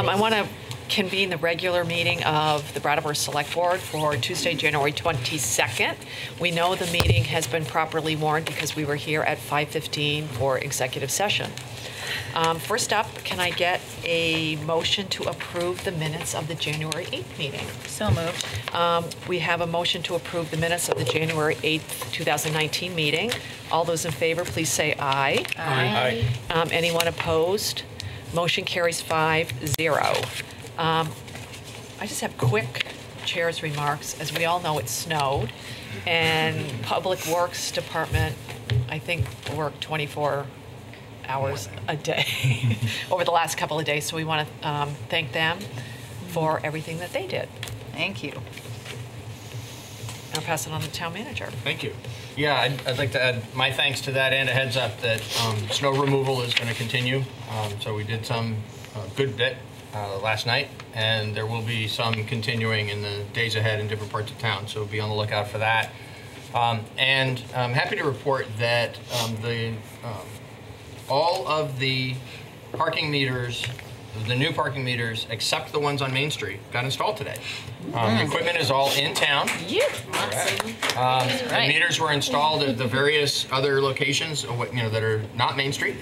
I want to convene the regular meeting of the Brattleboro Selectboard for Tuesday, January 22nd. We know the meeting has been properly warned because we were here at 5:15 for executive session. First up, can I get a motion to approve the minutes of the January 8th meeting? So moved. We have a motion to approve the minutes of the January 8th, 2019 meeting. All those in favor, please say aye. Aye. Anyone opposed? Motion carries 5-0. I just have quick chair's remarks. As we all know, it snowed, and Public Works Department, I think, worked 24 hours a day over the last couple of days. So we want to thank them for everything that they did. Thank you. I'll pass it on to the town manager. Thank you. Yeah, I'd like to add my thanks to that and a heads up that snow removal is going to continue. So we did some good bit last night, and there will be some continuing in the days ahead in different parts of town. So be on the lookout for that. And I'm happy to report that all of the parking meters, the new parking meters, except the ones on Main Street, got installed today. The equipment is all in town. Yeah. The meters were installed at the various other locations, that are not Main Street.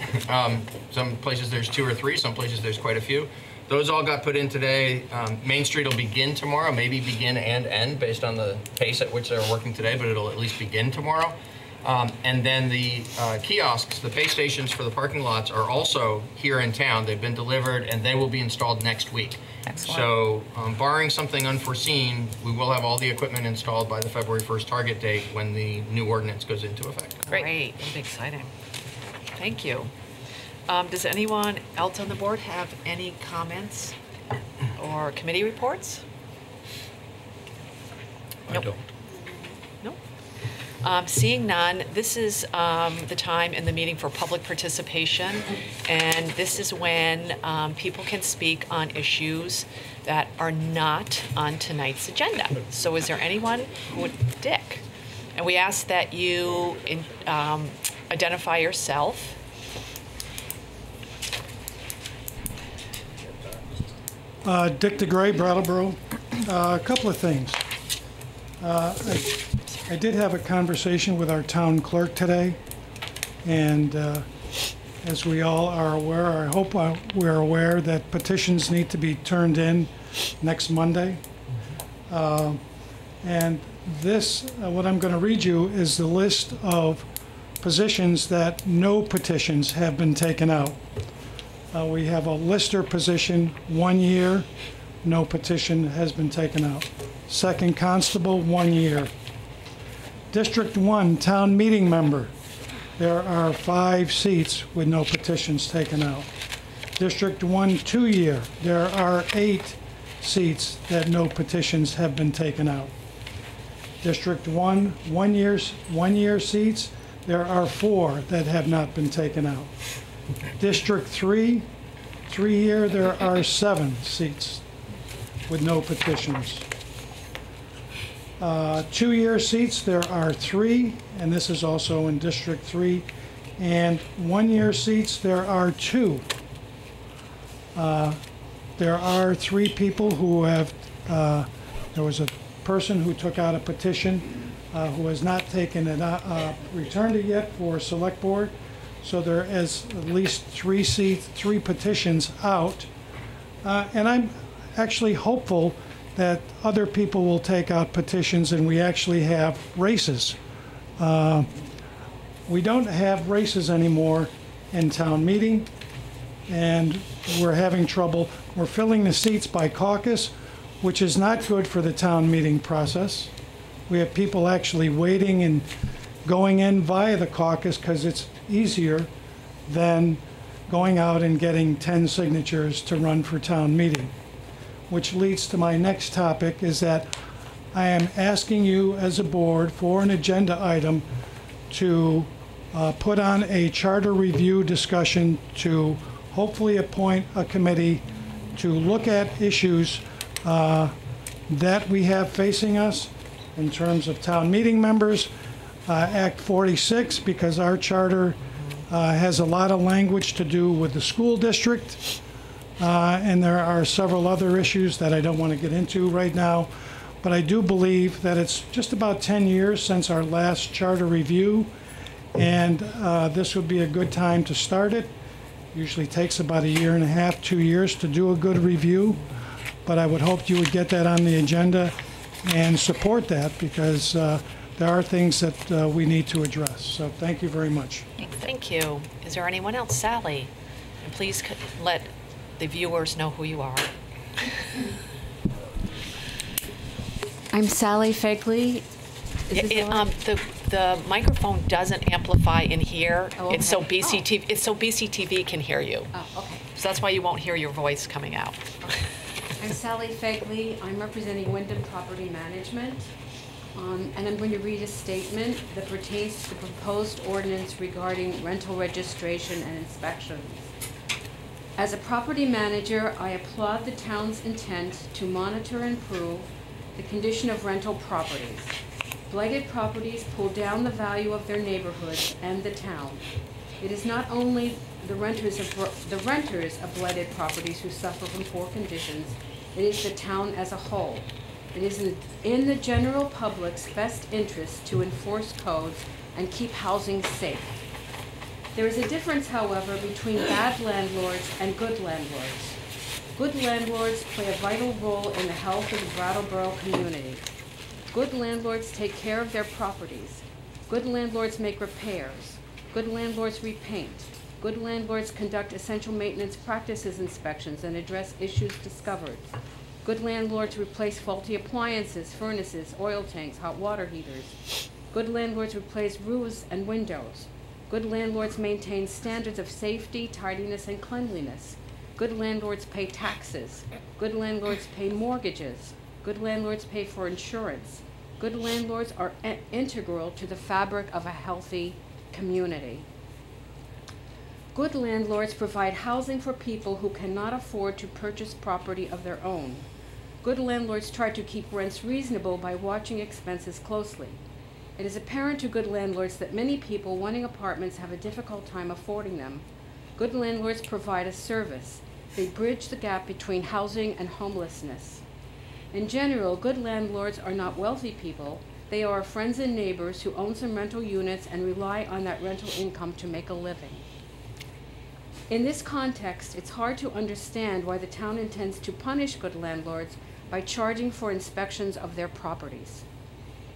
Some places there's 2 or 3, some places there's quite a few. Those all got put in today. Main Street will begin tomorrow, maybe begin and end based on the pace at which they're working today, but it'll at least begin tomorrow. And then the kiosks, the pay stations for the parking lots, are also here in town. They've been delivered, and they will be installed next week. Excellent. So barring something unforeseen, we will have all the equipment installed by the February 1st target date when the new ordinance goes into effect. Great. That'll be exciting. Thank you. Does anyone else on the board have any comments or committee reports? I don't. Seeing none, this is the time in the meeting for public participation, and this is when people can speak on issues that are not on tonight's agenda. So is there anyone who would, Dick? And we ask that you identify yourself. Dick DeGray, Brattleboro. A couple of things. I did have a conversation with our town clerk today, and as we all are aware, I hope we're aware that petitions need to be turned in next Monday. And this, what I'm going to read you is the list of positions that no petitions have been taken out. We have a lister position, 1 year, no petition has been taken out. Second constable, 1 year. District 1 town meeting member, there are 5 seats with no petitions taken out. District 1 2 year, there are 8 seats that no petitions have been taken out. District 1 1 year seats, there are 4 that have not been taken out. District 3 3 year, there are 7 seats with no petitions. 2 year seats, there are 3, and this is also in District 3. And 1 year seats, there are 2. There are 3 people who have, there was a person who took out a petition who has not taken it, returned it yet for Select Board. So there is at least 3 seats, 3 petitions out. And I'm actually hopeful that other people will take out petitions and we actually have races. We don't have races anymore in town meeting, and we're having trouble. We're filling the seats by caucus, which is not good for the town meeting process. We have people actually waiting and going in via the caucus because it's easier than going out and getting 10 signatures to run for town meeting. Which leads to my next topic, is that I am asking you as a board for an agenda item to put on a charter review discussion to hopefully appoint a committee to look at issues that we have facing us in terms of town meeting members, Act 46, because our charter has a lot of language to do with the school district, and there are several other issues that I don't want to get into right now. But I do believe that it's just about 10 years since our last charter review, and this would be a good time to start it. Usually takes about 1.5 years, 2 years to do a good review, but I would hope you would get that on the agenda and support that, because there are things that we need to address. So thank you very much. Thank you. Is there anyone else? Sally? And please let the viewers know who you are. I'm Sally Fegley. The microphone doesn't amplify in here. Oh, okay. It's so BCTV can hear you. Oh, okay. So that's why you won't hear your voice coming out. I'm Sally Fegley. I'm representing Wyndham Property Management. And I'm going to read a statement that pertains to the proposed ordinance regarding rental registration and inspections. As a property manager, I applaud the town's intent to monitor and improve the condition of rental properties. Blighted properties pull down the value of their neighborhoods and the town. It is not only the renters of blighted properties who suffer from poor conditions, it is the town as a whole. It is in the general public's best interest to enforce codes and keep housing safe. There is a difference, however, between bad landlords and good landlords. Good landlords play a vital role in the health of the Brattleboro community. Good landlords take care of their properties. Good landlords make repairs. Good landlords repaint. Good landlords conduct essential maintenance practices inspections and address issues discovered. Good landlords replace faulty appliances, furnaces, oil tanks, hot water heaters. Good landlords replace roofs and windows. Good landlords maintain standards of safety, tidiness, and cleanliness. Good landlords pay taxes. Good landlords pay mortgages. Good landlords pay for insurance. Good landlords are integral to the fabric of a healthy community. Good landlords provide housing for people who cannot afford to purchase property of their own. Good landlords try to keep rents reasonable by watching expenses closely. It is apparent to good landlords that many people wanting apartments have a difficult time affording them. Good landlords provide a service. They bridge the gap between housing and homelessness. In general, good landlords are not wealthy people. They are friends and neighbors who own some rental units and rely on that rental income to make a living. In this context, it's hard to understand why the town intends to punish good landlords by charging for inspections of their properties.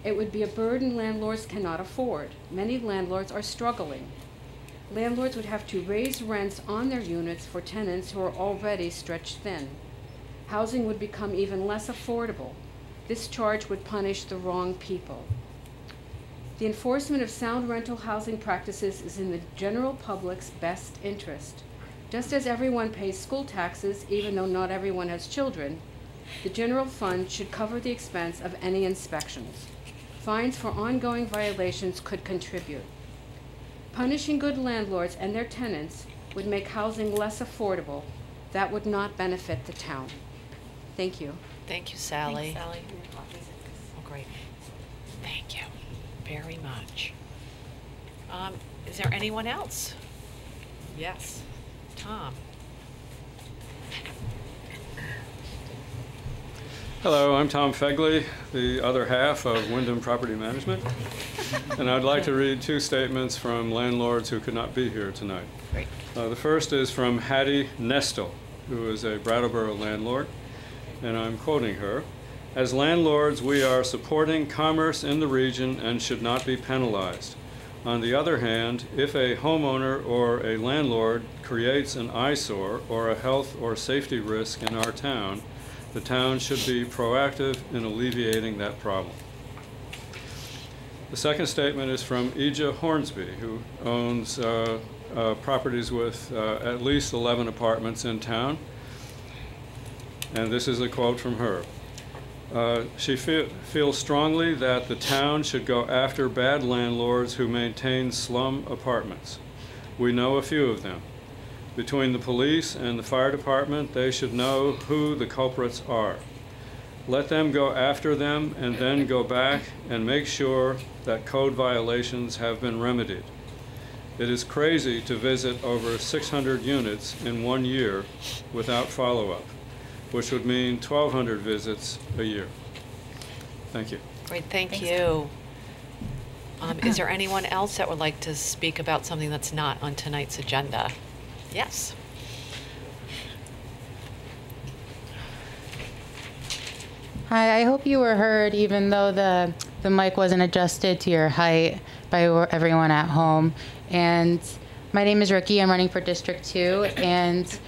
It would be a burden landlords cannot afford. Many landlords are struggling. Landlords would have to raise rents on their units for tenants who are already stretched thin. Housing would become even less affordable. This charge would punish the wrong people. The enforcement of sound rental housing practices is in the general public's best interest. Just as everyone pays school taxes, even though not everyone has children, the general fund should cover the expense of any inspections. Fines for ongoing violations could contribute. Punishing good landlords and their tenants would make housing less affordable. That would not benefit the town. Thank you. Thank you, Sally. Thanks, Sally. Oh, great. Thank you very much. Is there anyone else? Yes. Tom. Hello, I'm Tom Fegley, the other half of Wyndham Property Management, and I'd like to read two statements from landlords who could not be here tonight. Great. The first is from Hattie Nestle, who is a Brattleboro landlord, and I'm quoting her. As landlords, we are supporting commerce in the region and should not be penalized. On the other hand, if a homeowner or a landlord creates an eyesore or a health or safety risk in our town, the town should be proactive in alleviating that problem. The second statement is from ADJOURNMENT Hornsby, who owns properties with at least 11 apartments in town. And this is a quote from her. She feels strongly that the town should go after bad landlords who maintain slum apartments. We know a few of them. Between the police and the fire department, they should know who the culprits are. Let them go after them and then go back and make sure that code violations have been remedied. It is crazy to visit over 600 units in 1 year without follow-up, which would mean 1,200 visits a year. Thank you. Great, thank Thanks. you. Is there anyone else that would like to speak about something that's not on tonight's agenda? Yes. Hi, I hope you were heard even though the mic wasn't adjusted to your height by everyone at home. And my name is Ricky, I'm running for District 2, and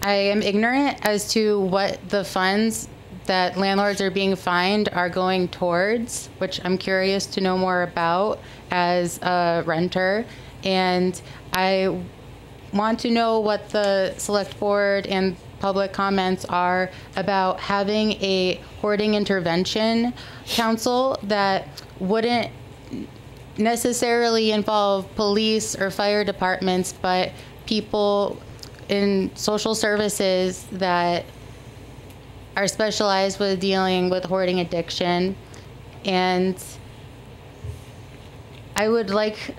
I am ignorant as to what the funds that landlords are being fined are going towards, which I'm curious to know more about as a renter. And I want to know what the select board and public comments are about having a hoarding intervention council that wouldn't necessarily involve police or fire departments, but people in social services that are specialized with dealing with hoarding addiction. And I would like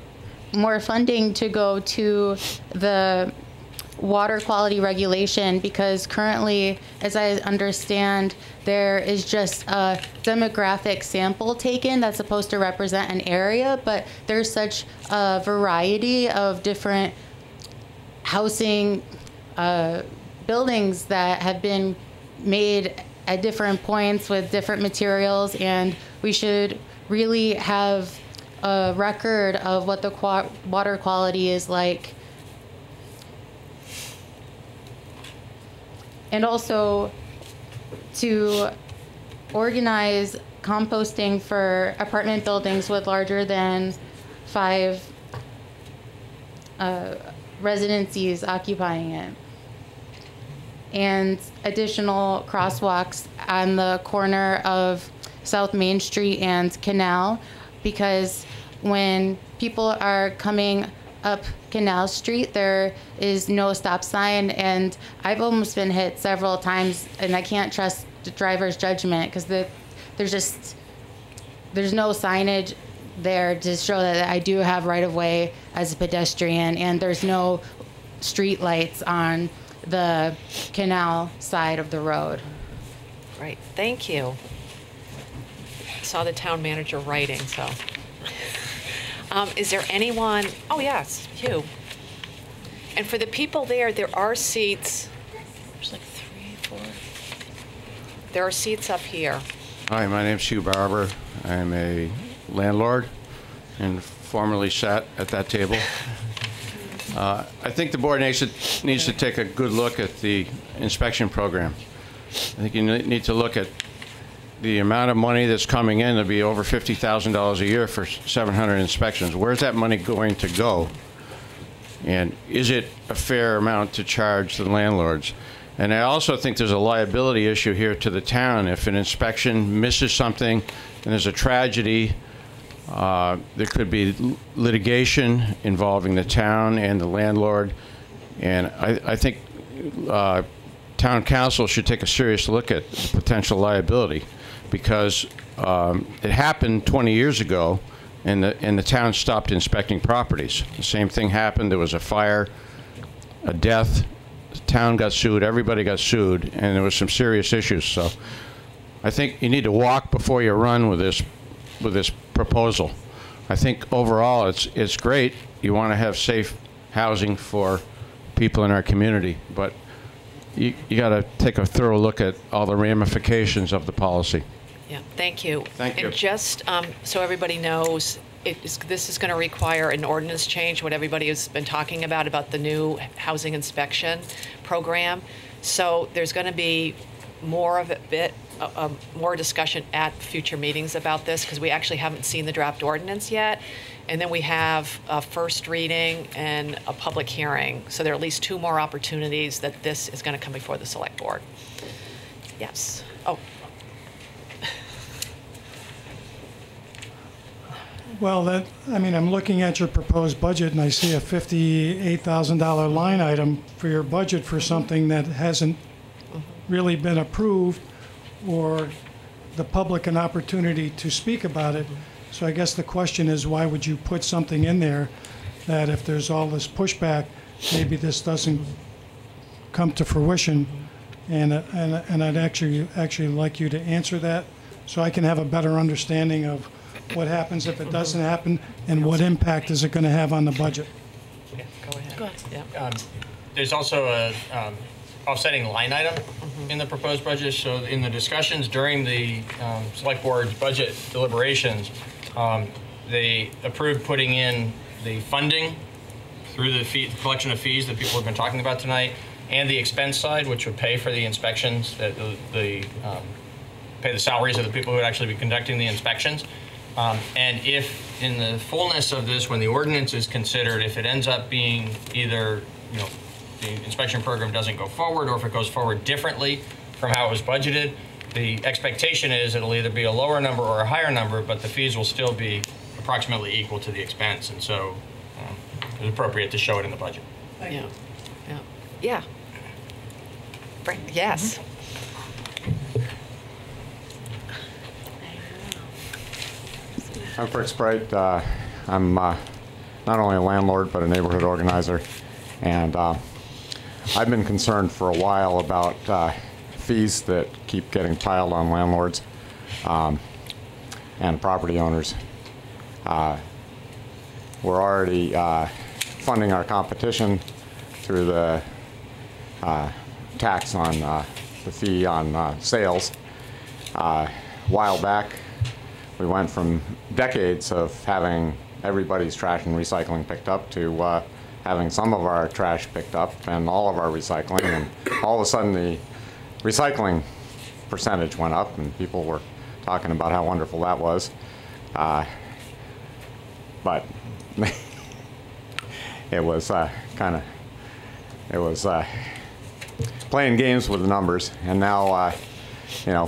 more funding to go to the water quality regulation, because currently, as I understand, there is just a demographic sample taken that's supposed to represent an area, but there's such a variety of different housing buildings that have been made at different points with different materials, and we should really have a record of what the water quality is like. And also to organize composting for apartment buildings with larger than 5 residencies occupying it. And additional crosswalks on the corner of South Main Street and Canal, because when people are coming up Canal Street, there is no stop sign, and I've almost been hit several times, and I can't trust the driver's judgment because there's no signage there to show that I do have right of way as a pedestrian, and there's no street lights on the canal side of the road. Right, thank you. Saw the town manager writing, so. Is there anyone, oh yes, Hugh. And for the people there are seats, there's like 3, 4. There are seats up here. Hi, my name's Hugh Barber. I'm a landlord and formerly sat at that table. I think the board needs to take a good look at the inspection program. I think you need to look at the amount of money that's coming in to be over $50,000 a year for 700 inspections. Where's that money going to go? And is it a fair amount to charge the landlords? And I also think there's a liability issue here to the town. If an inspection misses something and there's a tragedy, there could be litigation involving the town and the landlord. And I think town council should take a serious look at the potential liability, because it happened 20 years ago, and the town stopped inspecting properties. The same thing happened. There was a fire, a death. The town got sued. Everybody got sued, and there was some serious issues. So I think you need to walk before you run with this proposal. I think overall it's great. You want to have safe housing for people in our community, but you got to take a thorough look at all the ramifications of the policy. Yeah, thank you. Thank you. And just so everybody knows, this is going to require an ordinance change, what everybody has been talking about the new housing inspection program. So there's going to be more discussion at future meetings about this, because we actually haven't seen the draft ordinance yet. And then we have a first reading and a public hearing. So there are at least 2 more opportunities that this is going to come before the select board. Yes. Oh. Well, I'm looking at your proposed budget, and I see a $58,000 line item for your budget for something that hasn't really been approved or the public an opportunity to speak about it. So I guess the question is, why would you put something in there that if there's all this pushback, maybe this doesn't come to fruition. And I'd actually like you to answer that so I can have a better understanding of what happens if it doesn't happen and what impact is it going to have on the budget. Yeah, go ahead. Yeah. There's also a offsetting line item in the proposed budget. So in the discussions during the select board's budget deliberations, they approved putting in the funding through the collection of fees that people have been talking about tonight, and the expense side, which would pay for the inspections, pay the salaries of the people who would actually be conducting the inspections. And if in the fullness of this, when the ordinance is considered, if it ends up being either, the inspection program doesn't go forward, or if it goes forward differently from how it was budgeted, the expectation is it'll either be a lower number or a higher number, but the fees will still be approximately equal to the expense. And so it's appropriate to show it in the budget. Yeah. Yeah. Yeah. Frank, yes. I'm Frick Sprite. I'm not only a landlord, but a neighborhood organizer. And I've been concerned for a while about fees that keep getting piled on landlords and property owners. We're already funding our competition through the tax on the fee on sales. A while back, we went from decades of having everybody's trash and recycling picked up to having some of our trash picked up and all of our recycling, and all of a sudden the recycling percentage went up and people were talking about how wonderful that was. But it was playing games with the numbers, and now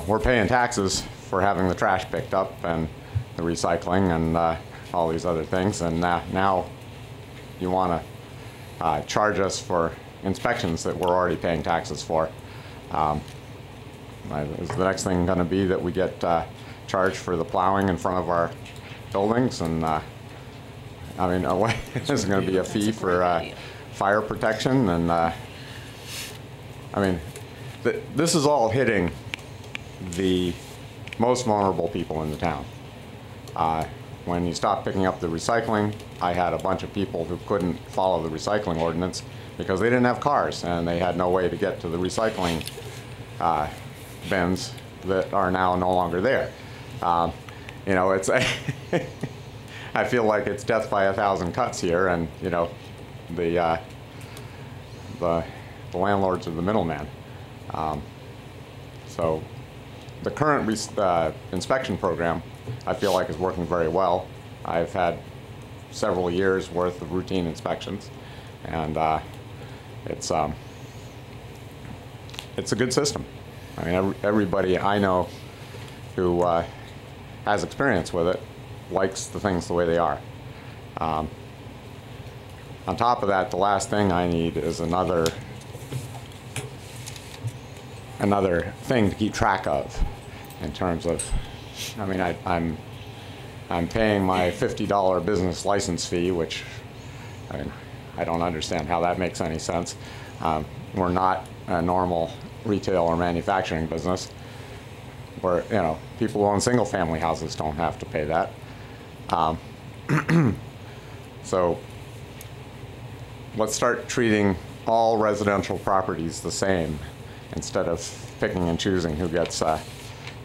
we're paying taxes for having the trash picked up and the recycling and all these other things, and now you want to charge us for inspections that we're already paying taxes for. Is the next thing going to be that we get charged for the plowing in front of our buildings? And is going to be a fee for fire protection? And this is all hitting the most vulnerable people in the town. When you stop picking up the recycling, I had a bunch of people who couldn't follow the recycling ordinance because they didn't have cars and they had no way to get to the recycling bins that are now no longer there. It's I feel like it's death by 1,000 cuts here, and the landlords are the middleman. So the current inspection program, I feel like, is working very well. I've had several years worth of routine inspections, and it's a good system. Everybody I know who has experience with it likes the things the way they are. On top of that, the last thing I need is another thing to keep track of in terms of, I'm paying my $50 business license fee, which I don't understand how that makes any sense. We're not a normal retail or manufacturing business where people who own single-family houses don't have to pay that. So let's start treating all residential properties the same instead of picking and choosing who gets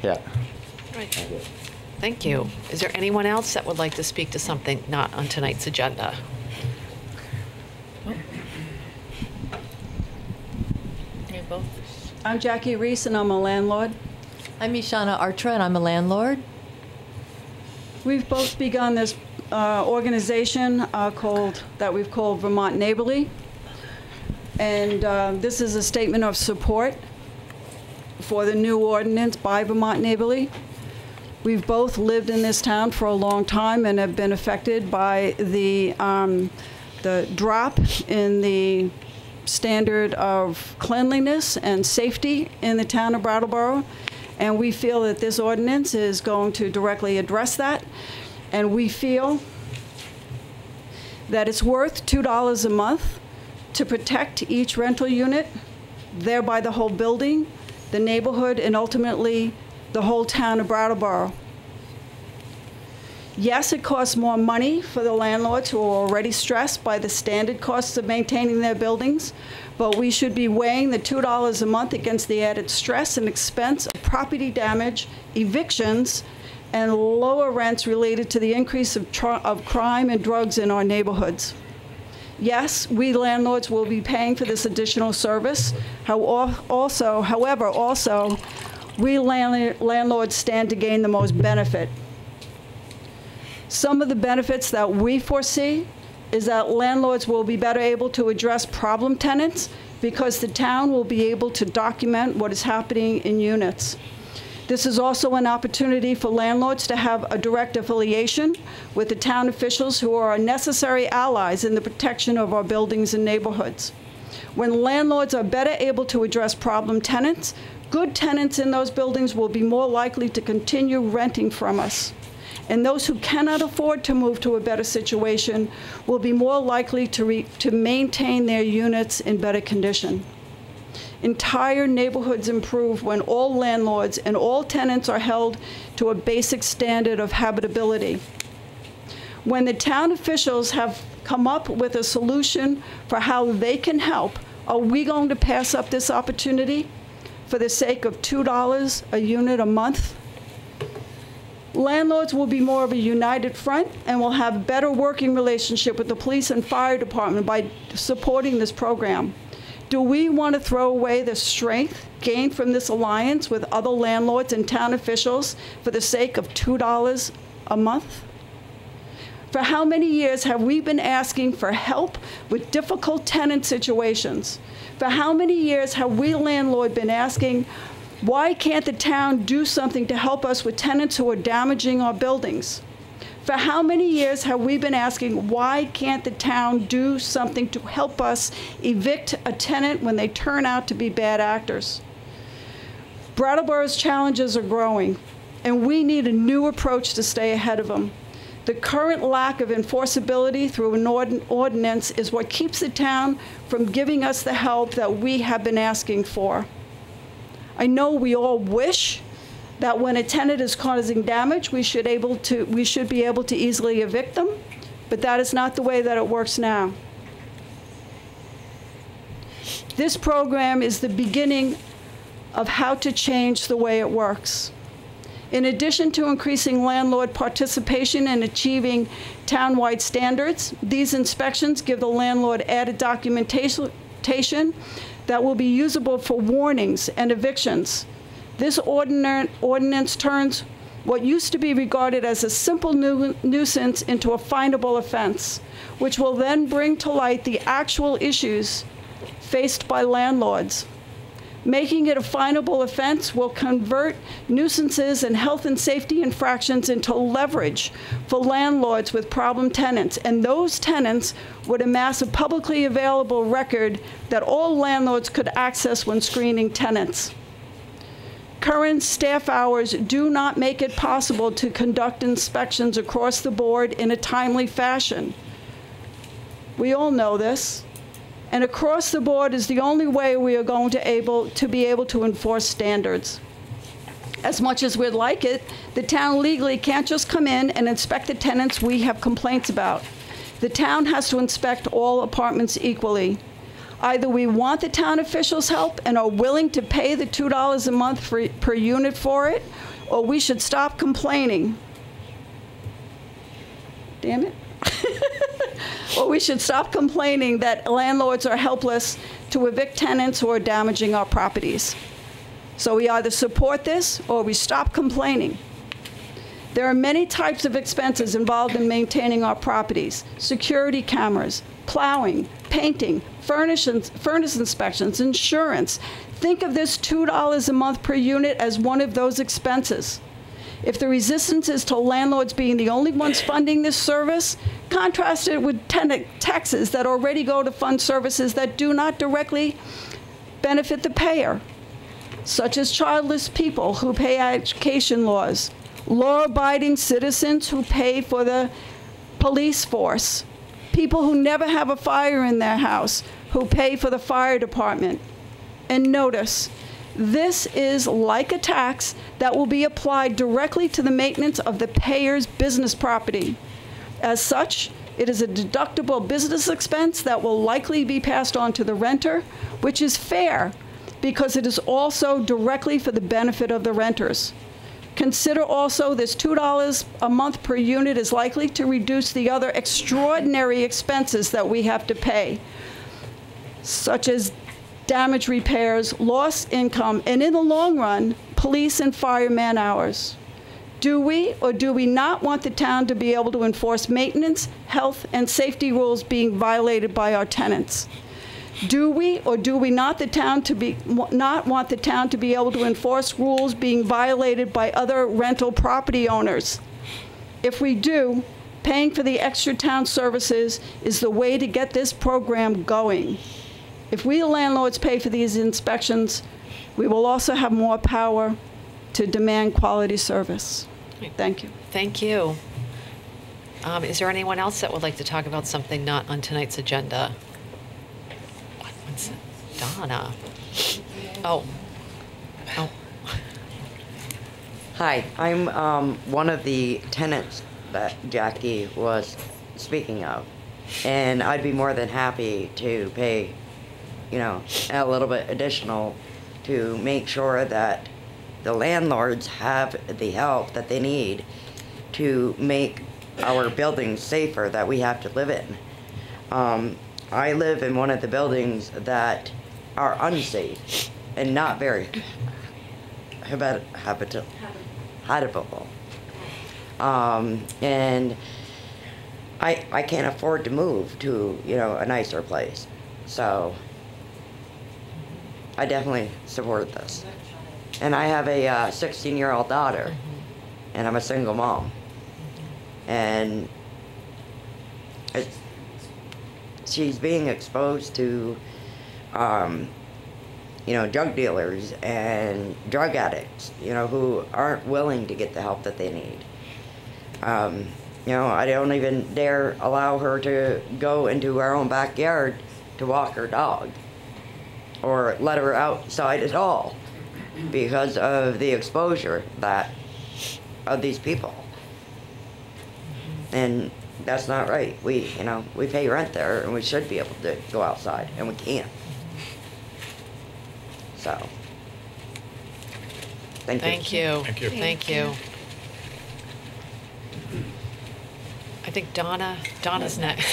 hit. Right. Thank you. Is there anyone else that would like to speak to something not on tonight's agenda? You both. I'm Jackie Reese, and I'm a landlord. I'm Ishana Artra, and I'm a landlord. We've both begun this organization that we've called Vermont Neighborly. And this is a statement of support for the new ordinance by Vermont Neighborly. We've both lived in this town for a long time and have been affected by the drop in the standard of cleanliness and safety in the town of Brattleboro. And we feel that this ordinance is going to directly address that. And we feel that it's worth $2 a month to protect each rental unit, thereby the whole building, the neighborhood, and ultimately the whole town of Brattleboro. Yes, it costs more money for the landlords who are already stressed by the standard costs of maintaining their buildings, but we should be weighing the $2 a month against the added stress and expense of property damage, evictions, and lower rents related to the increase of crime and drugs in our neighborhoods. Yes, we landlords will be paying for this additional service. However, we landlords stand to gain the most benefit. Some of the benefits that we foresee is that landlords will be better able to address problem tenants because the town will be able to document what is happening in units. This is also an opportunity for landlords to have a direct affiliation with the town officials who are necessary allies in the protection of our buildings and neighborhoods. When landlords are better able to address problem tenants, good tenants in those buildings will be more likely to continue renting from us. And those who cannot afford to move to a better situation will be more likely to maintain their units in better condition. Entire neighborhoods improve when all landlords and all tenants are held to a basic standard of habitability. When the town officials have come up with a solution for how they can help, are we going to pass up this opportunity for the sake of $2 a unit a month? Landlords will be more of a united front and will have better working relationship with the police and fire department by supporting this program. Do we want to throw away the strength gained from this alliance with other landlords and town officials for the sake of $2 a month? For how many years have we been asking for help with difficult tenant situations? For how many years have we landlords been asking, why can't the town do something to help us with tenants who are damaging our buildings? For how many years have we been asking, why can't the town do something to help us evict a tenant when they turn out to be bad actors? Brattleboro's challenges are growing, and we need a new approach to stay ahead of them. The current lack of enforceability through an ordinance is what keeps the town from giving us the help that we have been asking for. I know we all wish that when a tenant is causing damage, we should be able to easily evict them, but that is not the way that it works now. This program is the beginning of how to change the way it works. In addition to increasing landlord participation and achieving town-wide standards, these inspections give the landlord added documentation that will be usable for warnings and evictions. This ordinance turns what used to be regarded as a simple nuisance into a finable offense, which will then bring to light the actual issues faced by landlords. Making it a finable offense will convert nuisances and health and safety infractions into leverage for landlords with problem tenants, and those tenants would amass a publicly available record that all landlords could access when screening tenants. Current staff hours do not make it possible to conduct inspections across the board in a timely fashion. We all know this. And across the board is the only way we are going to be able to enforce standards. As much as we'd like it, the town legally can't just come in and inspect the tenants we have complaints about. The town has to inspect all apartments equally. Either we want the town officials' help and are willing to pay the $2 a month per unit for it, or we should stop complaining. Damn it. Or we should stop complaining that landlords are helpless to evict tenants who are damaging our properties. So we either support this or we stop complaining. There are many types of expenses involved in maintaining our properties: security cameras, plowing, painting, furnace inspections, insurance. Think of this $2 a month per unit as one of those expenses. If the resistance is to landlords being the only ones funding this service, contrast it with tenant taxes that already go to fund services that do not directly benefit the payer, such as childless people who pay education laws, law-abiding citizens who pay for the police force, people who never have a fire in their house, who pay for the fire department. And notice, this is like a tax that will be applied directly to the maintenance of the payer's business property. As such, it is a deductible business expense that will likely be passed on to the renter, which is fair because it is also directly for the benefit of the renters. Consider also this $2 a month per unit is likely to reduce the other extraordinary expenses that we have to pay, such as damage repairs, lost income, and in the long run, police and fire man hours. Do we or do we not want the town to be able to enforce maintenance, health, and safety rules being violated by our tenants? Do we or do we not not want the town to be able to enforce rules being violated by other rental property owners? If we do, paying for the extra town services is the way to get this program going. If we landlords pay for these inspections, we will also have more power to demand quality service. Thank you. Thank you. Is there anyone else that would like to talk about something not on tonight's agenda? What's it? Donna. Oh. Hi, I'm one of the tenants that Jackie was speaking of, and I'd be more than happy to pay, you know, a little bit additional to make sure that the landlords have the help that they need to make our buildings safer that we have to live in. I live in one of the buildings that are unsafe and not very habitable. And I can't afford to move to, you know, a nicer place. So I definitely support this. And I have a 16-year-old daughter, and I'm a single mom. And she's being exposed to, you know, drug dealers and drug addicts, you know, who aren't willing to get the help that they need. You know, I don't even dare allow her to go into our own backyard to walk her dog or let her outside at all because of the exposure of these people. And that's not right. We pay rent there and we should be able to go outside and we can't. So, thank you. Thank you. Thank you. Thank you. I think Donna's next.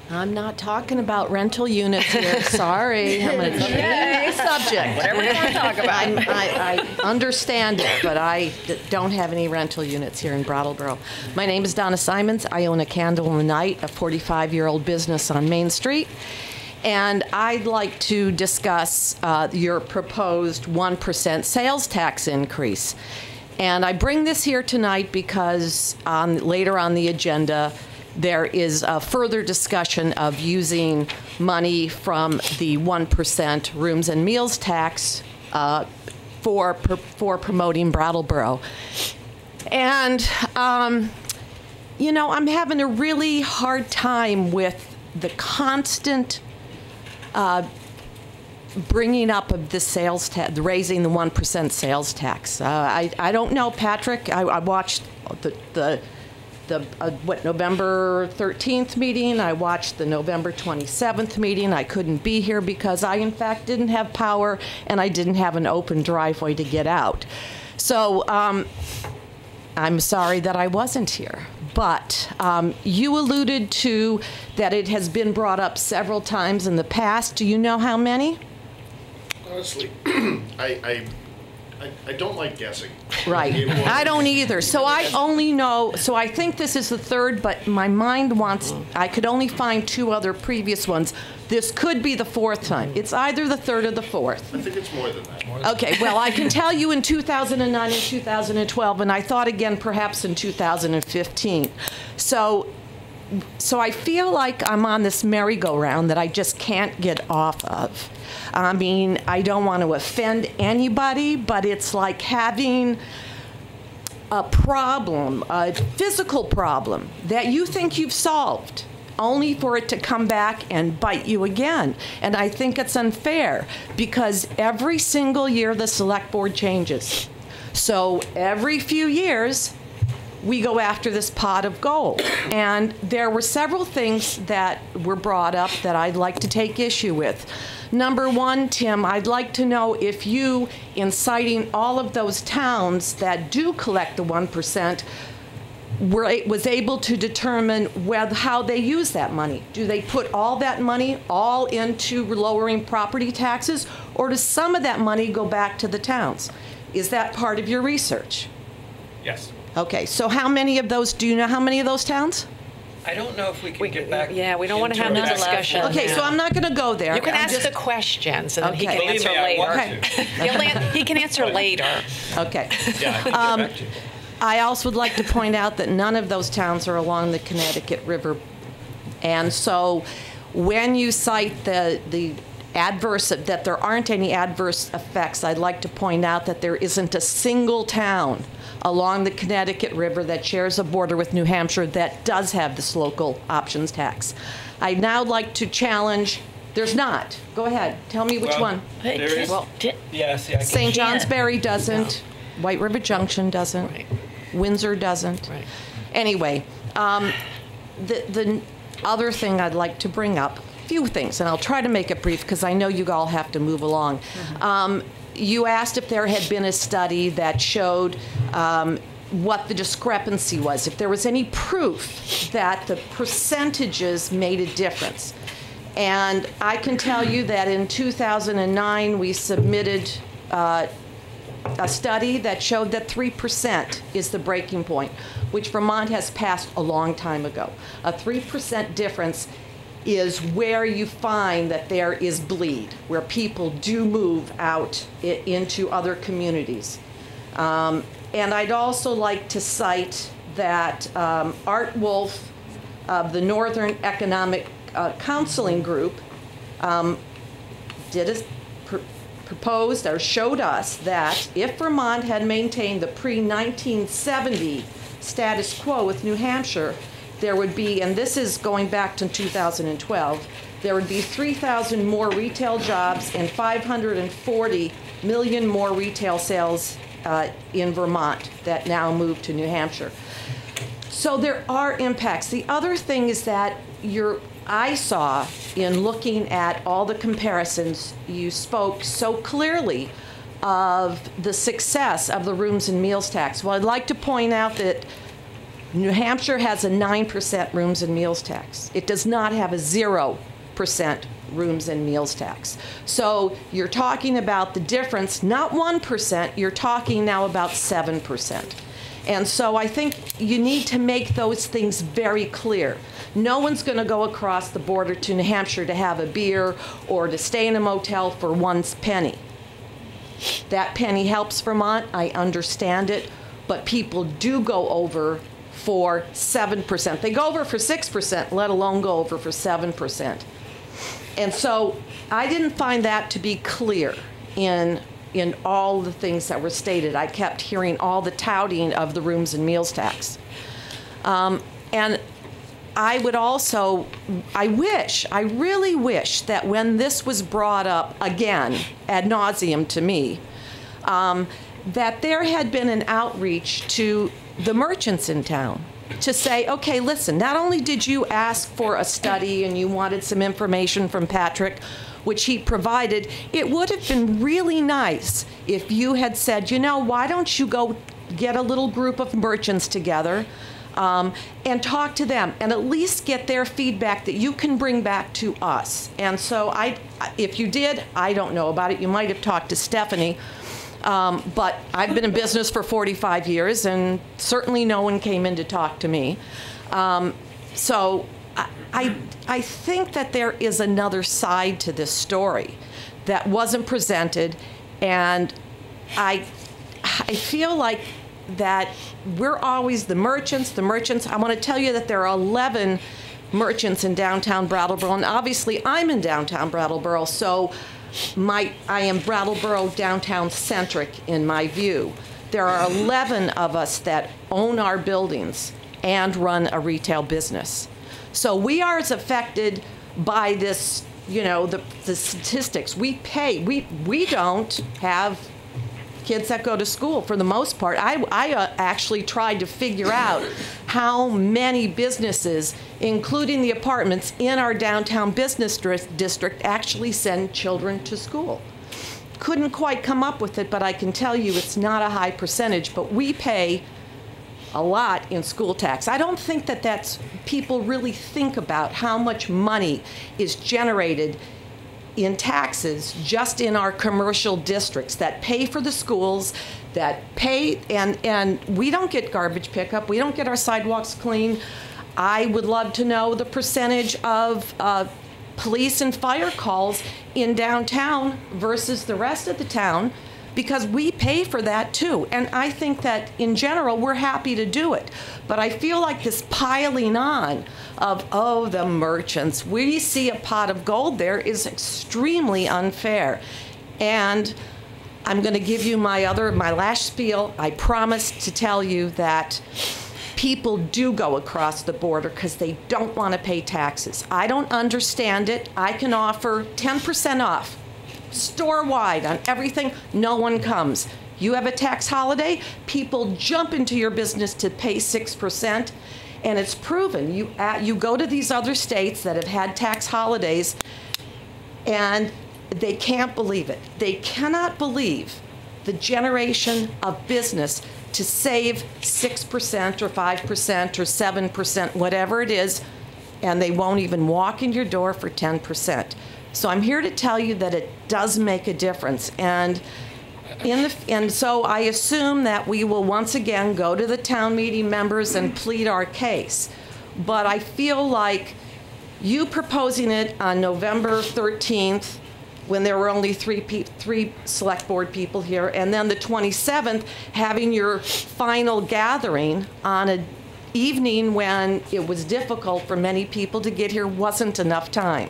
I'm not talking about rental units here. Sorry. I'm going to change the subject. Whatever you want to talk about. I understand it, but I don't have any rental units here in Brattleboro. My name is Donna Simons. I own a Candle in the Night, a 45-year-old business on Main Street. And I'd like to discuss your proposed 1% sales tax increase. And I bring this here tonight because later on the agenda, there is a further discussion of using money from the 1% rooms and meals tax for promoting Brattleboro. And, you know, I'm having a really hard time with the constant bringing up of the sales tax, raising the 1% sales tax. I don't know, Patrick. I watched the November 13th meeting. I watched the November 27th meeting. I couldn't be here because I, in fact, didn't have power and I didn't have an open driveway to get out. So I'm sorry that I wasn't here. But you alluded to that it has been brought up several times in the past. Do you know how many? Honestly, I don't like guessing. Right. I don't either. So I only know, so I think this is the third, but my mind wants, I could only find two other previous ones. This could be the fourth time. It's either the third or the fourth. I think it's more than that. Okay, well, I can tell you in 2009 and 2012, and I thought again perhaps in 2015. So I feel like I'm on this merry-go-round that I just can't get off of. I mean, I don't want to offend anybody, but it's like having a problem, a physical problem that you think you've solved, only for it to come back and bite you again. And I think it's unfair because every single year the select board changes. So every few years, we go after this pot of gold. And there were several things that were brought up that I'd like to take issue with. Number one, Tim, I'd like to know if you, in citing all of those towns that do collect the 1%, was able to determine how they use that money. Do they put all that money all into lowering property taxes, or does some of that money go back to the towns? Is that part of your research? Yes. Okay, so how many of those, do you know how many of those towns? I don't know if we can get back. Yeah, we don't want to have into the it. discussion. Okay, so I'm not going to go there. You can I'm ask just- the questions, and then he Okay. can Believe answer me, I want later. to. He can answer later. Okay. Yeah, I can get back to you. I also would like to point out that none of those towns are along the Connecticut River. And so when you cite the adverse, that there aren't any adverse effects, I'd like to point out that there isn't a single town along the Connecticut River that shares a border with New Hampshire that does have this local options tax. I'd now like to challenge, there's not. Go ahead, tell me which Well, one. there is. Well, Yeah, see, I can. St. Johnsbury doesn't, White River Junction doesn't, Right. Windsor doesn't. Right. Anyway, the other thing I'd like to bring up, a few things, and I'll try to make it brief because I know you all have to move along. You asked if there had been a study that showed what the discrepancy was, if there was any proof that the percentages made a difference. And I can tell you that in 2009, we submitted a study that showed that 3% is the breaking point, which Vermont has passed a long time ago. A 3% difference is where you find that there is bleed, where people do move out into other communities. And I'd also like to cite that Art Wolf of the Northern Economic Counseling Group proposed or showed us that if Vermont had maintained the pre-1970 status quo with New Hampshire, there would be, and this is going back to 2012, there would be 3,000 more retail jobs and 540 million more retail sales in Vermont that now move to New Hampshire. So there are impacts. The other thing is that I saw in looking at all the comparisons, you spoke so clearly of the success of the rooms and meals tax. Well, I'd like to point out that New Hampshire has a 9% rooms and meals tax. It does not have a 0% rooms and meals tax. So you're talking about the difference, not 1%, you're talking now about 7%. And so I think you need to make those things very clear. No one's going to go across the border to New Hampshire to have a beer or to stay in a motel for 1 penny. That penny helps Vermont, I understand it, but people do go over for 7%. They go over for 6%, let alone go over for 7%. And so I didn't find that to be clear in all the things that were stated. I kept hearing all the touting of the rooms and meals tax. And I would also, I really wish that when this was brought up again ad nauseum to me, that there had been an outreach to the merchants in town to say, okay, listen, not only did you ask for a study and you wanted some information from Patrick, which he provided, it would have been really nice if you had said, you know, why don't you go get a little group of merchants together and talk to them and at least get their feedback that you can bring back to us. And so if you did, I don't know about it. You might have talked to Stephanie. But I've been in business for 45 years, and certainly no one came in to talk to me. So I think that there is another side to this story that wasn't presented, and I feel like that we're always the merchants. I want to tell you that there are 11 merchants in downtown Brattleboro, and obviously I'm in downtown Brattleboro, so I am Brattleboro downtown centric in my view. There are 11 of us that own our buildings and run a retail business. So we are as affected by this, you know, the statistics. We pay, we don't have kids that go to school for the most part. I actually tried to figure out how many businesses, including the apartments in our downtown business district, actually send children to school. Couldn't quite come up with it, but I can tell you it's not a high percentage, but we pay a lot in school tax. I don't think that people really think about how much money is generated in taxes just in our commercial districts that pay for the schools, that pay, and we don't get garbage pickup, we don't get our sidewalks clean. I would love to know the percentage of police and fire calls in downtown versus the rest of the town, because we pay for that too. And I think that in general, we're happy to do it. But I feel like this piling on of, oh, the merchants, we see a pot of gold there, is extremely unfair. And I'm gonna give you my last spiel. I promised to tell you that people do go across the border because they don't want to pay taxes. I don't understand it. I can offer 10% off store-wide on everything. No one comes. You have a tax holiday, people jump into your business to pay 6%, and it's proven. You go to these other states that have had tax holidays, and they can't believe it. They cannot believe the generation of business to save 6% or 5% or 7%, whatever it is, and they won't even walk in your door for 10%. So I'm here to tell you that it does make a difference. And so I assume that we will once again go to the town meeting members and plead our case. But I feel like you proposing it on November 13th, when there were only three select board people here, and then the 27th, having your final gathering on an evening when it was difficult for many people to get here, wasn't enough time.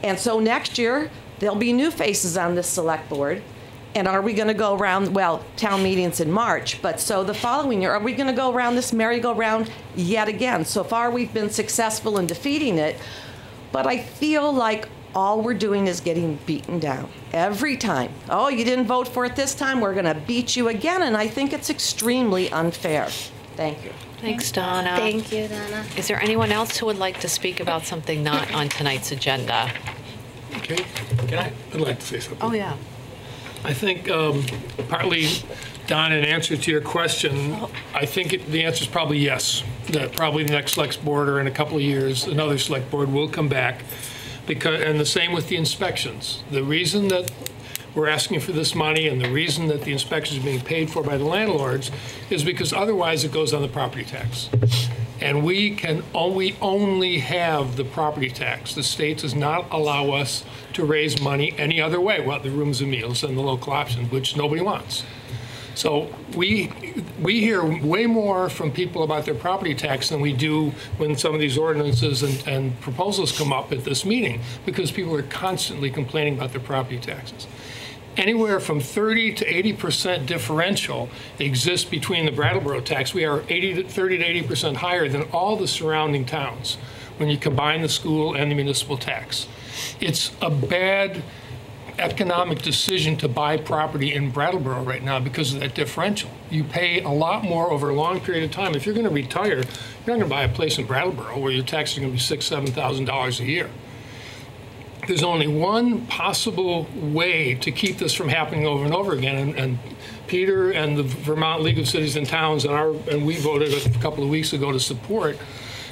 And so next year, there'll be new faces on this select board. And are we going to go around, well, town meetings in March, but so the following year, are we going to go around this merry-go-round yet again? So far, we've been successful in defeating it, but I feel like all we're doing is getting beaten down every time. Oh, you didn't vote for it this time, we're going to beat you again, and I think it's extremely unfair. Thank you. Thanks, Donna. Thank you, Donna. Is there anyone else who would like to speak about something not on tonight's agenda? Okay. I'd like to say something. Oh, yeah. I think partly, Don, in answer to your question, I think the answer is probably yes. That probably the next select board or in a couple of years, another select board will come back. And the same with the inspections. The reason that we're asking for this money and the reason that the inspections are being paid for by the landlords is because otherwise it goes on the property tax. And we only have the property tax. The state does not allow us to raise money any other way. Well, the rooms and meals and the local option, which nobody wants. So we hear way more from people about their property tax than we do when some of these ordinances and proposals come up at this meeting, because people are constantly complaining about their property taxes. Anywhere from 30 to 80% differential exists between the Brattleboro tax. We are 30 to 80% higher than all the surrounding towns when you combine the school and the municipal tax. It's a bad economic decision to buy property in Brattleboro right now because of that differential. You pay a lot more over a long period of time. If you're going to retire, you're not going to buy a place in Brattleboro where your taxes are going to be $6,000, $7,000 a year. There's only one possible way to keep this from happening over and over again, and Peter and the Vermont League of Cities and Towns and we voted a couple of weeks ago to support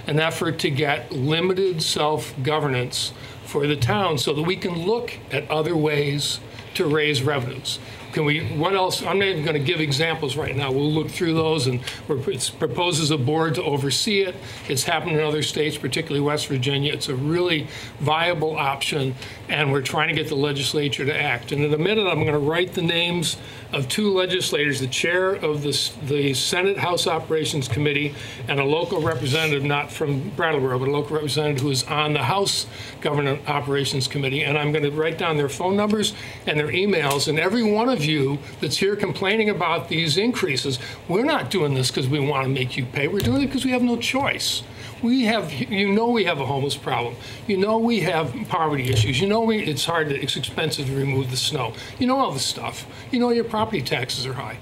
an effort to get limited self-governance for the town so that we can look at other ways to raise revenues. What else? I'm not even going to give examples right now. We'll look through those, and it proposes a board to oversee it. It's happened in other states, particularly West Virginia. It's a really viable option, and we're trying to get the legislature to act. And in a minute, I'm going to write the names of two legislators, the chair of the Senate House Operations Committee and a local representative, not from Brattleboro, but a local representative who is on the House Government Operations Committee. And I'm going to write down their phone numbers and their emails, and every one of you that's here complaining about these increases, we're not doing this because we want to make you pay. We're doing it because we have no choice. We have a homeless problem. We have poverty issues. It's expensive to remove the snow. All this stuff. Your property taxes are high.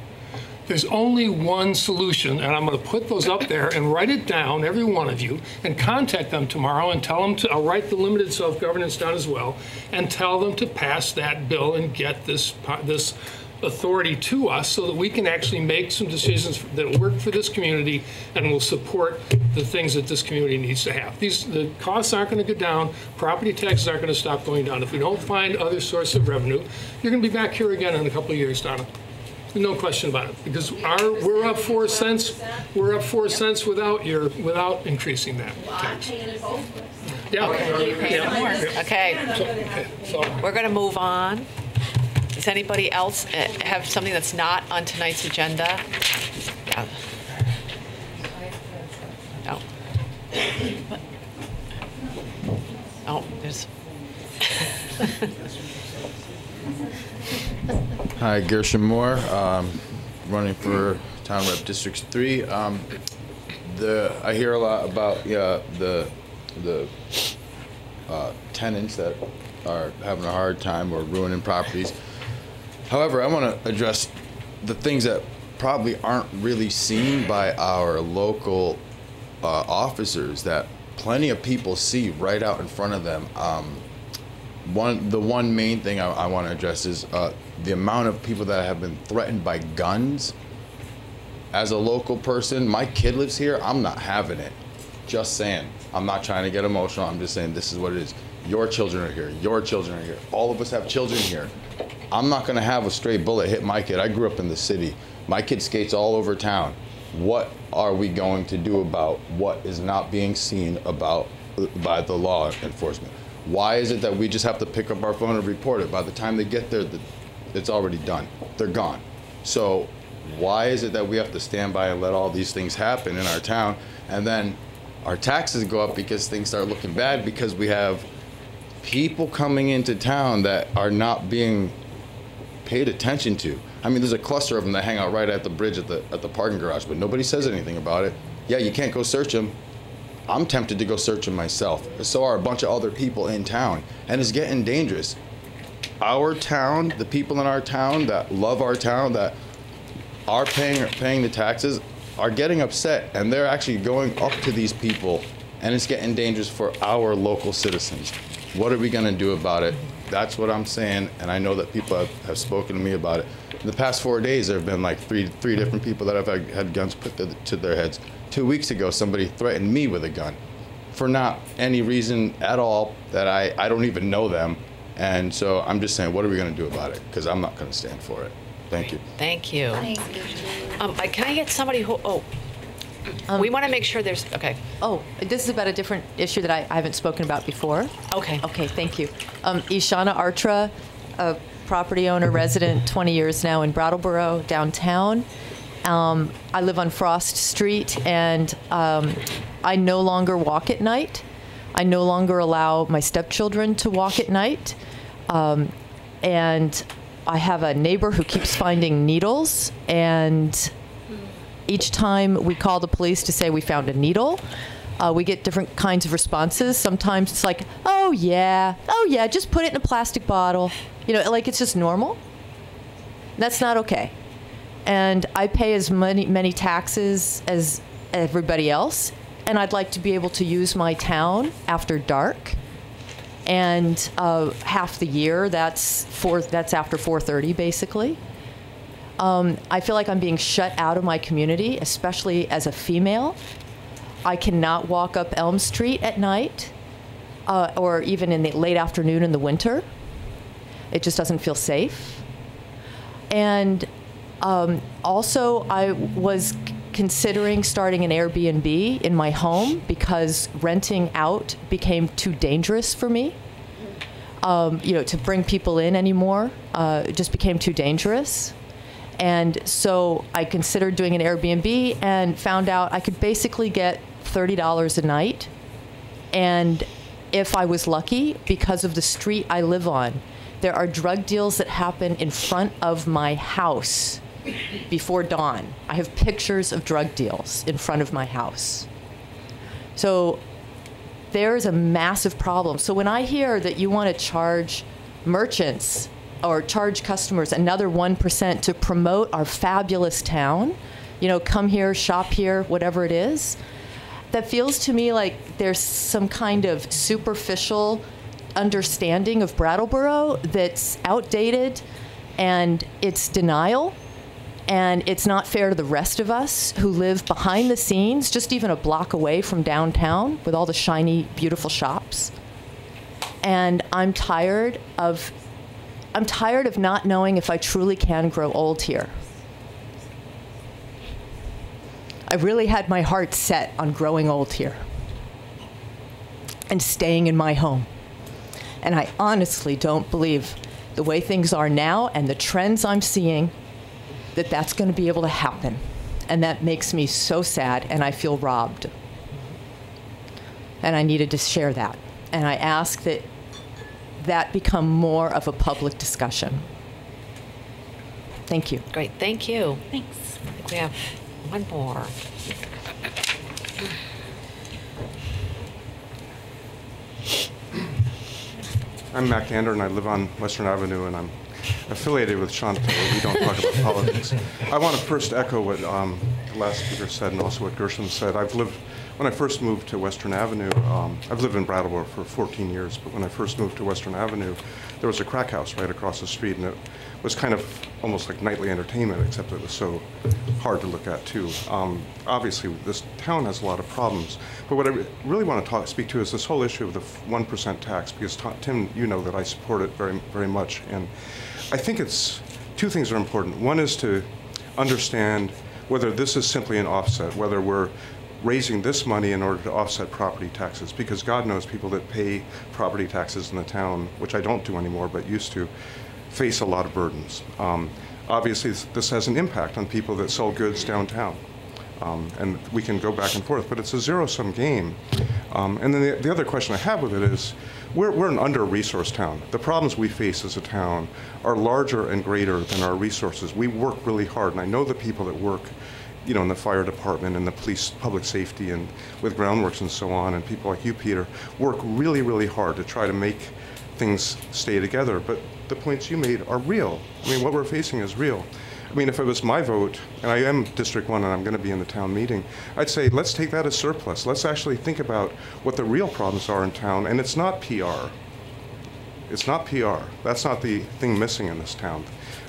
There's only one solution, and I'm going to put those up there and write it down, every one of you, and contact them tomorrow and tell them I'll write the limited self-governance down as well, and tell them to pass that bill and get this authority to us so that we can actually make some decisions that work for this community and will support the things that this community needs to have. The costs aren't going to go down. Property taxes aren't going to stop going down. If we don't find other sources of revenue, you're going to be back here again in a couple of years, Donna. No question about it, because we're up 4 cents. We're up 4 cents without increasing that tax. Yeah. Okay. So we're going to move on. Does anybody else have something that's not on tonight's agenda? Yeah. No. Oh, there's. Hi, Gershon Moore, running for Town Rep District 3. I hear a lot about the tenants that are having a hard time or ruining properties. However, I want to address the things that probably aren't really seen by our local officers that plenty of people see right out in front of them. The one main thing I want to address is the amount of people that have been threatened by guns. As a local person, my kid lives here, I'm not having it. Just saying. I'm not trying to get emotional, I'm just saying this is what it is. Your children are here, your children are here. All of us have children here. I'm not gonna have a stray bullet hit my kid. I grew up in the city. My kid skates all over town. What are we going to do about what is not being seen about by the law enforcement? Why is it that we just have to pick up our phone and report it? By the time they get there, it's already done. They're gone. So why is it that we have to stand by and let all these things happen in our town, and then our taxes go up because things start looking bad because we have people coming into town that are not being paid attention to? I mean, there's a cluster of them that hang out right at the bridge at the parking garage, but nobody says anything about it. Yeah, you can't go search them. I'm tempted to go search them myself. So are a bunch of other people in town, and it's getting dangerous. Our town, the people in our town that love our town, that are paying the taxes, are getting upset, and they're actually going up to these people, and it's getting dangerous for our local citizens. What are we going to do about it? That's what I'm saying, and I know that people have spoken to me about it. In the past 4 days, there have been like three different people that have had guns put to their heads. 2 weeks ago, somebody threatened me with a gun for not any reason at all that I don't even know them. And so I'm just saying, what are we going to do about it? Because I'm not going to stand for it. Thank you. Thank you. Can I get somebody who, we want to make sure there's, okay. Oh, this is about a different issue that I haven't spoken about before. Okay. Okay, thank you. Ishana Artra, a property owner, resident, 20 years now in Brattleboro, downtown. I live on Frost Street, and I no longer walk at night. I no longer allow my stepchildren to walk at night. And I have a neighbor who keeps finding needles, and each time we call the police to say we found a needle, we get different kinds of responses. Sometimes it's like, oh yeah, just put it in a plastic bottle. Like it's just normal. That's not okay. And I pay as many taxes as everybody else, and I'd like to be able to use my town after dark. And half the year, that's after 4:30, basically. I feel like I'm being shut out of my community, especially as a female. I cannot walk up Elm Street at night, or even in the late afternoon in the winter. It just doesn't feel safe. And also, I was considering starting an Airbnb in my home because renting out became too dangerous for me. To bring people in anymore, it just became too dangerous. And so I considered doing an Airbnb and found out I could basically get $30 a night. And if I was lucky, because of the street I live on, There are drug deals that happen in front of my house before dawn. I have pictures of drug deals in front of my house. So there's a massive problem. So when I hear that you want to charge merchants or charge customers another 1% to promote our fabulous town, you know, come here, shop here, whatever it is, that feels to me like there's some kind of superficial understanding of Brattleboro that's outdated, and it's denial, and it's not fair to the rest of us who live behind the scenes, just even a block away from downtown with all the shiny, beautiful shops. And I'm tired of not knowing if I truly can grow old here. I really had my heart set on growing old here and staying in my home. And I honestly don't believe the way things are now and the trends I'm seeing that that's going to be able to happen. And that makes me so sad, and I feel robbed. And I needed to share that. And I ask that that become more of a public discussion. Thank you. Great, thank you. Thanks. I think we have one more. I'm Matt Gander, and I live on Western Avenue, and I'm affiliated with Chantal. We don't talk about politics. I want to first echo what the last speaker said and also what Gershom said. When I first moved to Western Avenue, I've lived in Brattleboro for 14 years, but when I first moved to Western Avenue, there was a crack house right across the street, and it was kind of almost like nightly entertainment, except it was so hard to look at, too. Obviously, this town has a lot of problems, but what I really want to speak to is this whole issue of the 1% tax, because Tim, you know that I support it very, very much, and I think two things are important. One is to understand whether this is simply an offset, whether we're raising this money in order to offset property taxes, because God knows people that pay property taxes in the town, which I don't do anymore, but used to, face a lot of burdens. Obviously, this has an impact on people that sell goods downtown. And we can go back and forth, but it's a zero-sum game. And then the other question I have with it is, we're an under-resourced town. The problems we face as a town are larger and greater than our resources. We work really hard, and I know the people that work, you know, in the fire department and the police, public safety, and with groundworks and so on, and people like you, Peter, work really, really hard to try to make things stay together. But the points you made are real. I mean, what we're facing is real. I mean, if it was my vote, and I am District 1 and I'm going to be in the town meeting, I'd say let's take that as surplus. Let's actually think about what the real problems are in town, and it's not PR. It's not PR. That's not the thing missing in this town.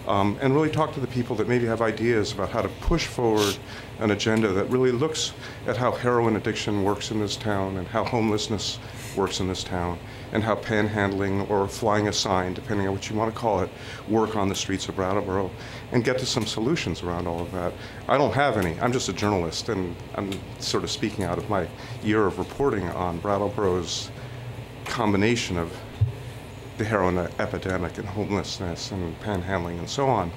And really talk to the people that maybe have ideas about how to push forward an agenda that really looks at how heroin addiction works in this town and how homelessness works in this town and how panhandling or flying a sign, depending on what you want to call it, work on the streets of Brattleboro, and get to some solutions around all of that. I don't have any. I'm just a journalist, and I'm sort of speaking out of my year of reporting on Brattleboro's combination of the heroin epidemic and homelessness and panhandling and so on.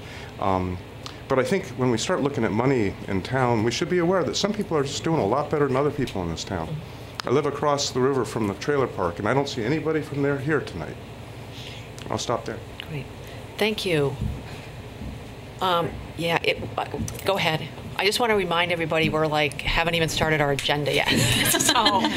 But I think when we start looking at money in town, we should be aware that some people are just doing a lot better than other people in this town. I live across the river from the trailer park, and I don't see anybody from there here tonight. I'll stop there. Great. Thank you. Yeah, go ahead. I just want to remind everybody we're haven't even started our agenda yet. So I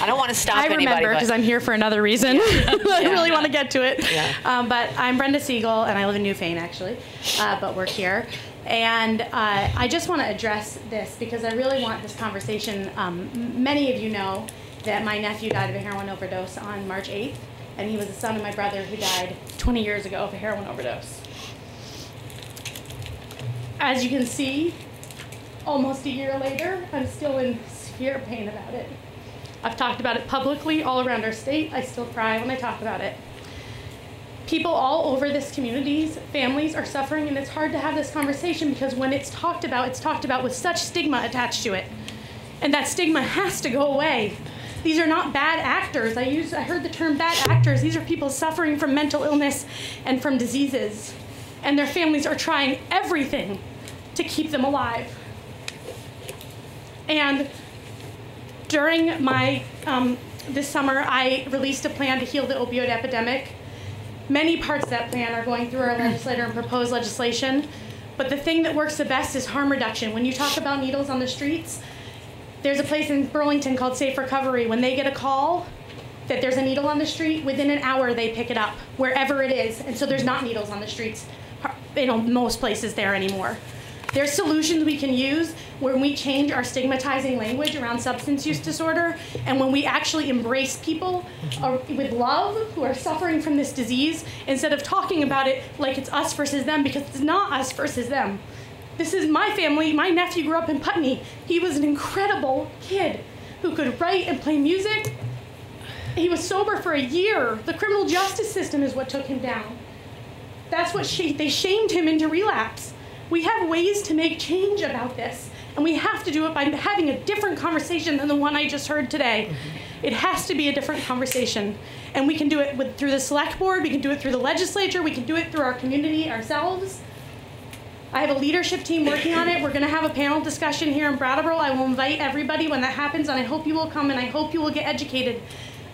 don't want to stop anybody. I remember because I'm here for another reason. Yeah. I really want to get to it. Yeah. But I'm Brenda Siegel, and I live in Newfane, actually, but we're here. And I just want to address this because I really want this conversation. Many of you know that my nephew died of a heroin overdose on March 8th, and he was the son of my brother who died 20 years ago of a heroin overdose. As you can see, almost a year later, I'm still in severe pain about it. I've talked about it publicly all around our state. I still cry when I talk about it. People all over this community's families are suffering, and it's hard to have this conversation because when it's talked about with such stigma attached to it. And that stigma has to go away. These are not bad actors. I heard the term bad actors. These are people suffering from mental illness and from diseases. And their families are trying everything to keep them alive. And during my, this summer, I released a plan to heal the opioid epidemic. Many parts of that plan are going through our legislator and proposed legislation, but the thing that works the best is harm reduction. When you talk about needles on the streets, there's a place in Burlington called Safe Recovery. When they get a call that there's a needle on the street, within an hour they pick it up, wherever it is. And so there's not needles on the streets, most places there anymore. There's solutions we can use when we change our stigmatizing language around substance use disorder, and when we actually embrace people with love who are suffering from this disease, instead of talking about it like it's us versus them, because it's not us versus them. This is my family. My nephew grew up in Putney. He was an incredible kid who could write and play music. He was sober for a year. The criminal justice system is what took him down. That's what they shamed him into relapse. We have ways to make change about this, and we have to do it by having a different conversation than the one I just heard today. It has to be a different conversation, and we can do it through the select board, we can do it through the legislature, we can do it through our community ourselves. I have a leadership team working on it. We're going to have a panel discussion here in Brattleboro. I will invite everybody when that happens, and I hope you will come, and I hope you will get educated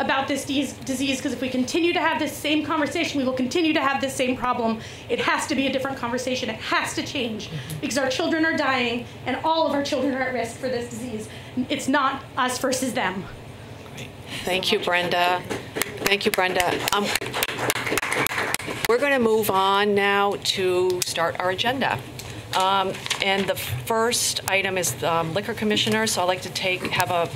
about this disease, because if we continue to have this same conversation, we will continue to have this same problem. It has to be a different conversation. It has to change, because our children are dying, and all of our children are at risk for this disease. It's not us versus them. Great. Thank you, Brenda. Thank you, Brenda. We're going to move on now to start our agenda. And the first item is liquor commissioners. So I'd like to have a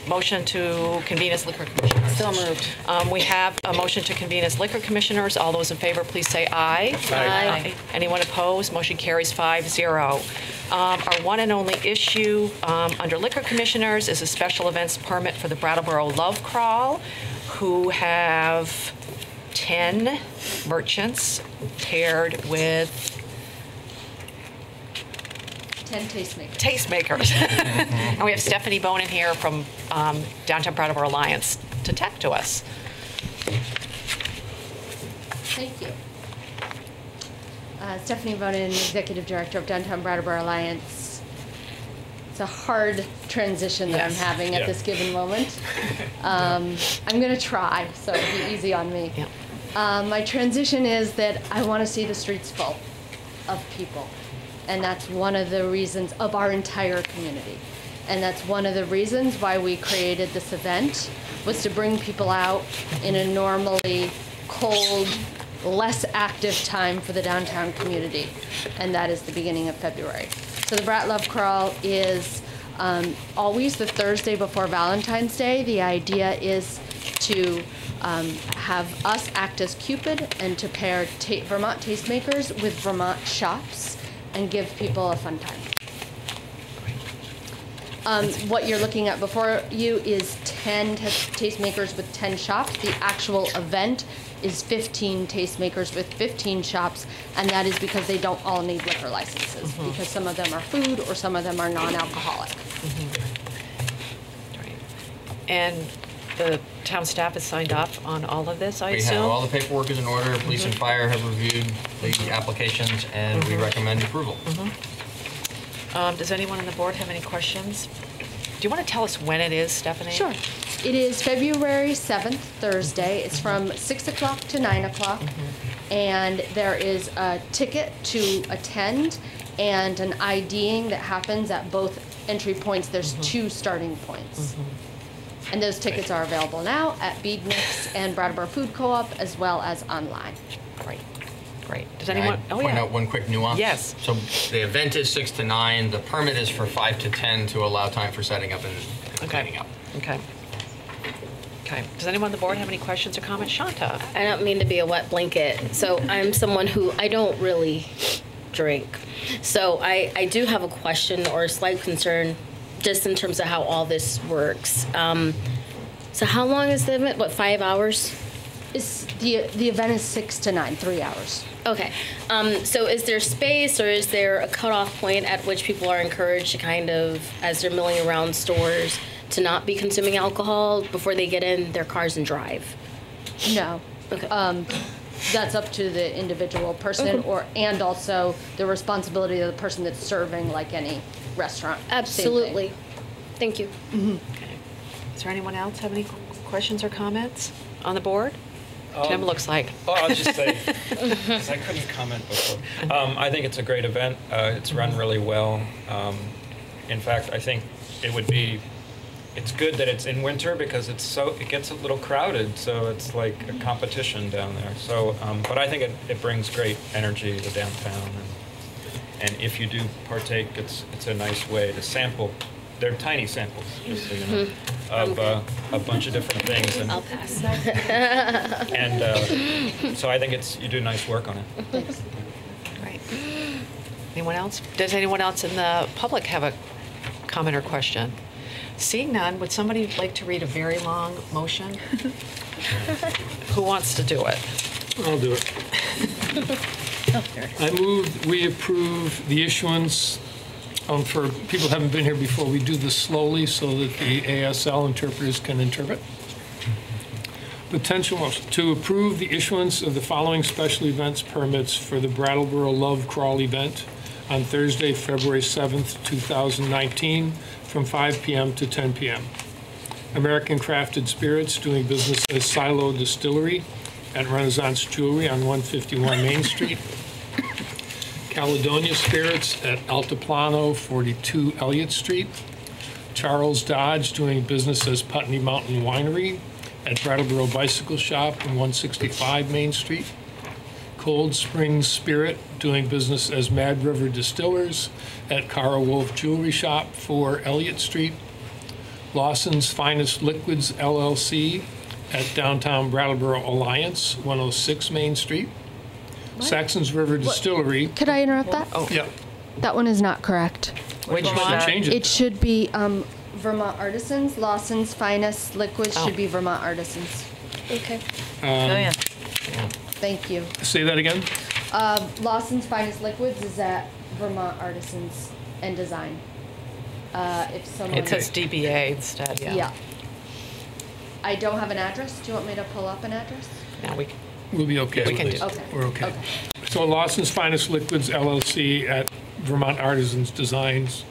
motion to convene as liquor commissioners. So moved. We have a motion to convene as liquor commissioners. All those in favor, please say aye. Aye. Anyone opposed? Motion carries 5-0. Our one and only issue under liquor commissioners is a special events permit for the Brattleboro Love Crawl, who have 10 merchants paired with 10 tastemakers. Tastemakers. And we have Stephanie Bonin here from Downtown Brattleboro Alliance to talk to us. Thank you. Stephanie Bonin, Executive Director of Downtown Brattleboro Alliance. It's a hard transition that I'm having at this given moment. I'm going to try, so be easy on me. My transition is that I want to see the streets full of people. And that's one of the reasons of our entire community. And that's one of the reasons why we created this event, was to bring people out in a normally cold, less active time for the downtown community. And that is the beginning of February. So the Brat Love Crawl is always the Thursday before Valentine's Day. The idea is to have us act as Cupid and to pair Vermont tastemakers with Vermont shops and give people a fun time. What you're looking at before you is 10 tastemakers with 10 shops. The actual event is 15 tastemakers with 15 shops, and that is because they don't all need liquor licenses, because some of them are food or some of them are non-alcoholic. Right. And the town staff has signed off on all of this, I assume? We have all the paperwork is in order. Police and fire have reviewed the applications, and we recommend approval. Does anyone on the board have any questions? Do you want to tell us when it is, Stephanie? Sure. It is February 7th, Thursday. It's from 6 o'clock to 9 o'clock. And there is a ticket to attend and an IDing that happens at both entry points. There's 2 starting points. And those tickets are available now at Beadniks and Brattleboro Food Co-op, as well as online. Great. Great. Does Can anyone? I point out one quick nuance? Yes. So the event is 6 to 9. The permit is for 5 to 10 to allow time for setting up and cleaning up. Okay. Okay. Does anyone on the board have any questions or comments? Shanta? I don't mean to be a wet blanket. So I'm someone who I don't really drink. So I do have a question or a slight concern just in terms of how all this works. So how long is the event? What, 5 hours? The event is 6 to 9, 3 hours. Okay. So is there space, or is there a cutoff point at which people are encouraged to kind of, as they're milling around stores, to not be consuming alcohol before they get in their cars and drive? No. Okay. That's up to the individual person, and also the responsibility of the person that's serving, like any restaurant. Absolutely. Thank you. Okay. Is there anyone else have any questions or comments on the board? Tim looks like. Well, I'll just say, because I couldn't comment before. I think it's a great event. It's run really well. In fact, I think it's good that it's in winter because it gets a little crowded, so it's like a competition down there. So, but I think it brings great energy to downtown, and if you do partake, it's a nice way to sample. They're tiny samples, just so you know, of a bunch of different things. And, I'll pass. and so I think you do nice work on it. Thanks. Great. Anyone else? Does anyone else in the public have a comment or question? Seeing none, would somebody like to read a very long motion? Who wants to do it? I'll do it. I move we approve the issuance. For people who haven't been here before, we do this slowly so that the ASL interpreters can interpret. Potential motion to approve the issuance of the following special events permits for the Brattleboro Love Crawl event on Thursday, February 7th, 2019, from 5 p.m. to 10 p.m. American Crafted Spirits doing business as Silo Distillery at Renaissance Jewelry on 151 Main Street. Caledonia Spirits at Altiplano, 42 Elliott Street. Charles Dodge doing business as Putney Mountain Winery at Brattleboro Bicycle Shop on 165 Main Street. Cold Springs Spirit doing business as Mad River Distillers at Cara Wolf Jewelry Shop, 4 Elliott Street. Lawson's Finest Liquids LLC at Downtown Brattleboro Alliance, 106 Main Street. Saxon's River Distillery. Could I interrupt that? Oh, yeah. That one is not correct. Which one? Change It should be Vermont Artisans. Lawson's Finest Liquids should be Vermont Artisans. Okay. Thank you. Say that again? Lawson's Finest Liquids is at Vermont Artisans and Design. If someone. It says DBA instead, yeah. Yeah. I don't have an address. Do you want me to pull up an address? No, We'll be okay. We can do. Okay. We're okay. So Lawson's Finest Liquids LLC at Vermont Artisans Designs.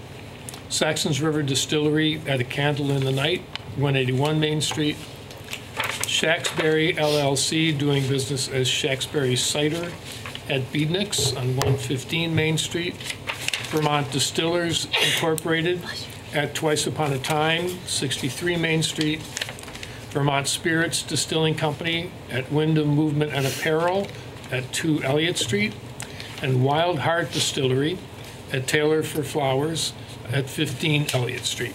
Saxon's River Distillery at A Candle in the Night, 181 Main Street. Shacksberry LLC doing business as Shacksberry Cider at Beadniks on 115 Main Street. Vermont Distillers Incorporated at Twice Upon a Time, 63 Main Street. Vermont Spirits Distilling Company at Wyndham Movement and Apparel at 2 Elliott Street. And Wild Heart Distillery at Taylor for Flowers at 15 Elliott Street.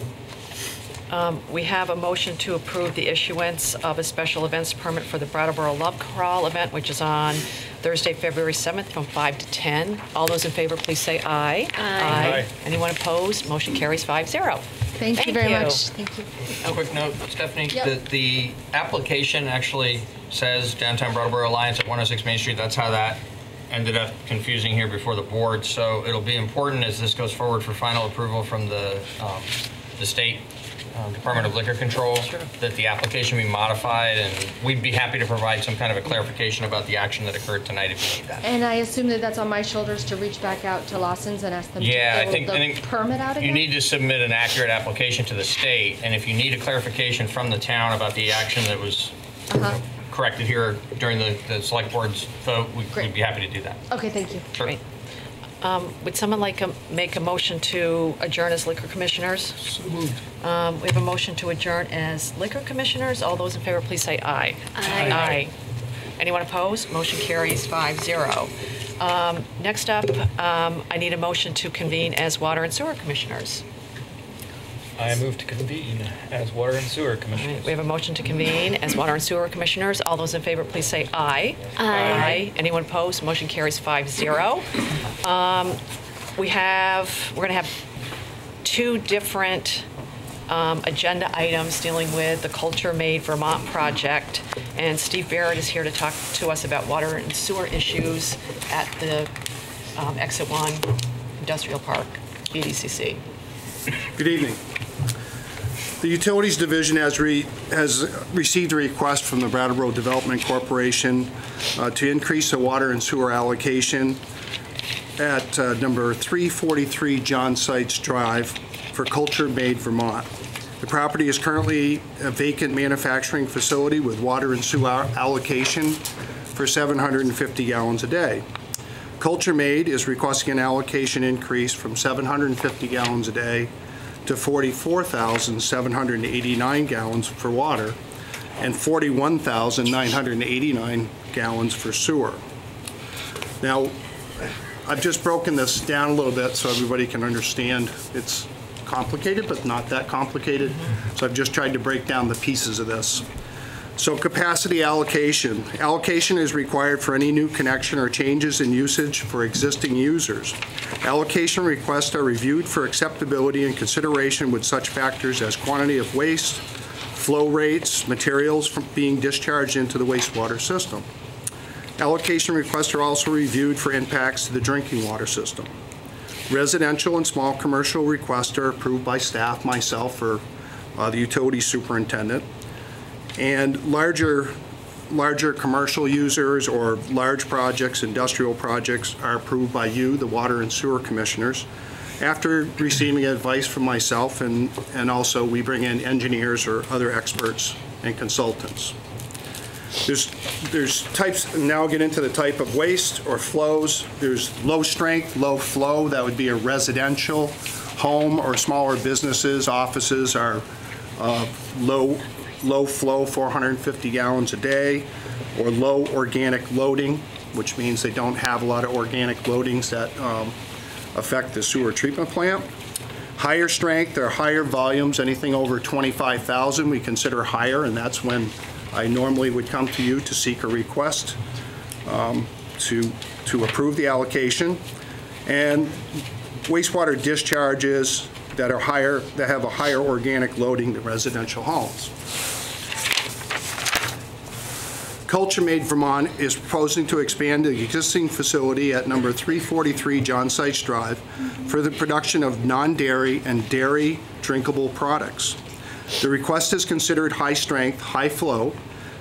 We have a motion to approve the issuance of a special events permit for the Brattleboro Love Crawl event, which is on Thursday, February 7th from 5 to 10. All those in favor, please say aye. Aye. Anyone opposed? Motion carries 5-0. Thank you very much. Thank you. A quick note, Stephanie, Yep. the application actually says Downtown Brattleboro Alliance at 106 Main Street. That's how that ended up confusing here before the board. So it'll be important as this goes forward for final approval from the state Department of Liquor Control, that the application be modified, and we'd be happy to provide some kind of a clarification about the action that occurred tonight if you need that. And I assume that that's on my shoulders to reach back out to Lawson's and ask them Yeah, to I fill think the permit out again? you need to submit an accurate application to the state, and if you need a clarification from the town about the action that was corrected here during the select board's vote, we'd be happy to do that. Okay, thank you. Sure. Would someone like to make a motion to adjourn as liquor commissioners? So moved. We have a motion to adjourn as liquor commissioners. All those in favor, please say aye. Aye. Aye. Anyone opposed? Motion carries 5-0. Next up, I need a motion to convene as water and sewer commissioners. I move to convene as Water and Sewer Commissioners. We have a motion to convene as water and sewer commissioners. All those in favor, please say aye. Aye. Anyone opposed? Motion carries 5-0. We're going to have 2 different agenda items dealing with the Culture Made Vermont project. And Steve Barrett is here to talk to us about water and sewer issues at the Exit 1 Industrial Park, BDCC. Good evening. The Utilities Division has received a request from the Brattleboro Development Corporation to increase the water and sewer allocation at number 343 John Sites Drive for Culture Made Vermont. The property is currently a vacant manufacturing facility with water and sewer allocation for 750 gallons a day. Culture Made is requesting an allocation increase from 750 gallons a day to 44,789 gallons for water and 41,989 gallons for sewer. Now, I've just broken this down a little bit so everybody can understand. It's complicated, but not that complicated. So I've just tried to break down the pieces of this. So capacity allocation. Allocation is required for any new connection or changes in usage for existing users. Allocation requests are reviewed for acceptability and consideration with such factors as quantity of waste, flow rates, materials from being discharged into the wastewater system. Allocation requests are also reviewed for impacts to the drinking water system. Residential and small commercial requests are approved by staff, myself, or the utility superintendent. And larger commercial users or large projects, industrial projects, are approved by you, the water and sewer commissioners, after receiving advice from myself, and also we bring in engineers or other experts and consultants. There's types, now I'll get into the type of waste or flows. There's low strength, low flow, that would be a residential home, or smaller businesses, offices are low flow, 450 gallons a day, or low organic loading, which means they don't have a lot of organic loadings that affect the sewer treatment plant. Higher strength or higher volumes, anything over 25,000 we consider higher, and that's when I normally would come to you to seek a request to approve the allocation. And wastewater discharges that are higher, that have a higher organic loading than residential homes. Culture Made Vermont is proposing to expand the existing facility at number 343 John Sykes Drive for the production of non-dairy and dairy drinkable products. The request is considered high strength, high flow,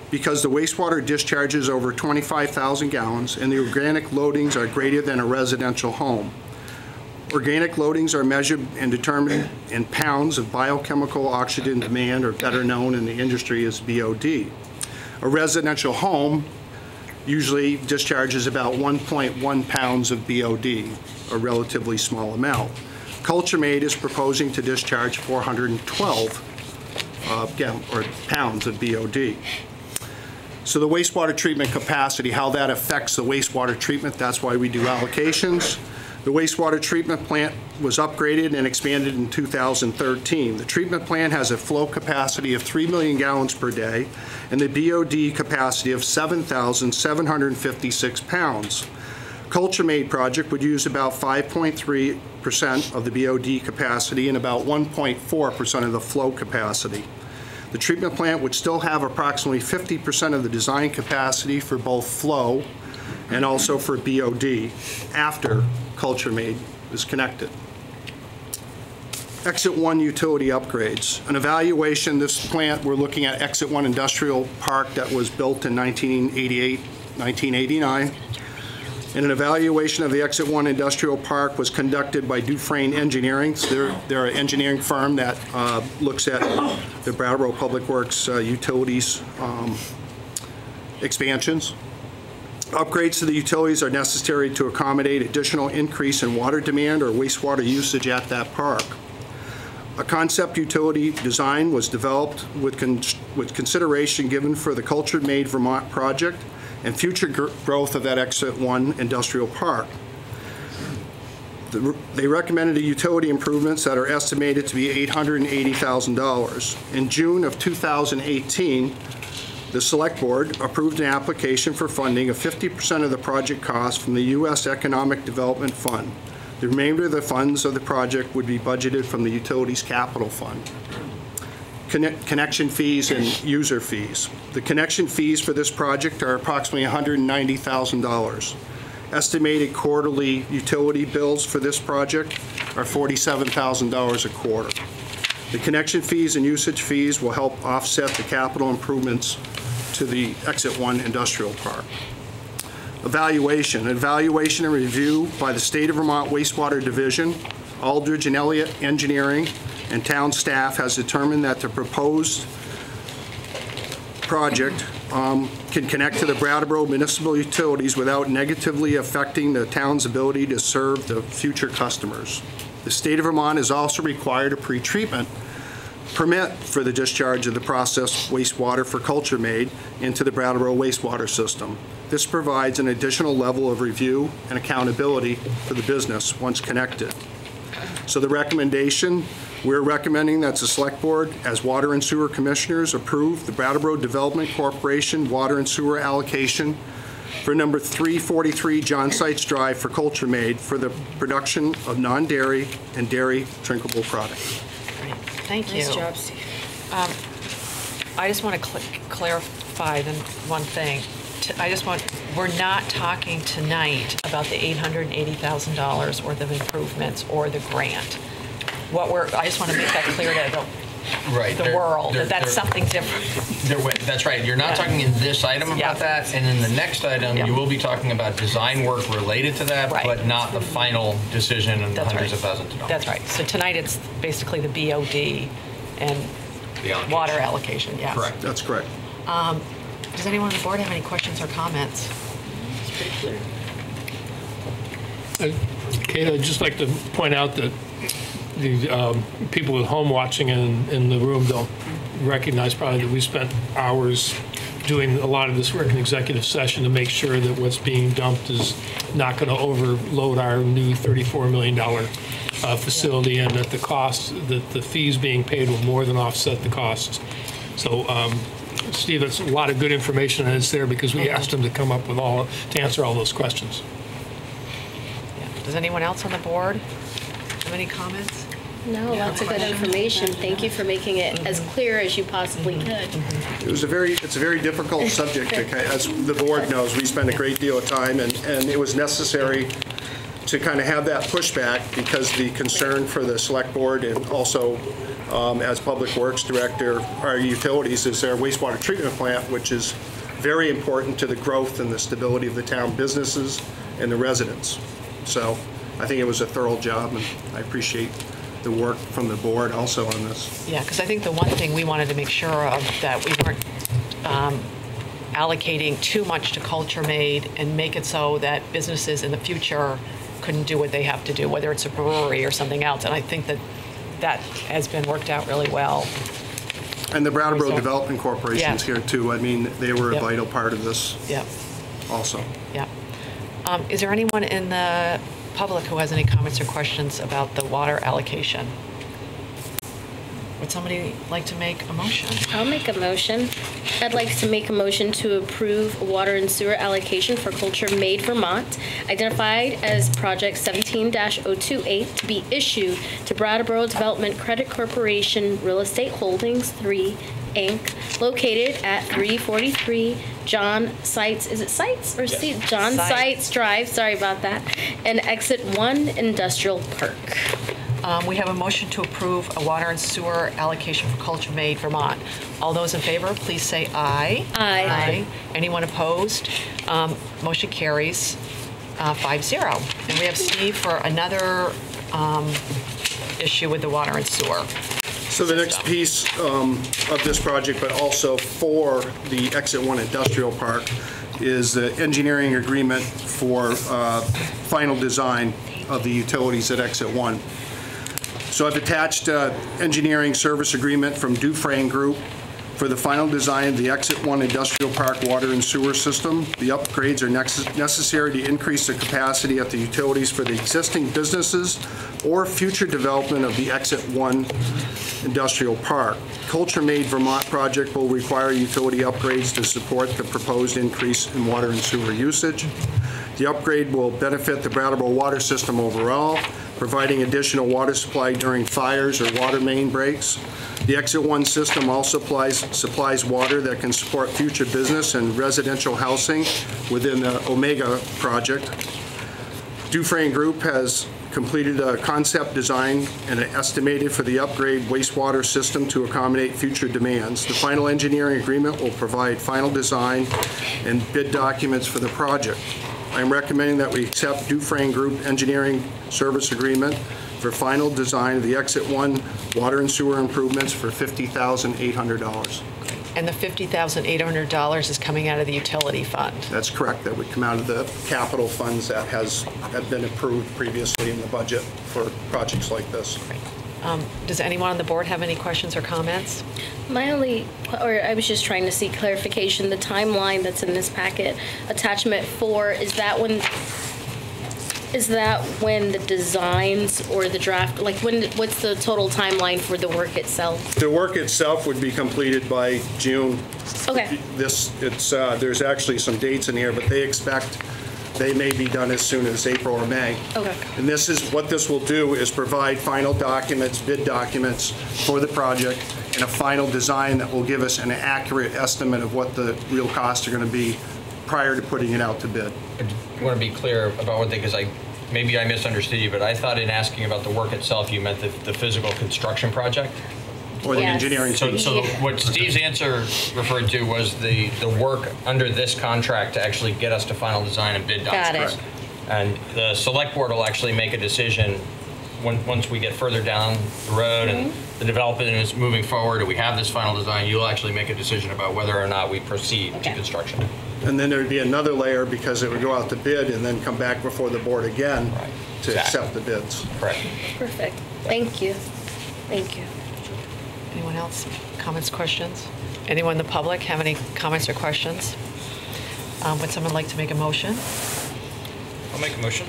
because the wastewater discharges over 25,000 gallons and the organic loadings are greater than a residential home. Organic loadings are measured and determined in pounds of biochemical oxygen demand, or better known in the industry as BOD. A residential home usually discharges about 1.1 pounds of BOD, a relatively small amount. Culture Made is proposing to discharge 412 pounds of BOD. So the wastewater treatment capacity, how that affects the wastewater treatment, that's why we do allocations. The wastewater treatment plant was upgraded and expanded in 2013. The treatment plant has a flow capacity of 3 million gallons per day and the BOD capacity of 7,756 pounds. Culture Made project would use about 5.3% of the BOD capacity and about 1.4% of the flow capacity. The treatment plant would still have approximately 50% of the design capacity for both flow and also for BOD after Culture Made is connected. Exit 1 utility upgrades. An evaluation, this plant, we're looking at Exit 1 Industrial Park that was built in 1988, 1989. And an evaluation of the Exit 1 Industrial Park was conducted by Dufresne Engineering. So they're an engineering firm that looks at the Brattleboro Public Works utilities expansions. Upgrades to the utilities are necessary to accommodate additional increase in water demand or wastewater usage at that park. A concept utility design was developed with consideration given for the Culture Made Vermont project and future growth of that Exit 1 industrial park. They recommended utility improvements that are estimated to be $880,000. In June of 2018, the Select Board approved an application for funding of 50% of the project cost from the U.S. Economic Development Fund. The remainder of the funds of the project would be budgeted from the Utilities Capital Fund. Connection fees and user fees. The connection fees for this project are approximately $190,000. Estimated quarterly utility bills for this project are $47,000 a quarter. The connection fees and usage fees will help offset the capital improvements to the Exit 1 industrial park. Evaluation. Evaluation and review by the State of Vermont Wastewater Division, Aldridge and Elliott Engineering, and town staff has determined that the proposed project can connect to the Brattleboro municipal utilities without negatively affecting the town's ability to serve the future customers. The state of Vermont has also required a pretreatment permit for the discharge of the processed wastewater for culture made into the Brattleboro wastewater system. This provides an additional level of review and accountability for the business once connected. So the recommendation, we're recommending that the Select Board, as Water and Sewer Commissioners, approve the Brattleboro Development Corporation Water and Sewer Allocation for number 343 John Sites Drive for Culture Made for the production of non-dairy and dairy drinkable products. Thank you. Nice job, Steve. I just want to clarify one thing. We're not talking tonight about the $880,000 worth of improvements or the grant. I just want to make that clear to the world, that's something different. That's right. You're not talking in this item about that, and in the next item, you will be talking about design work related to that, but not the final decision and hundreds of thousands of dollars. That's right. So tonight it's basically the BOD and the water allocation. Yes. Correct. That's correct. Does anyone on the board have any questions or comments? It's pretty clear. Kate, I'd just like to point out that the people at home watching in the room don't recognize probably that we spent hours doing a lot of this work in executive session to make sure that what's being dumped is not going to overload our new $34 million facility, and that the fees being paid will more than offset the costs. So, Steve, it's a lot of good information, and it's there because we asked him to come up with to answer all those questions. Does anyone else on the board have any comments? No, lots of good information. Thank you for making it as clear as you possibly could. It's a very difficult subject. As the board knows, we spend a great deal of time, and it was necessary to kind of have that pushback because the concern for the Select Board and also as Public Works Director, our utilities is their wastewater treatment plant, which is very important to the growth and the stability of the town businesses and the residents. So I think it was a thorough job, and I appreciate the work from the board also on this. Yeah, because I think the one thing we wanted to make sure of that we weren't allocating too much to culture made and make it so that businesses in the future couldn't do what they have to do, whether it's a brewery or something else. And I think that has been worked out really well. And the Brattleboro Development Corporation's here too. I mean, they were a vital part of this also. Yeah. Is there anyone in the public who has any comments or questions about the water allocation? Would somebody like to make a motion? I'll make a motion. I'd like to make a motion to approve water and sewer allocation for Culture Made Vermont, identified as Project 17-028, to be issued to Brattleboro Development Credit Corporation Real Estate Holdings 3, Inc., located at 343 John Sites, is it Sites or C? John Sites Drive, sorry about that, and Exit 1 Industrial Park. We have a motion to approve a water and sewer allocation for Culture Made Vermont. All those in favor, please say aye. Aye. Anyone opposed? Motion carries 5-0. And we have Steve for another issue with the water and sewer. So the next piece of this project, but also for the Exit 1 Industrial Park, is the engineering agreement for final design of the utilities at Exit 1. So I've attached engineering service agreement from Dufresne Group for the final design of the Exit 1 Industrial Park water and sewer system. The upgrades are necessary to increase the capacity at the utilities for the existing businesses or future development of the Exit 1 Industrial Park. Culture Made Vermont project will require utility upgrades to support the proposed increase in water and sewer usage. The upgrade will benefit the Brattleboro water system overall, providing additional water supply during fires or water main breaks. The Exit 1 system also supplies water that can support future business and residential housing within the Omega project. Dufresne Group has completed a concept design and estimated for the upgrade wastewater system to accommodate future demands. The final engineering agreement will provide final design and bid documents for the project. I'm recommending that we accept Dufresne Group engineering service agreement for for final design of the Exit 1 water and sewer improvements for $50,800. And the $50,800 is coming out of the utility fund. That's correct. That would come out of the capital funds that have been approved previously in the budget for projects like this. Does anyone on the board have any questions or comments? My only, or I was just trying to seek clarification, the timeline that's in this packet, attachment 4, is that when the designs or the draft, like what's the total timeline for the work itself? The work itself would be completed by June. Okay. There's actually some dates in here, but they may be done as soon as April or May. Okay. And what this will do is provide final documents, bid documents for the project, and a final design that will give us an accurate estimate of what the real costs are going to be prior to putting it out to bid. I want to be clear about one thing, because maybe I misunderstood you, but I thought in asking about the work itself, you meant the physical construction project? Or the engineering team. So what Steve's answer referred to was the work under this contract to actually get us to final design and bid docs. Got it. And the select board will actually make a decision once we get further down the road and the development is moving forward and we have this final design, you'll actually make a decision about whether or not we proceed to construction. And then there would be another layer because it would go out to bid and then come back before the board again to accept the bids. Correct. Perfect. Thank you. Thank you. Anyone else? Comments, questions? Anyone in the public have any comments or questions? Would someone like to make a motion? I'll make a motion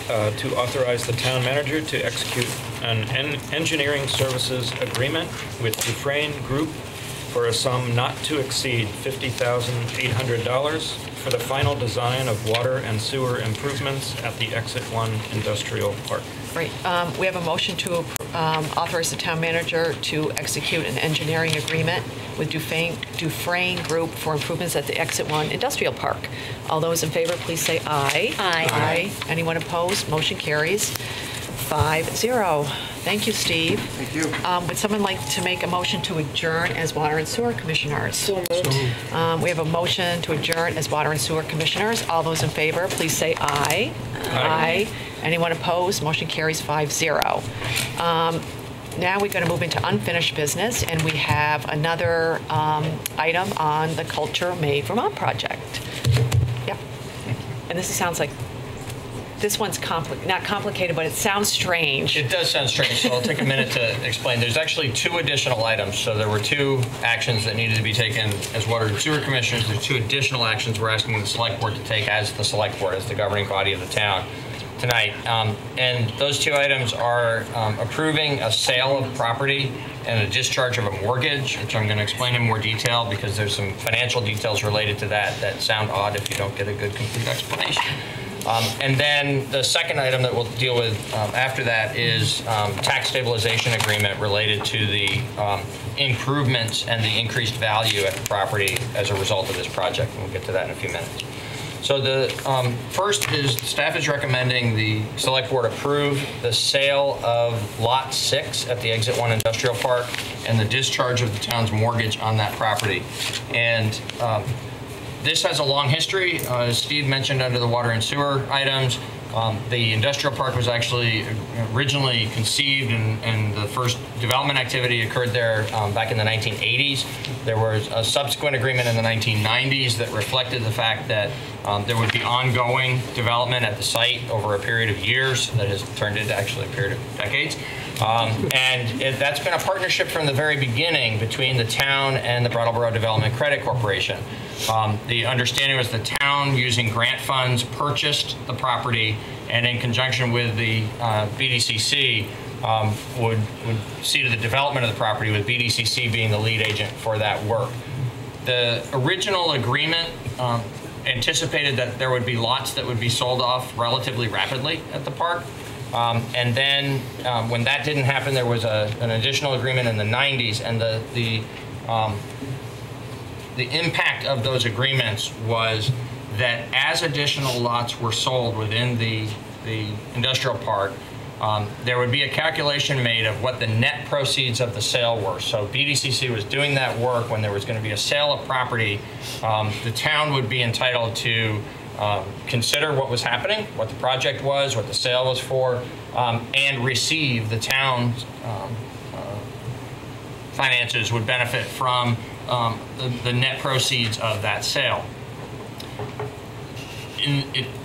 to authorize the town manager to execute an engineering services agreement with Dufresne Group for a sum not to exceed $50,800 for the final design of water and sewer improvements at the Exit 1 Industrial Park. Great. We have a motion to authorize the town manager to execute an engineering agreement with Dufresne Group for improvements at the Exit 1 Industrial Park. All those in favor, please say aye. Aye. Aye. Anyone opposed? Motion carries 5-0. Thank you, Steve. Thank you. Would someone like to make a motion to adjourn as Water and Sewer Commissioners? So moved. We have a motion to adjourn as Water and Sewer Commissioners. All those in favor, please say aye. Aye. Anyone opposed? Motion carries 5-0. Now we're going to move into unfinished business, and we have another item on the Culture Made Vermont project. Yep. And this sounds like, this one's not complicated, but it sounds strange. It does sound strange, so I'll take a minute to explain. There's actually 2 additional items. So there were 2 actions that needed to be taken as Water and Sewer Commissioners. There's 2 additional actions we're asking the Select Board to take as the Select Board, as the governing body of the town tonight. And those 2 items are approving a sale of property and a discharge of a mortgage, which I'm going to explain in more detail because there's some financial details related to that sound odd if you don't get a good, complete explanation. And then the second item that we'll deal with after that is tax stabilization agreement related to the improvements and the increased value at the property as a result of this project. And we'll get to that in a few minutes. So the first is staff is recommending the Select Board approve the sale of Lot 6 at the Exit 1 Industrial Park and the discharge of the town's mortgage on that property. And this has a long history. As Steve mentioned under the water and sewer items, the industrial park was actually originally conceived and the first development activity occurred there back in the 1980s. There was a subsequent agreement in the 1990s that reflected the fact that there would be ongoing development at the site over a period of years that has turned into actually a period of decades. That's been a partnership from the very beginning between the town and the Brattleboro Development Credit Corporation. The understanding was the town, using grant funds, purchased the property, and in conjunction with the BDCC, would see to the development of the property, with BDCC being the lead agent for that work. The original agreement anticipated that there would be lots that would be sold off relatively rapidly at the park. And then when that didn't happen, there was an additional agreement in the 90s, and the impact of those agreements was that as additional lots were sold within the industrial park, there would be a calculation made of what the net proceeds of the sale were. So BDCC was doing that work when there was going to be a sale of property. The town would be entitled to consider what was happening, what the project was, what the sale was for, and receive the town's finances would benefit from the net proceeds of that sale.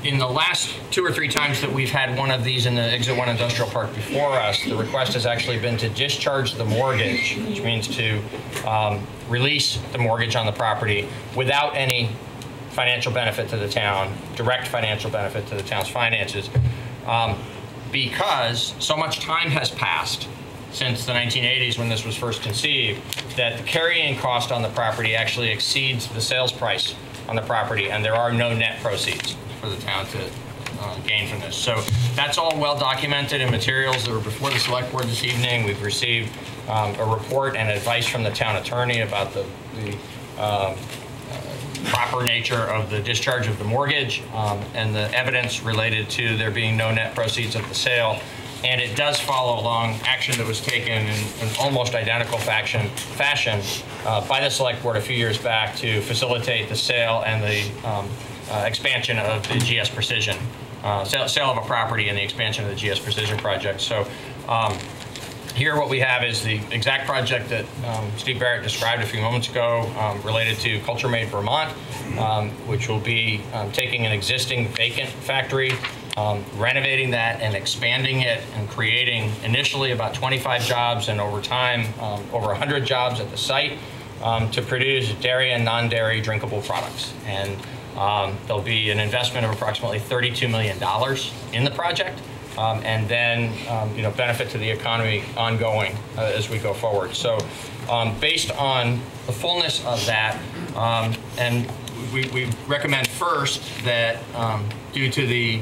In the last 2 or 3 times that we've had one of these in the Exit 1 Industrial Park before us, the request has actually been to discharge the mortgage, which means to release the mortgage on the property without any financial benefit to the town, direct financial benefit to the town's finances, because so much time has passed since the 1980s when this was first conceived that the carrying cost on the property actually exceeds the sales price on the property, and there are no net proceeds for the town to gain from this. So that's all well documented in materials that were before the select board this evening. We've received a report and advice from the town attorney about the proper nature of the discharge of the mortgage and the evidence related to there being no net proceeds of the sale. And it does follow along action that was taken in an almost identical fashion by the select board a few years back to facilitate the sale and the expansion of the GS Precision, sale of a property and the expansion of the GS Precision project. So here what we have is the exact project that Steve Barrett described a few moments ago related to Culture Made Vermont, which will be taking an existing vacant factory, renovating that and expanding it and creating initially about 25 jobs and over time over 100 jobs at the site to produce dairy and non-dairy drinkable products. And there'll be an investment of approximately $32 million in the project and then benefit to the economy ongoing as we go forward. So based on the fullness of that, and we recommend first that due to the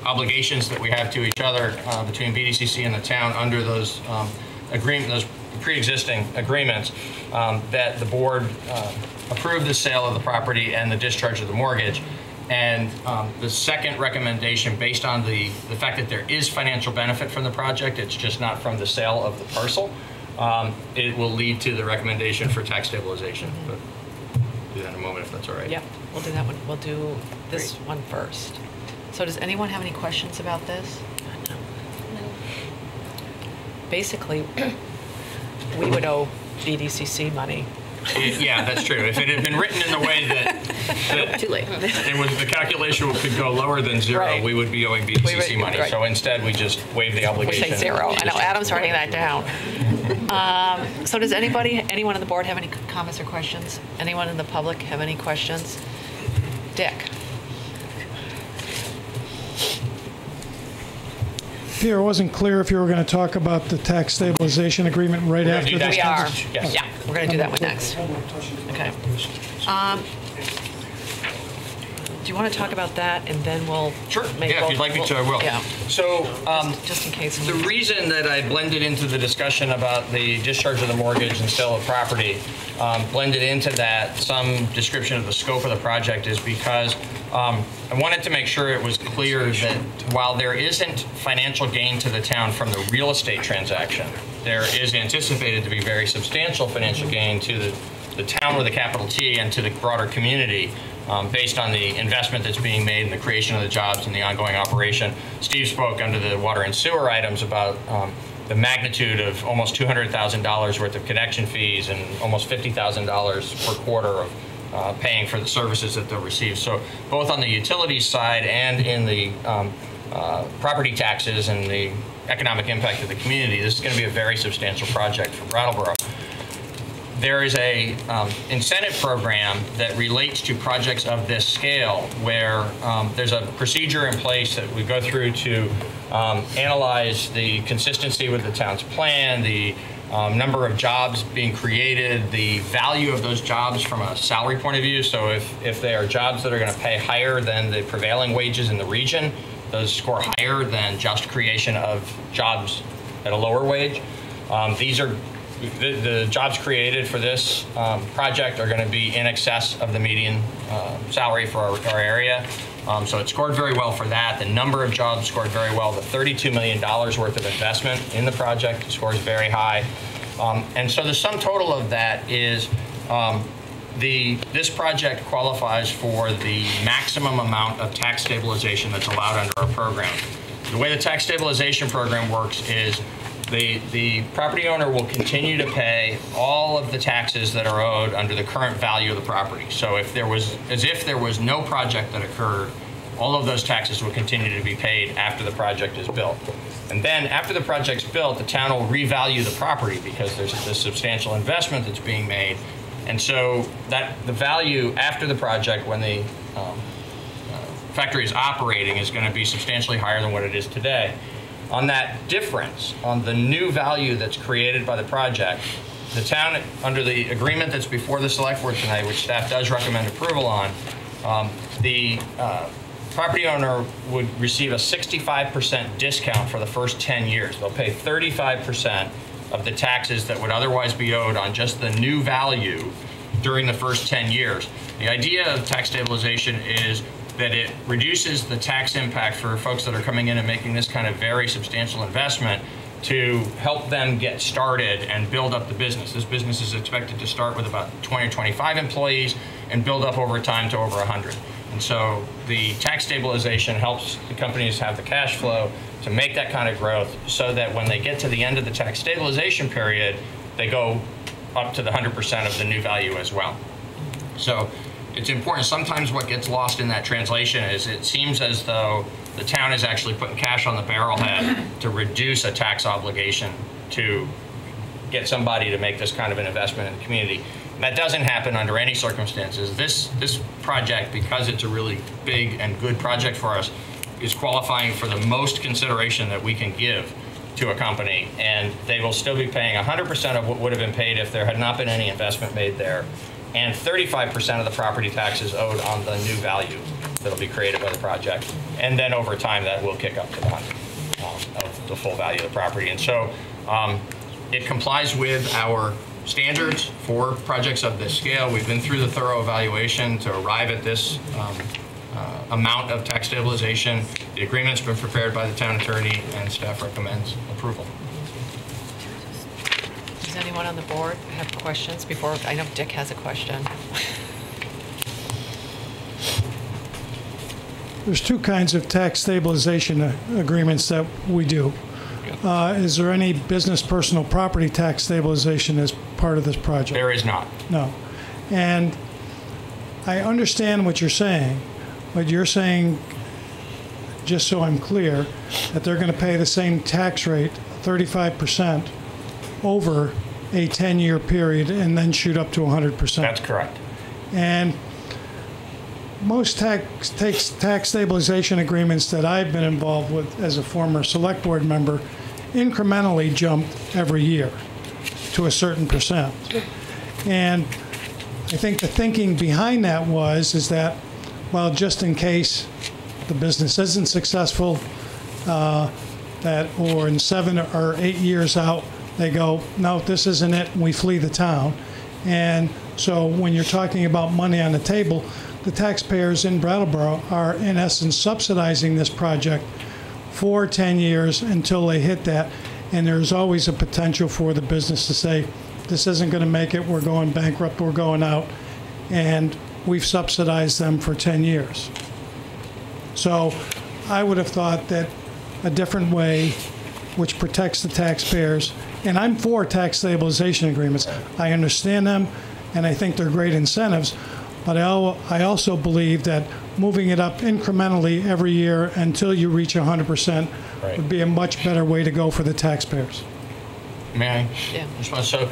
obligations that we have to each other between BDCC and the town under those those pre-existing agreements, that the board approve the sale of the property and the discharge of the mortgage. And the second recommendation, based on the fact that there is financial benefit from the project, it's just not from the sale of the parcel, it will lead to the recommendation for tax stabilization. But we'll do that in a moment if that's all right. Yeah, we'll do that one. We'll do this one first. So does anyone have any questions about this? No. Basically, we would owe BDCC money. Yeah, that's true. If it had been written in the way that too late. It was, the calculation could go lower than zero, right, we would be owing BDCC money. Right. So instead, we just waive the obligation. We say zero. I know Adam's writing that down. So does anyone on the board have any comments or questions? Anyone in the public have any questions? Dick. Peter, it wasn't clear if you were going to talk about the tax stabilization agreement right after this. We are. Yes. Yeah, we're going to do that one next. Okay. Do you want to talk about that, and then we'll make if you'd like me to, I will. Yeah. So, just in case. The reason that I blended into the discussion about the discharge of the mortgage and sale of property, blended into that some description of the scope of the project is because I wanted to make sure it was clear that while there isn't financial gain to the town from the real estate transaction, there is anticipated to be very substantial financial gain to the town with a capital T and to the broader community based on the investment that's being made in the creation of the jobs and the ongoing operation. Steve spoke under the water and sewer items about the magnitude of almost $200,000 worth of connection fees and almost $50,000 per quarter of paying for the services that they'll receive. So both on the utilities side and in the property taxes and the economic impact of the community, this is going to be a very substantial project for Brattleboro. There is a incentive program that relates to projects of this scale where there's a procedure in place that we go through to analyze the consistency with the town's plan, the number of jobs being created, the value of those jobs from a salary point of view. So if they are jobs that are going to pay higher than the prevailing wages in the region, those score higher than just creation of jobs at a lower wage. These are the jobs created for this project are going to be in excess of the median salary for our area. So it scored very well for that. The number of jobs scored very well. The $32 million worth of investment in the project scores very high. And so the sum total of that is this project qualifies for the maximum amount of tax stabilization that's allowed under our program. The way the tax stabilization program works is the property owner will continue to pay all of the taxes that are owed under the current value of the property. So if there was no project that occurred, all of those taxes will continue to be paid after the project is built. And then after the project's built, the town will revalue the property because there's this substantial investment that's being made. And so the value after the project, when the factory is operating, is going to be substantially higher than what it is today. On that difference, on the new value that's created by the project, the town, under the agreement that's before the select board tonight, which staff does recommend approval on, the property owner would receive a 65% discount for the first 10 years. They'll pay 35% of the taxes that would otherwise be owed on just the new value during the first 10 years. The idea of tax stabilization is that it reduces the tax impact for folks that are coming in and making this kind of very substantial investment to help them get started and build up the business. This business is expected to start with about 20 or 25 employees and build up over time to over 100. And so the tax stabilization helps the companies have the cash flow to make that kind of growth so that when they get to the end of the tax stabilization period, they go up to the 100% of the new value as well. So it's important. Sometimes what gets lost in that translation is it seems as though the town is actually putting cash on the barrelhead to reduce a tax obligation to get somebody to make this kind of an investment in the community. That doesn't happen under any circumstances. This project, because it's a really big and good project for us, is qualifying for the most consideration that we can give to a company, and they will still be paying 100% of what would have been paid if there had not been any investment made there, and 35% of the property taxes owed on the new value that'll be created by the project. And then over time, that will kick up to the 100 of the full value of the property. And so it complies with our standards for projects of this scale. We've been through the thorough evaluation to arrive at this amount of tax stabilization. The agreement's been prepared by the town attorney, and staff recommends approval. Does anyone on the board have questions before? I know Dick has a question. There's two kinds of tax stabilization agreements that we do. Is there any business personal property tax stabilization as part of this project? There is not. No. And I understand what you're saying, but you're saying, just so I'm clear, that they're going to pay the same tax rate, 35%, over a 10-year period and then shoot up to 100%. That's correct. And most tax stabilization agreements that I've been involved with as a former select board member incrementally jumped every year to a certain percent. And I think the thinking behind that is that, well, just in case the business isn't successful, or in 7 or 8 years out, they go, no, this isn't it, and we flee the town. And so when you're talking about money on the table, the taxpayers in Brattleboro are, in essence, subsidizing this project for 10 years until they hit that. And there's always a potential for the business to say, this isn't going to make it, we're going bankrupt, we're going out. And we've subsidized them for 10 years. So I would have thought that a different way, which protects the taxpayers, and I'm for tax stabilization agreements. I understand them, and I think they're great incentives. But I also believe that moving it up incrementally every year until you reach 100% would be a much better way to go for the taxpayers. May I respond? So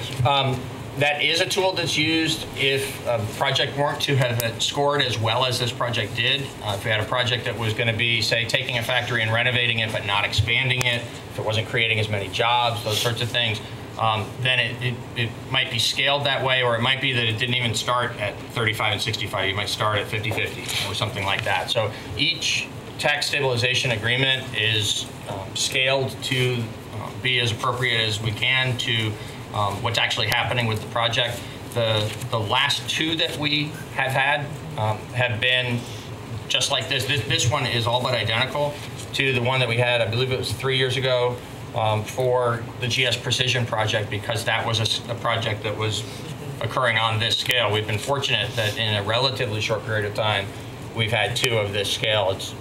that is a tool that's used if a project weren't to have scored as well as this project did. If we had a project that was going to be, say, taking a factory and renovating it but not expanding it, if it wasn't creating as many jobs, those sorts of things, then it might be scaled that way, or it might be that it didn't even start at 35 and 65. You might start at 50-50 or something like that. So each tax stabilization agreement is scaled to be as appropriate as we can to what's actually happening with the project. The last two that we have had have been just like this. This one is all but identical to the one that we had, I believe it was 3 years ago, for the GS Precision project, because that was a project that was occurring on this scale. We've been fortunate that in a relatively short period of time, we've had 2 of this scale. It's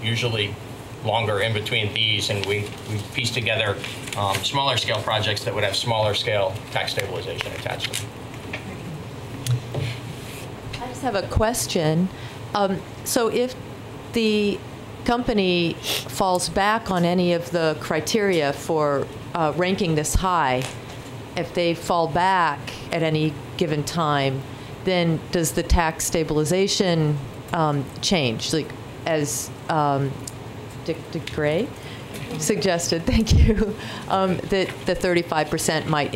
usually longer in between these, and we piece together smaller scale projects that would have smaller scale tax stabilization attached to them. I just have a question. So if the company falls back on any of the criteria for ranking this high, if they fall back at any given time, then does the tax stabilization change? Like as Dick Gray suggested, thank you, that the 35% might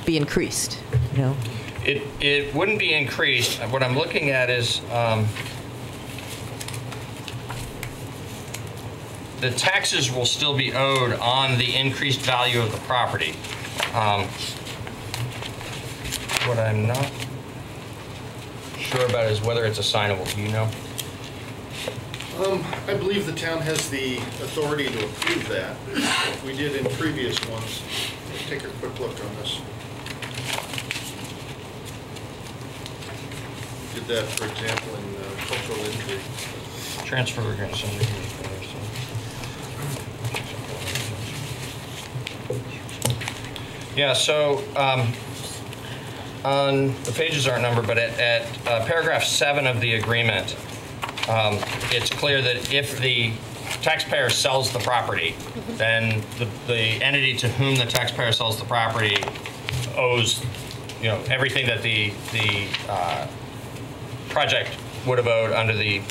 be increased, you know? It wouldn't be increased. What I'm looking at is the taxes will still be owed on the increased value of the property. What I'm not sure about is whether it's assignable. Do you know? I believe the town has the authority to approve that. We did in previous ones. Let's take a quick look on this. We did that, for example, in cultural injury. Transfer agreement. Yeah, so on the pages aren't numbered, but at paragraph 7 of the agreement, it's clear that if the taxpayer sells the property, then the entity to whom the taxpayer sells the property owes, you know, everything that the project would have owed under the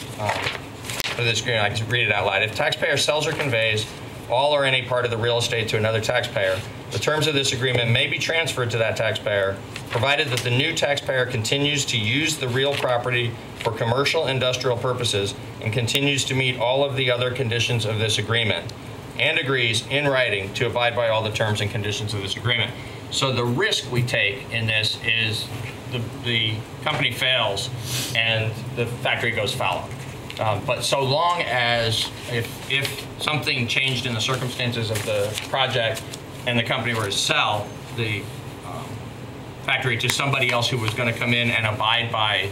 this agreement. I can read it out loud. If taxpayer sells or conveys all or any part of the real estate to another taxpayer, the terms of this agreement may be transferred to that taxpayer, provided that the new taxpayer continues to use the real property for commercial industrial purposes and continues to meet all of the other conditions of this agreement and agrees in writing to abide by all the terms and conditions of this agreement. So the risk we take in this is the company fails and the factory goes fallow. But so long as if something changed in the circumstances of the project and the company were to sell the factory to somebody else who was going to come in and abide by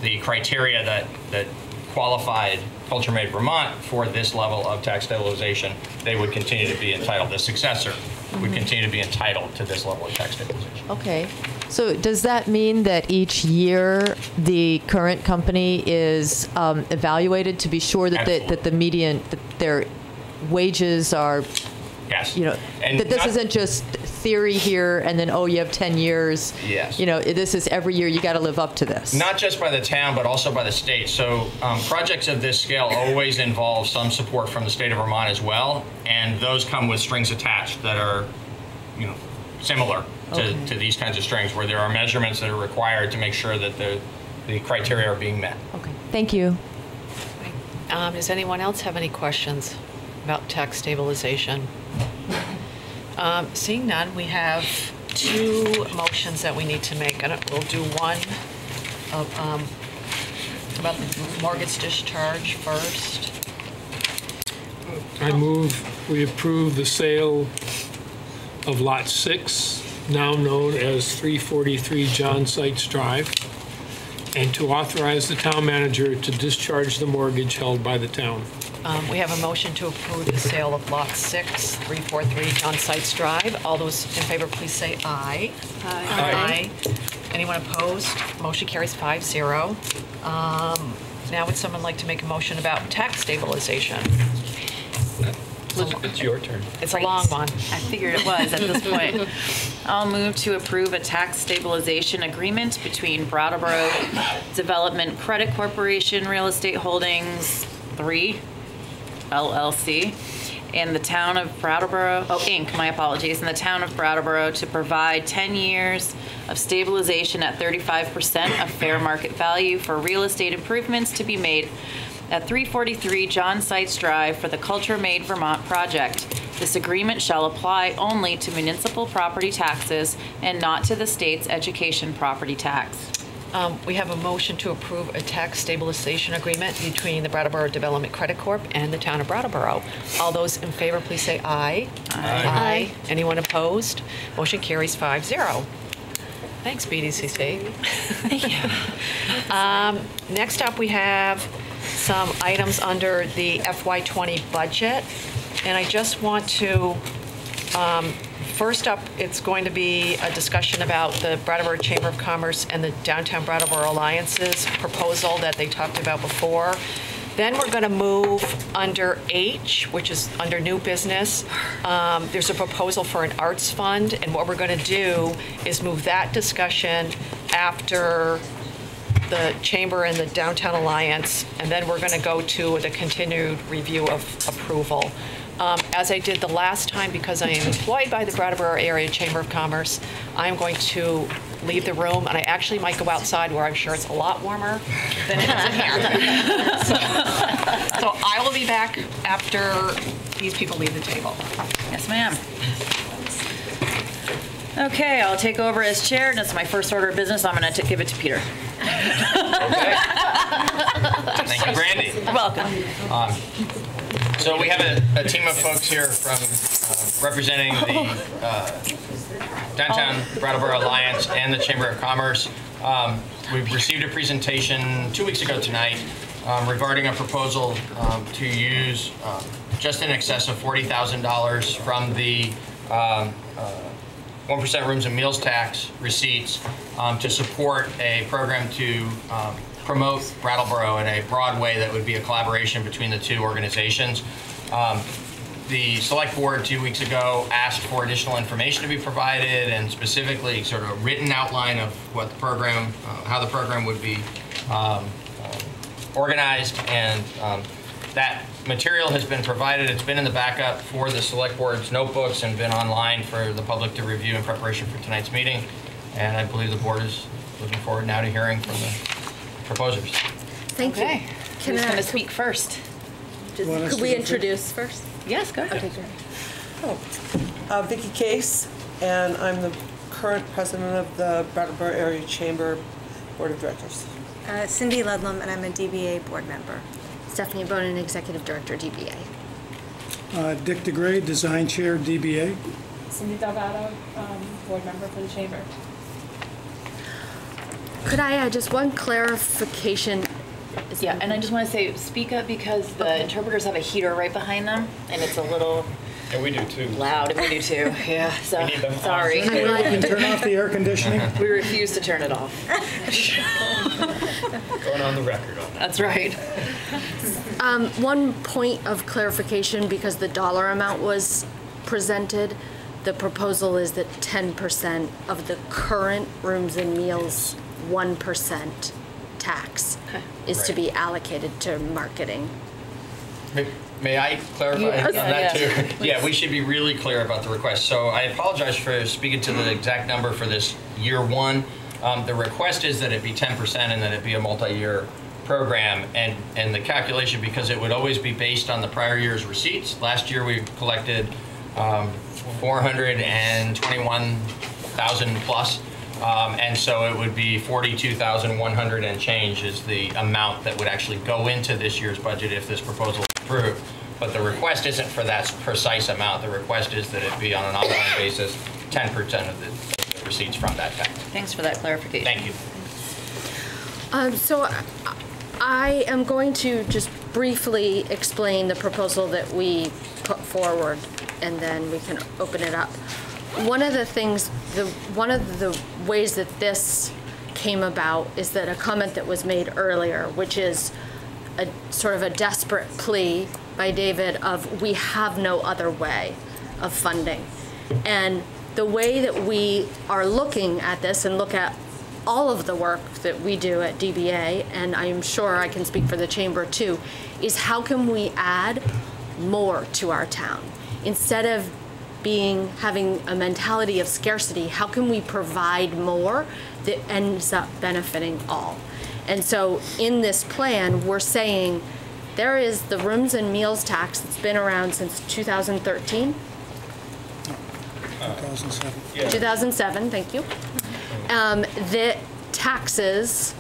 the criteria that qualified Culture Made Vermont for this level of tax stabilization, they would continue to be entitled. The successor would continue to be entitled to this level of tax stabilization. Okay. So does that mean that each year the current company is evaluated to be sure that the median, that their wages are, yes, you know, and that this isn't just theory here and then, oh, you have 10 years. Yes. You know, this is every year you got to live up to this. Not just by the town, but also by the state. So projects of this scale always involve some support from the state of Vermont as well, and those come with strings attached that are, you know, similar to these kinds of strings, where there are measurements that are required to make sure that the criteria are being met. Okay. Thank you. Does anyone else have any questions about tax stabilization? Seeing none, we have 2 motions that we need to make. We'll do one about the mortgage discharge first. I move we approve the sale of Lot 6, now known as 343 John Sites Drive, and to authorize the town manager to discharge the mortgage held by the town. We have a motion to approve the sale of Lot 6, 343 John Sites Drive. All those in favor, please say aye. Aye. Anyone opposed? Motion carries 5-0. Now would someone like to make a motion about tax stabilization? It's your turn. It's a long one. I figured it was at this point. I'll move to approve a tax stabilization agreement between Brattleboro Development Credit Corporation Real Estate Holdings 3 LLC and the town of Brattleboro, Inc., my apologies, and the town of Brattleboro to provide 10 years of stabilization at 35% of fair market value for real estate improvements to be made at 343 John Sites Drive for the Culture Made Vermont project. This agreement shall apply only to municipal property taxes and not to the state's education property tax. We have a motion to approve a tax stabilization agreement between the Brattleboro Development Credit Corp and the town of Brattleboro. All those in favor, please say aye. Aye. Anyone opposed? Motion carries 5-0. Thanks, BDCC. Next up, we have some items under the FY20 budget. And I just want to, first up, it's going to be a discussion about the Brattleboro Chamber of Commerce and the Downtown Brattleboro Alliance's proposal that they talked about before. Then we're going to move under H, which is under new business. There's a proposal for an arts fund, and what we're going to do is move that discussion after the Chamber and the Downtown Alliance, and then we're going to go to the continued review of approval. As I did the last time, because I am employed by the Brattleboro Area Chamber of Commerce, I'm going to leave the room, and I actually might go outside where I'm sure it's a lot warmer than it is in here. So I will be back after these people leave the table. Yes, ma'am. Okay, I'll take over as chair, and it's my first order of business. I'm going to give it to Peter. Okay. Thank you, Brandy. You're welcome. So we have a team of folks here from representing the Downtown Brattleboro Alliance and the Chamber of Commerce. We've received a presentation 2 weeks ago tonight regarding a proposal to use just in excess of $40,000 from the 1% rooms and meals tax receipts to support a program to promote Brattleboro in a broad way that would be a collaboration between the two organizations. The select board 2 weeks ago asked for additional information to be provided, and specifically sort of a written outline of what the program, how the program would be organized, and that material has been provided. It's been in the backup for the select board's notebooks and been online for the public to review in preparation for tonight's meeting. And I believe the board is looking forward now to hearing from the proposers. Thank you. Who's going to speak first? Could we introduce first? Yes, go ahead. Okay, great. Vicki Case, and I'm the current president of the Brattleboro Area Chamber Board of Directors. Cindy Ludlam, and I'm a DBA board member. Stephanie Bonin, Executive Director, DBA. Dick DeGray, Design Chair, DBA. Cindy Delgado, board member for the Chamber. Could I add just one clarification? Yeah, and I just want to say, speak up because the interpreters have a heater right behind them, and it's a little And we do too. loud, and we do too. Yeah, so We need them on. sorry. You can turn off the air conditioning. We refuse to turn it off. Going on the record on that. That's right. One point of clarification, because the dollar amount was presented, the proposal is that 10% of the current rooms and meals 1% tax is to be allocated to marketing. May I clarify Yes. on that Yeah, too? Yeah, we should be really clear about the request. So I apologize for speaking to the exact number for this year one. The request is that it be 10% and that it be a multi-year program, and the calculation, because it would always be based on the prior year's receipts. Last year we collected 421,000 plus. And so it would be 42,100 and change is the amount that would actually go into this year's budget if this proposal is approved. But the request isn't for that precise amount. The request is that it be on an ongoing basis, 10% of the receipts from that tax. Thanks for that clarification. Thank you. So I am going to just briefly explain the proposal that we put forward, and then we can open it up. One of the things, one of the ways that this came about is that a comment that was made earlier, which is a sort of a desperate plea by David of we have no other way of funding. And the way that we are looking at this and look at all of the work that we do at DBA, and I'm sure I can speak for the Chamber too, is how can we add more to our town? Instead of having a mentality of scarcity, how can we provide more that ends up benefiting all? And so in this plan, we're saying there is the rooms and meals tax that's been around since 2013. 2007. 2007, thank you. That taxes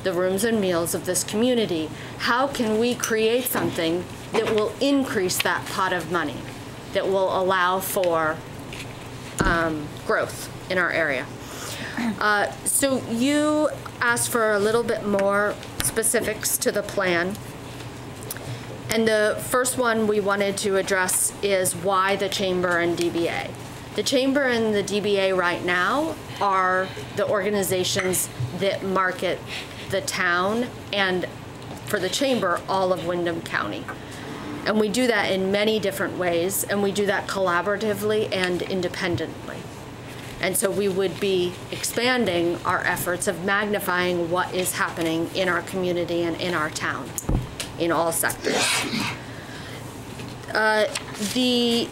the rooms and meals of this community. How can we create something that will increase that pot of money, that will allow for growth in our area. So you asked for a little bit more specifics to the plan. And the first one we wanted to address is why the Chamber and DBA. The Chamber and the DBA right now are the organizations that market the town and, for the Chamber, all of Windham County. And we do that in many different ways, and we do that collaboratively and independently. And so we would be expanding our efforts of magnifying what is happening in our community and in our town, in all sectors. The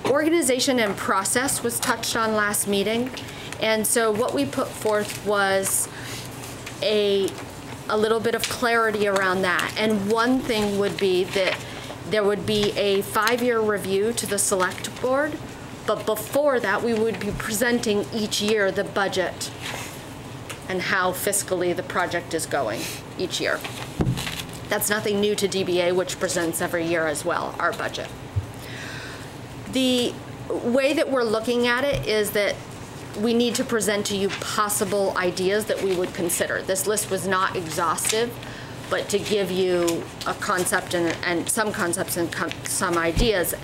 organization and process was touched on last meeting, and so what we put forth was a little bit of clarity around that. And one thing would be that there would be a 5-year review to the select board, but before that we would be presenting each year the budget and how fiscally the project is going each year. That's nothing new to DBA, which presents every year as well, our budget. The way that we're looking at it is that we need to present to you possible ideas that we would consider. This list was not exhaustive, but to give you a concept and some concepts and some ideas.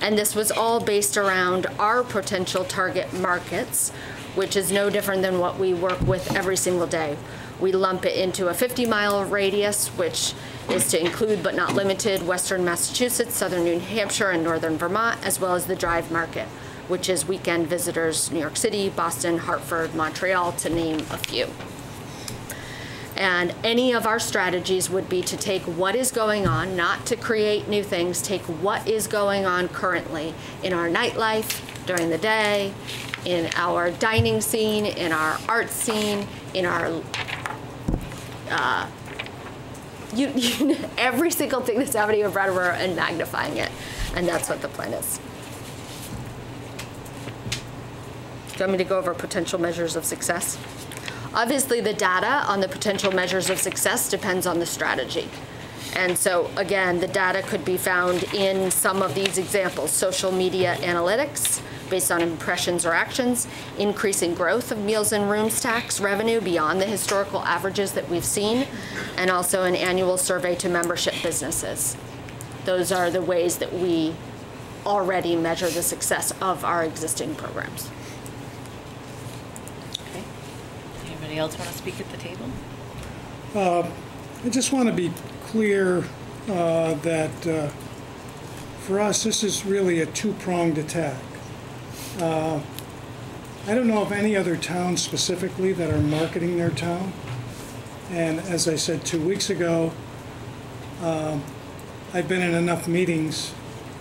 And this was all based around our potential target markets, which is no different than what we work with every single day. We lump it into a 50-mile radius, which is to include but not limited Western Massachusetts, Southern New Hampshire, and Northern Vermont, as well as the drive market, which is weekend visitors, New York City, Boston, Hartford, Montreal, to name a few. And any of our strategies would be to take what is going on, not to create new things, take what is going on currently in our nightlife, during the day, in our dining scene, in our art scene, in our every single thing that's happening in Brattleboro and magnifying it. And that's what the plan is. Do you want me to go over potential measures of success? Obviously, the data on the potential measures of success depends on the strategy. And so, again, the data could be found in some of these examples: social media analytics based on impressions or actions, increasing growth of meals and rooms tax revenue beyond the historical averages that we've seen, and also an annual survey to membership businesses. Those are the ways that we already measure the success of our existing programs. Anybody else want to speak at the table? I just want to be clear that for us, this is really a two-pronged attack. I don't know of any other towns specifically that are marketing their town. And as I said 2 weeks ago, I've been in enough meetings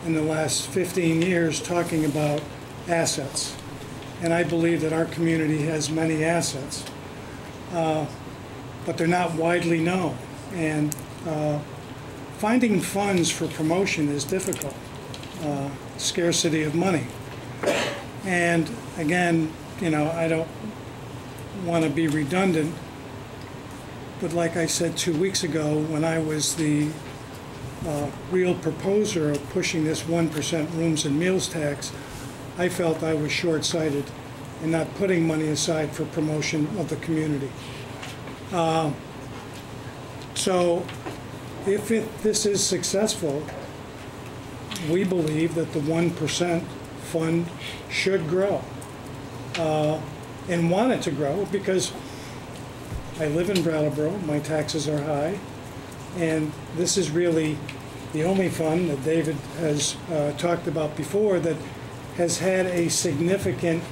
in the last 15 years talking about assets. And I believe that our community has many assets, but they're not widely known. And finding funds for promotion is difficult, scarcity of money. And again, you know, I don't want to be redundant, but like I said 2 weeks ago, when I was the real proposer of pushing this 1% rooms and meals tax, I felt I was short-sighted in not putting money aside for promotion of the community. So if this is successful, we believe that the 1% fund should grow, and want it to grow, because I live in Brattleboro, my taxes are high, and this is really the only fund that David has talked about before that has had a significant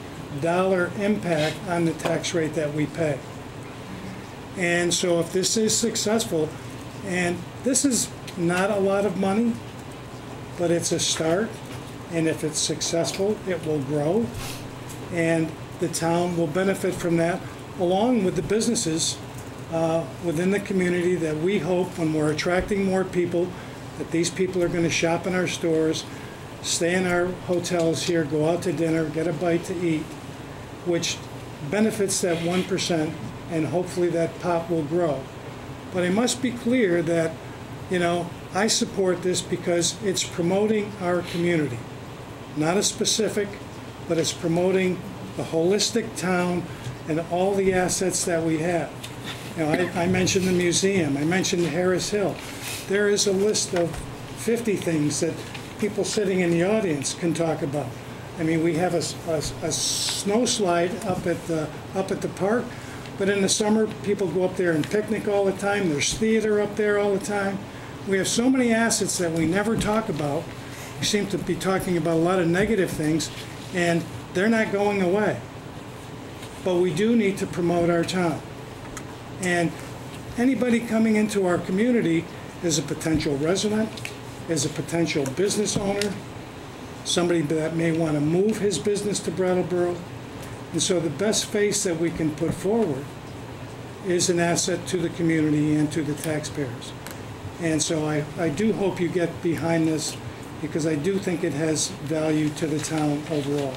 dollar impact on the tax rate that we pay. And so if this is successful, and this is not a lot of money, but it's a start, and if it's successful, it will grow, and the town will benefit from that, along with the businesses within the community that we hope, when we're attracting more people, that these people are going to shop in our stores, stay in our hotels here, go out to dinner, get a bite to eat, which benefits that 1%, and hopefully that pot will grow. But I must be clear that, you know, I support this because it's promoting our community. Not a specific, but it's promoting the holistic town and all the assets that we have. You know, I mentioned the museum, I mentioned Harris Hill. There is a list of 50 things that people sitting in the audience can talk about. I mean, we have a snow slide up at the park, but in the summer, people go up there and picnic all the time. There's theater up there all the time. We have so many assets that we never talk about. We seem to be talking about a lot of negative things, and they're not going away. But we do need to promote our town. And anybody coming into our community is a potential resident, is a potential business owner, somebody that may want to move his business to Brattleboro. And so the best face that we can put forward is an asset to the community and to the taxpayers. And so I do hope you get behind this, because I do think it has value to the town overall.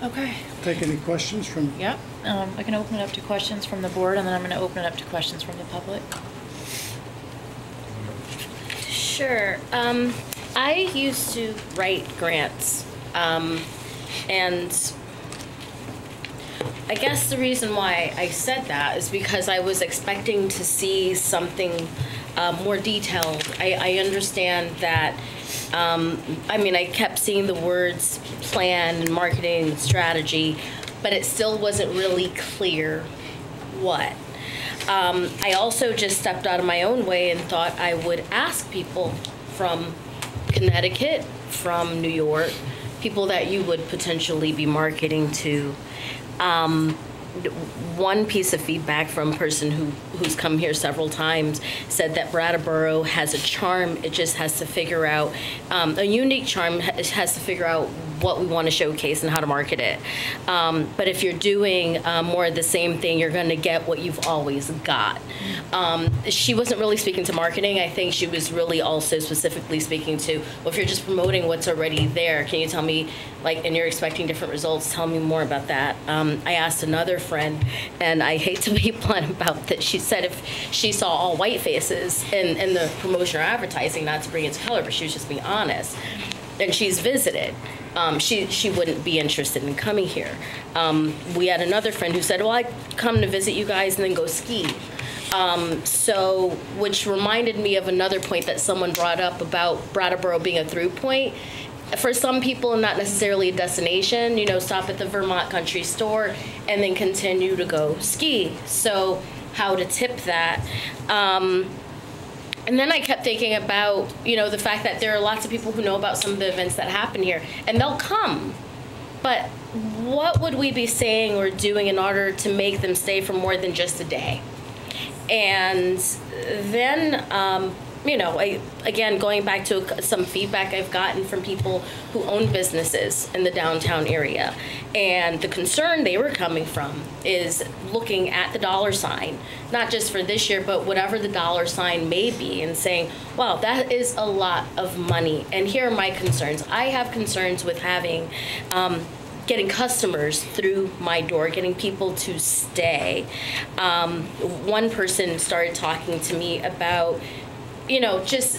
Okay. Take any questions from? Yep. I can open it up to questions from the board, and then I'm going to open it up to questions from the public. Sure. I used to write grants, and I guess the reason why I said that is because I was expecting to see something more detailed. I understand that, I mean, I kept seeing the words plan and marketing and strategy, but it still wasn't really clear what. I also just stepped out of my own way and thought I would ask people from Connecticut, from New York, people that you would potentially be marketing to. One piece of feedback from a person who's come here several times said that Brattleboro has a charm. It just has to figure out, a unique charm. It has to figure out what we want to showcase and how to market it. But if you're doing more of the same thing, you're going to get what you've always got. She wasn't really speaking to marketing. I think she was really also specifically speaking to, well, if you're just promoting what's already there, can you tell me, like, and you're expecting different results, tell me more about that. I asked another friend, and I hate to be blunt about that, she said if she saw all white faces in the promotion or advertising, not to bring it to color, but she was just being honest, and she's visited, she wouldn't be interested in coming here. We had another friend who said, well, I come to visit you guys and then go ski. So, which reminded me of another point that someone brought up about Brattleboro being a through point. For some people, not necessarily a destination, you know, stop at the Vermont country store and then continue to go ski. So how to tip that. And then I kept thinking about, you know, the fact that there are lots of people who know about some of the events that happen here, and they'll come. But what would we be saying or doing in order to make them stay for more than just a day? And then, you know, again, going back to some feedback I've gotten from people who own businesses in the downtown area. And the concern they were coming from is looking at the dollar sign, not just for this year, but whatever the dollar sign may be, and saying, wow, that is a lot of money. And here are my concerns. I have concerns with having, getting customers through my door, getting people to stay. One person started talking to me about, you know, just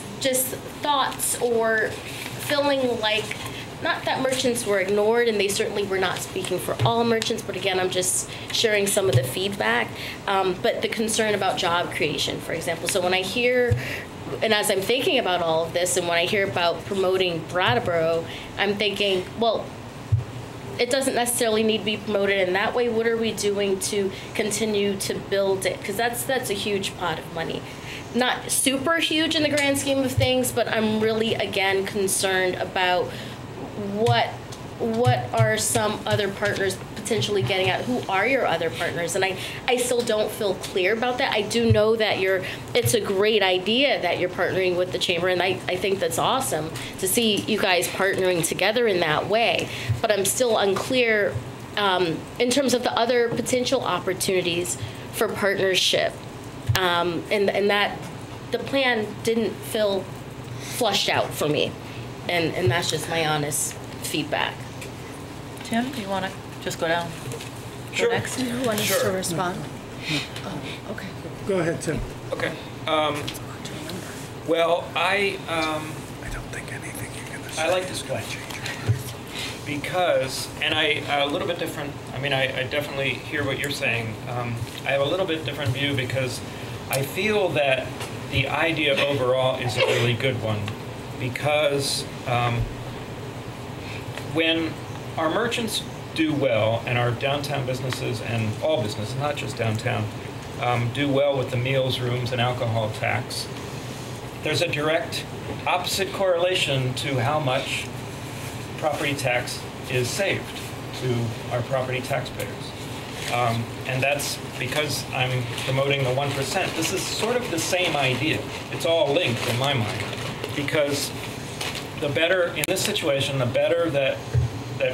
thoughts or feeling like, not that merchants were ignored, and they certainly were not speaking for all merchants, but again, I'm just sharing some of the feedback, but the concern about job creation, for example. So when I hear, and as I'm thinking about all of this, and when I hear about promoting Brattleboro, I'm thinking, well, it doesn't necessarily need to be promoted in that way. What are we doing to continue to build it? Because that's a huge pot of money. Not super huge in the grand scheme of things, but I'm really, again, concerned about what are some other partners potentially getting at? Who are your other partners? And I still don't feel clear about that. I do know that it's a great idea that you're partnering with the chamber, and I think that's awesome to see you guys partnering together in that way. But I'm still unclear in terms of the other potential opportunities for partnership. And that the plan didn't feel flushed out for me. And that's just my honest feedback. Tim, do you want to just go down? Sure. Go next? Who wants to respond? Oh, okay. Go ahead, Tim. Okay. Well, I don't think anything I like this guy because, and a little bit different. I mean, I definitely hear what you're saying. I have a little bit different view because I feel that the idea overall is a really good one because when our merchants do well and our downtown businesses and all businesses, not just downtown, do well with the meals, rooms, and alcohol tax, there's a direct opposite correlation to how much property tax is saved to our property taxpayers. And that's because I'm promoting the 1%. This is sort of the same idea. It's all linked in my mind. Because the better, in this situation, the better that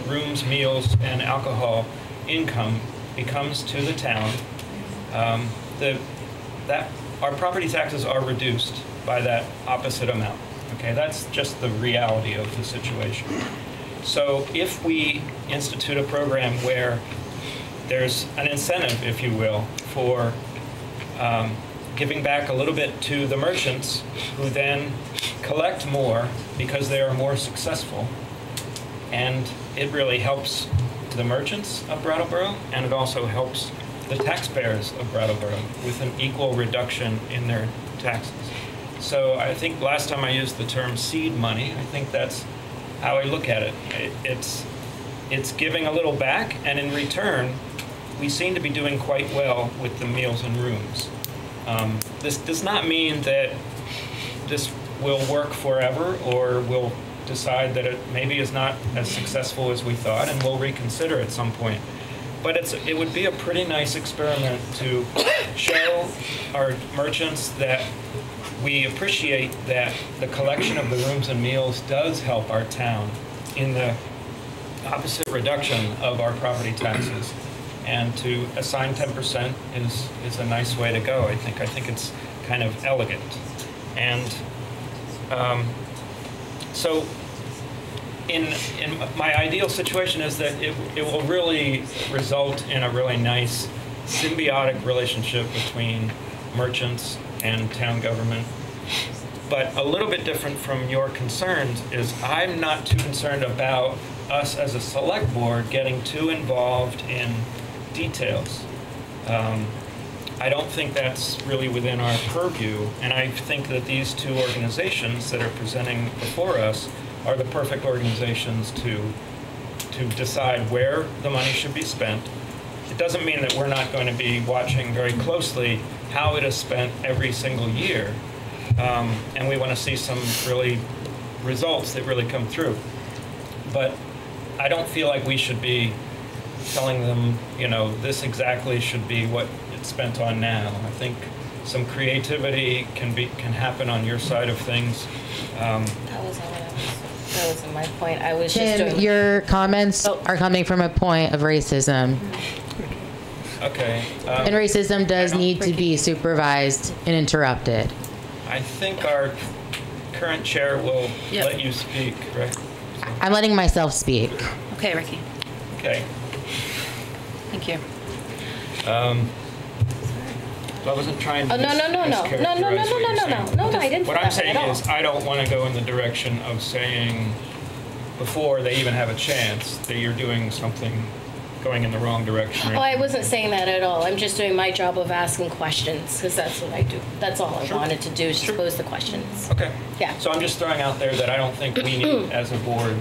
rooms, meals, and alcohol income becomes to the town, that our property taxes are reduced by that opposite amount. Okay, that's just the reality of the situation. So if we institute a program where there's an incentive, if you will, for giving back a little bit to the merchants who then collect more because they are more successful, and it really helps the merchants of Brattleboro, and it also helps the taxpayers of Brattleboro with an equal reduction in their taxes. So I think last time I used the term seed money, I think that's how I look at it. It's giving a little back, and in return, we seem to be doing quite well with the meals and rooms. This does not mean that this will work forever, or we'll decide that it maybe is not as successful as we thought, and we'll reconsider at some point. But it would be a pretty nice experiment to show our merchants that we appreciate that the collection of the rooms and meals does help our town in the opposite reduction of our property taxes. And to assign 10% is a nice way to go, I think. I think it's kind of elegant. And so in my ideal situation is that it will really result in a really nice symbiotic relationship between merchants and town government. But a little bit different from your concerns is I'm not too concerned about us as a select board getting too involved in details. I don't think that's really within our purview, and I think that these two organizations that are presenting before us are the perfect organizations to decide where the money should be spent. It doesn't mean that we're not going to be watching very closely how it is spent every single year, and we want to see some really results that really come through. But I don't feel like we should be telling them, you know, this exactly should be what it's spent on now. I think some creativity can happen on your side of things. That wasn't my point. I was just Tim, doing... your comments are coming from a point of racism. Okay. And racism does need to be supervised and interrupted. I think our current chair will let you speak, right? I'm letting myself speak. Okay, Ricky. Okay. Thank you. I wasn't trying to No, I didn't. What I'm saying is I don't want to go in the direction of saying before they even have a chance that you're doing something going in the wrong direction. Oh, I wasn't saying that at all. I'm just doing my job of asking questions because that's what I do. That's all I wanted to do is just pose the questions. Okay. Yeah. So I'm just throwing out there that I don't think we need as a board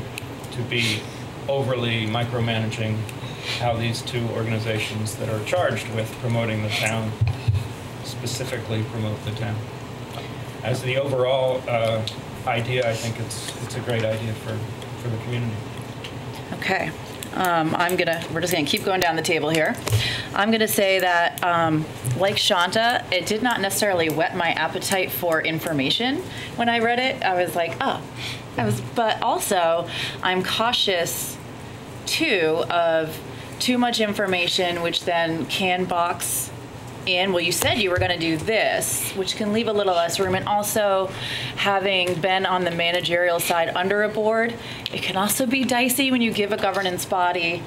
to be overly micromanaging how these two organizations that are charged with promoting the town specifically promote the town. As the overall idea, I think it's a great idea for the community. Okay. We're just gonna keep going down the table here. I'm gonna say that, like Shanta, it did not necessarily whet my appetite for information when I read it. I was like, but also I'm cautious too of too much information, which then can box in, well, you said you were going to do this, which can leave a little less room. And also, having been on the managerial side under a board, it can also be dicey when you give a governance body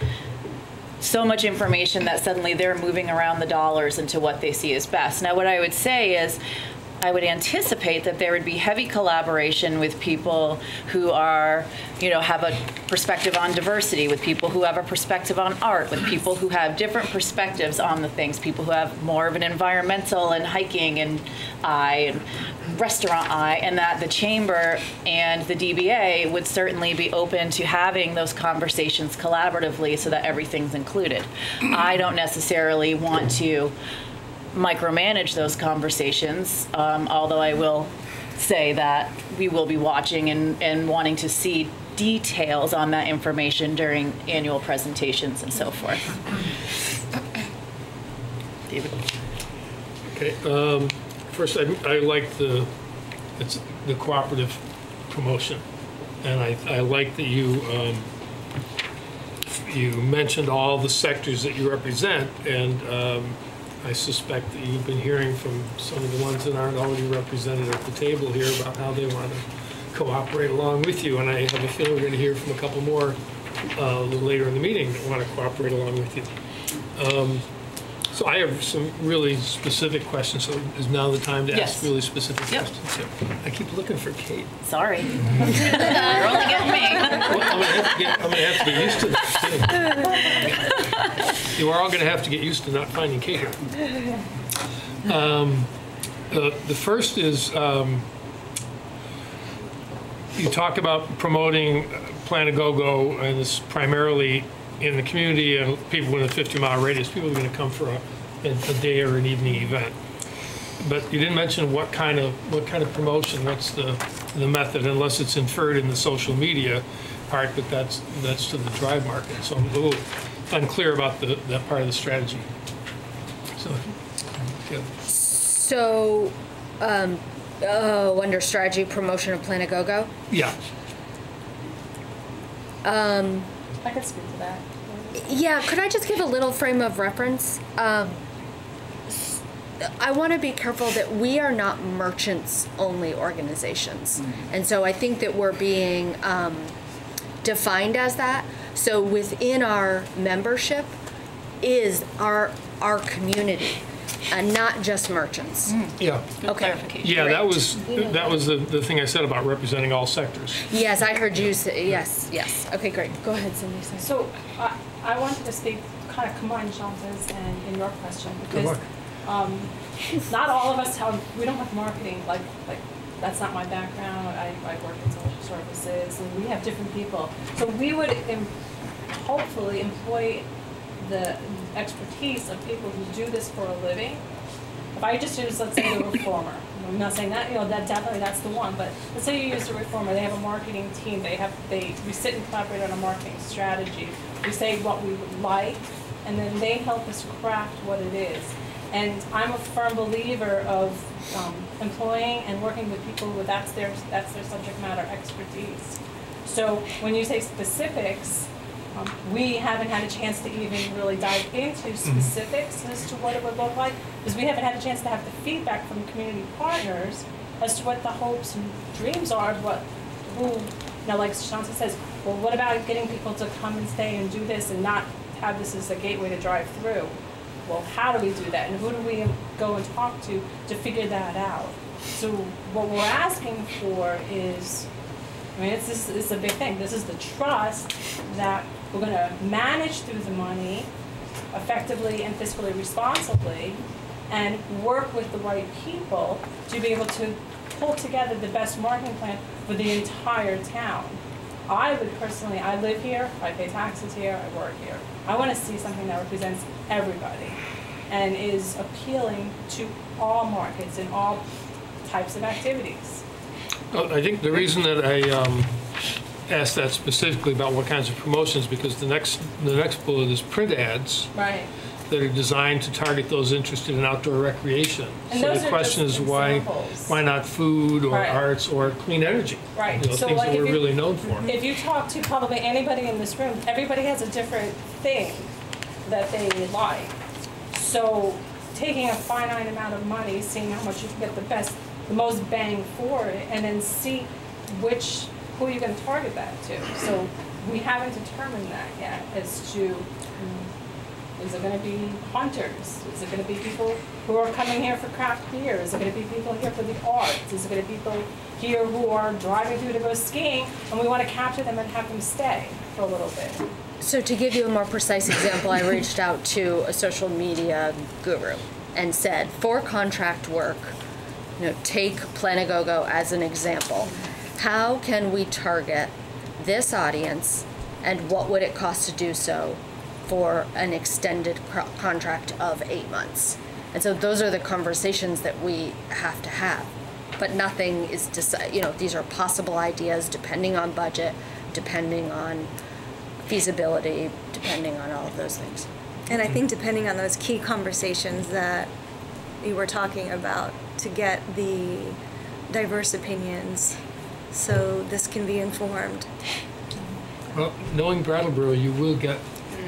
so much information that suddenly they're moving around the dollars into what they see as best. Now, what I would say is, I would anticipate that there would be heavy collaboration with people who are, have a perspective on diversity, with people who have a perspective on art, with people who have different perspectives on the things, people who have more of an environmental and hiking and eye and restaurant eye, and that the Chamber and the DBA would certainly be open to having those conversations collaboratively so that everything's included. I don't necessarily want to micromanage those conversations, although I will say that we will be watching and wanting to see details on that information during annual presentations and so forth. David. Okay. First, I like the cooperative promotion, and I like that you mentioned all the sectors that you represent, and I suspect that you've been hearing from some of the ones that aren't already represented at the table here about how they want to cooperate along with you, and I have a feeling we're going to hear from a couple more a little later in the meeting that want to cooperate along with you. So I have some really specific questions, so is now the time to ask really specific questions? So I keep looking for Kate. Sorry. You're only getting me. Well, I'm going to have to get used to this. You are all going to have to get used to not finding Kate here. The first is you talk about promoting Plan a Go-Go, and it's primarily in the community and people within a 50-mile radius. People are going to come for a day or an evening event. But you didn't mention what kind of promotion. What's the method, unless it's inferred in the social media part. But that's to the drive market. So I'm a little unclear about that part of the strategy. So, yeah. So, under strategy, promotion of Plan a Go-Go? Yeah. I could speak to that. Yeah, could I just give a little frame of reference? I want to be careful that we are not merchants-only organizations. And so I think that we're being defined as that. So within our membership is our community, and not just merchants. Yeah. Okay. Yeah, that was the thing I said about representing all sectors. Yes, I heard you say, yes. Okay, great. Go ahead, Cindy. So I wanted to speak, kind of combine Shanta's and in your question, because not all of us we don't have marketing, like that's not my background. I work in social services, and we have different people. So we would hopefully employ the expertise of people who do this for a living. If I just use, let's say, the reformer, I'm not saying that, that definitely that's the one, but let's say you use the reformer, they have a marketing team, we sit and collaborate on a marketing strategy. We say what we would like, and then they help us craft what it is. And I'm a firm believer of employing and working with people who that's their subject matter expertise. So when you say specifics, we haven't had a chance to even really dive into specifics as to what it would look like, because we haven't had a chance to have the feedback from community partners as to what the hopes and dreams are, like Shanta says, well, what about getting people to come and stay and do this and not have this as a gateway to drive through? Well, how do we do that? And who do we go and talk to figure that out? So what we're asking for is, it's a big thing. This is the trust that we're going to manage through the money effectively and fiscally responsibly, and work with the right people to be able to pull together the best marketing plan for the entire town. I would personally, I live here, I pay taxes here, I work here. I want to see something that represents everybody and is appealing to all markets and all types of activities. Well, I think the reason that I asked that specifically about what kinds of promotions, because the next bullet is print ads. Right. That are designed to target those interested in outdoor recreation. And so the question is why not food or arts or clean energy? Right. So things that we're really known for. If you talk to probably anybody in this room, everybody has a different thing that they like. So taking a finite amount of money, seeing how much you can get the most bang for it, and then see who you can target that to. So we haven't determined that yet as to Is it going to be hunters? Is it going to be people who are coming here for craft beer? Is it going to be people here for the arts? Is it going to be people here who are driving through to go skiing and we want to capture them and have them stay for a little bit? So to give you a more precise example, I reached out to a social media guru and said, for contract work, take Planagogo as an example. How can we target this audience, and what would it cost to do so for an extended contract of 8 months? And so those are the conversations that we have to have. But nothing is decided. These are possible ideas depending on budget, depending on feasibility, depending on all of those things. And I think depending on those key conversations that you were talking about, to get the diverse opinions so this can be informed. Well, knowing Brattleboro, you will get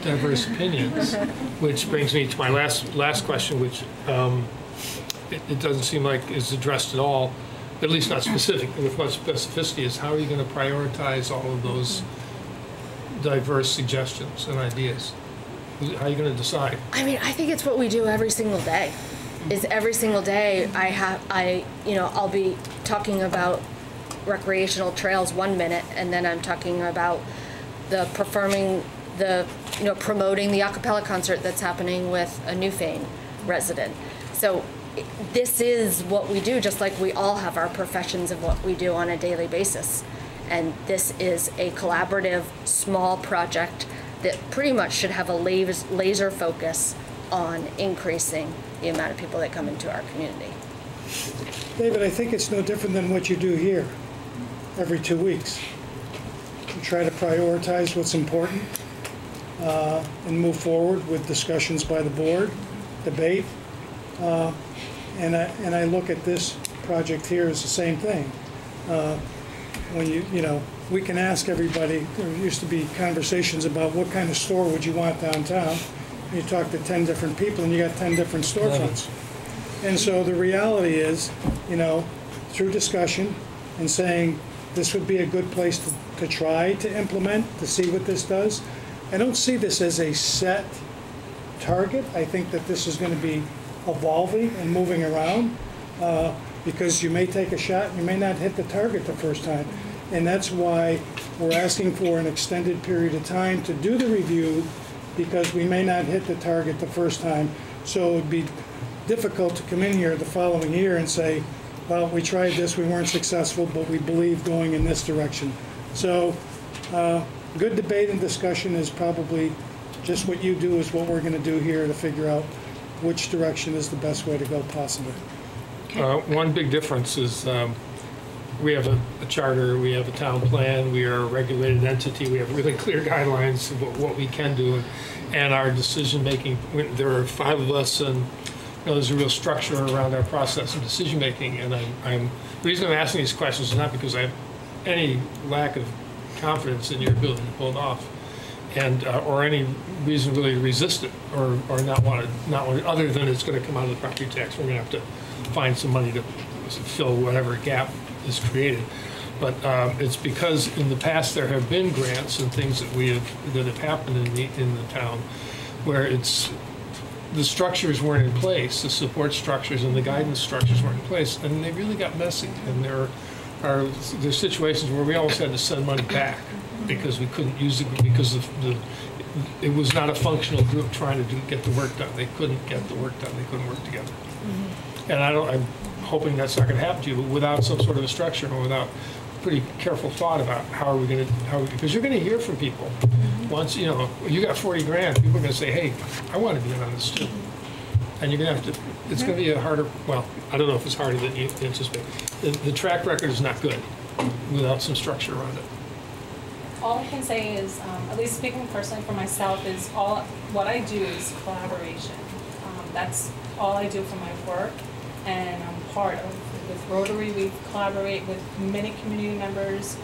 diverse opinions, which brings me to my last question, which it doesn't seem like is addressed at all, at least not specific. With what specificity is, how are you going to prioritize all of those diverse suggestions and ideas? How are you going to decide? I mean, I think it's what we do every single day. Is every single day I'll be talking about recreational trails 1 minute, and then I'm talking about promoting the a cappella concert that's happening with a Newfane resident. So this is what we do, just like we all have our professions of what we do on a daily basis. And this is a collaborative, small project that pretty much should have a laser focus on increasing the amount of people that come into our community. David, I think it's no different than what you do here every 2 weeks. You try to prioritize what's important and move forward with discussions by the board, debate. And I look at this project here as the same thing. When we can ask everybody, there used to be conversations about what kind of store would you want downtown. You talk to 10 different people and you got 10 different storefronts. And so the reality is, through discussion and saying this would be a good place to try to implement, to see what this does. I don't see this as a set target. I think that this is going to be evolving and moving around because you may take a shot and you may not hit the target the first time. And that's why we're asking for an extended period of time to do the review, because we may not hit the target the first time. So it would be difficult to come in here the following year and say, well, we tried this, we weren't successful, but we believe going in this direction. So good debate and discussion is probably just what you do is what we're going to do here to figure out which direction is the best way to go possibly. One big difference is we have a charter, we have a town plan, we are a regulated entity, we have really clear guidelines of what we can do, and our decision making, there are 5 of us, and there's a real structure around our process of decision making. And the reason I'm asking these questions is not because I have any lack of confidence in your ability to pull it off, and or any reason really to resist it or not want it, other than it's going to come out of the property tax. We're going to have to find some money to fill whatever gap is created. But it's because in the past there have been grants and things that have happened in the town where the structures weren't in place, the support structures and the guidance structures weren't in place, and they really got messy. And there's situations where we almost had to send money back because we couldn't use it because it was not a functional group trying to get the work done. They couldn't get the work done. They couldn't work together. Mm-hmm. And I'm hoping that's not going to happen to you, but without some sort of a structure and without pretty careful thought about how are we going to, because you're going to hear from people. Mm-hmm. Once, you got 40 grand, people are going to say, hey, I want to be in on this too. And you're going to have to, it's going to be a harder, well, I don't know if it's harder than you anticipate. The track record is not good without some structure around it. All I can say is, at least speaking personally for myself, is what I do is collaboration. That's all I do for my work, and I'm part of. With Rotary, we collaborate with many community members.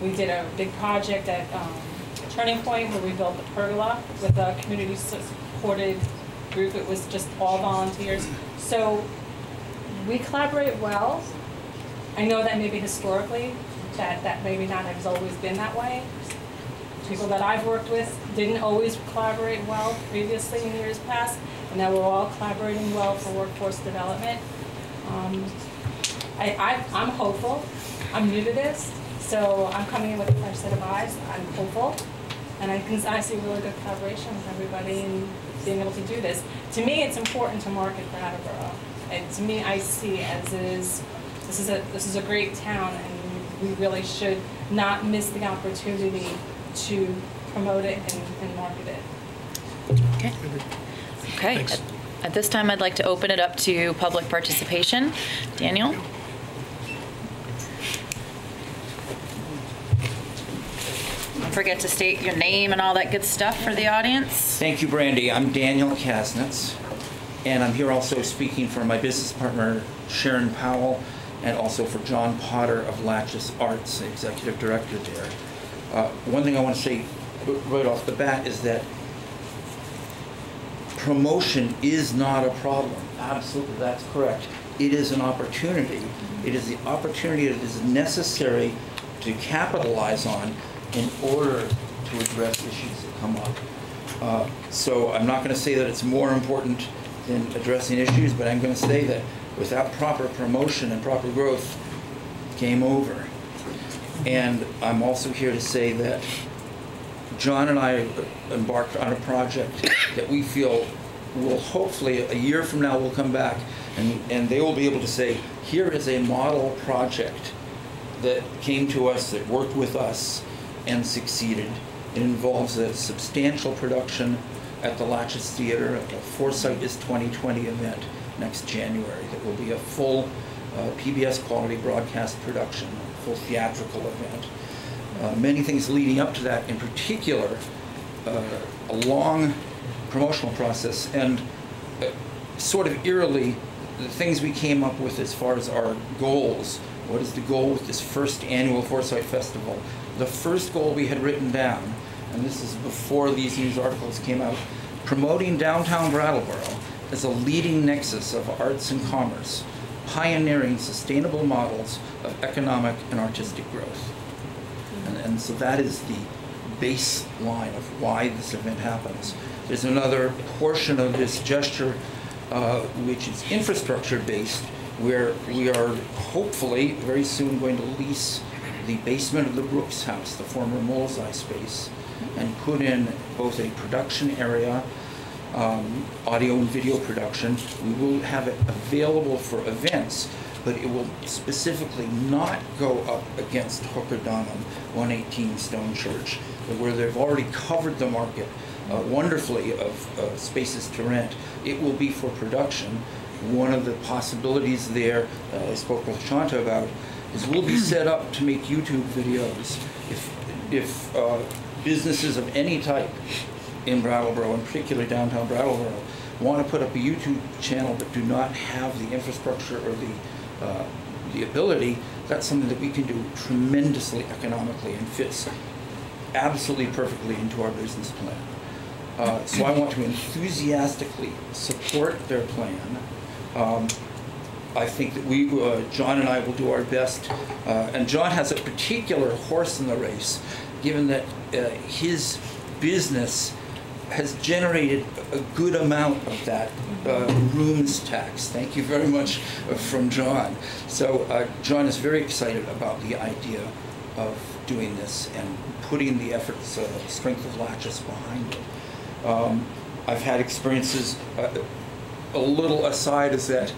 We did a big project at Turning Point where we built the pergola with a community-supported group. It was just all volunteers. So we collaborate well. I know that maybe historically that maybe not has always been that way. people that I've worked with didn't always collaborate well previously in years past, and now we're all collaborating well for workforce development. I'm hopeful. I'm new to this, so I'm coming in with a fresh set of eyes. I'm hopeful, and I see really good collaboration with everybody and being able to do this. To me, it's important to market Brattleboro, and to me, I see it as this is a great town, and we really should not miss the opportunity to promote it and market it. Okay. Okay. At this time, I'd like to open it up to public participation. Daniel? Don't forget to state your name and all that good stuff for the audience. Thank you, Brandy. I'm Daniel Kasnitz, and I'm here also speaking for my business partner, Sharon Powell, and also for John Potter of Latches Arts, the executive director there. One thing I want to say right off the bat is that promotion is not a problem. Absolutely, that's correct. It is an opportunity. It is the opportunity that is necessary to capitalize on in order to address issues that come up. So I'm not going to say that it's more important than addressing issues, but I'm going to say that without proper promotion and proper growth, game over. And I'm also here to say that John and I embarked on a project that we feel will hopefully, a year from now, will come back and they will be able to say, here is a model project that came to us, that worked with us and succeeded. It involves a substantial production at the Latches Theater, a Foresight is 2020 event next January that will be a full PBS quality broadcast production, a full theatrical event. Many things leading up to that, in particular, a long promotional process, and sort of eerily, the things we came up with as far as our goals. What is the goal with this first annual Foresight Festival? The first goal we had written down, and this is before these news articles came out, promoting downtown Brattleboro as a leading nexus of arts and commerce, pioneering sustainable models of economic and artistic growth. And so that is the baseline of why this event happens. There's another portion of this gesture which is infrastructure-based, where we are hopefully very soon going to lease the basement of the Brooks House, the former Moleseye space, and put in both a production area, audio and video production. We will have it available for events, but it will specifically not go up against Hooker Dunham, 118 Stone Church, where they've already covered the market wonderfully of spaces to rent. It will be for production. One of the possibilities there, I spoke with Shanta about, is we'll be set up to make YouTube videos. If businesses of any type in Brattleboro, in particular downtown Brattleboro, want to put up a YouTube channel but do not have the infrastructure or the ability, that's something that we can do tremendously economically and fits absolutely perfectly into our business plan. So I want to enthusiastically support their plan. I think that John and I will do our best, and John has a particular horse in the race, given that his business has generated a good amount of that rooms tax. Thank you very much from John. So John is very excited about the idea of doing this and putting the efforts, strength of Latches behind it. I've had experiences, a little aside is that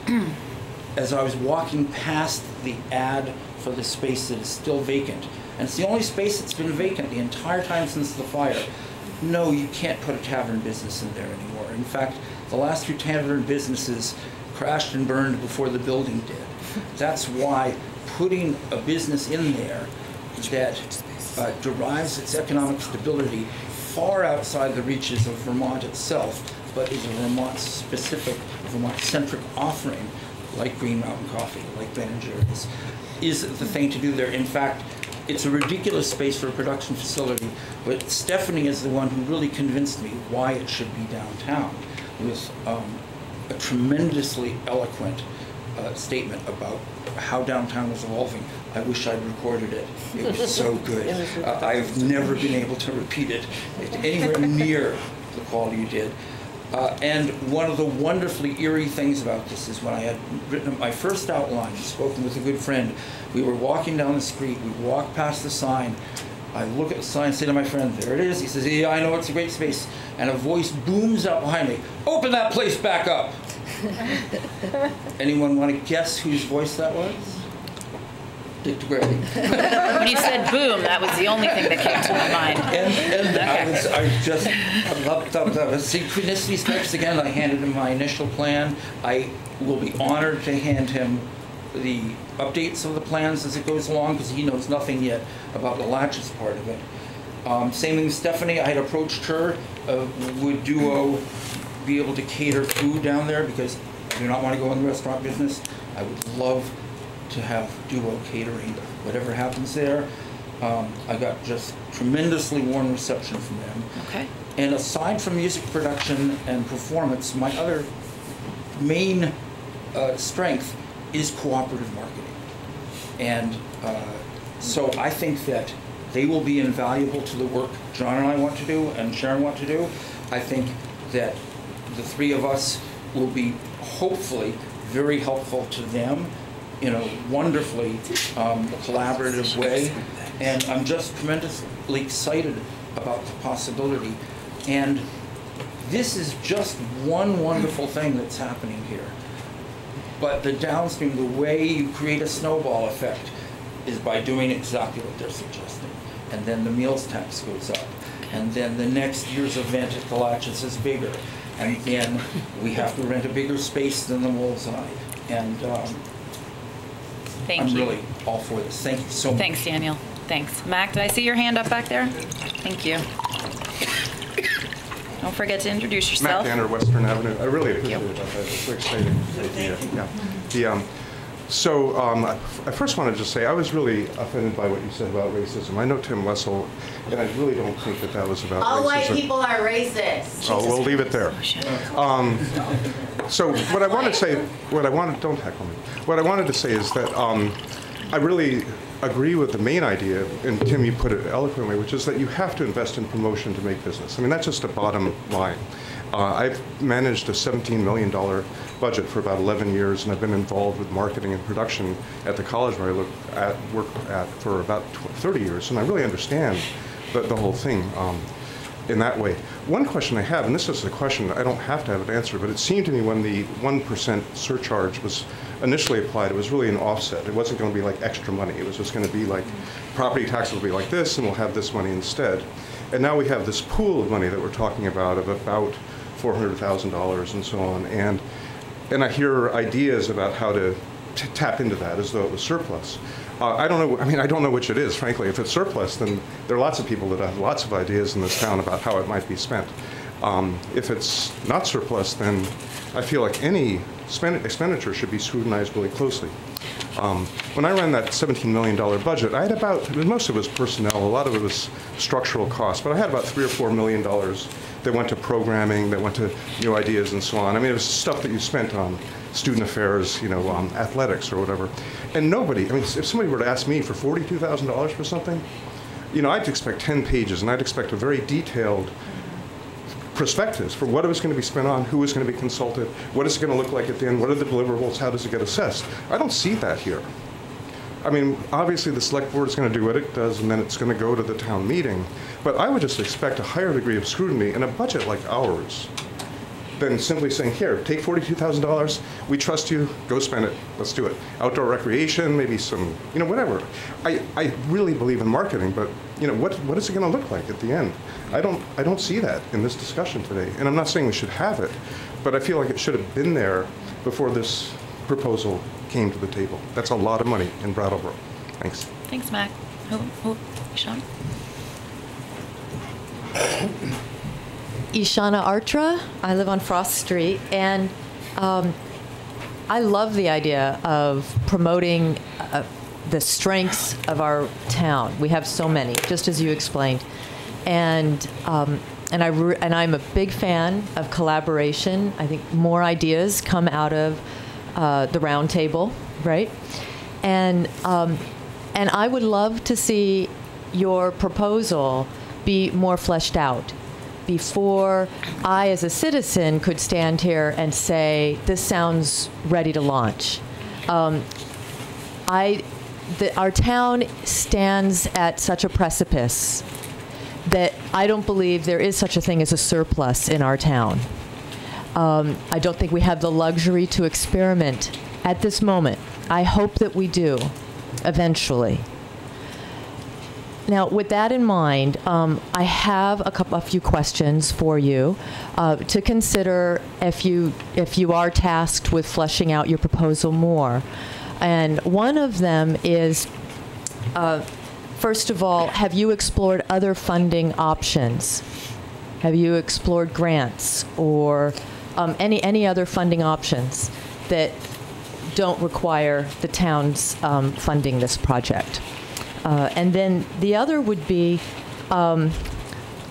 as I was walking past the ad for the space that is still vacant, and it's the only space that's been vacant the entire time since the fire, no, you can't put a tavern business in there anymore. In fact, the last 2 tavern businesses crashed and burned before the building did. That's why putting a business in there that derives its economic stability far outside the reaches of Vermont itself, but is a Vermont-specific, Vermont-centric offering, like Green Mountain Coffee, like Ben & Jerry's, is the thing to do there. In fact, it's a ridiculous space for a production facility, but Stephanie is the one who really convinced me why it should be downtown, with a tremendously eloquent statement about how downtown was evolving. I wish I'd recorded it. It was so good. I've never been able to repeat it anywhere near the quality you did. And one of the wonderfully eerie things about this is when I had written my first outline, spoken with a good friend, we were walking down the street, we walked past the sign, I look at the sign, say to my friend, there it is. He says, yeah, I know, it's a great space. And a voice booms out behind me, open that place back up. Anyone want to guess whose voice that was? Dick DeGrady. When you said boom, that was the only thing that came to my mind. And I loved synchronicity strikes again. I handed him my initial plan. I will be honored to hand him the updates of the plans as it goes along, because he knows nothing yet about the latches part of it. Same thing with Stephanie. I had approached her. Would Duo be able to cater food down there? Because I do not want to go in the restaurant business. I would love to have Duo catering, whatever happens there. I got just tremendously warm reception from them. Okay. And aside from music production and performance, my other main strength is cooperative marketing. And so I think that they will be invaluable to the work John and I want to do and Sharon want to do. I think that the three of us will be hopefully very helpful to them in a wonderfully collaborative way. And I'm just tremendously excited about the possibility. And this is just one wonderful thing that's happening here. But the downstream, the way you create a snowball effect is by doing exactly what they're suggesting. And then the meals tax goes up. And then the next year's event at the Latches is bigger. And then we have to rent a bigger space than the Wolf's Eye. And I'm really all for this. Thank you so much. Thanks, Daniel. Thanks. Mac, did I see your hand up back there? Thank you. Don't forget to introduce yourself. Matt Danner, Western Avenue. I really appreciate it. It's very exciting. Yeah. I first want to just say I was really offended by what you said about racism. I know Tim Wessel, and I really don't think that that was about racism. All white people are racist. Oh, we'll leave it there. So what I want to say, don't heckle me. What I wanted to say is that I really agree with the main idea, and Tim, you put it eloquently, which is that you have to invest in promotion to make business. I mean, that's just a bottom line. I've managed a $17 million budget for about 11 years, and I've been involved with marketing and production at the college where I worked at for about 30 years, and I really understand the whole thing in that way. One question I have, and this is a question I don't have to have an answer, but it seemed to me when the 1% surcharge was initially applied, it was really an offset. It wasn't going to be like extra money. It was just going to be like property tax will be like this, and we'll have this money instead. And now we have this pool of money that we're talking about of about $400,000 and so on. And I hear ideas about how to tap into that as though it was surplus. I don't know. I mean, I don't know which it is, frankly. If it's surplus, then there are lots of people that have lots of ideas in this town about how it might be spent. If it's not surplus, then I feel like any expenditure should be scrutinized really closely. When I ran that $17 million budget, I had about, most of it was personnel, a lot of it was structural costs, but I had about $3 or $4 million that went to programming, that went to new ideas and so on. I mean, it was stuff that you spent on student affairs, athletics or whatever. And nobody, I mean, if somebody were to ask me for $42,000 for something, I'd expect 10 pages, and I'd expect a very detailed prospectus for what it was going to be spent on, who was going to be consulted, what is it going to look like at the end, what are the deliverables, how does it get assessed. I don't see that here. I mean, obviously the select board is going to do what it does, and then it's going to go to the town meeting. But I would just expect a higher degree of scrutiny in a budget like ours than simply saying, here, take $42,000, we trust you, go spend it, let's do it. Outdoor recreation, maybe some, whatever. I really believe in marketing, but what is it going to look like at the end? I don't see that in this discussion today. And I'm not saying we should have it, but I feel like it should have been there before this proposal came to the table. That's a lot of money in Brattleboro. Thanks. Thanks, Mac. Sean? Ishana Artra. I live on Frost Street, and I love the idea of promoting the strengths of our town. We have so many, just as you explained, and I'm a big fan of collaboration. I think more ideas come out of the round table, right? And And I would love to see your proposal be more fleshed out before I, as a citizen, could stand here and say, this sounds ready to launch. Our town stands at such a precipice that I don't believe there is such a thing as a surplus in our town. I don't think we have the luxury to experiment at this moment. I hope that we do eventually. Now, with that in mind, I have a few questions for you to consider if you are tasked with fleshing out your proposal more. And one of them is, first of all, have you explored other funding options? Have you explored grants or any other funding options that don't require the town's funding this project? And then the other would be, now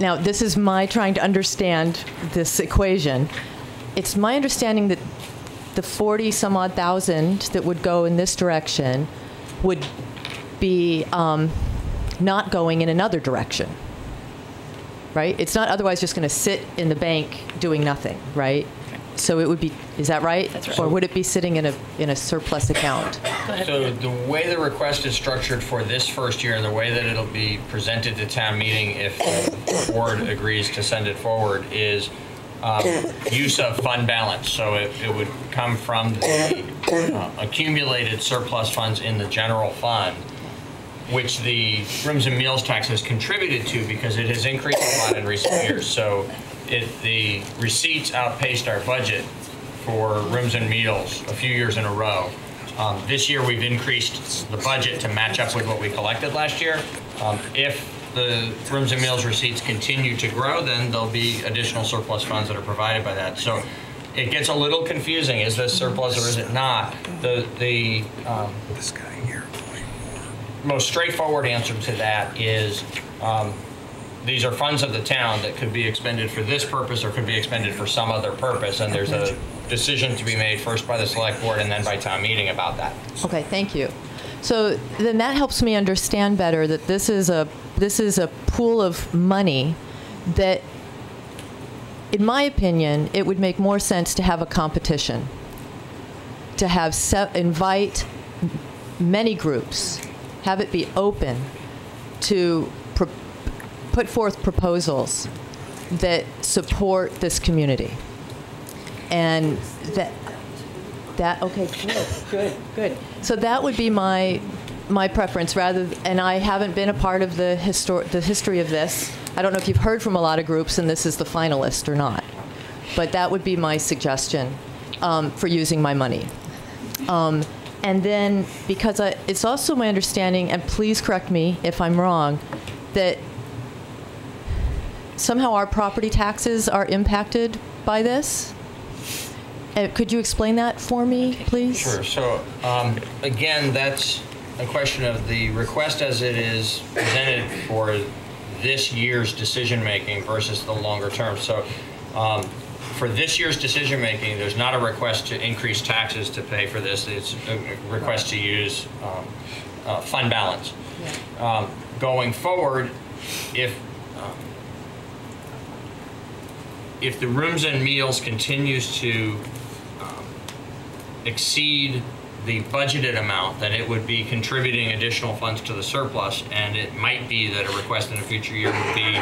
this is my trying to understand this equation. It's my understanding that the 40-some-odd thousand that would go in this direction would be not going in another direction, right? It's not otherwise just going to sit in the bank doing nothing, right? So it would be, is that right? That's right. Or would it be sitting in a surplus account? So the way the request is structured for this first year and the way that it'll be presented to town meeting if the board agrees to send it forward is use of fund balance. So it would come from the accumulated surplus funds in the general fund, which the rooms and meals tax has contributed to because it has increased a lot in recent years. So the receipts outpaced our budget for rooms and meals a few years in a row. This year we've increased the budget to match up with what we collected last year. If the rooms and meals receipts continue to grow, then there'll be additional surplus funds that are provided by that. So it gets a little confusing. Is this surplus or is it not? The most straightforward answer to that is these are funds of the town that could be expended for this purpose or could be expended for some other purpose, and there's a decision to be made first by the select board and then by town meeting about that. Okay, thank you. So then that helps me understand better that this is a pool of money that, in my opinion, it would make more sense to have a competition, to have invite many groups, have it be open to put forth proposals that support this community. And okay, good. So that would be my preference and I haven't been a part of the history of this. I don't know if you've heard from a lot of groups and this is the finalist or not, but that would be my suggestion for using my money. And then, because it's also my understanding, and please correct me if I'm wrong, that somehow our property taxes are impacted by this. Could you explain that for me, please? Sure. So, again, that's a question of the request as it is presented for this year's decision-making versus the longer term. So, for this year's decision-making, there's not a request to increase taxes to pay for this. It's a request to use fund balance. Yeah. Going forward, if the rooms and meals continues to exceed the budgeted amount, then it would be contributing additional funds to the surplus, and it might be that a request in a future year would be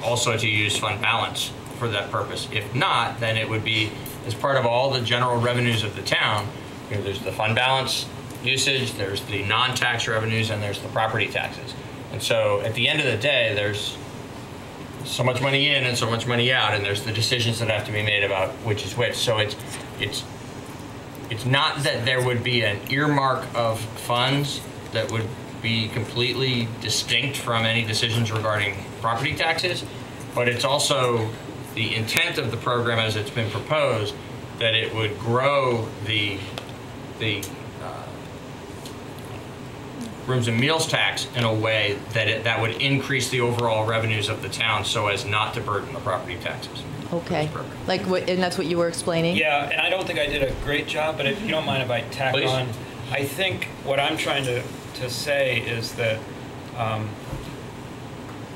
also to use fund balance for that purpose. If not, then it would be as part of all the general revenues of the town. You know, there's the fund balance usage, there's the non-tax revenues, and there's the property taxes. And so at the end of the day, there's so much money in and so much money out, and there's the decisions that have to be made about which is which. So it's not that there would be an earmark of funds that would be completely distinct from any decisions regarding property taxes, but it's also the intent of the program as it's been proposed that it would grow the rooms and meals tax in a way that that would increase the overall revenues of the town so as not to burden the property taxes. Okay. Like what, and that's what you were explaining? Yeah, and I don't think I did a great job, but if you don't mind if I tack Please. on, I think what I'm trying to to say is that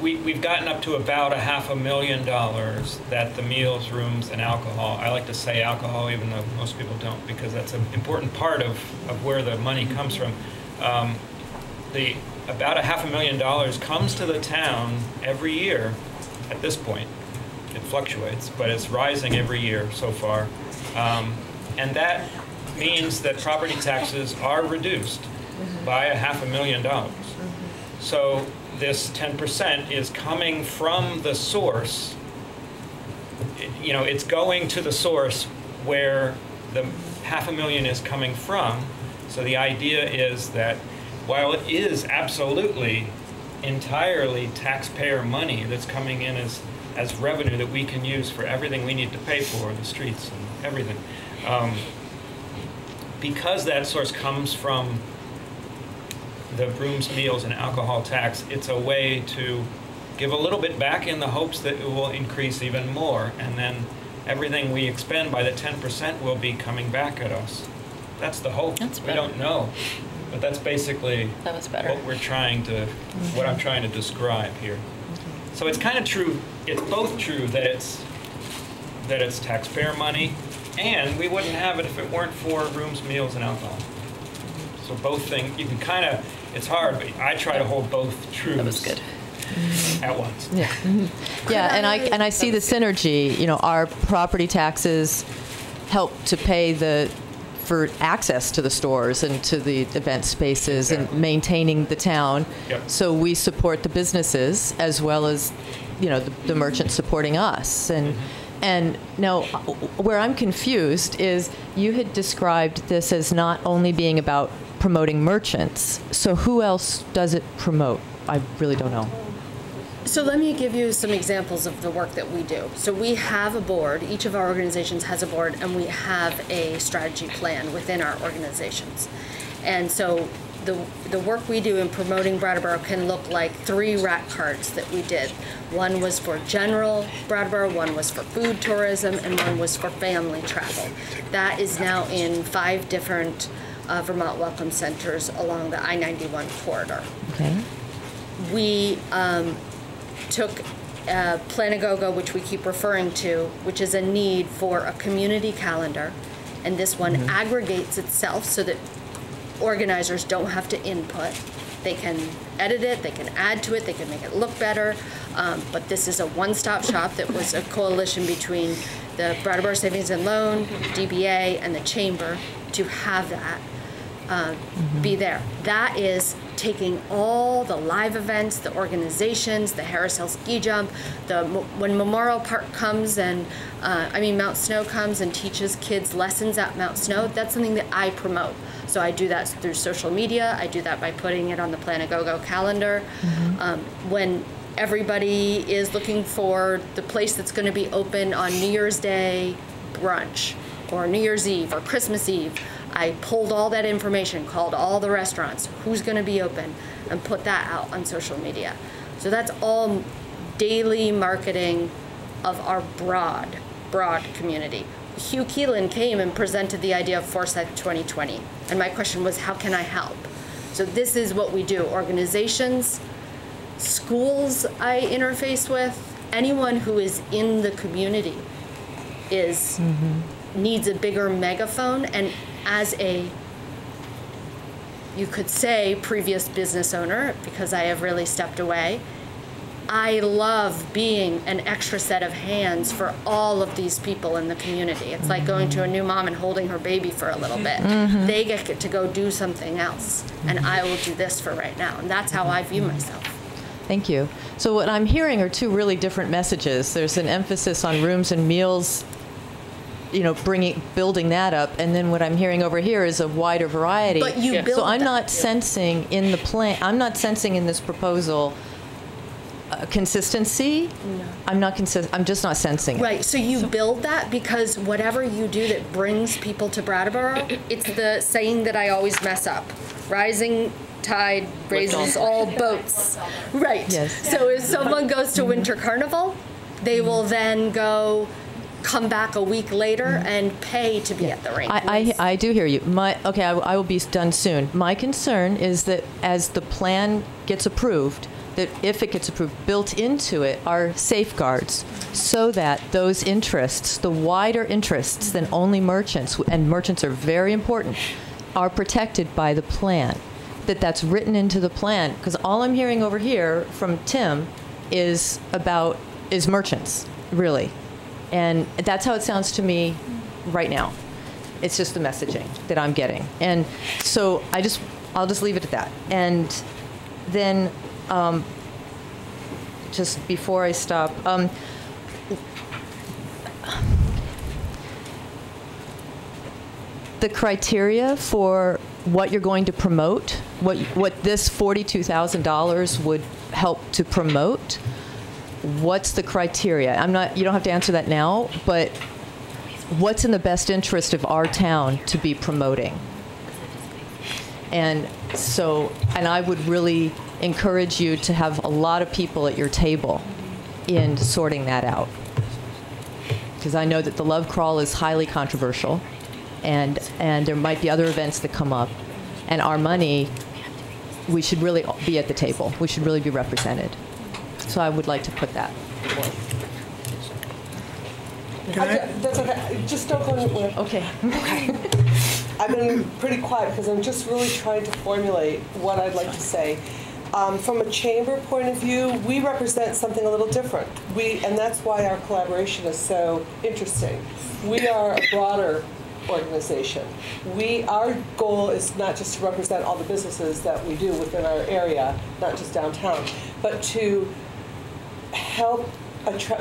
we've gotten up to about $500,000 that the meals, rooms, and alcohol, I like to say alcohol even though most people don't because that's an important part of where the money comes from. About $500,000 comes to the town every year at this point. It fluctuates, but it's rising every year so far. And that means that property taxes are reduced by $500,000. So this 10% is coming from the source. It's going to the source where the $500,000 is coming from. So the idea is that while it is absolutely entirely taxpayer money that's coming in as revenue that we can use for everything we need to pay for, the streets and everything, because that source comes from the rooms, meals, and alcohol tax, it's a way to give a little bit back in the hopes that it will increase even more, and then everything we expend by the 10% will be coming back at us. That's the hope. We don't know, but that's basically what we're trying to, what I'm trying to describe here. So it's kind of true. It's both true that it's taxpayer money, and we wouldn't have it if it weren't for rooms, meals, and alcohol. So both things, you can kind of, it's hard, but I try to hold both truths at once. Yeah, yeah, and I see the synergy. Our property taxes help to pay for access to the stores and to the event spaces and maintaining the town. Yep. So we support the businesses as well as, the merchants supporting us. And now, where I'm confused is you had described this as not only being about promoting merchants. So who else does it promote? I really don't know. So let me give you some examples of the work that we do. So we have a board, each of our organizations has a board, and we have a strategy plan within our organizations. And so the work we do in promoting Brattleboro can look like 3 rat cards that we did. One was for general Brattleboro, one was for food tourism, and one was for family travel. That is now in 5 different Vermont Welcome Centers along the I-91 corridor. Okay. We took Plan a Go-Go, which we keep referring to, which is a need for a community calendar, and this one aggregates itself so that organizers don't have to input. They can edit it, they can add to it, they can make it look better, but this is a one-stop shop that was a coalition between the Brattleboro Savings and Loan, DBA, and the Chamber to have that be there. That is taking all the live events, the organizations, the Harris Hill Ski Jump, when Memorial Park comes and, Mount Snow comes and teaches kids lessons at Mount Snow, that's something that I promote. So I do that through social media, I do that by putting it on the Plan a Go-Go calendar. When everybody is looking for the place that's going to be open on New Year's Day brunch, or New Year's Eve, or Christmas Eve, I pulled all that information, called all the restaurants, who's going to be open, and put that out on social media. So that's all daily marketing of our broad community. Hugh Keelan came and presented the idea of Forsyth 2020, and my question was, how can I help? So this is what we do. Organizations, schools I interface with, anyone who is in the community needs a bigger megaphone, and as you could say, previous business owner, because I have really stepped away, I love being an extra set of hands for all of these people in the community. It's like going to a new mom and holding her baby for a little bit. They get to go do something else, and I will do this for right now. And that's how I view myself. Thank you. So what I'm hearing are 2 really different messages. There's an emphasis on rooms and meals, building that up, and then what I'm hearing over here is a wider variety. But you build So I'm not sensing in the plan, I'm not sensing in this proposal consistency. No. I'm just not sensing it. Right, so you build that because whatever you do that brings people to Brattleboro, it's the saying that I always mess up. Rising tide raises all boats. Right. Yes. So if someone goes to Winter Carnival, they will then go come back a week later and pay to be at the rink. I do hear you. I will be done soon. My concern is that as the plan gets approved, that if it gets approved, built into it are safeguards so that those interests, the wider interests than only merchants, and merchants are very important, are protected by the plan. That's written into the plan. Because all I'm hearing over here from Tim is merchants, really. And that's how it sounds to me right now. It's just the messaging that I'm getting. And so I'll just leave it at that. And then, just before I stop, the criteria for what you're going to promote, what this $42,000 would help to promote, what's the criteria? You don't have to answer that now, but what's in the best interest of our town to be promoting? And I would really encourage you to have a lot of people at your table in sorting that out. Because I know that the Love Crawl is highly controversial, and there might be other events that come up. And our money, we should really be at the table. We should really be represented. So I would like to put that forth. That's okay. Just don't go anywhere. Okay. I've been pretty quiet because I'm just really trying to formulate what I'd like to say. From a chamber point of view, we represent something a little different. And that's why our collaboration is so interesting. We are a broader organization. Our goal is not just to represent all the businesses that we do within our area, not just downtown, but to help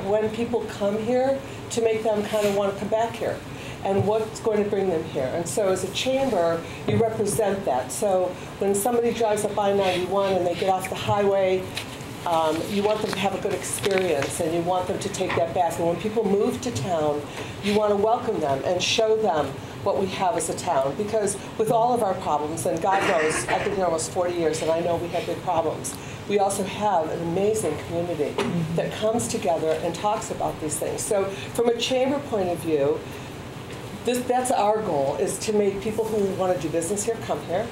when people come here, to make them kind of want to come back here, and what's going to bring them here. And so as a chamber, you represent that. So when somebody drives up I-91 and they get off the highway, you want them to have a good experience, and you want them to take that back. And when people move to town, you want to welcome them and show them what we have as a town. Because with all of our problems, and God knows, I've been here almost 40 years, and I know we have big problems, we also have an amazing community that comes together and talks about these things. So from a chamber point of view, that's our goal, is to make people who want to do business here come here.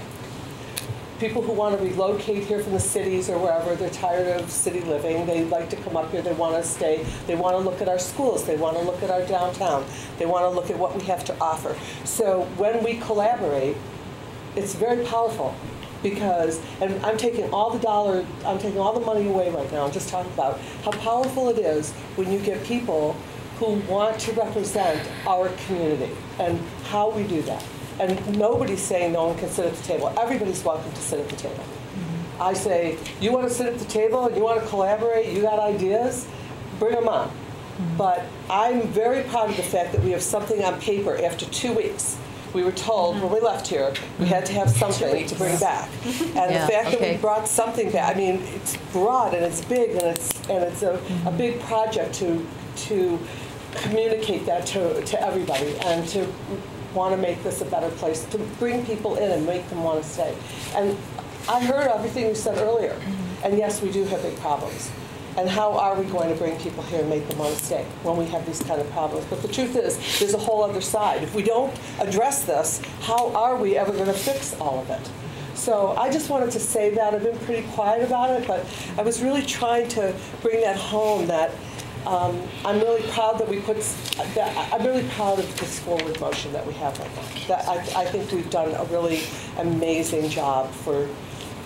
People who want to relocate here from the cities or wherever, they're tired of city living, they like to come up here, they want to stay, they want to look at our schools, they want to look at our downtown, they want to look at what we have to offer. So when we collaborate, it's very powerful, because, and I'm taking all the money away right now, I'm just talking about how powerful it is when you get people who want to represent our community and how we do that. And nobody's saying no one can sit at the table. Everybody's welcome to sit at the table. I say, you want to sit at the table and you want to collaborate, you got ideas, bring them on. But I'm very proud of the fact that we have something on paper after 2 weeks. We were told when we left here, we had to have something to bring back. And the fact that we brought something back, I mean, it's broad and it's big, and it's a big project to communicate that to everybody, and to want to make this a better place, to bring people in and make them want to stay. And I heard everything you said earlier. And yes, we do have big problems. And how are we going to bring people here and make them want to stay when we have these kind of problems? But the truth is, there's a whole other side. If we don't address this, how are we ever going to fix all of it? So I just wanted to say that. I've been pretty quiet about it, but I was really trying to bring that home, that I'm really proud that I'm really proud of this forward motion that we have right now. That I think we've done a really amazing job for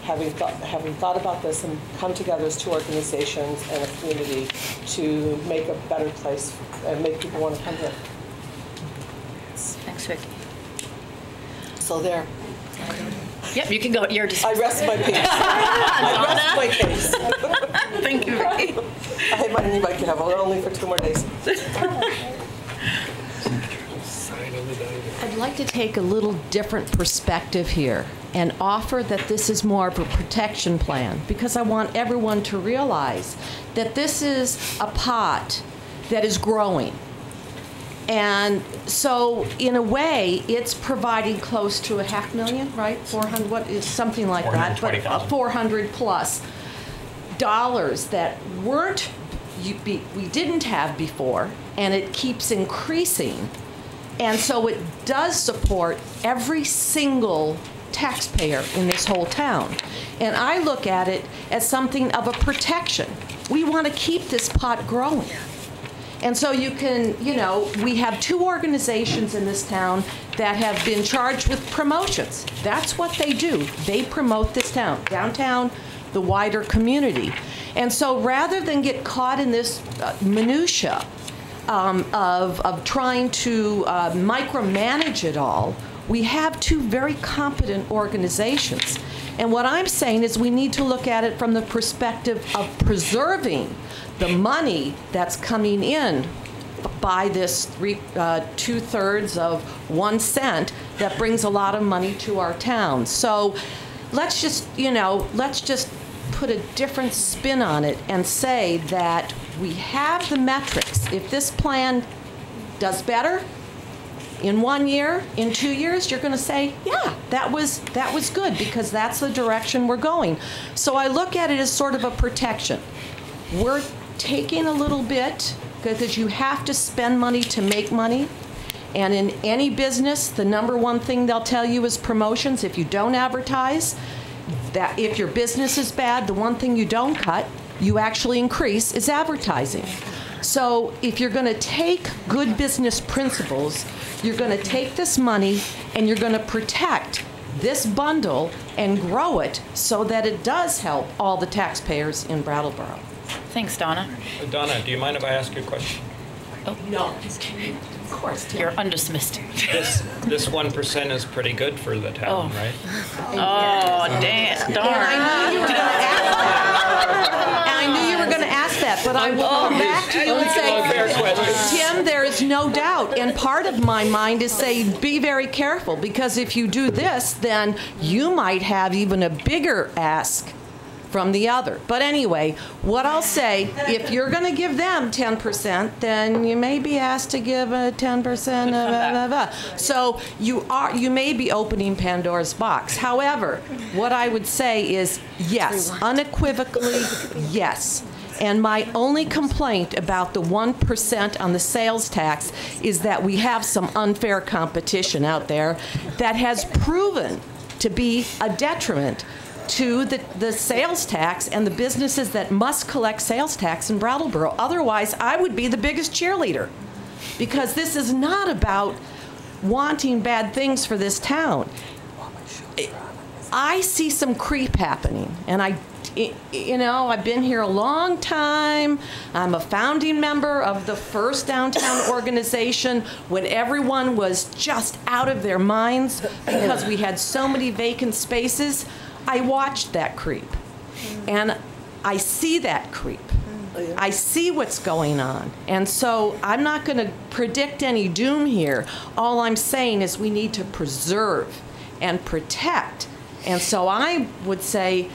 having thought about this and come together as two organizations and a community to make a better place and make people want to come here. Thanks, Vicki. So there. Yep, you can go. You're just. I rest my case. I rest my case. Thank you, Vicki. I might need my gavel only for 2 more days. I'd like to take a little different perspective here and offer that this is more of a protection plan, because I want everyone to realize that this is a pot that is growing. And so, in a way, it's providing close to $500,000, right? 400, what is something like that? But $400 plus dollars that weren't we didn't have before, and it keeps increasing. And so it does support every single taxpayer in this whole town. And I look at it as something of a protection. We want to keep this pot growing. And so you can, we have 2 organizations in this town that have been charged with promotions. That's what they do. They promote this town, downtown, the wider community. And so rather than get caught in this minutia of trying to micromanage it all, we have 2 very competent organizations. And what I'm saying is we need to look at it from the perspective of preserving the money that's coming in by this 2/3 of 1 cent that brings a lot of money to our town. So let's just put a different spin on it and say that we have the metrics. If this plan does better in 1 year, in 2 years, you're going to say, yeah, that was good, because that's the direction we're going. So I look at it as sort of a protection. We're taking a little bit, because you have to spend money to make money. And in any business, the number one thing they'll tell you is promotions. If you don't advertise, that if your business is bad, the one thing you don't cut, you actually increase, is advertising. So if you're going to take good business principles, you're going to take this money and you're going to protect this bundle and grow it so that it does help all the taxpayers in Brattleboro. Thanks, Donna. Donna, do you mind if I ask you a question? Oh, no. Of course. You're undismissed. This 1% is pretty good for the town, right? Oh, damn. Darn. I knew you were going to ask that, but I will come back to you and say, Tim, there is no doubt. And part of my mind is saying, be very careful, because if you do this, then you might have even a bigger ask from the other. But anyway, what I'll say, if you're going to give them 10%, then you may be asked to give a 10%. So you may be opening Pandora's box. However, what I would say is yes, unequivocally yes. And my only complaint about the 1% on the sales tax is that we have some unfair competition out there that has proven to be a detriment to the sales tax and the businesses that must collect sales tax in Brattleboro. Otherwise, I would be the biggest cheerleader, because this is not about wanting bad things for this town. I see some creep happening, and I've been here a long time. I'm a founding member of the first downtown organization when everyone was just out of their minds because we had so many vacant spaces. I watched that creep, and I see that creep. I see what's going on. And so I'm not going to predict any doom here. All I'm saying is we need to preserve and protect. And so I would say,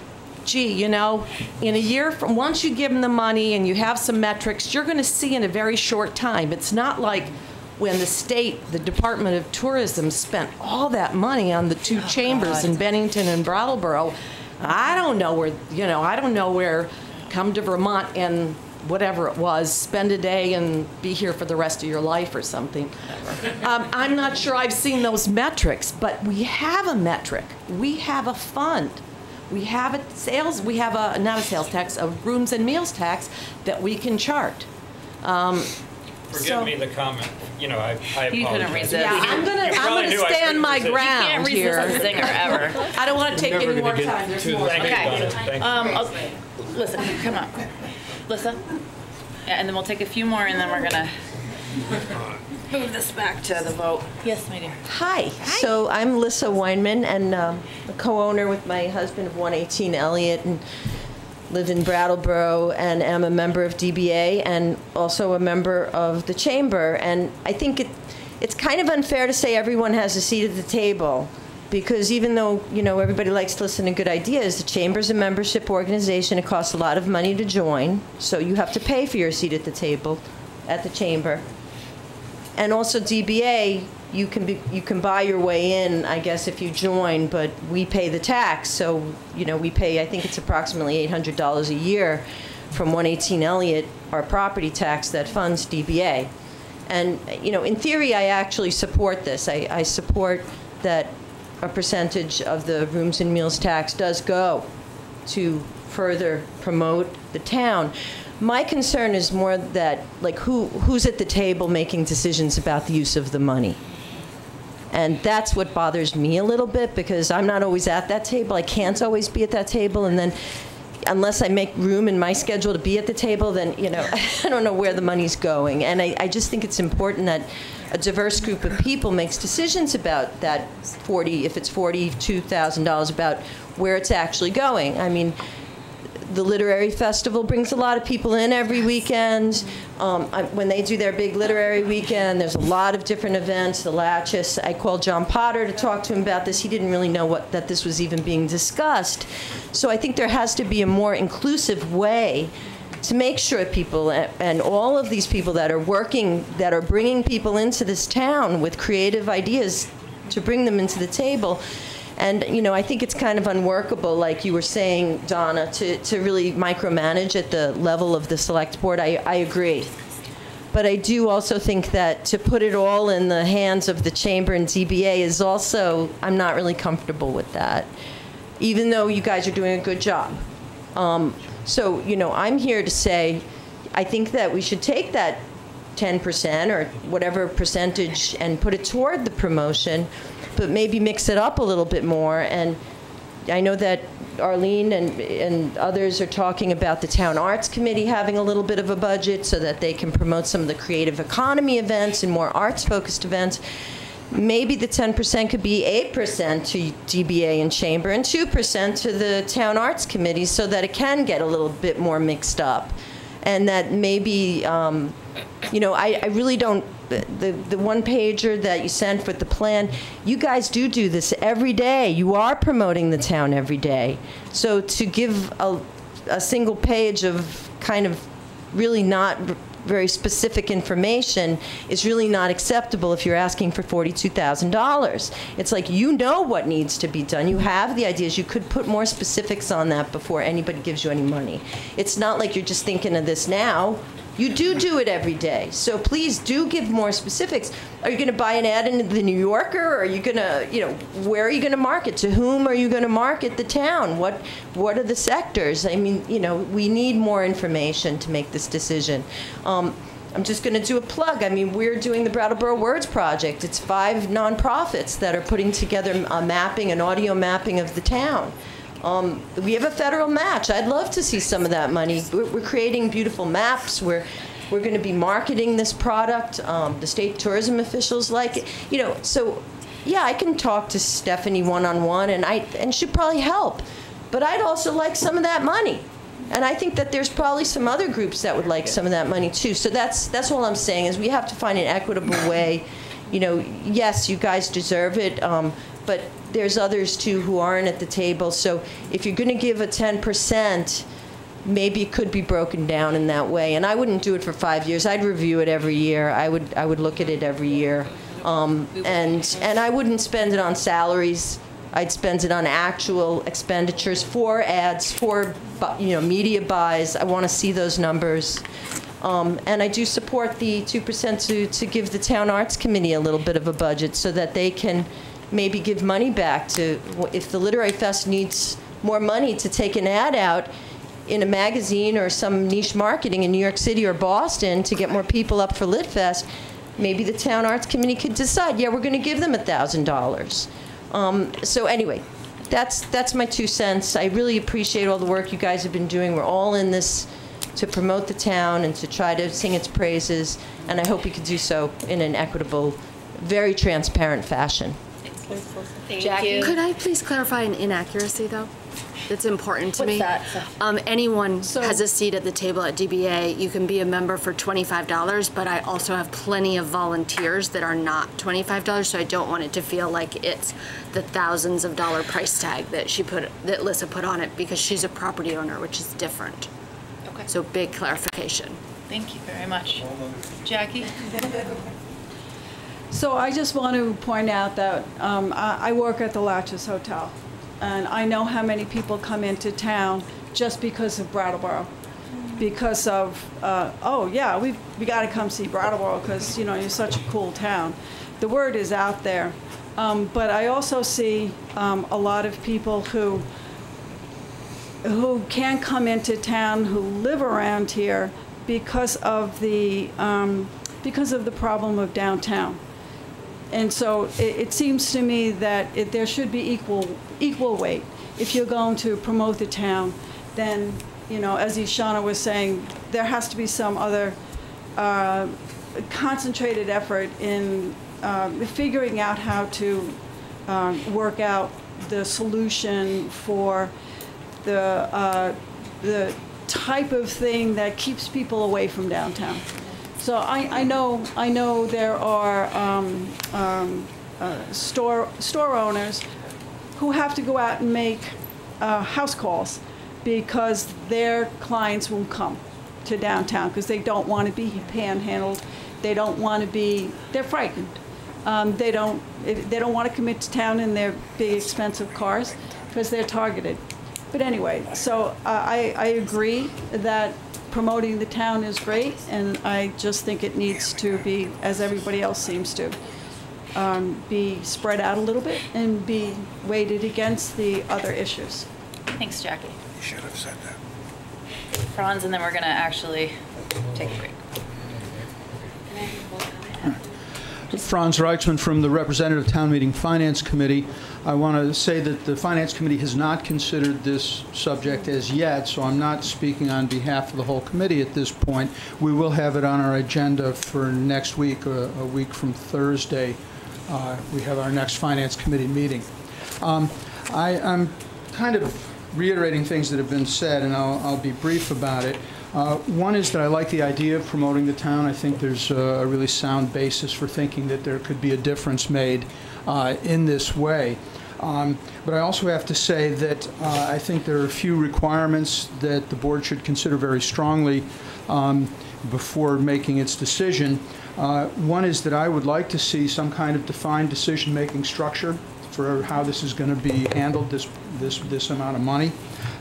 gee, in a year from once you give them the money and you have some metrics, you're going to see in a very short time. It's not like when the Department of Tourism spent all that money on the 2 chambers in Bennington and Brattleboro. I don't know where, come to Vermont and whatever it was, spend a day and be here for the rest of your life or something. I'm not sure I've seen those metrics, but we have a metric. We have a fund. We have not a sales tax, a rooms and meals tax that we can chart. Forgive me the comment. I apologize. You couldn't resist. Yeah, I'm gonna stand my ground here. You can't resist a zinger ever. I don't want to take any more time. There's more. Okay. Listen, come on. Listen. Yeah, and then we'll take a few more, and then we're gonna move this back to the vote. Yes, my dear. Hi. So I'm Lissa Weinman, and a co-owner with my husband of 118 Elliott, and live in Brattleboro, and am a member of DBA and also a member of the Chamber. And I think it's kind of unfair to say everyone has a seat at the table, because even though everybody likes to listen to good ideas, the Chamber's a membership organization. It costs a lot of money to join, so you have to pay for your seat at the table at the Chamber. And also DBA, you can buy your way in, I guess, if you join, but we pay the tax. So, we pay, I think it's approximately $800 a year from 118 Elliott, our property tax that funds DBA. And, you know, in theory, I actually support this. I support that a percentage of the rooms and meals tax does go to further promote the town. My concern is more that, like, who's at the table making decisions about the use of the money? And that's what bothers me a little bit, because I'm not always at that table. I can't always be at that table, and then unless I make room in my schedule to be at the table, then, you know, I don't know where the money's going. And I just think it's important that a diverse group of people makes decisions about that if it's $42,000, about where it's actually going. I mean, the Literary Festival brings a lot of people in every weekend. When they do their big literary weekend, there's a lot of different events. The Latches, I called John Potter to talk to him about this. He didn't really know that this was even being discussed. So I think there has to be a more inclusive way to make sure people, and all of these people that are working, that are bringing people into this town with creative ideas, to bring them into the table. And, you know, I think it's kind of unworkable, like you were saying, Donna, to really micromanage at the level of the select board. I agree. But I do also think that to put it all in the hands of the chamber and DBA is also, I'm not really comfortable with that, even though you guys are doing a good job. So, you know, I'm here to say, I think that we should take that 10% or whatever percentage and put it toward the promotion, but maybe mix it up a little bit more. And I know that Arlene and others are talking about the Town Arts Committee having a little bit of a budget so that they can promote some of the creative economy events and more arts-focused events. Maybe the 10% could be 8% to DBA and Chamber and 2% to the Town Arts Committee, so that it can get a little bit more mixed up. And that maybe, you know, I really don't, the one-pager that you sent with the plan, you guys do this every day. You are promoting the town every day. So to give a single page of kind of really not very specific information is really not acceptable if you're asking for $42,000. It's like, you know what needs to be done. You have the ideas. You could put more specifics on that before anybody gives you any money. It's not like you're just thinking of this now. You do it every day. So please do give more specifics. Are you going to buy an ad in the New Yorker? Or are you going to, you know, where are you going to market? To whom are you going to market the town? What are the sectors? I mean, you know, we need more information to make this decision. I'm just going to do a plug. I mean, we're doing the Brattleboro Words Project. It's 5 nonprofits that are putting together a mapping, an audio mapping of the town. We have a federal match. I'd love to see some of that money. We're creating beautiful maps. We're going to be marketing this product. The state tourism officials like it. You know, so yeah, I can talk to Stephanie one-on-one, and she'd probably help. But I'd also like some of that money. And I think that there's probably some other groups that would like some of that money too. So that's all I'm saying, is we have to find an equitable way. You know, yes, you guys deserve it, but there's others too who aren't at the table. So if you're going to give a 10%, maybe it could be broken down in that way. And I wouldn't do it for 5 years. I'd review it every year. I would look at it every year, and I wouldn't spend it on salaries. I'd spend it on actual expenditures for ads, for, you know, media buys. I want to see those numbers. And I do support the 2% to give the Town Arts Committee a little bit of a budget so that they can maybe give money back to, if the Literary Fest needs more money to take an ad out in a magazine or some niche marketing in New York City or Boston to get more people up for Lit Fest, maybe the Town Arts Committee could decide, yeah, we're going to give them $1,000. So anyway, that's my 2 cents. I really appreciate all the work you guys have been doing. We're all in this to promote the town and to try to sing its praises, and I hope we can do so in an equitable, very transparent fashion. Thank Jackie, you. could I please clarify an inaccuracy, though? That's important to What's me. that? Anyone has a seat at the table at DBA. You can be a member for $25, but I also have plenty of volunteers that are not $25, so I don't want it to feel like it's the thousands of dollar price tag that Lissa put on it, because she's a property owner, which is different. Okay. So big clarification. Thank you very much. Jackie? So I just want to point out that I work at the Latches Hotel, and I know how many people come into town just because of Brattleboro. because of, oh yeah, we got to come see Brattleboro because, you know, you're such a cool town. The word is out there. But I also see a lot of people who can't come into town, who live around here because of the problem of downtown. And so it seems to me that there should be equal weight. If you're going to promote the town, then, you know, as Ishana was saying, there has to be some other concentrated effort in figuring out how to work out the solution for the type of thing that keeps people away from downtown. So I know there are store owners who have to go out and make house calls because their clients won't come to downtown because they don't want to be panhandled. They don't want to be. They're frightened. They don't want to commit to town in their big expensive cars because they're targeted. But anyway, so I agree that promoting the town is great, and I just think it needs to be, as everybody else seems to, be spread out a little bit and be weighted against the other issues. Thanks, Jackie. You should have said that. Franz, and then we're going to actually take a break. Franz Reichman from the Representative Town Meeting Finance Committee. I want to say that the Finance Committee has not considered this subject as yet, so I'm not speaking on behalf of the whole committee at this point. We will have it on our agenda for next week, a week from Thursday. We have our next Finance Committee meeting. I'm kind of reiterating things that have been said, and I'll be brief about it. One is that I like the idea of promoting the town. I think there's a really sound basis for thinking that there could be a difference made in this way. But I also have to say that I think there are a few requirements that the board should consider very strongly before making its decision. One is that I would like to see some kind of defined decision-making structure for how this is going to be handled, this amount of money.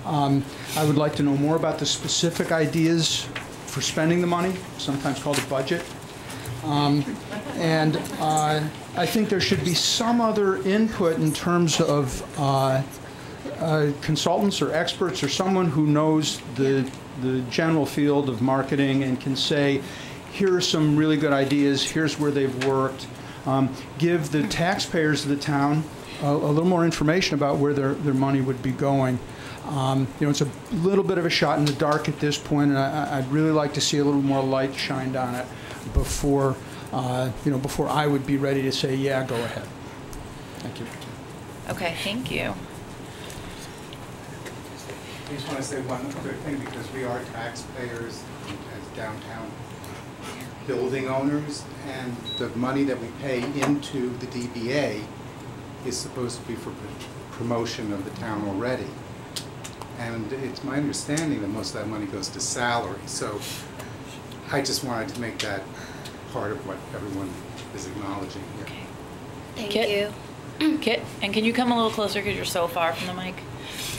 I would like to know more about the specific ideas for spending the money, sometimes called a budget. And I think there should be some other input in terms of consultants or experts or someone who knows the general field of marketing and can say, here are some really good ideas, here's where they've worked. Give the taxpayers of the town a little more information about where their money would be going. You know, it's a little bit of a shot in the dark at this point, and I'd really like to see a little more light shined on it before, before I would be ready to say, yeah, go ahead. Thank you. Okay, thank you. I just want to say one other thing, because we are taxpayers as downtown building owners, and the money that we pay into the DBA is supposed to be for promotion of the town already. And it's my understanding that most of that money goes to salary. So I just wanted to make that part of what everyone is acknowledging here. Thank you. Kit, and can you come a little closer because you're so far from the mic?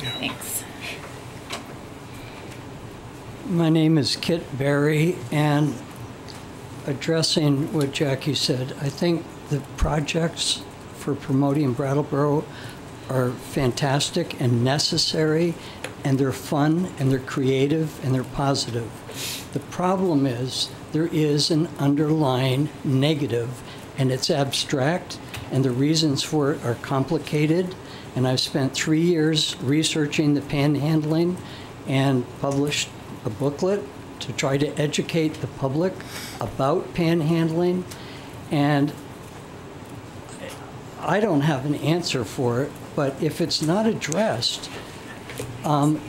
Yeah. Thanks. My name is Kit Berry, and addressing what Jackie said, I think the projects for promoting Brattleboro are fantastic and necessary, and they're fun, and they're creative, and they're positive. The problem is there is an underlying negative, and it's abstract, and the reasons for it are complicated, and I've spent 3 years researching the panhandling and published a booklet to try to educate the public about panhandling, and I don't have an answer for it, but if it's not addressed,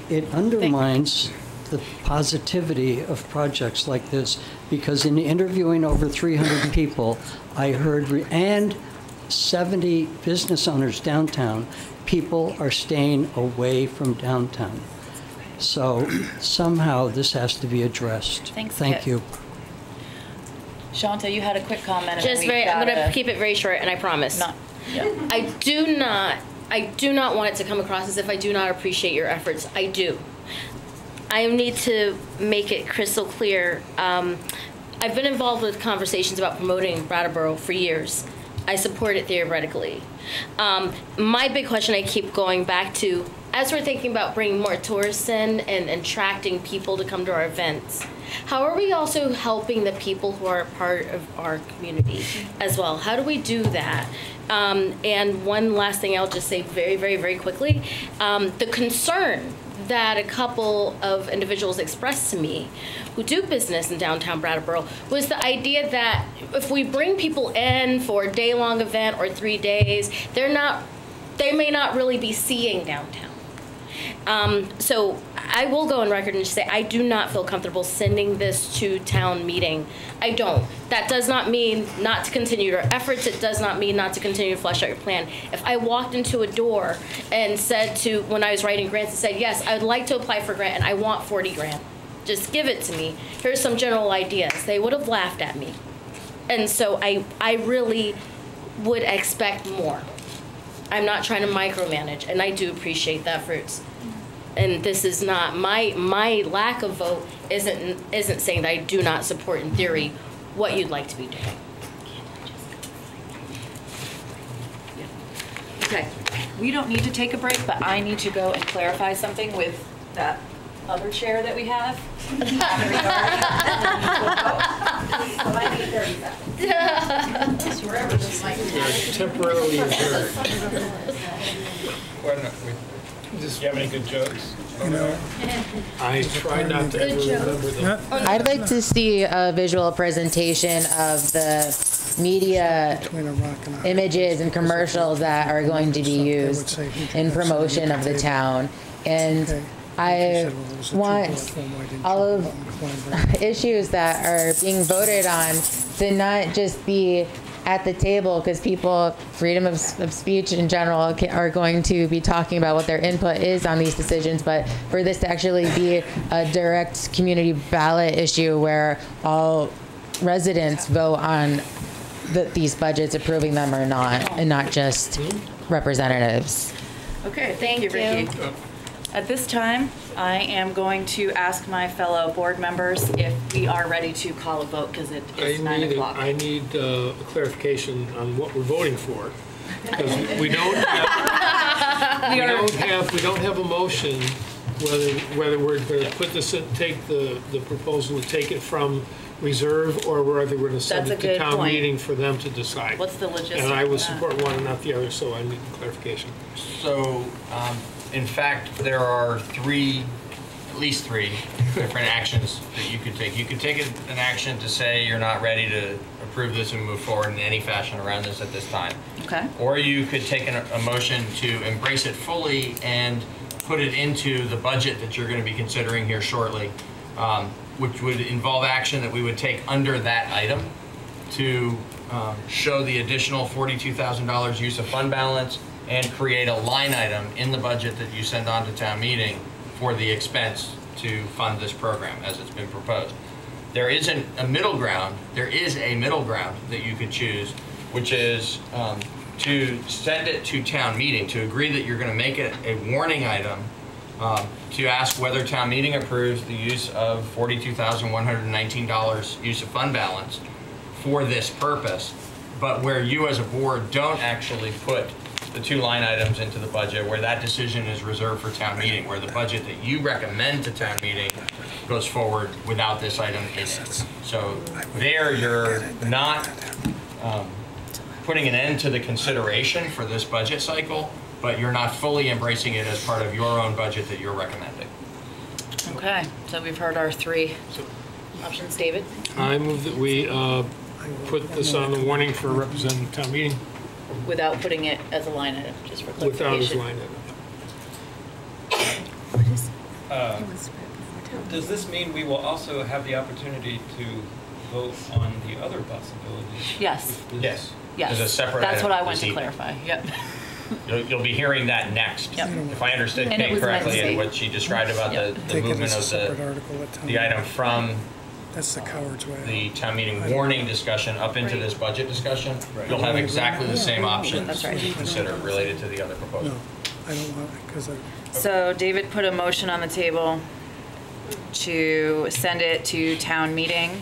it undermines the positivity of projects like this, because in interviewing over 300 people, I heard, and 70 business owners downtown, people are staying away from downtown. So somehow this has to be addressed. Thanks, Thank Kit. you. Shanta, you had a quick comment. Just very, I'm going to keep it very short, and I promise. I do not want it to come across as if I do not appreciate your efforts. I do. I need to make it crystal clear. I've been involved with conversations about promoting Brattleboro for years. I support it theoretically. My big question I keep going back to, as we're thinking about bringing more tourists in and attracting people to come to our events, how are we also helping the people who are part of our community as well? How do we do that? And one last thing I'll just say very, very, very quickly. The concern that a couple of individuals expressed to me who do business in downtown Brattleboro was the idea that if we bring people in for a day-long event or 3 days, they may not really be seeing downtown. So I will go on record and just say I do not feel comfortable sending this to town meeting. I don't. That does not mean not to continue your efforts. It does not mean not to continue to flesh out your plan. If I walked into a door and said to, when I was writing grants, and said, yes, I would like to apply for a grant and I want 40 grand. Just give it to me. Here's some general ideas. They would have laughed at me. And so I really would expect more. I'm not trying to micromanage, and I do appreciate the efforts. And this is not, my lack of vote isn't saying that I do not support in theory what you'd like to be doing. Okay, we don't need to take a break, but I need to go and clarify something with that other chair that we have. So I need 30 seconds. Wherever this might be. Temporarily adjourned. Do you have any good jokes? I try not to ever remember them. I'd like to see a visual presentation of the media images and commercials that are going to be used in promotion of the town. And I want all of issues that are being voted on to not just be at the table, because people, freedom of speech in general, are going to be talking about what their input is on these decisions, but for this to actually be a direct community ballot issue where all residents vote on these budgets, approving them or not, and not just representatives. Okay, thank you, Ricky. At this time, I am going to ask my fellow board members if we are ready to call a vote, because it is 9 o'clock. I need a clarification on what we're voting for, because we don't have a motion whether we're going to put this in, take the proposal to take it from reserve, or whether we're going to send it to town meeting for them to decide. What's the logistics? And I would support one and not the other, so I need clarification. So, in fact, there are at least three different actions that you could take. You could take an action to say you're not ready to approve this and move forward in any fashion around this at this time. Okay. Or you could take a motion to embrace it fully and put it into the budget that you're going to be considering here shortly, which would involve action that we would take under that item to show the additional $42,000 use of fund balance and create a line item in the budget that you send on to town meeting for the expense to fund this program as it's been proposed. There isn't a middle ground. There is a middle ground that you could choose, which is to send it to town meeting, to agree that you're going to make it a warning item to ask whether town meeting approves the use of $42,119 use of fund balance for this purpose, but where you as a board don't actually put the two line items into the budget, where that decision is reserved for town meeting, where the budget that you recommend to town meeting goes forward without this item in it. So there you're not putting an end to the consideration for this budget cycle, but you're not fully embracing it as part of your own budget that you're recommending. Okay, so we've heard our three options. David? I move that we put this on the warning for representative town meeting. Without putting it as a line item, just for clarification. Without as a line item. Does this mean we will also have the opportunity to vote on the other possibilities? Yes. Yes. Yes. There's a separate That's item what I want this to evening. clarify. Yep. You'll be hearing that next. Yep. If I understood And it Kate was correctly Wednesday. and what she described about the movement of the item from That's the coward's way. the town meeting warning discussion up into this budget discussion, you'll have exactly the same options to consider related to the other proposal. No, I don't want it, because So David put a motion on the table to send it to town meeting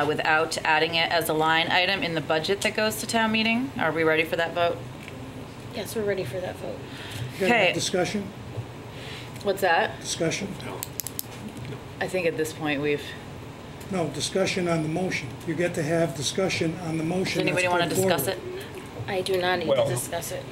without adding it as a line item in the budget that goes to town meeting. Are we ready for that vote? Yes, we're ready for that vote. Okay. Discussion? What's that? Discussion? I think at this point we've... No, discussion on the motion. You get to have discussion on the motion. Does anybody want to discuss it? I do not need to discuss it.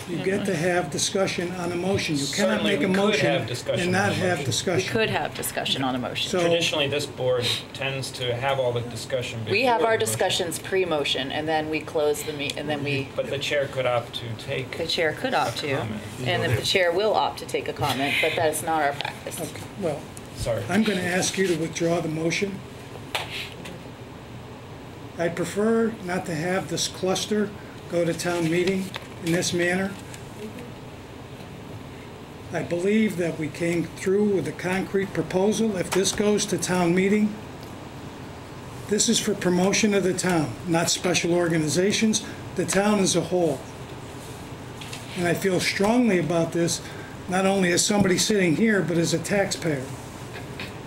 You get to have discussion on a motion. You cannot Certainly, make a we could motion have discussion and not on a have motion. discussion. We could have discussion on a motion. So- Traditionally, this board tends to have all the discussion before We have our the motion. discussions pre-motion, and then we close the meet, and then we... But the chair could opt to take... The chair could opt to, comment. and the chair will opt to take a comment, but that's not our practice. Okay, well, Sorry. I'm going to ask you to withdraw the motion. I prefer not to have this cluster go to town meeting in this manner. I believe that we came through with a concrete proposal. If this goes to town meeting, this is for promotion of the town, not special organizations, the town as a whole. And I feel strongly about this, not only as somebody sitting here, but as a taxpayer.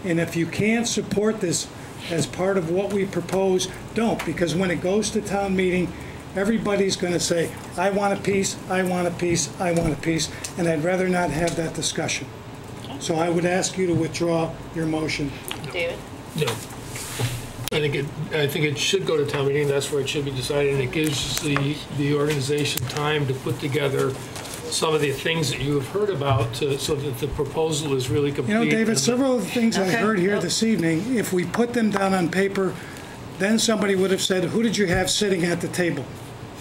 And if you can't support this as part of what we propose, don't, because when it goes to town meeting, everybody's going to say, I want a piece, I want a piece, I want a piece, and I'd rather not have that discussion. So I would ask you to withdraw your motion. David? No. I think it should go to town meeting, that's where it should be decided, and it gives the organization time to put together some of the things that you have heard about so that the proposal is really complete. You know, David, several of the things I heard here this evening, if we put them down on paper, then somebody would have said, who did you have sitting at the table?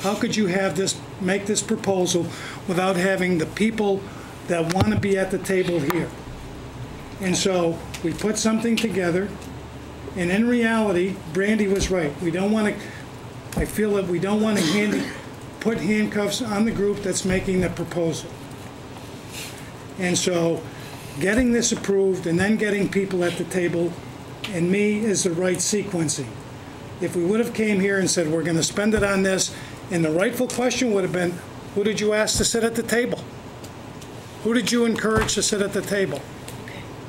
How could you have this, make this proposal without having the people that want to be at the table here? And so we put something together, and in reality, Brandy was right. We don't want to, I feel that we don't want to put handcuffs on the group that's making the proposal. And so getting this approved and then getting people at the table, and me, is the right sequencing. If we would have came here and said, we're going to spend it on this, and the rightful question would have been, who did you ask to sit at the table? Who did you encourage to sit at the table?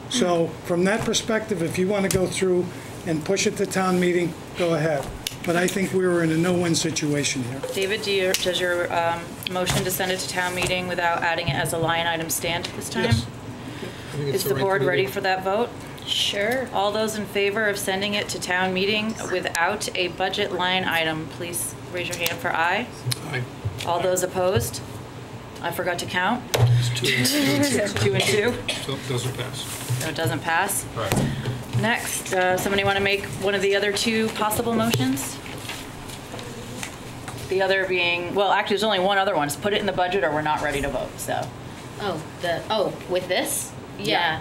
So from that perspective, if you want to go through and push it to town meeting, go ahead. But I think we were in a no-win situation here. David, does your motion to send it to town meeting without adding it as a line item stand this time? Yes. I think it's Is the right board thing to ready do. for that vote? Sure. All those in favor of sending it to town meeting without a budget line item, please raise your hand for aye. Aye. All those opposed? I forgot to count. It's 2 and 2. 2 and 2. So it doesn't pass. No, it doesn't pass. Right. Next, somebody want to make one of the other two possible motions? The other being, well, actually, there's only one other one. Is put it in the budget or we're not ready to vote, so. With this? Yeah.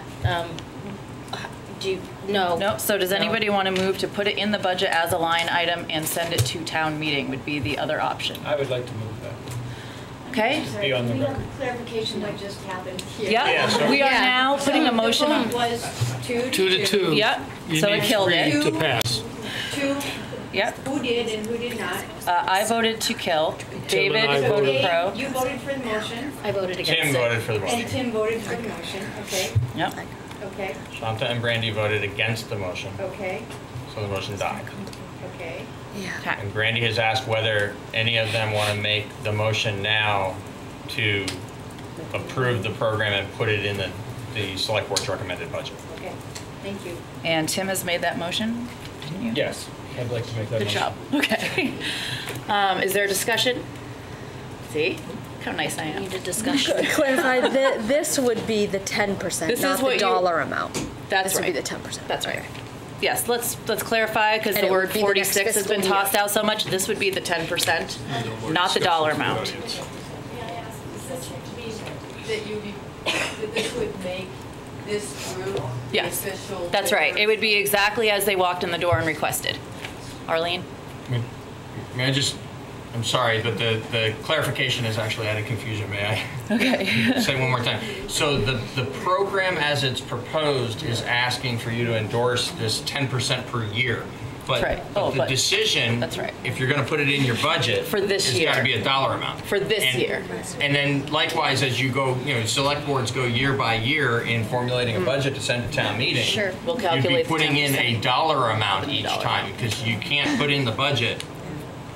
No. No, so does anybody want to move to put it in the budget as a line item and send it to town meeting would be the other option? I would like to move that. Okay? Be on the record. Clarification that just happened here. Yep, Yeah, so- we are now putting a motion The on. vote was 2 2 to 2. Yep, You so it need killed 3 it. to pass. 2, Yep, who did and who did not? I voted to kill. Tim and I David voted Okay, pro. you voted for the motion, I voted against it. Tim voted for the motion. and Tim voted for the motion, okay, Yep. okay, Shanta and Brandy voted against the motion, okay, so the motion died. okay. And Brandy has asked whether any of them want to make the motion now to approve the program and put it in the select board's recommended budget. Okay, thank you. And Tim has made that motion? Didn't you? Yes, I'd like to make that Good motion. job. Okay. Is there discussion? See? Look how nice I am. Need a discussion. Clarify, this would be the 10%, This not is what the you- dollar amount. That's This would right. be the 10%. That's right. Yes, let's clarify, because And the it would word be the next 46 has been fiscal year. tossed out so much. This would be the 10%, not the dollar amount. That this would make this group the Yes, official. that's right. It would be exactly as they walked in the door and requested. Arlene? May I just, I'm sorry, but the clarification has actually added confusion, may I? Okay. Say one more time. So the program as it's proposed is asking for you to endorse this 10% per year. But, Right. but the decision, That's right. if you're going to put it in your budget, For this it's year. got to be a dollar amount. For this And- year. And then likewise, as you go, select boards go year by year in formulating a budget to send to town meeting. Sure. We'll You'd calculate be the putting in 10%. a dollar amount each time because you can't put in the budget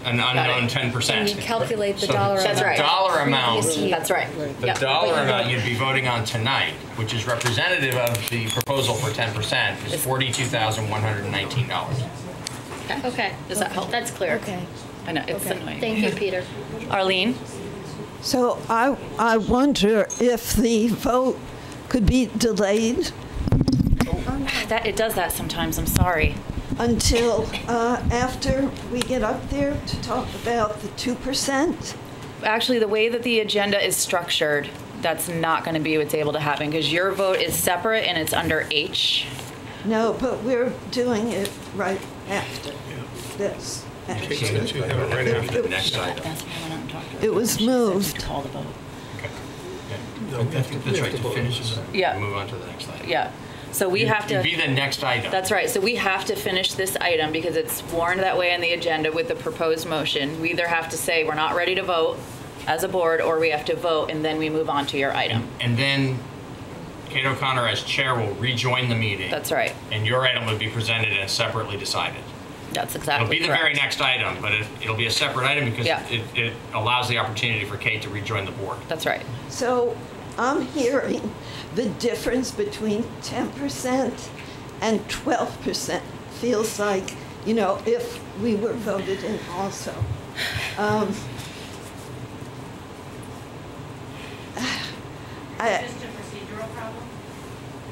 an unknown 10%. And you calculate the So- dollar so amount. the dollar amount. Previous year. That's right. The dollar amount you'd be voting on tonight, which is representative of the proposal for 10%, is $42,119. Okay. Does that help? That's clear. Okay. I know, it's annoying. Thank you, Peter. Arlene? So I wonder if the vote could be delayed It does that sometimes, I'm sorry. until after we get up there to talk about the 2%? Actually, the way that the agenda is structured, that's not going to be what's able to happen because your vote is separate and it's under H. No, but we're doing it right after this. The next item. It was moved. Call the vote. That's right, to finish this, Yeah. move on to the next item. Yeah. So we have to. It'd be the next item. That's right. So we have to finish this item because it's warned that way on the agenda with the proposed motion. We either have to say we're not ready to vote as a board, or we have to vote and then we move on to your item. And then Kate O'Connor as chair will rejoin the meeting. That's right. And your item would be presented and separately decided. That's exactly It'll be the correct. very next item, but it'll be a separate item because Yeah. it allows the opportunity for Kate to rejoin the board. That's right. So I'm hearing the difference between 10% and 12% feels like, if we were voted in also. Just a procedural problem?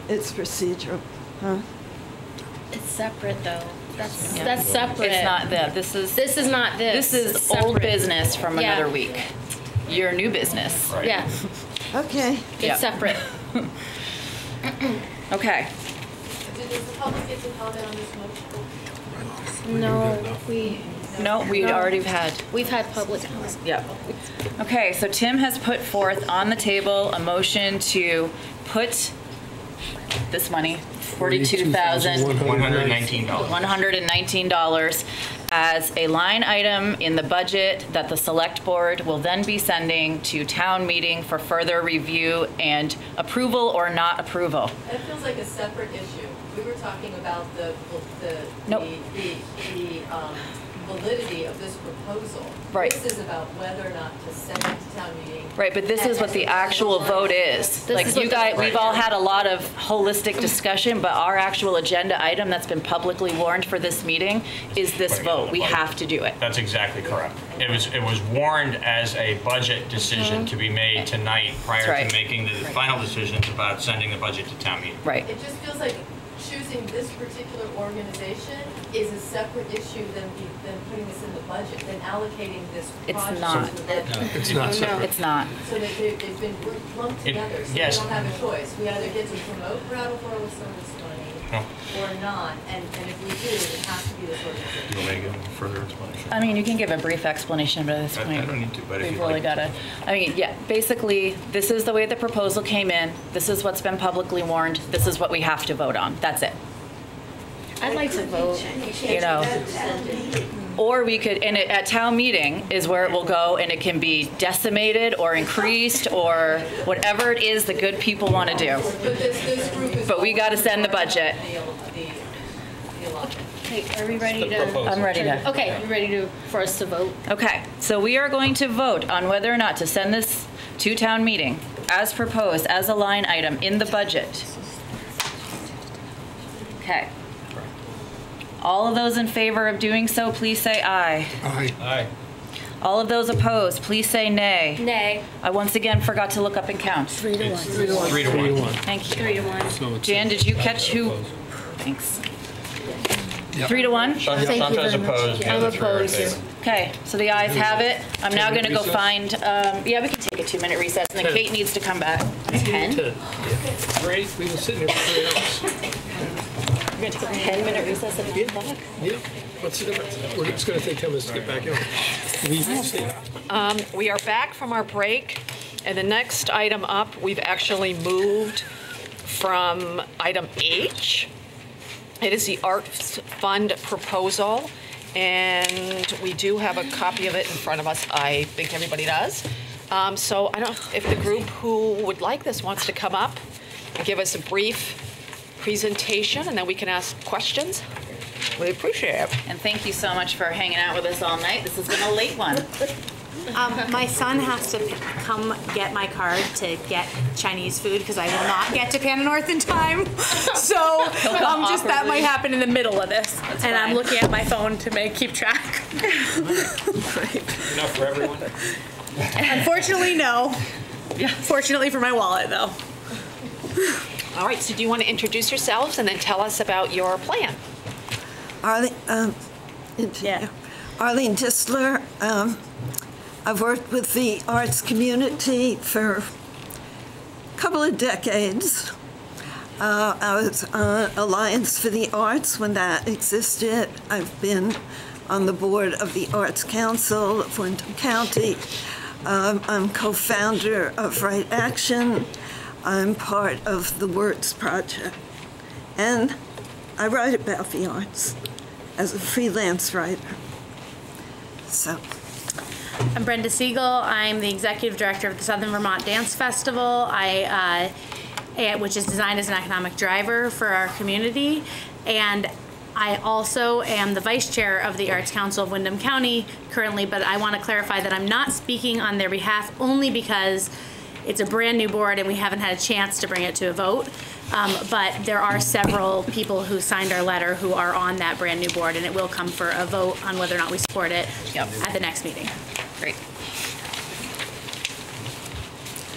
It's procedural, huh? It's separate though. That's Yeah. that's separate. It's not that. This is not this. This is It's old separate. business from Yeah. another week. Your new business. Right. Yeah, Okay. it's Yeah. separate. Okay. Does the public get to comment on this motion? No, No, we already had. we've had public comment. Yep. Okay, so Tim has put forth on the table a motion to put this money, $119. $119 as a line item in the budget that the select board will then be sending to town meeting for further review and approval or not approval. That feels like a separate issue. We were talking about the Nope. validity of this proposal. Right. This is about whether or not to send it to town meeting. Right, but this is what the actual vote is. This Like is you what the- guys, we've all had a lot of holistic discussion, but our actual agenda item that's been publicly warned for this meeting is this vote. We have to do it. That's exactly correct. It was warned as a budget decision to be made tonight prior That's right. to making the final decisions about sending the budget to town meeting. Right. It just feels like choosing this particular organization is a separate issue than putting this in the budget, than allocating this It's project not. to the budget. It's not separate. It's not. So they've been lumped together, so we yes. don't have a choice. We either get to promote Brattleboro with some of this money or not, and if we do, it has to be this organization. You want me to give a further explanation? I mean, you can give a brief explanation, but at this I point, don't need to, but if we've you'd really like. got to. I mean, yeah, basically, this is the way the proposal came in. This is what's been publicly warned. This is what we have to vote on. That's it. I'd like to vote. You know. Or we could, and at town meeting is where it will go, and it can be decimated or increased or whatever it is the good people want to do. But this group is. But we got to send the budget. Okay, are we ready to? I'm ready to. Okay, you ready for us to vote? Okay, so we are going to vote on whether or not to send this to town meeting as proposed, as a line item in the budget. Okay. All of those in favor of doing so, please say aye. Aye. Aye. All of those opposed, please say nay. Nay. I once again forgot to look up and count. 3 to 1. 3 to 1. 3 to 1. Thank you. 3 to 1. So it's Jan, did you catch who? Thanks. Yep. 3 to 1? Thank you Chantal's very much. opposed. the I'm other three are in opposed. favor. Okay, so the ayes have it. I'm now going to go Recess? find, yeah, we can take a 2-minute recess, and then 10. Oh, Kate needs to come back. 10? 10. Great, we've been sitting here for 3 hours. We're going to take a 10-minute recess and then come back? Yeah, what's the difference? It's going to take 10 minutes to get back in. We are back from our break, and the next item up, we've actually moved from item H It is the Arts Fund proposal, and we do have a copy of it in front of us. I think everybody does. So I don't know if the group who would like this wants to come up and give us a brief presentation, and then we can ask questions. We appreciate it. And thank you so much for hanging out with us all night. This has been a late one. My son has to come get my card to get Chinese food because I will not get to Pan North in time. So just that might happen in the middle of this. That's and fine. I'm looking at my phone to keep track. Enough for everyone? Unfortunately, no. Yeah. Fortunately for my wallet, though. All right, so do you want to introduce yourselves and then tell us about your plan? Arlene Disler. I've worked with the arts community for a couple of decades. I was on Alliance for the Arts when that existed. I've been on the board of the Arts Council of Wyndham County. I'm co-founder of Right Action. I'm part of the Words Project. And I write about the arts as a freelance writer. So. I'm Brenda Siegel. I'm the executive director of the Southern Vermont Dance Festival, which is designed as an economic driver for our community. And I also am the vice chair of the Arts Council of Wyndham County currently, but I want to clarify that I'm not speaking on their behalf only because it's a brand new board and we haven't had a chance to bring it to a vote. But there are several people who signed our letter who are on that brand new board, and it will come for a vote on whether or not we support it at the next meeting. Great.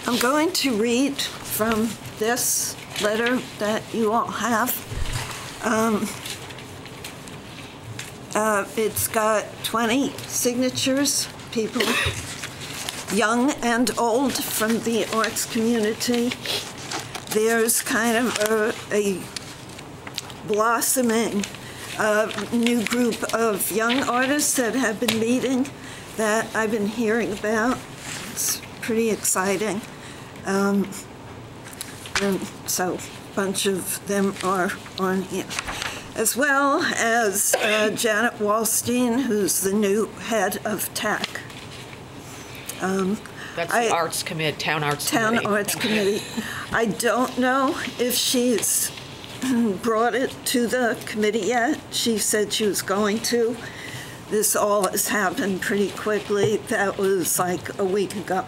I'm going to read from this letter that you all have. It's got 20 signatures, people young and old from the arts community. There's kind of a blossoming new group of young artists that have been meeting that I've been hearing about. It's pretty exciting. And so a bunch of them are on here. As well as Janet Wallstein, who's the new head of TAC. That's the Arts Committee, Town Arts Committee. Town Arts Committee. I don't know if she's brought it to the committee yet. She said she was going to. This all has happened pretty quickly. That was like a week ago.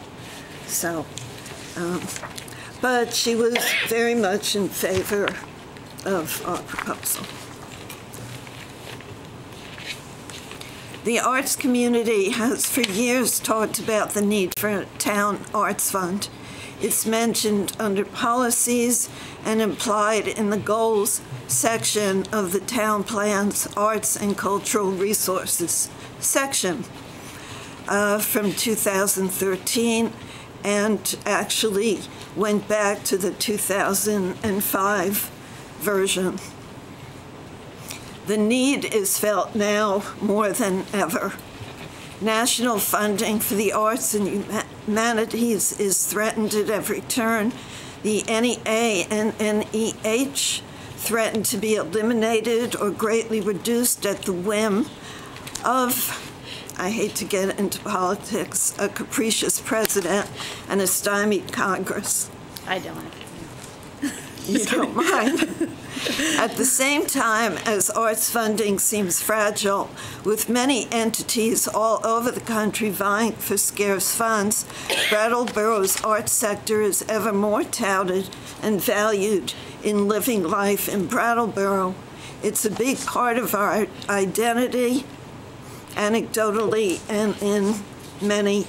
So, but she was very much in favor of our proposal. The arts community has for years talked about the need for a town arts fund. It's mentioned under policies and implied in the goals section of the town plan's arts and cultural resources section from 2013, and actually went back to the 2005 version. The need is felt now more than ever. National funding for the arts and humanities is threatened at every turn. The NEA and NEH threaten to be eliminated or greatly reduced at the whim of, I hate to get into politics, a capricious president and a stymied Congress. I don't. You don't mind? At the same time as arts funding seems fragile, with many entities all over the country vying for scarce funds, Brattleboro's arts sector is ever more touted and valued in living life in Brattleboro. It's a big part of our identity, anecdotally, and in many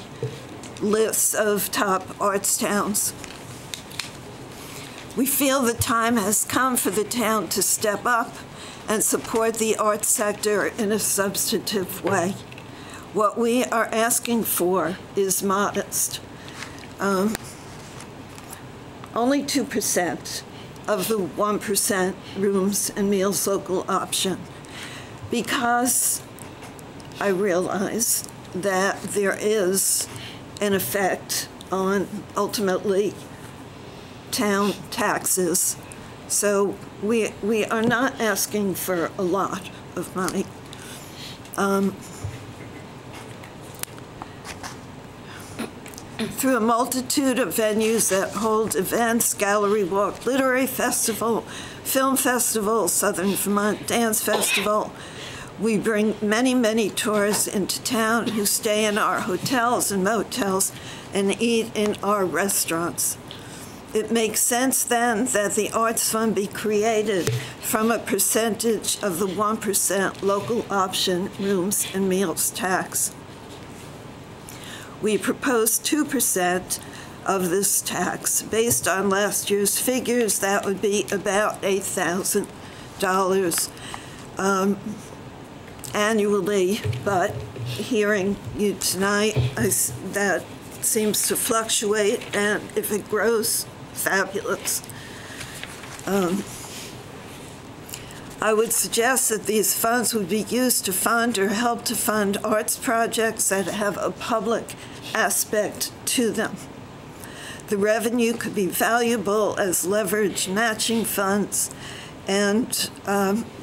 lists of top arts towns. We feel the time has come for the town to step up and support the arts sector in a substantive way. What we are asking for is modest. Only 2% of the 1% rooms and meals local option, because I realize that there is an effect on ultimately town taxes So we are not asking for a lot of money. Through a multitude of venues that hold events, gallery walk, literary festival, film festival, Southern Vermont Dance Festival, we bring many, many tourists into town who stay in our hotels and motels and eat in our restaurants. It makes sense then that the Arts Fund be created from a percentage of the 1% local option rooms and meals tax. We propose 2% of this tax. Based on last year's figures, that would be about $8,000 annually, but hearing you tonight, that seems to fluctuate, and if it grows, fabulous. I would suggest that these funds would be used to fund or help to fund arts projects that have a public aspect to them. The revenue could be valuable as leverage matching funds, and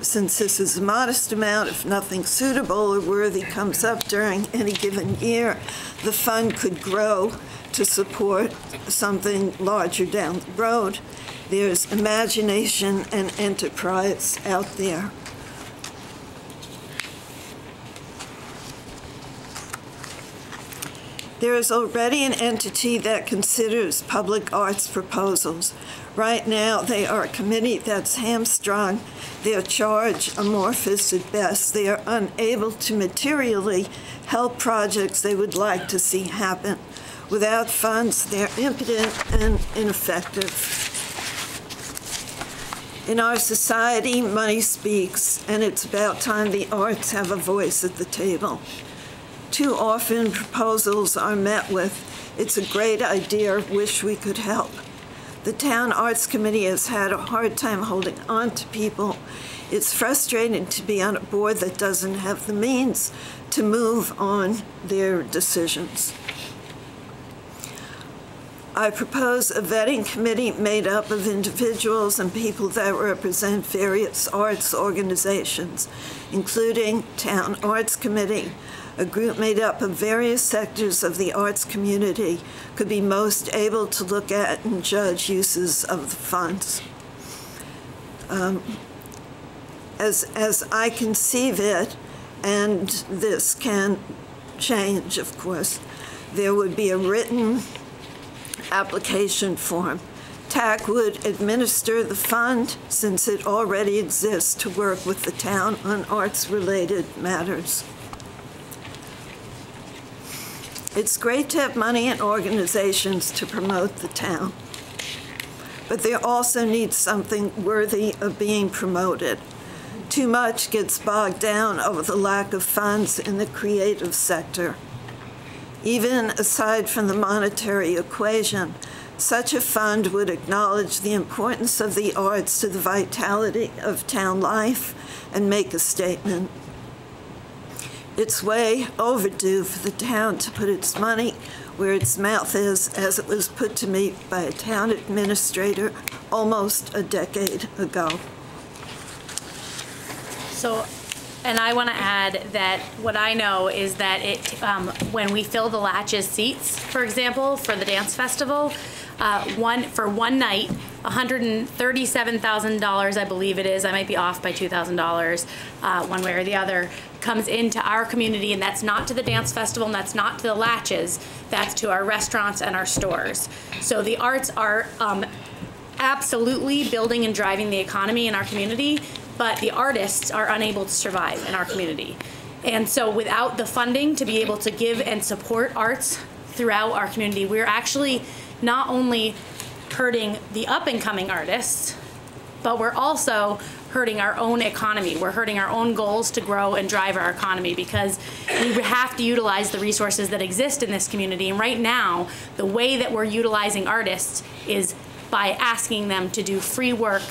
since this is a modest amount, if nothing suitable or worthy comes up during any given year, the fund could grow to support something larger down the road. There's imagination and enterprise out there. There is already an entity that considers public arts proposals. Right now, they are a committee that's hamstrung. Their charge amorphous at best. They are unable to materially help projects they would like to see happen. Without funds, they're impotent and ineffective. In our society, money speaks, and it's about time the arts have a voice at the table. Too often, proposals are met with, "It's a great idea, wish we could help." The Town Arts Committee has had a hard time holding on to people. It's frustrating to be on a board that doesn't have the means to move on their decisions. I propose a vetting committee made up of individuals and people that represent various arts organizations, including Town Arts Committee. A group made up of various sectors of the arts community could be most able to look at and judge uses of the funds. As I conceive it, and this can change, of course, there would be a written application form. TAC would administer the fund since it already exists to work with the town on arts-related matters. It's great to have money and organizations to promote the town, but there also needs something worthy of being promoted. Too much gets bogged down over the lack of funds in the creative sector. Even aside from the monetary equation, such a fund would acknowledge the importance of the arts to the vitality of town life and make a statement. It's way overdue for the town to put its money where its mouth is, as it was put to me by a town administrator almost a decade ago. So, and I want to add that what I know is that when we fill the Latches seats, for example, for the dance festival, for one night, $137,000, I believe it is, I might be off by $2,000, one way or the other, comes into our community, and that's not to the dance festival, and that's not to the Latches, that's to our restaurants and our stores. So the arts are absolutely building and driving the economy in our community, but the artists are unable to survive in our community. And so without the funding to be able to give and support arts throughout our community, we're actually not only hurting the up-and-coming artists, but we're also hurting our own economy. We're hurting our own goals to grow and drive our economy because we have to utilize the resources that exist in this community. And right now, the way that we're utilizing artists is by asking them to do free work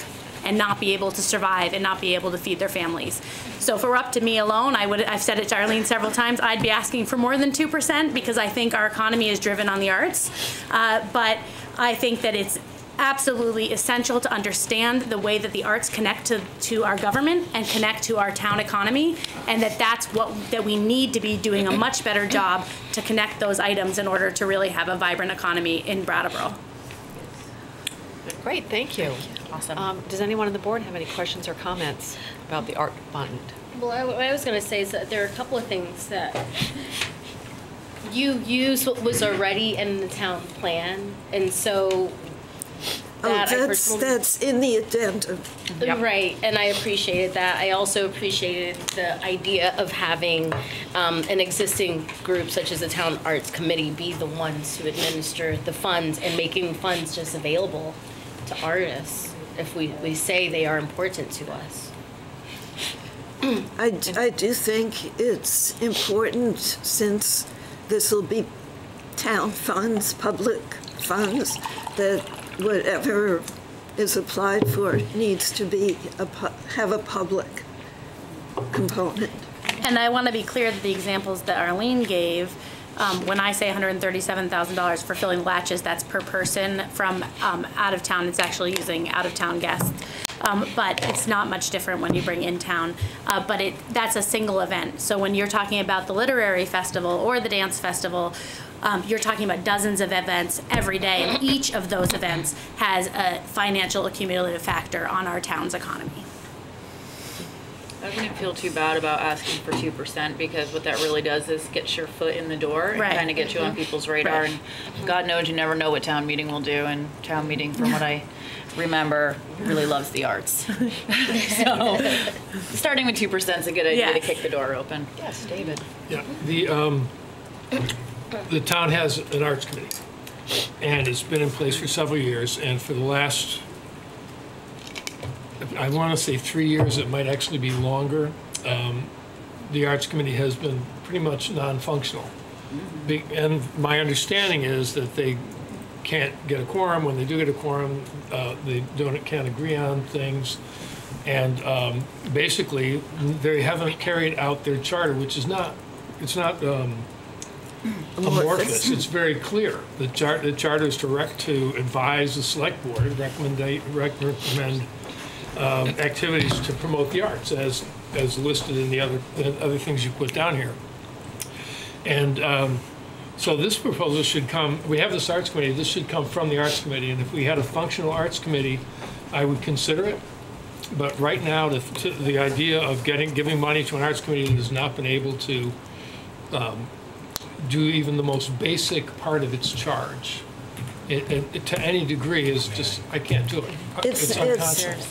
and not be able to survive and not be able to feed their families. So if it were up to me alone, I've said it to Arlene several times, I'd be asking for more than 2% because I think our economy is driven on the arts. But I think that it's absolutely essential to understand the way that the arts connect to our government and connect to our town economy, and that we need to be doing a much better job to connect those items in order to really have a vibrant economy in Brattleboro. Great, thank you. Awesome. Does anyone on the board have any questions or comments about the art fund? Well, what I was going to say is that there are a couple of things that you used what was already in the town plan, and so that's in the addendum. Yep. Right, and I appreciated that. I also appreciated the idea of having an existing group such as the Town Arts Committee be the ones who administer the funds and making funds just available to artists if we say they are important to us. I do think it's important, since this will be town funds, public funds, that whatever is applied for needs to be have a public component. And I want to be clear that the examples that Arlene gave, when I say $137,000 for filling latches, that's per person from out of town. It's actually using out-of-town guests. But it's not much different when you bring in town. But that's a single event. So when you're talking about the literary festival or the dance festival, you're talking about dozens of events every day, and each of those events has a financial accumulative factor on our town's economy. I wouldn't feel too bad about asking for 2%, because what that really does is get your foot in the door and kind of get you on people's radar. Right. And God knows you never know what town meeting will do, and town meeting, from what I remember, really loves the arts. So starting with 2% is a good idea to kick the door open. Yes, David. Yeah, the town has an arts committee, and it's been in place for several years, and for the last, I want to say 3 years, it might actually be longer, the arts committee has been pretty much non-functional. And my understanding is that they can't get a quorum. When they do get a quorum, they can't agree on things. And basically, they haven't carried out their charter, which is not, it's not amorphous. It's very clear. The charter is direct to advise the select board, recommend activities to promote the arts as listed in the other things you put down here. And so this proposal should come, we have this arts committee, this should come from the arts committee, and if we had a functional arts committee, I would consider it. But right now, the idea of giving money to an arts committee that has not been able to do even the most basic part of its charge, to any degree, is just, I can't do it.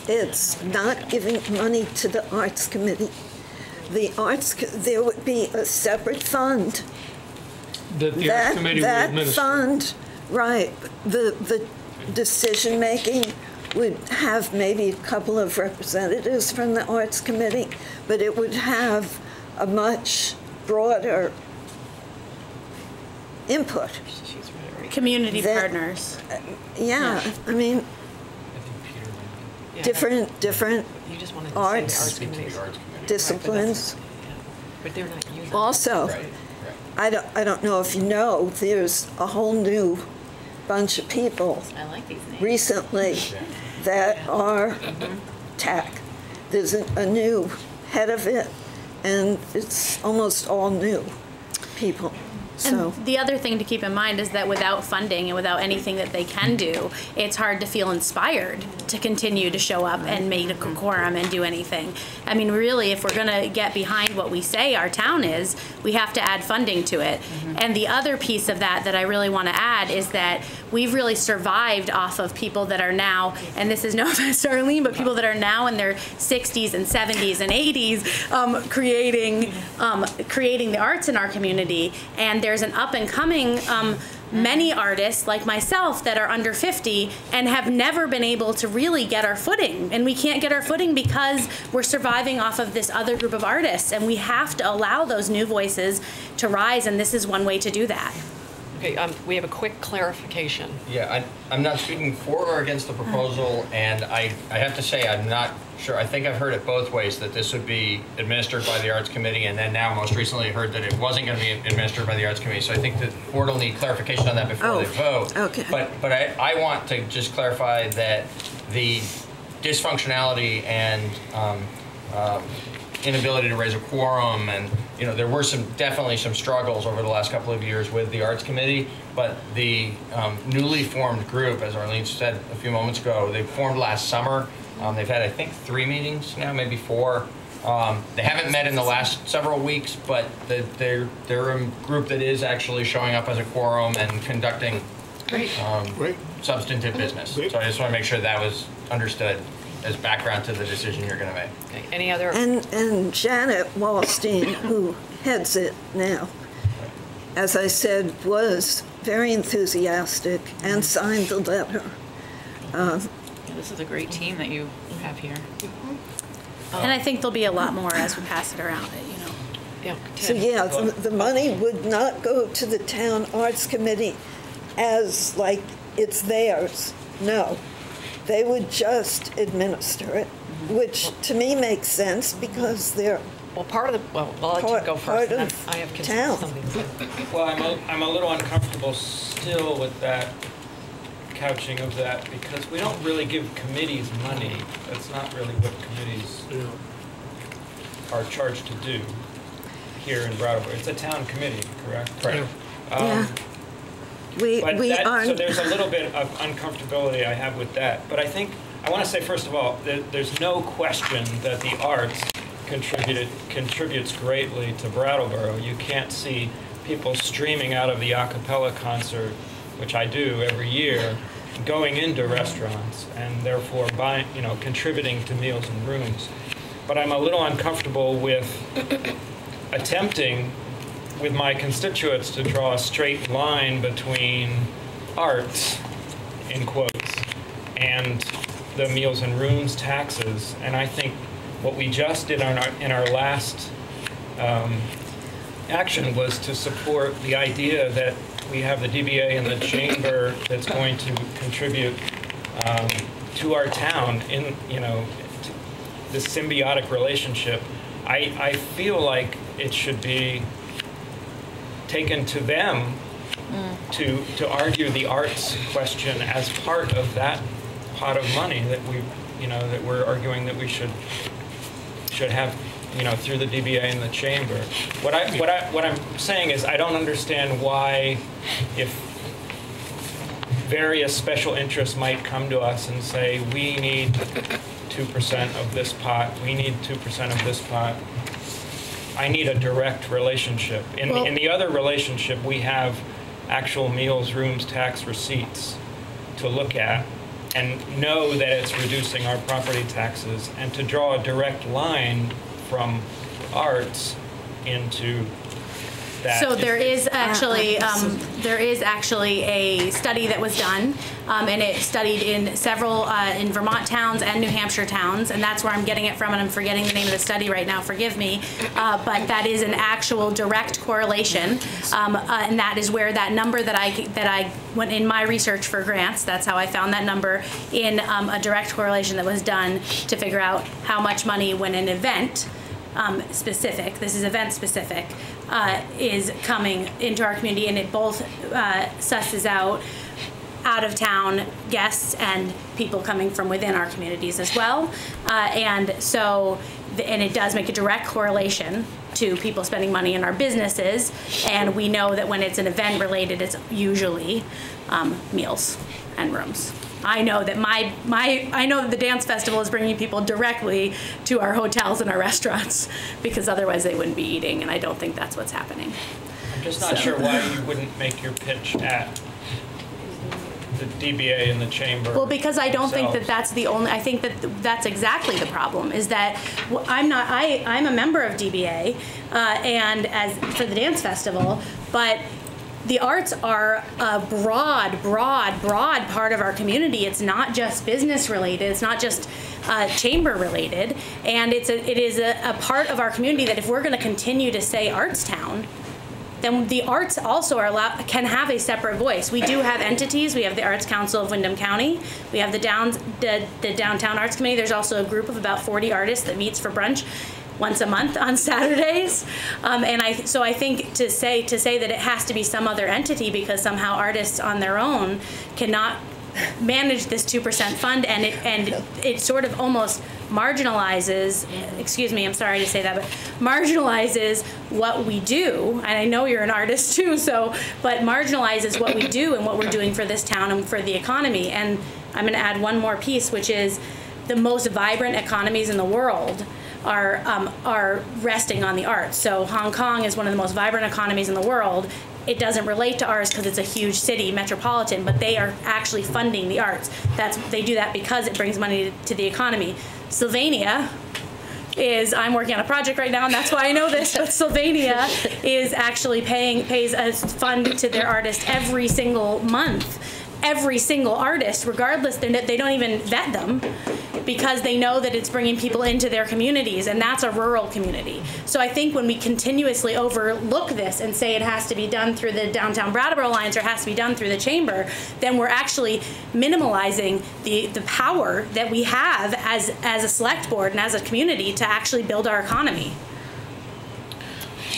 It's not giving money to the arts committee. There would be a separate fund. That the arts committee would administer. That fund, right, the decision-making would have maybe a couple of representatives from the arts committee, but it would have a much broader input. Community partners. Yeah, I mean, different arts disciplines. But they're not using Also, I don't know if you know, there's a whole new bunch of people recently that are TAC. There's a new head of it, and it's almost all new people. So. And the other thing to keep in mind is that without funding and without anything that they can do, it's hard to feel inspired to continue to show up and make a quorum and do anything. I mean, really, if we're going to get behind what we say our town is, we have to add funding to it. And the other piece of that I really want to add is that we've really survived off of people that are now, and this is no offense to Arlene, but people that are now in their 60s and 70s and 80s creating the arts in our community. And there's an up-and-coming many artists like myself that are under 50 and have never been able to really get our footing. And we can't get our footing because we're surviving off of this other group of artists. And we have to allow those new voices to rise, and this is one way to do that. Okay, we have a quick clarification. Yeah, I'm not speaking for or against the proposal, and I have to say I'm not sure. I think I've heard it both ways, that this would be administered by the Arts Committee, and then now most recently heard that it wasn't going to be administered by the Arts Committee. So I think the board will need clarification on that before they vote. Okay. But I want to just clarify that the dysfunctionality and inability to raise a quorum, and there were definitely some struggles over the last couple of years with the Arts Committee, but the newly formed group, as Arlene said a few moments ago, they formed last summer. They've had, I think, 3 meetings now, maybe 4. They haven't met in the last several weeks, but they're a group that is actually showing up as a quorum and conducting substantive business. So I just want to make sure that was understood as background to the decision you're going to make. Okay. Any other? And Janet Wallstein, who heads it now, as I said, was very enthusiastic and signed the letter. This is a great team that you have here. And I think there'll be a lot more as we pass it around. Yeah. So yeah, the money would not go to the Town Arts Committee as like it's theirs. No. They would just administer it, which to me makes sense because they're part of the, I'll let you go first. I have something to say. Well, I'm a little uncomfortable still with that couching of that because we don't really give committees money. That's not really what committees are charged to do here in Brattleboro. It's a town committee, correct? Correct. Yeah. So there's a little bit of uncomfortability I have with that. But I want to say, first of all, there's no question that the arts contributes greatly to Brattleboro. You can't see people streaming out of the a cappella concert, which I do every year, going into restaurants and therefore contributing to meals and rooms. But I'm a little uncomfortable with attempting with my constituents to draw a straight line between arts, in quotes, and the meals and rooms taxes. And I think what we just did in our last action was to support the idea that we have the DBA and the chamber that's going to contribute to our town in this symbiotic relationship. I feel like it should be taken to them to argue the arts question as part of that pot of money that that we're arguing that we should have through the DBA and the chamber. What I'm saying is I don't understand why, if various special interests might come to us and say we need 2% of this pot, we need 2% of this pot. I need a direct relationship. In the other relationship, we have actual meals, rooms, tax receipts to look at and know that it's reducing our property taxes, and to draw a direct line from arts into that. So there is actually a study that was done, and it studied in several in Vermont towns and New Hampshire towns, and that's where I'm getting it from, and I'm forgetting the name of the study right now. Forgive me, but that is an actual direct correlation, and that is where that number that I went in my research for grants. That's how I found that number in a direct correlation that was done to figure out how much money when an event. Specific, this is event specific, is coming into our community, and it both susses out of town guests and people coming from within our communities as well. And it does make a direct correlation to people spending money in our businesses, and we know that when it's an event related, it's usually meals and rooms. I know that I know that the dance festival is bringing people directly to our hotels and our restaurants, because otherwise they wouldn't be eating, and I don't think that's what's happening. I'm just not sure why you wouldn't make your pitch at the DBA and the chamber. Well, because I don't think that that's the only. I think that that's exactly the problem. Is that I'm a member of DBA, and as for the dance festival, but. The arts are a broad part of our community. It's not just business related. It's not just chamber related, and it is a part of our community that if we're going to continue to say arts town, then the arts also can have a separate voice. We do have entities. We have the Arts Council of Windham County. We have the Downtown Arts Committee. There's also a group of about 40 artists that meets for brunch once a month on Saturdays. So I think to say that it has to be some other entity because somehow artists on their own cannot manage this 2% fund, and it sort of almost marginalizes, excuse me, I'm sorry to say that, but marginalizes what we do. And I know you're an artist too, but marginalizes what we do and what we're doing for this town and for the economy. And I'm gonna add one more piece, which is the most vibrant economies in the world are resting on the arts. So Hong Kong is one of the most vibrant economies in the world. It doesn't relate to ours because it's a huge city, metropolitan, but they are actually funding the arts. They do that because it brings money to the economy. Slovenia I'm working on a project right now, and that's why I know this, but Slovenia is actually pays a fund to their artists every single month. Every single artist, regardless, they don't even vet them because they know that it's bringing people into their communities, and that's a rural community. So I think when we continuously overlook this and say it has to be done through the Downtown Brattleboro Alliance or it has to be done through the Chamber, then we're actually minimalizing the power that we have as a select board and as a community to actually build our economy.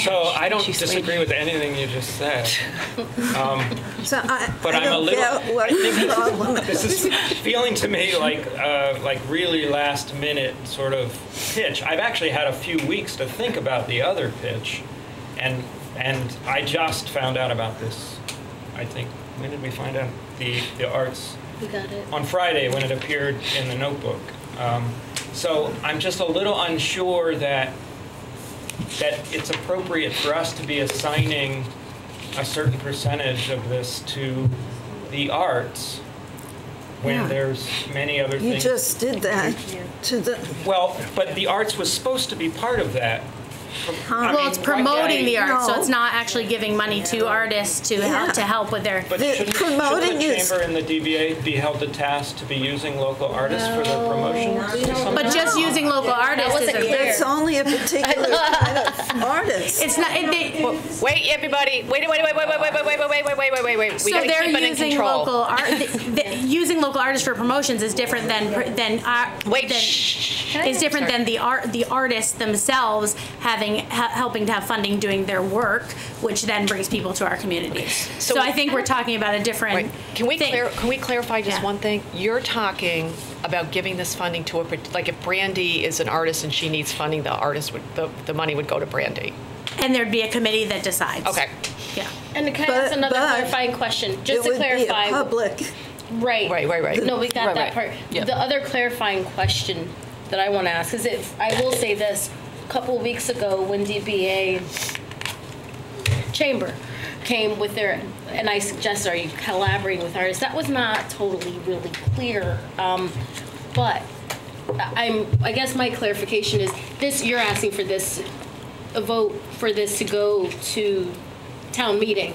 So I don't disagree with anything you just said. But I'm a little. I think this is feeling to me like really last minute sort of pitch. I've actually had a few weeks to think about the other pitch, and I just found out about this. I think when did we find out the arts? We got it on Friday when it appeared in the notebook. So I'm just a little unsure that it's appropriate for us to be assigning a certain percentage of this to the arts when there's many other things. You just did that to the... Well, but the arts was supposed to be part of that. Well, it's promoting the arts, so it's not actually giving money to artists to help with their... But shouldn't the Chamber and the DBA be held to task to be using local artists for their promotion? But just using local artists isn't clear. It's only a particular kind of artist. It's not... Wait, everybody. Wait. We So gotta they're keep it in using control. local using local artists for promotions is different than the artists themselves helping to have funding doing their work, which then brings people to our communities. So I think we're talking about a different Can we thing. can we clarify just one thing? You're talking about giving this funding to like if Brandy is an artist and she needs funding, the money would go to Brandy. And there'd be a committee that decides. Okay. Yeah. And can I ask another clarifying question? Just to clarify. It would be a public. Right. No, we got that part. Yep. The other clarifying question that I want to ask is I will say this. A couple of weeks ago when DBA Chamber came with their, and I suggested, are you collaborating with artists? That was not totally really clear. But I guess my clarification is this: you're asking for a vote for this to go to town meeting.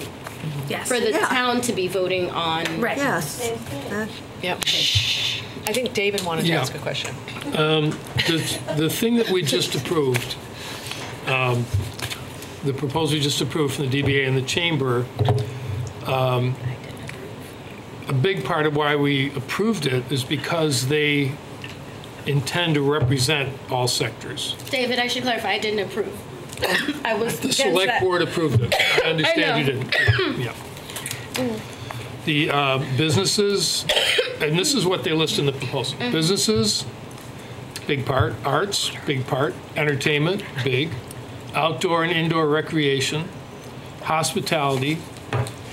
Yes. For the town to be voting on. Right. Yes. Yep. I think David wanted to ask a question. The thing that we just approved, the proposal we just approved from the DBA and the Chamber, a big part of why we approved it is because they intend to represent all sectors. David, I should clarify, I didn't approve. I was The select board approved it. I understand you didn't. Yeah. The businesses, and this is what they list in the proposal. Businesses, big part. Arts, big part. Entertainment, big. Outdoor and indoor recreation. Hospitality.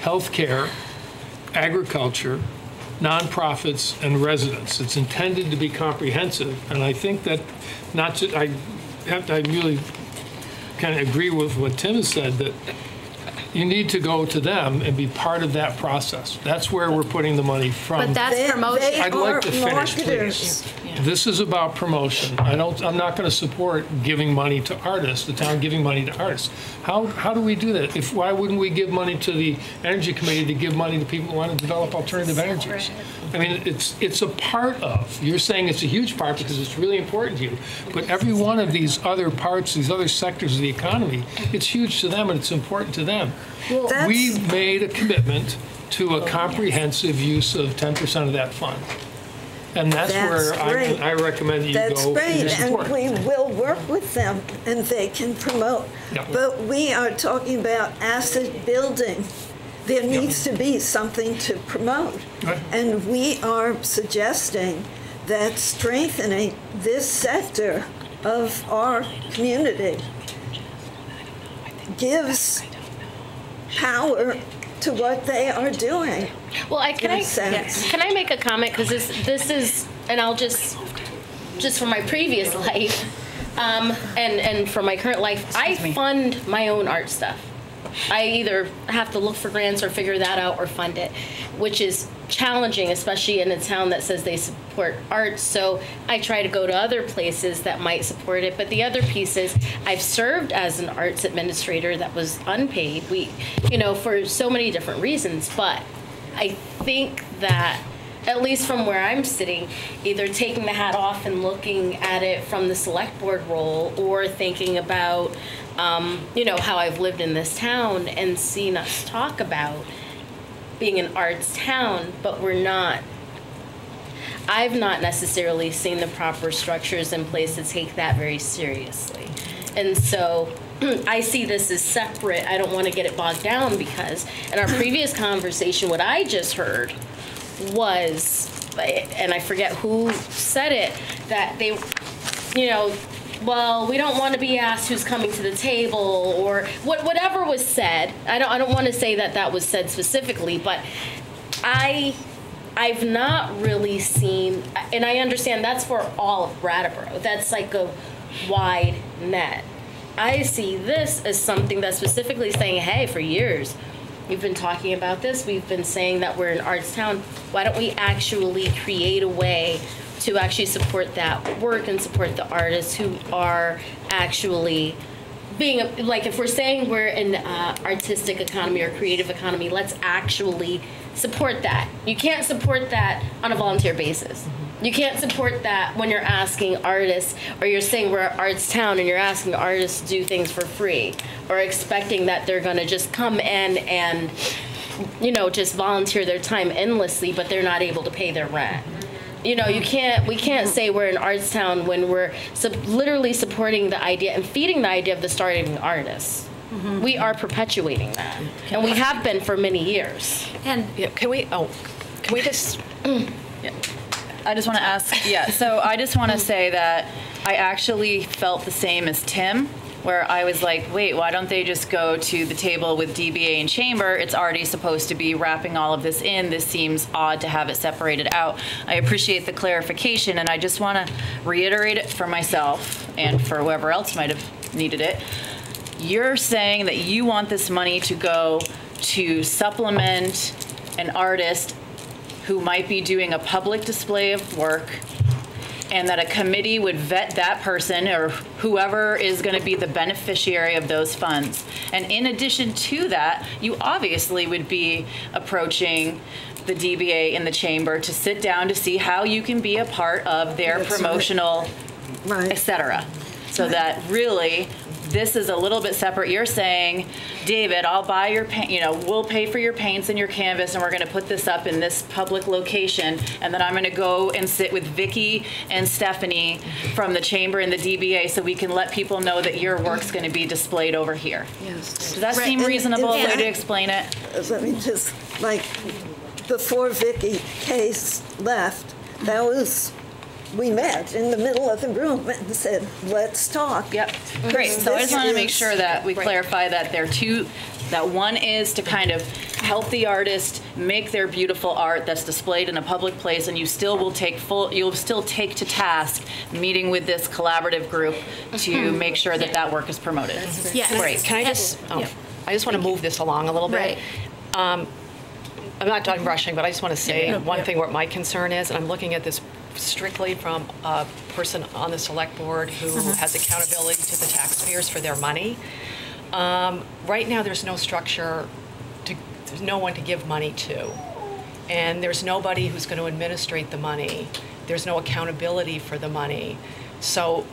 Healthcare. Agriculture. Nonprofits and residents. It's intended to be comprehensive, and I think that I really kind of agree with what Tim has said, that you need to go to them and be part of that process. That's where we're putting the money from. But that's promotion. I'd like to finish, please. This is about promotion. I'm not going to support giving money to artists, the town giving money to artists. How do we do that? Why wouldn't we give money to the Energy Committee to give money to people who want to develop alternative energies? I mean, it's a part of. You're saying it's a huge part because it's really important to you. But every one of these other parts, these other sectors of the economy, it's huge to them and it's important to them. We made a commitment to a comprehensive use of 10% of that fund. And that's where I recommend that you That's go great, and support. and we will work with them, and they can promote. Yep. But we are talking about asset building. There needs to be something to promote. Right. And we are suggesting that strengthening this sector of our community gives power to what they are doing. Well, can I make a comment, because this is, and I'll just from my previous life, and from my current life, I fund my own art stuff. I either have to look for grants or figure that out or fund it, which is challenging, especially in a town that says they support arts. So I try to go to other places that might support it. But the other piece is I've served as an arts administrator that was unpaid. For so many different reasons. But I think that, at least from where I'm sitting, either taking the hat off and looking at it from the select board role, or thinking about, how I've lived in this town and seen us talk about being an arts town, but I've not necessarily seen the proper structures in place to take that very seriously. And so I see this as separate. I don't want to get it bogged down, because in our previous conversation, what I just heard was, and I forget who said it, that they, well, we don't want to be asked who's coming to the table, or whatever was said. I don't want to say that was said specifically, but I've not really seen, and I understand that's for all of Brattleboro. That's like a wide net. I see this as something that's specifically saying, hey, for years, we've been talking about this. We've been saying that we're an arts town. Why don't we actually create a way to actually support that work and support the artists who are actually being, like, if we're saying we're an artistic economy or creative economy, let's actually support that. You can't support that on a volunteer basis. You can't support that when you're asking artists, or you're saying we're an arts town and you're asking artists to do things for free, or expecting that they're going to just come in and, just volunteer their time endlessly, but they're not able to pay their rent. We can't say we're an arts town when we're literally supporting the idea and feeding the idea of the starving artists. Mm-hmm. We are perpetuating that, and we have been for many years. And can we just? I just want to ask. Yeah. So I just want to say that I actually felt the same as Tim, where I was like, wait, why don't they just go to the table with DBA and Chamber? It's already supposed to be wrapping all of this in. This seems odd to have it separated out. I appreciate the clarification, and I just want to reiterate it for myself and for whoever else might have needed it. You're saying that you want this money to go to supplement an artist who might be doing a public display of work, and that a committee would vet that person or whoever is going to be the beneficiary of those funds. And in addition to that, you obviously would be approaching the DBA in the Chamber to sit down to see how you can be a part of their promotional, et cetera. So that really, this is a little bit separate. You're saying, David, I'll buy your paint, we'll pay for your paints and your canvas, and we're going to put this up in this public location, and then I'm going to go and sit with Vicki and Stephanie from the Chamber and the DBA so we can let people know that your work's going to be displayed over here. Yes. Does that seem reasonable way to explain it? Let me just, before Vicki Case left, we met in the middle of the room and said, let's talk. Yep. Great. So I just want to make sure that we clarify that that one is to kind of help the artist make their beautiful art that's displayed in a public place, and you'll still take to task meeting with this collaborative group to make sure that work is promoted. Yes. Great. Can I just, I just want to move this along a little bit. Right. I'm not done rushing, but I just want to say one thing what my concern is, and I'm looking at this strictly from a person on the select board who has accountability to the taxpayers for their money. Right now, there's no structure, there's no one to give money to. And there's nobody who's going to administrate the money. There's no accountability for the money. So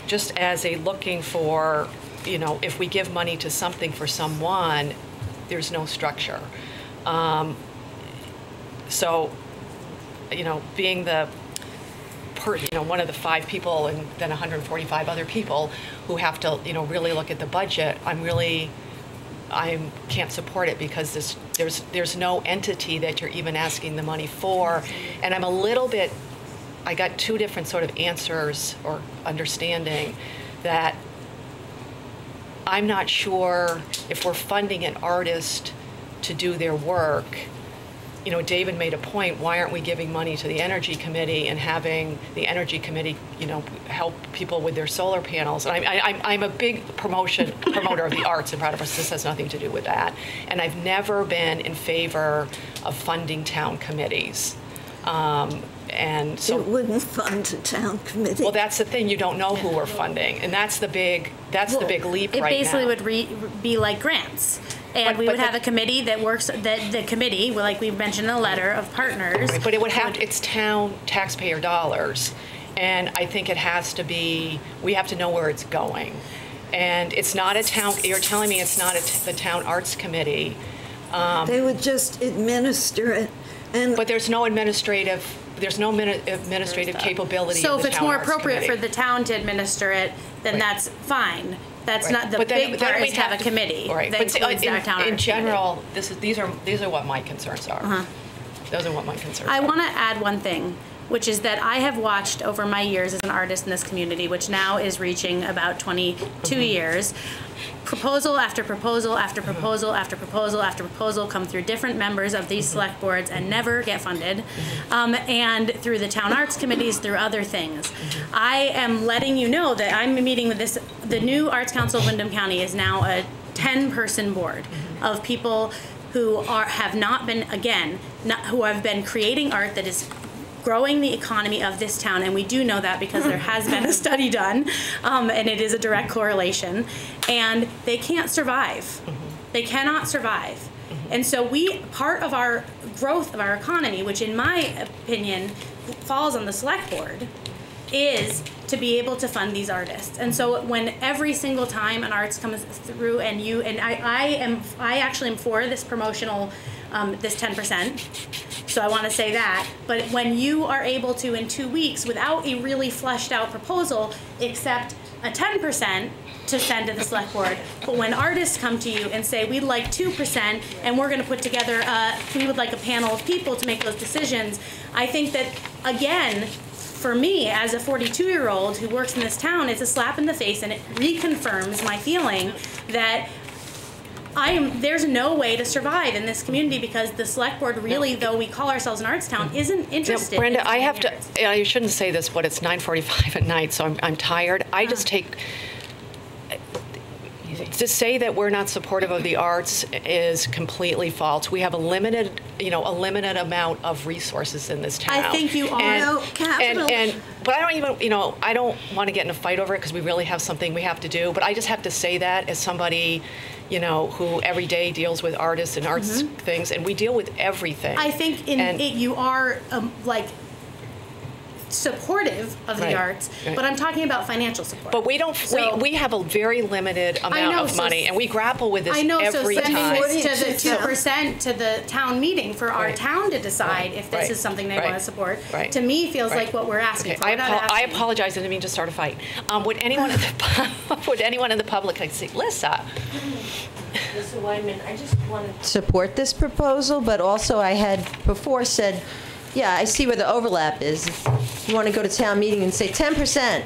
just as a looking for, if we give money to something for someone, there's no structure. So, you know, being the one of the 5 people and then 145 other people who have to, you know, really look at the budget, I can't support it because there's no entity that you're even asking the money for. And I'm a little bit, I got 2 different sort of answers or understanding that I'm not sure if we're funding an artist to do their work. You know, David made a point, why aren't we giving money to the Energy Committee and having the Energy Committee, you know, help people with their solar panels? And I'm a big promoter of the arts in Brattleboro. This has nothing to do with that. And I've never been in favor of funding town committees. And so it wouldn't fund a town committee. Well, that's the thing. You don't know who we're funding, and that's the big leap right now. It basically would be like grants. And we would have a committee that works, the committee, like we mentioned in the letter, of partners. Right, but it would have, it's town taxpayer dollars. And I think it has to be, we have to know where it's going. And it's not a town, you're telling me it's not the town arts committee. They would just administer it. But there's no administrative capability. So of if the it's town more arts appropriate committee. for the town to administer it, then that's fine. That's Right. not the But then big part we'd is to have a committee. Right. That But includes in, our town in arts general, these are what my concerns are. Those are what my concerns I are. want to add one thing, which is that I have watched over my years as an artist in this community, which now is reaching about 22 years, proposal after proposal after proposal after proposal after proposal come through different members of these select boards and never get funded, and through the town arts committees, through other things. I am letting you know that I'm meeting with this, the new Arts Council of Windham County is now a 10-person board of people who have not been, again, who have been creating art that is growing the economy of this town, and we do know that because there has been a study done, and it is a direct correlation, and they can't survive. They cannot survive. And so part of our growth of our economy, which in my opinion falls on the select board, is to be able to fund these artists. And so when every single time an arts comes through and I actually am for this promotional, this 10%. So I want to say that. But when you are able to, in 2 weeks, without a really fleshed out proposal, accept a 10% to send to the select board, but when artists come to you and say, we'd like 2% and we're going to put together, we would like a panel of people to make those decisions, I think that, again, for me, as a 42-year-old who works in this town, it's a slap in the face, and it reconfirms my feeling that there's no way to survive in this community because the select board really, though we call ourselves an arts town, isn't interested. No, Brenda, I have to, I shouldn't say this, but it's 9:45 at night, so I'm tired. I just take, to say that we're not supportive of the arts is completely false. We have a limited amount of resources in this town. I think you are. But I don't even, I don't want to get in a fight over it because we really have something we have to do. But I just have to say that as somebody, who every day deals with artists and arts things, and we deal with everything. I think you are supportive of the arts, but I'm talking about financial support. But we don't. We have a very limited amount of money, and we grapple with this every time. Sending this to the 2% to the town meeting for our town to decide if this is something they want to support, to me feels like what we're asking for. I apologize. I didn't mean to start a fight. Would anyone in the public like say, Lissa? Lissa Weinman, I just want to support this proposal, but also I had before said, yeah, I see where the overlap is. You want to go to town meeting and say 10%,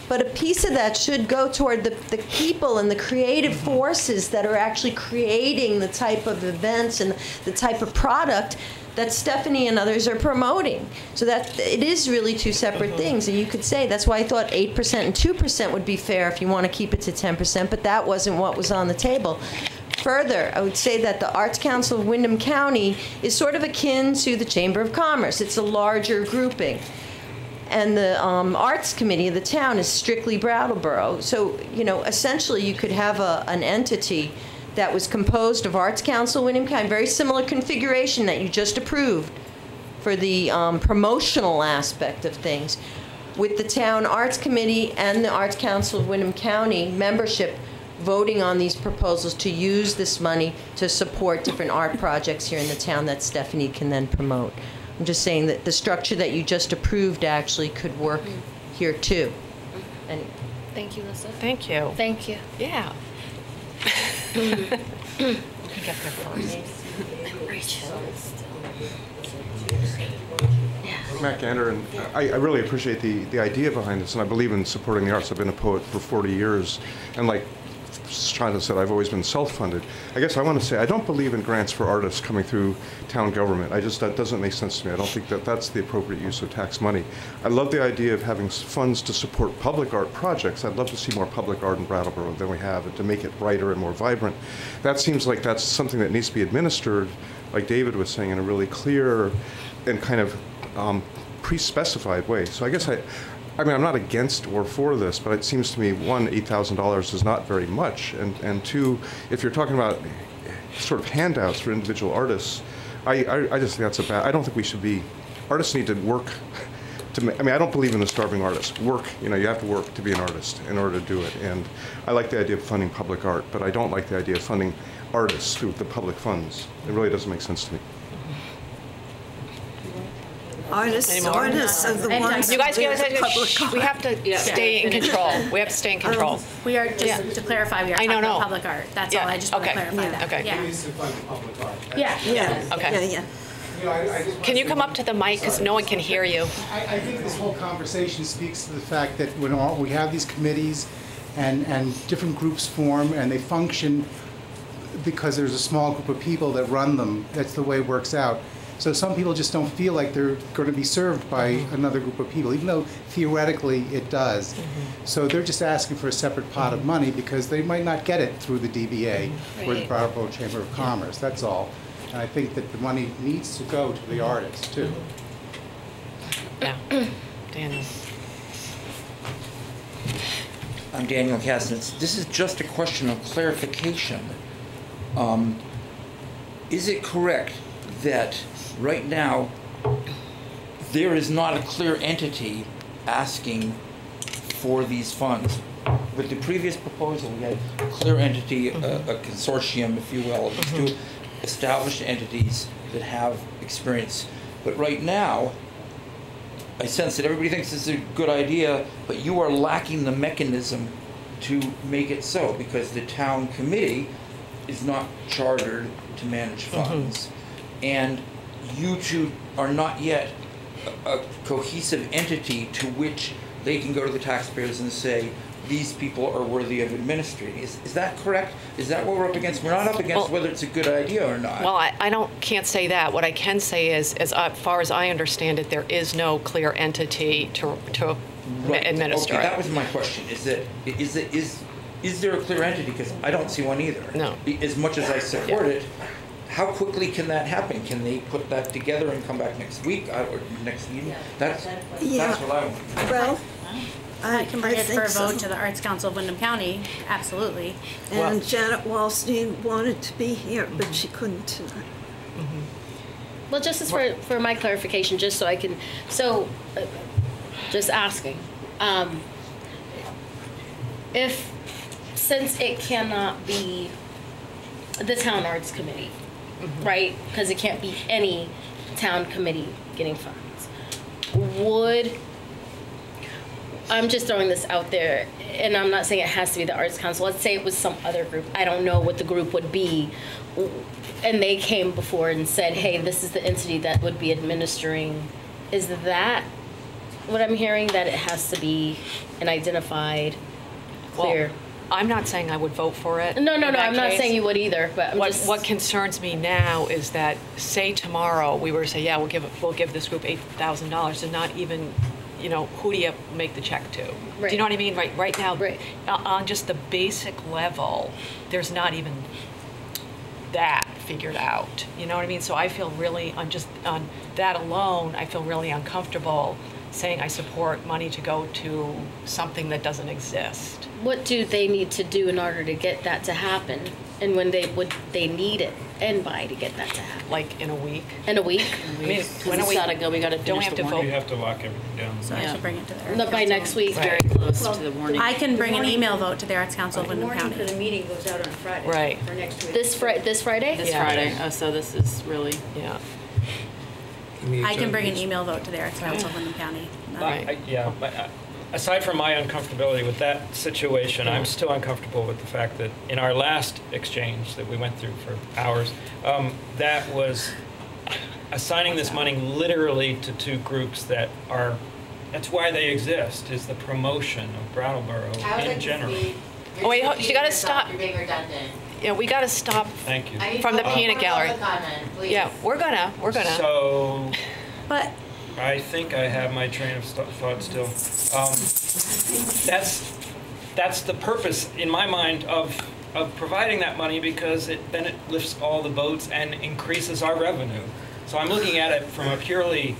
but a piece of that should go toward the people and the creative forces that are actually creating the type of events and the type of product that Stephanie and others are promoting. So that it is really 2 separate things. And you could say, that's why I thought 8% and 2% would be fair if you want to keep it to 10%, but that wasn't what was on the table. Further, I would say that the Arts Council of Windham County is sort of akin to the Chamber of Commerce. It's a larger grouping. And the Arts Committee of the town is strictly Brattleboro. So, essentially you could have an entity that was composed of Arts Council Windham County, very similar configuration that you just approved for the promotional aspect of things, with the Town Arts Committee and the Arts Council of Windham County membership voting on these proposals to use this money to support different art projects here in the town that Stephanie can then promote. I'm just saying that the structure that you just approved actually could work here too. And Thank you, Lisa. Thank you. Thank you. Yeah. We can get there first. Matt Gander, and I really appreciate the idea behind this, and I believe in supporting the arts. I've been a poet for 40 years, and like Shonda said, I've always been self-funded. I guess I want to say I don't believe in grants for artists coming through town government. That doesn't make sense to me. I don't think that that's the appropriate use of tax money. I love the idea of having funds to support public art projects. I'd love to see more public art in Brattleboro than we have, and to make it brighter and more vibrant. That seems like that's something that needs to be administered, like David was saying, in a really clear and kind of pre-specified way. So I guess I mean, I'm not against or for this, but it seems to me, one, $8,000 is not very much, and two, if you're talking about sort of handouts for individual artists, I just think that's I don't think we should be, artists need to work I mean, I don't believe in the starving artist. Work, you have to work to be an artist in order to do it, and I like the idea of funding public art, but I don't like the idea of funding artists through the public funds. It really doesn't make sense to me. Artists are the ones. You guys, we have to stay in control. We have to stay in control. We are, just to clarify, we are talking about public art. That's all. I just want to clarify that. Okay. Yeah. Public art. Yeah. Okay. Yeah. Can you come up to the mic, because no one can hear you? I think this whole conversation speaks to the fact that when we have these committees and different groups form and they function because there's a small group of people that run them. That's the way it works out. So some people just don't feel like they're going to be served by another group of people, even though theoretically it does. So they're just asking for a separate pot of money because they might not get it through the DBA or the Brattleboro Chamber of Commerce. That's all. And I think that the money needs to go to the artists, too. Yeah. Daniel. I'm Daniel Kastnitz. This is just a question of clarification. Is it correct that right now there is not a clear entity asking for these funds? With the previous proposal, we had a clear entity, a consortium, if you will, of these two established entities that have experience. But right now, I sense that everybody thinks this is a good idea, but you are lacking the mechanism to make it so, because the town committee is not chartered to manage funds. And you two are not yet a cohesive entity to which they can go to the taxpayers and say, these people are worthy of administrating. Is that correct? Is that what we're up against? We're not up against whether it's a good idea or not. Well, I can't say that. What I can say is, as far as I understand it, there is no clear entity to administer it. That was my question. Is there a clear entity? Because I don't see one either. No. As much as I support it, how quickly can that happen? Can they put that together and come back next week or next meeting? That's what I want. Well, I can bring it for a so. vote to the Arts Council of Wyndham County, absolutely. And Janet Wallstein wanted to be here, but she couldn't tonight. Well, just as for my clarification, just so I can, just asking, since it cannot be the town arts committee, right? Because it can't be any town committee getting funds. I'm just throwing this out there, and I'm not saying it has to be the Arts Council. Let's say it was some other group. I don't know what the group would be. And they came before and said, hey, this is the entity that would be administering. Is that what I'm hearing, that it has to be an identified, clear? Well, I'm not saying I would vote for it. No, I'm not saying you would either. But what concerns me now is that, say tomorrow we were to say, yeah, we'll give this group $8,000, and not even, who do you make the check to? Right. Do you know what I mean? Right now, on just the basic level, there's not even that figured out. You know what I mean? So I feel really, on that alone, I feel really uncomfortable saying I support money to go to something that doesn't exist. What do they need to do in order to get that to happen? And when they need it? end by to get that to happen? Like in a week? In a week? I mean, when it's gotta go, we gotta don't we finish have the to warrant. You have to lock everything down. So I should bring it to the No, by next week. Very close to the warning. I can bring an email vote to the Arts Council of Wyndham County. The meeting goes out on Friday. Right. For next week. This Friday? This Yeah. Friday. Oh, so this is really. Yeah. I can bring an email vote to the Arts Council of Wyndham County. Yeah, but, aside from my uncomfortability with that situation, I'm still uncomfortable with the fact that in our last exchange that we went through for hours, that was assigning this money literally to two groups that are, that's why they exist, is the promotion of Brattleboro in general. Oh, wait, you gotta stop. You're being redundant. Yeah, we gotta stop Thank you. from the peanut gallery. Yeah, we're gonna. So, but I think I have my train of thought still. That's the purpose in my mind of providing that money, because then it lifts all the boats and increases our revenue. So I'm looking at it from a purely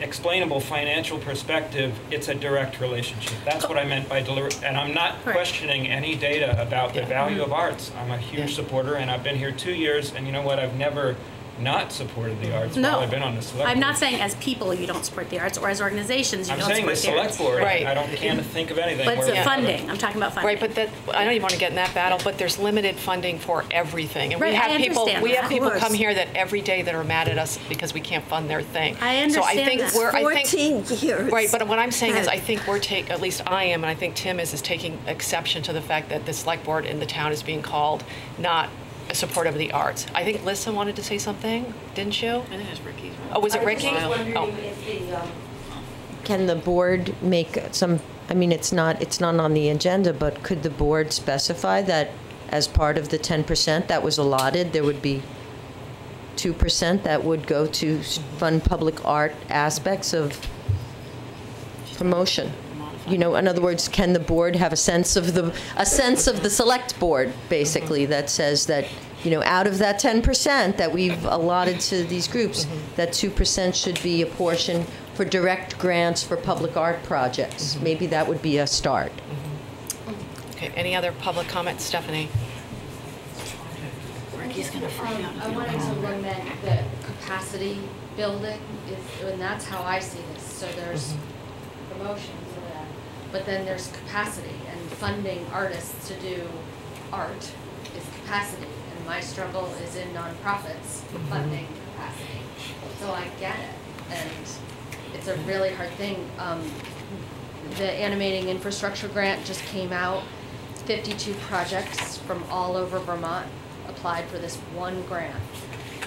explainable financial perspective. It's a direct relationship. That's what I meant by deliberate. And I'm not questioning any data about the value of arts. I'm a huge supporter, and I've been here 2 years, and you know what? I've never not supported the arts while I've been on the select I'm board. not saying as people you don't support the arts, or as organizations you I'm don't saying support the the arts. select board. I can't think of anything. But where it's we funding. I'm talking about funding. Right, but that, I don't even want to get in that battle, but there's limited funding for everything. And Right, we have I people understand we that. have people Of course. come here that every day that are mad at us because we can't fund their thing. I understand so I think that. we're 14 years. Right, but what I'm saying is I think we're at least I am, and I think Tim is taking exception to the fact that the select board in the town is being called not supportive of the arts. I think Lissa wanted to say something, didn't you? I think it was Ricky's. Oh, was it Ricky? I was wondering Oh. if the, Can the board make some, I mean, it's not on the agenda, but could the board specify that as part of the 10% that was allotted, there would be 2% that would go to fund public art aspects of promotion? You know, in other words, can the board have a sense of the select board, basically, that says that, you know, out of that 10% that we've allotted to these groups, that 2% should be a portion for direct grants for public art projects. Maybe that would be a start. Okay, any other public comments, Stephanie? Ricky's gonna freak out. I wanted to lament the capacity building, and that's how I see this. So there's promotions of that, but then there's capacity, and funding artists to do art is capacity. And my struggle is in nonprofits funding capacity. So I get it, and it's a really hard thing. The Animating Infrastructure Grant just came out. 52 projects from all over Vermont applied for this one grant.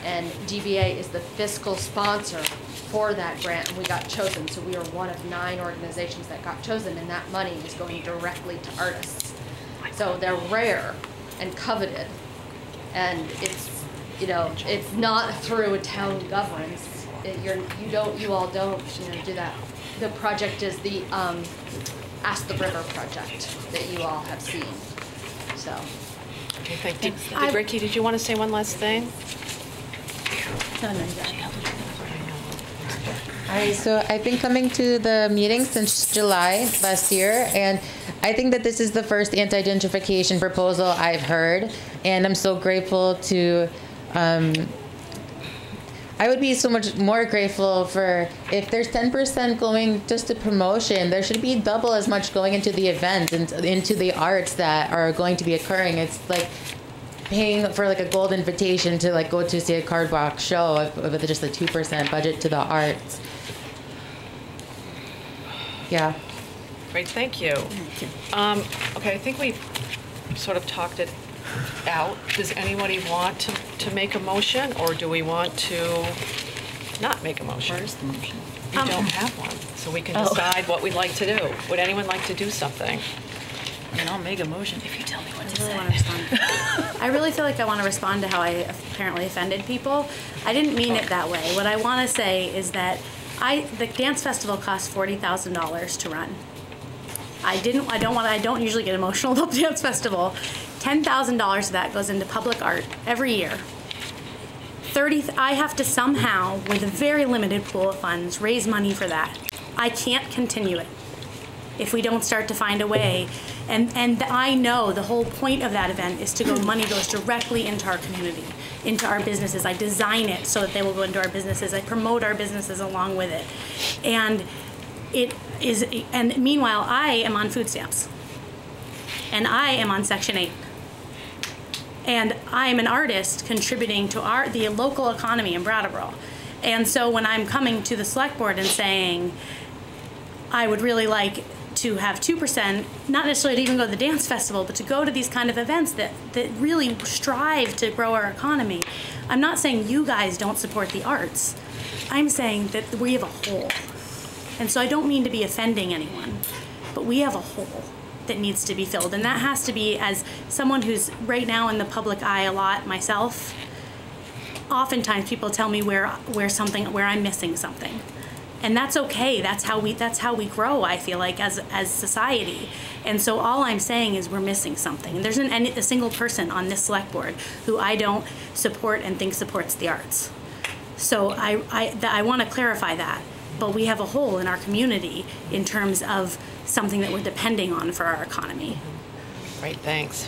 And DBA is the fiscal sponsor for that grant, and we got chosen. So we are one of 9 organizations that got chosen, and that money is going directly to artists. So they're rare and coveted, and it's, you know, it's not through a town governance. You all don't, you know, do that. The project is the Ask the River project that you all have seen. So. Okay, thank you. Ricky, did you want to say one last thing? Hi, so I've been coming to the meeting since July last year, and I think that this is the first anti-gentrification proposal I've heard, and I'm so grateful to, I would be so much more grateful for if there's 10% going just to promotion, there should be double as much going into the events and into the arts that are going to be occurring. It's like paying for like a gold invitation to like go to see a cardbox show with just a 2% budget to the arts. Yeah. Great, thank you. Okay, I think we sort of talked it out. Does anybody want to make a motion, or do we want to not make a motion? Where's the motion? We don't have one, so we can decide what we'd like to do. Would anyone like to do something? I mean, I'll make a motion if you tell me what to say. I really feel like I want to respond to how I apparently offended people. I didn't mean it that way. What I want to say is that the dance festival costs $40,000 to run. I don't usually get emotional about the dance festival. $10,000 of that goes into public art every year. I have to somehow, with a very limited pool of funds, raise money for that. I can't continue it if we don't start to find a way. And I know the whole point of that event is to go, money goes directly into our community. into our businesses. I design it so that they will go into our businesses. I promote our businesses along with it. And meanwhile, I am on food stamps. And I am on Section 8. And I'm an artist contributing to the local economy in Brattleboro. And so when I'm coming to the select board and saying, I would really like to have 2%, not necessarily to even go to the dance festival, but to go to these kind of events that really strive to grow our economy. I'm not saying you guys don't support the arts. I'm saying that we have a hole. And so I don't mean to be offending anyone, but we have a hole that needs to be filled. And that has to be, as someone who's right now in the public eye a lot myself, oftentimes people tell me where I'm missing something. And that's okay. That's how we grow, I feel like, as society. And so all I'm saying is we're missing something. And there's a single person on this select board who I don't support and think supports the arts. So I want to clarify that. But we have a hole in our community in terms of something that we're depending on for our economy. Great, thanks.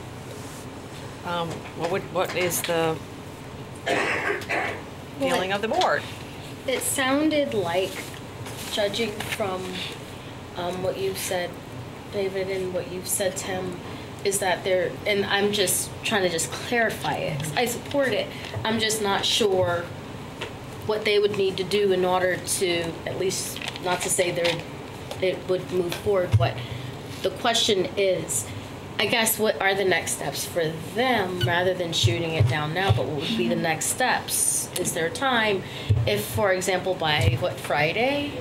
What is the feeling of the board? It sounded like, judging from what you said, David, and what you've said, Tim, is that and I'm just trying to clarify it. I support it. I'm just not sure what they would need to do in order to, at least, not to say it would move forward, but the question is, I guess, what are the next steps for them rather than shooting it down now, but what would be the next steps? Is there time? If, for example, by Friday?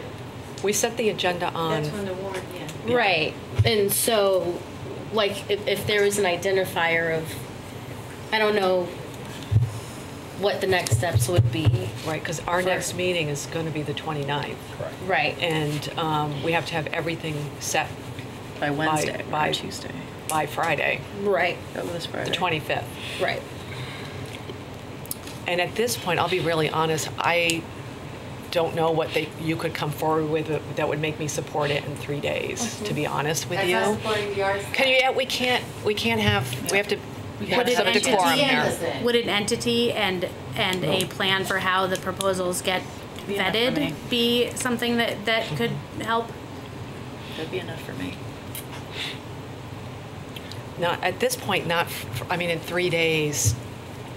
We set the agenda on. That's when the warrant, yeah. Right. And so, if there was an identifier of, I don't know what the next steps would be. Right, because our next meeting is going to be the 29th. Right. And we have to have everything set by Wednesday, by Tuesday. By Friday. Right. This Friday. The 25th. Right. And at this point, I'll be really honest, I don't know what you could come forward with that would make me support it in 3 days, to be honest with you. We have to have some decorum here. Would an entity and a plan for how the proposals get vetted be something that could help? That'd be enough for me. Not at this point. In 3 days.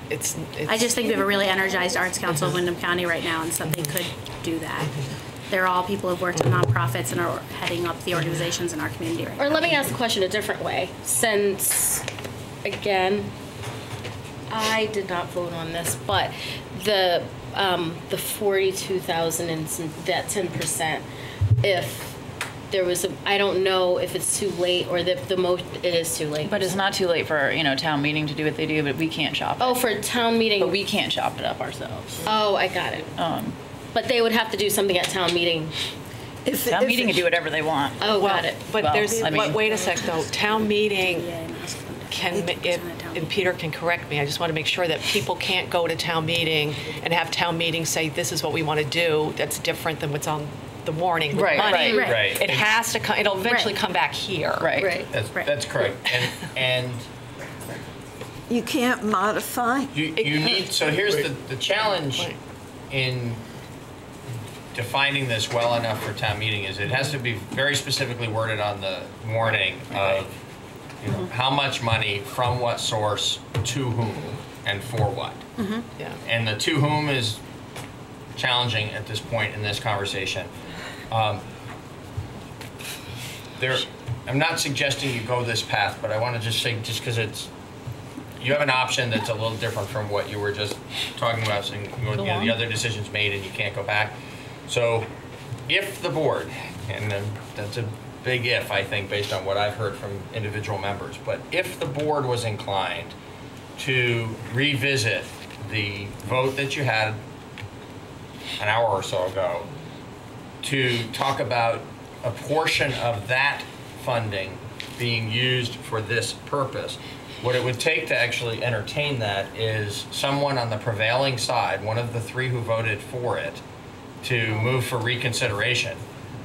It's I just think we have a really energized Arts Council in Windham County right now, and so they could do that. They're all people who've worked in nonprofits and are heading up the organizations in our community right now. Or let me ask the question a different way. Since, again, I did not vote on this, but the 42,000 and that 10%, if there was I don't know if it's too late or the most it is too late. But it's not too late for town meeting to do what they do, but we can't chop it. Oh, for town meeting. But we can't chop it up ourselves. Oh, I got it. But they would have to do something at town meeting. Town meeting can do whatever they want. Oh, got it. But wait a sec though. Town meeting and Peter can correct me. I just want to make sure that people can't go to town meeting and have town meeting say this is what we want to do. That's different than what's on the warning with money. Right. It has to come. It'll eventually come back here. Right. That's correct. And you can't modify. You need. So here's the challenge in defining this well enough for town meeting is it has to be very specifically worded on the warning of how much money from what source to whom and for what. Yeah. And the to whom is challenging at this point in this conversation. I'm not suggesting you go this path, but I want to just say, just because you have an option that's a little different from what you were just talking about, saying the other decision's made and you can't go back. So if the board, and that's a big if, I think, based on what I've heard from individual members, but if the board was inclined to revisit the vote that you had an hour or so ago to talk about a portion of that funding being used for this purpose, what it would take to actually entertain that is someone on the prevailing side, one of the three who voted for it, to move for reconsideration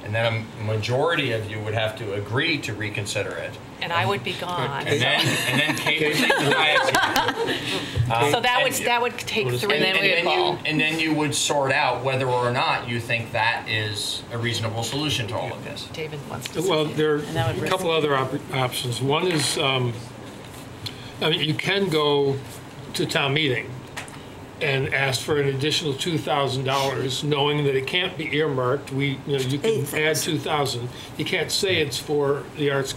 and then a majority of you would have to agree to reconsider it. And I would be gone. And then Kate would take the bias. So that would take 3 and then you would sort out whether or not you think that is a reasonable solution to all of this. David wants to Well, there are a couple other options. One is, I mean, you can go to town meeting and ask for an additional $2,000, knowing that it can't be earmarked. You can add 2,000. You can't say it's for the arts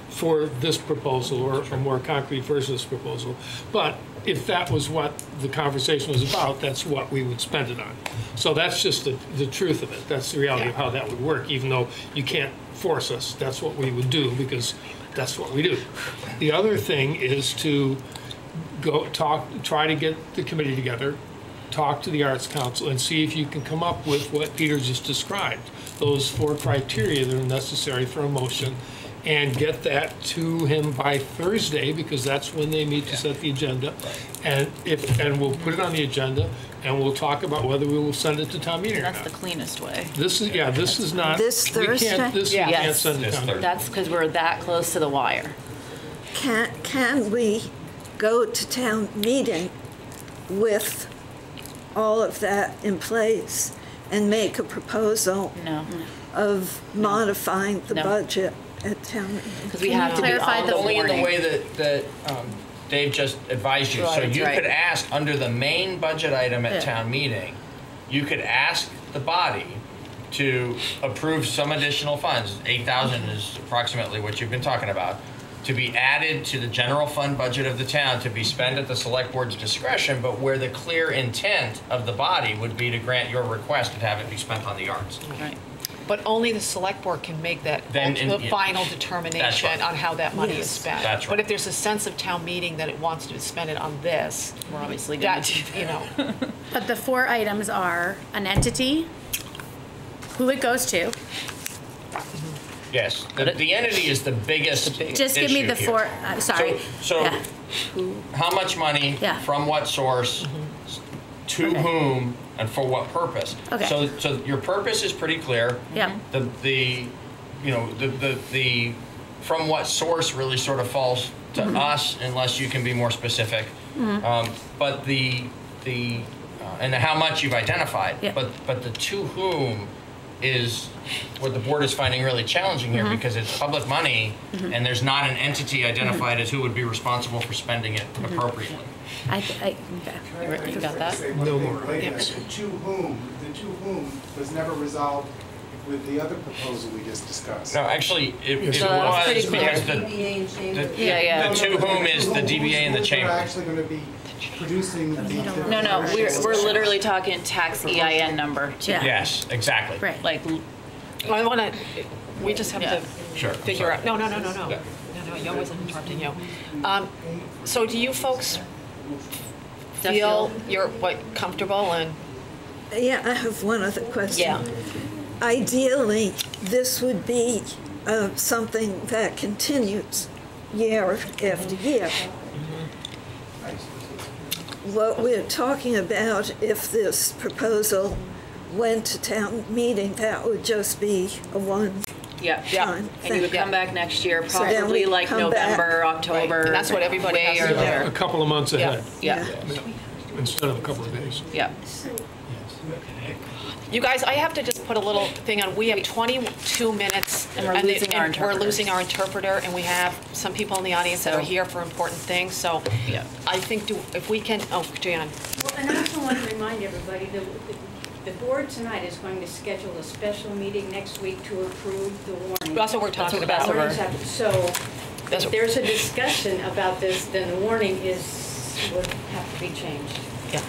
for this proposal or a more concrete version of this proposal. But if that was what the conversation was about, that's what we would spend it on. So that's just the truth of it. That's the reality of how that would work, even though you can't force us. That's what we would do because that's what we do. The other thing is to try to get the committee together, talk to the Arts Council, and see if you can come up with what Peter just described, those 4 criteria that are necessary for a motion, and get that to him by Thursday, because that's when they meet to set the agenda. And we'll put it on the agenda, and we'll talk about whether we will send it to town meeting or not. That's the cleanest way. This is not. This Thursday? We can't send it to town meeting. That's because we're that close to the wire. Can we go to town meeting with all of that in place and make a proposal of modifying the budget at town meeting? Because we have to clarify be only in the way that Dave just advised you. So you could ask under the main budget item at town meeting, you could ask the body to approve some additional funds. 8,000 is approximately what you've been talking about, to be added to the general fund budget of the town to be spent at the select board's discretion, but where the clear intent of the body would be to grant your request and have it be spent on the arts. Right. But only the select board can make that final determination on how that money is spent. That's right. But if there's a sense of town meeting that it wants to spend it on this, we're obviously going to, But the 4 items are an entity, who it goes to. Yes, the entity is the biggest Just give me the issue 4, here. sorry. So how much money, from what source, to whom, and for what purpose? Okay. So your purpose is pretty clear. Yeah. The from what source really sort of falls to us, unless you can be more specific. But the and how much you've identified. But the to whom is what the board is finding really challenging here, because it's public money and there's not an entity identified as who would be responsible for spending it appropriately. Okay. You got that? No more. The to whom was never resolved with the other proposal we just discussed. No, actually, it was pretty because clear. the to whom is the DBA and the chamber. We're actually going to be producing the... No, we're literally talking tax EIN number. Yes, exactly. Right. Like, I want to, we just have to figure out, no, you always interrupting you. So do you folks feel you're comfortable and? Yeah, I have one other question. Yeah. Ideally, this would be something that continues year after year. What we're talking about, if this proposal went to town meeting, that would just be a one-time and you would come back next year, So then probably we'd like come November, back. October. And that's what everybody has to do. A couple of months ahead. Yeah. Instead of a couple of days. Yeah. You guys, I have to just put a little thing on. We have 22 minutes, And we're losing our we're interpreters. losing our interpreter, and we have some people in the audience that are here for important things. So, I think if we can, Jan. Well, and I also want to remind everybody that the board tonight is going to schedule a special meeting next week to approve the warning. That's what we're talking about. So, if there's a discussion about this, then the warning would have to be changed. Yeah,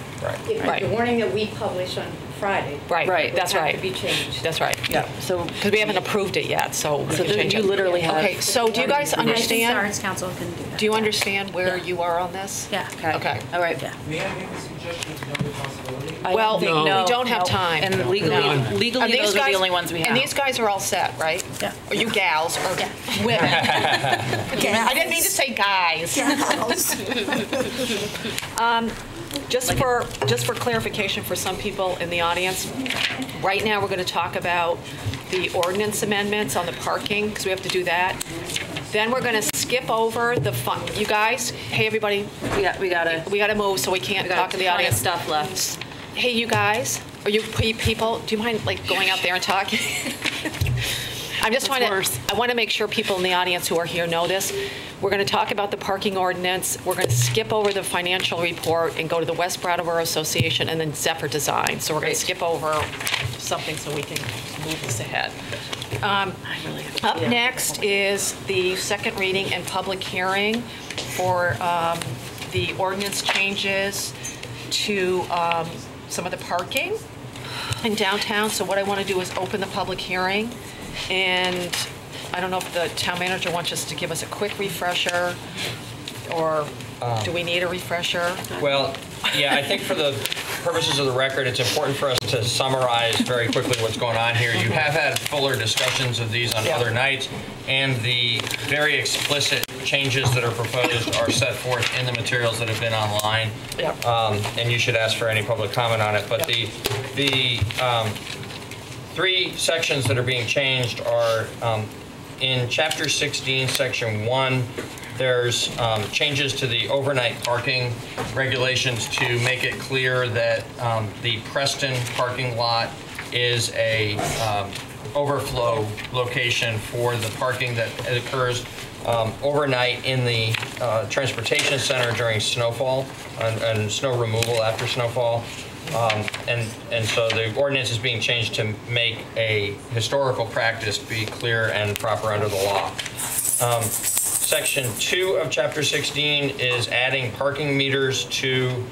If the warning that we publish on Friday. Right, that's right. Would have to be changed. That's right. Yeah. So, because we haven't approved it yet, so we can change you it. literally have. Okay, so do you guys understand? The Arts Council can do that. Do you understand where you are on this? Yeah. Okay. All right. May I make a suggestion to know the possibility? Well, we don't have time. And legally these those are guys- the only ones we have. And these guys are all set, right? Yeah. Or you gals, or women. I didn't mean to say guys. Just for clarification for some people in the audience, right now we're going to talk about the ordinance amendments on the parking, because we have to do that. Then we're going to skip over the fun. You guys, hey everybody, we gotta move, so we can't talk to the audience. Stuff left. Hey, you guys, or you people, do you mind like going out there and talking? I'm just trying to, I want to make sure people in the audience who are here know this. We're going to talk about the parking ordinance. We're going to skip over the financial report and go to the West Brattleboro Association and then Zephyr Design. So we're going to skip over something so we can move this ahead. Up next is the second reading and public hearing for the ordinance changes to some of the parking in downtown. So what I want to do is open the public hearing, and I don't know if the town manager wants us to give us a quick refresher, or do we need a refresher? Well, yeah, I think for the purposes of the record, it's important for us to summarize very quickly what's going on here. You have had fuller discussions of these on other nights, and the very explicit changes that are proposed are set forth in the materials that have been online. Yep. And you should ask for any public comment on it. But the three sections that are being changed are in Chapter 16, Section 1, there's changes to the overnight parking regulations to make it clear that the Preston parking lot is a overflow location for the parking that occurs overnight in the transportation center during snowfall and snow removal after snowfall. And so the ordinance is being changed to make a historical practice be clear and proper under the law. Section 2 of Chapter 16 is adding parking meters to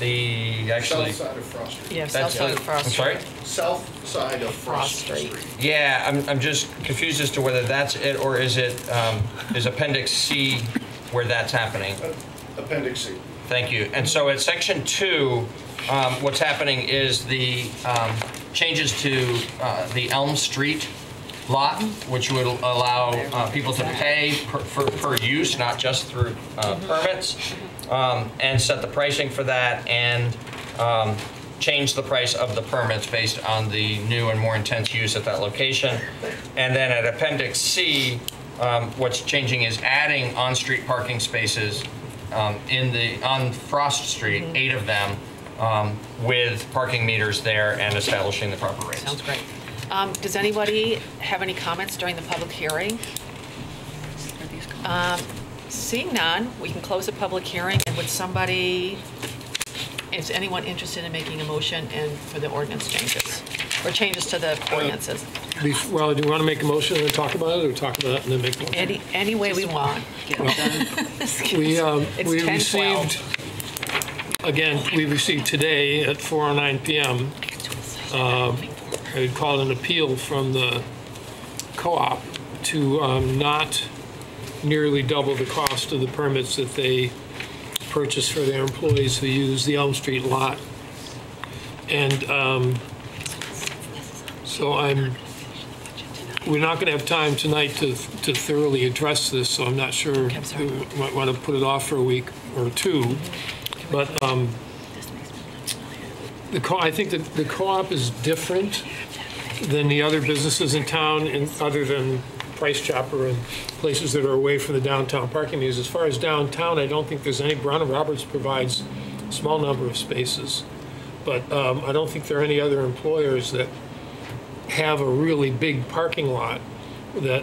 the actually. South side of Frost Street. Yeah, south side of Frost Street. I'm sorry? South side of Frost Street. Yeah, I'm just confused as to whether that's it or is it is Appendix C where that's happening. Appendix C. Thank you. And so at Section 2, what's happening is the changes to the Elm Street lot, which would allow people to pay per use, not just through permits, and set the pricing for that, and change the price of the permits based on the new and more intense use at that location. And then at Appendix C, what's changing is adding on-street parking spaces on Frost Street, 8 of them, with parking meters there and establishing the proper rates. Sounds great. Does anybody have any comments during the public hearing? Seeing none, we can close the public hearing. And would somebody, is anyone interested in making a motion for the ordinance changes or changes to the ordinances? Well, do you want to make a motion and talk about it, or talk about it and then make a motion? Any way we want. We received, again, we received today at 4:09 p.m. I'd call it an appeal from the co-op to not nearly double the cost of the permits that they purchase for their employees who use the Elm Street lot. And so we're not going to have time tonight to thoroughly address this, so I'm not sure we might want to put it off for a week or two. But I think that the co-op is different than the other businesses in town, other than Price Chopper and places that are away from the downtown parking meters. As far as downtown, I don't think there's any. Brown & Roberts provides a small number of spaces, but I don't think there are any other employers that have a really big parking lot that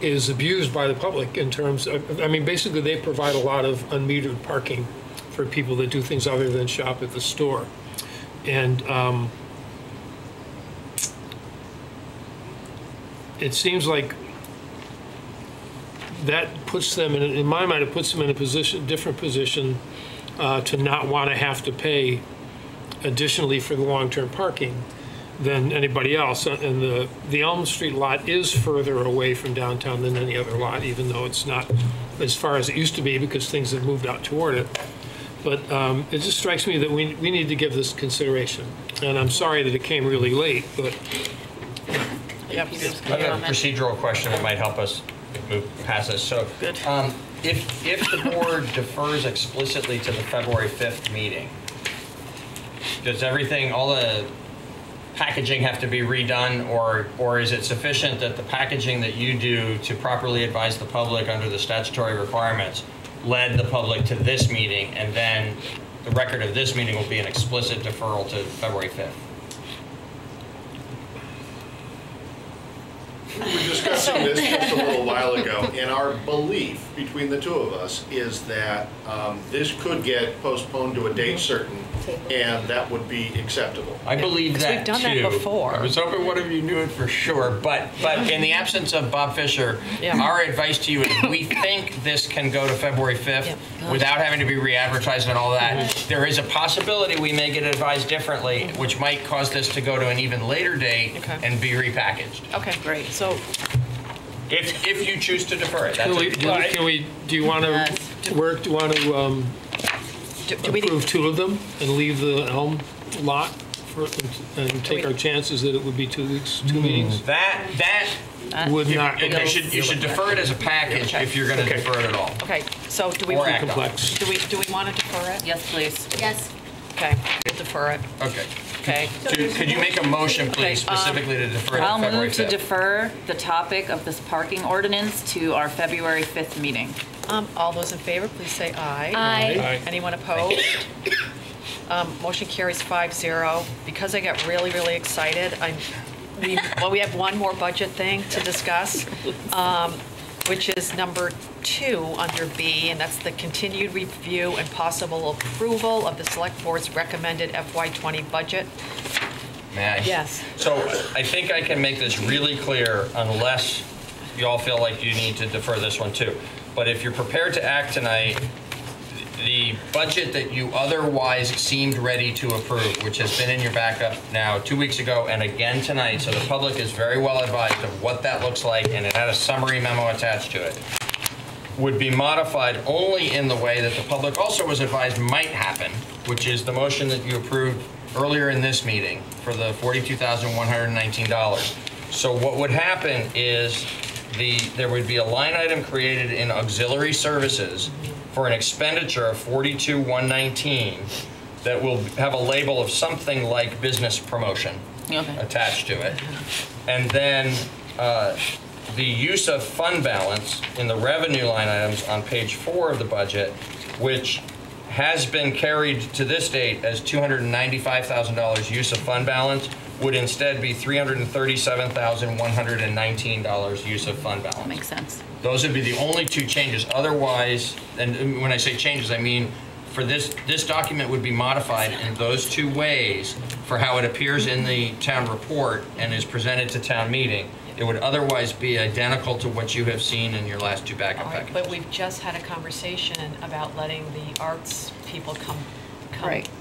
is abused by the public in terms of, I mean, basically they provide a lot of unmetered parking for people that do things other than shop at the store. And it seems like that puts them in my mind, it puts them in a different position to not want to have to pay additionally for the long-term parking than anybody else. And the Elm Street lot is further away from downtown than any other lot, even though it's not as far as it used to be because things have moved out toward it. But it just strikes me that we need to give this consideration. And I'm sorry that it came really late, but... I have a procedural question that might help us move past this. So, if the board defers explicitly to the February 5th meeting, does everything, all the packaging have to be redone, or is it sufficient that the packaging that you do to properly advise the public under the statutory requirements led the public to this meeting, and then the record of this meeting will be an explicit deferral to February 5th? We were discussing this just a little while ago, and our belief between the two of us is that this could get postponed to a date certain, and that would be acceptable. I believe that we've done that before. I was hoping one of you knew it for sure, but in the absence of Bob Fisher, our advice to you is we think this can go to February 5th without having to be re-advertised and all that. There is a possibility we may get advised differently, which might cause this to go to an even later date and be repackaged. Okay, great. So if you choose to defer it, Do you want to work? Do you want to approve two of them and leave the Elm lot and take our chances that it would be 2 weeks, two meetings? That would not. You should defer it as a package if you're going to defer it at all. Okay, so do we Or act on it. do we want to defer it? Yes, please. Yes. Okay, we'll defer it. Okay. Okay. Could you make a motion, please, specifically to defer it to I'll February move to 5th? defer the topic of this parking ordinance to our February 5th meeting. All those in favor, please say aye. Aye. Anyone opposed? Motion carries 5-0. Because I got really, really excited, we have one more budget thing to discuss, which is number 2 under B, and that's the continued review and possible approval of the Select Board's recommended FY20 budget. May I? Yes. So I think I can make this really clear unless you all feel like you need to defer this one too. But if you're prepared to act tonight, the budget that you otherwise seemed ready to approve, which has been in your backup now 2 weeks ago and again tonight, so the public is very well advised of what that looks like, and it had a summary memo attached to it, would be modified only in the way that the public also was advised might happen, which is the motion that you approved earlier in this meeting for the $42,119. So what would happen is there would be a line item created in auxiliary services for an expenditure of $42,119 that will have a label of something like business promotion attached to it. And then the use of fund balance in the revenue line items on page 4 of the budget, which has been carried to this date as $295,000 use of fund balance, would instead be $337,119 use of fund balance. Makes sense. Those would be the only 2 changes. Otherwise, and when I say changes, I mean for this document would be modified in those 2 ways for how it appears in the town report and is presented to town meeting. It would otherwise be identical to what you have seen in your last 2 backup packages. But we've just had a conversation about letting the arts people come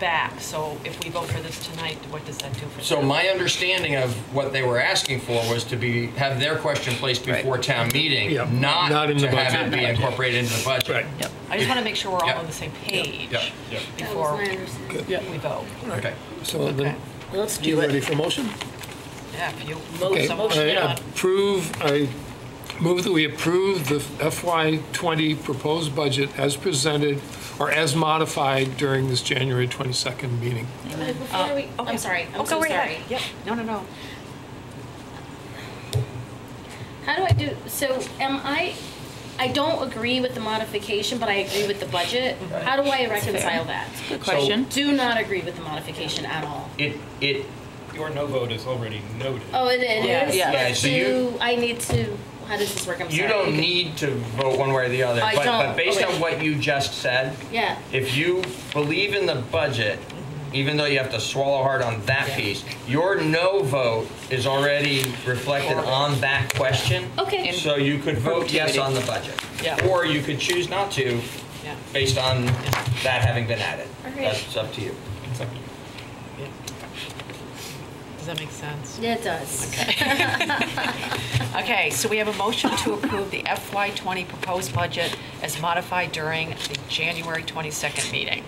back. So if we vote for this tonight, what does that do for them? So my understanding of what they were asking for was to have their question placed before town meeting, not in the to have budget. it be incorporated into the budget. I just want to make sure we're all on the same page before we vote. Okay. So then, let's you ready for motion? Yeah, if you Okay. motion it on. I move that we approve the FY20 proposed budget as presented or as modified during this January 22nd meeting. Amen. I'm sorry. I'm so go right sorry. ahead. Yep. No. How do I do, so I don't agree with the modification, but I agree with the budget. How do I reconcile that? Good question. Do not agree with the modification at all. Your no vote is already noted. Oh, it is? Yeah, so I need to, how does this work? I'm sorry. You don't need to vote one way or the other. I But don't. based Okay. on what you just said, Yeah. if you believe in the budget, even though you have to swallow hard on that piece, your no vote is already reflected on that question. Okay. So you could vote yes on the budget. Yeah. Or you could choose not to based on that having been added. All right. That's up to you. Does that make sense? Yeah, it does. Okay, so we have a motion to approve the FY20 proposed budget as modified during the January 22nd meeting.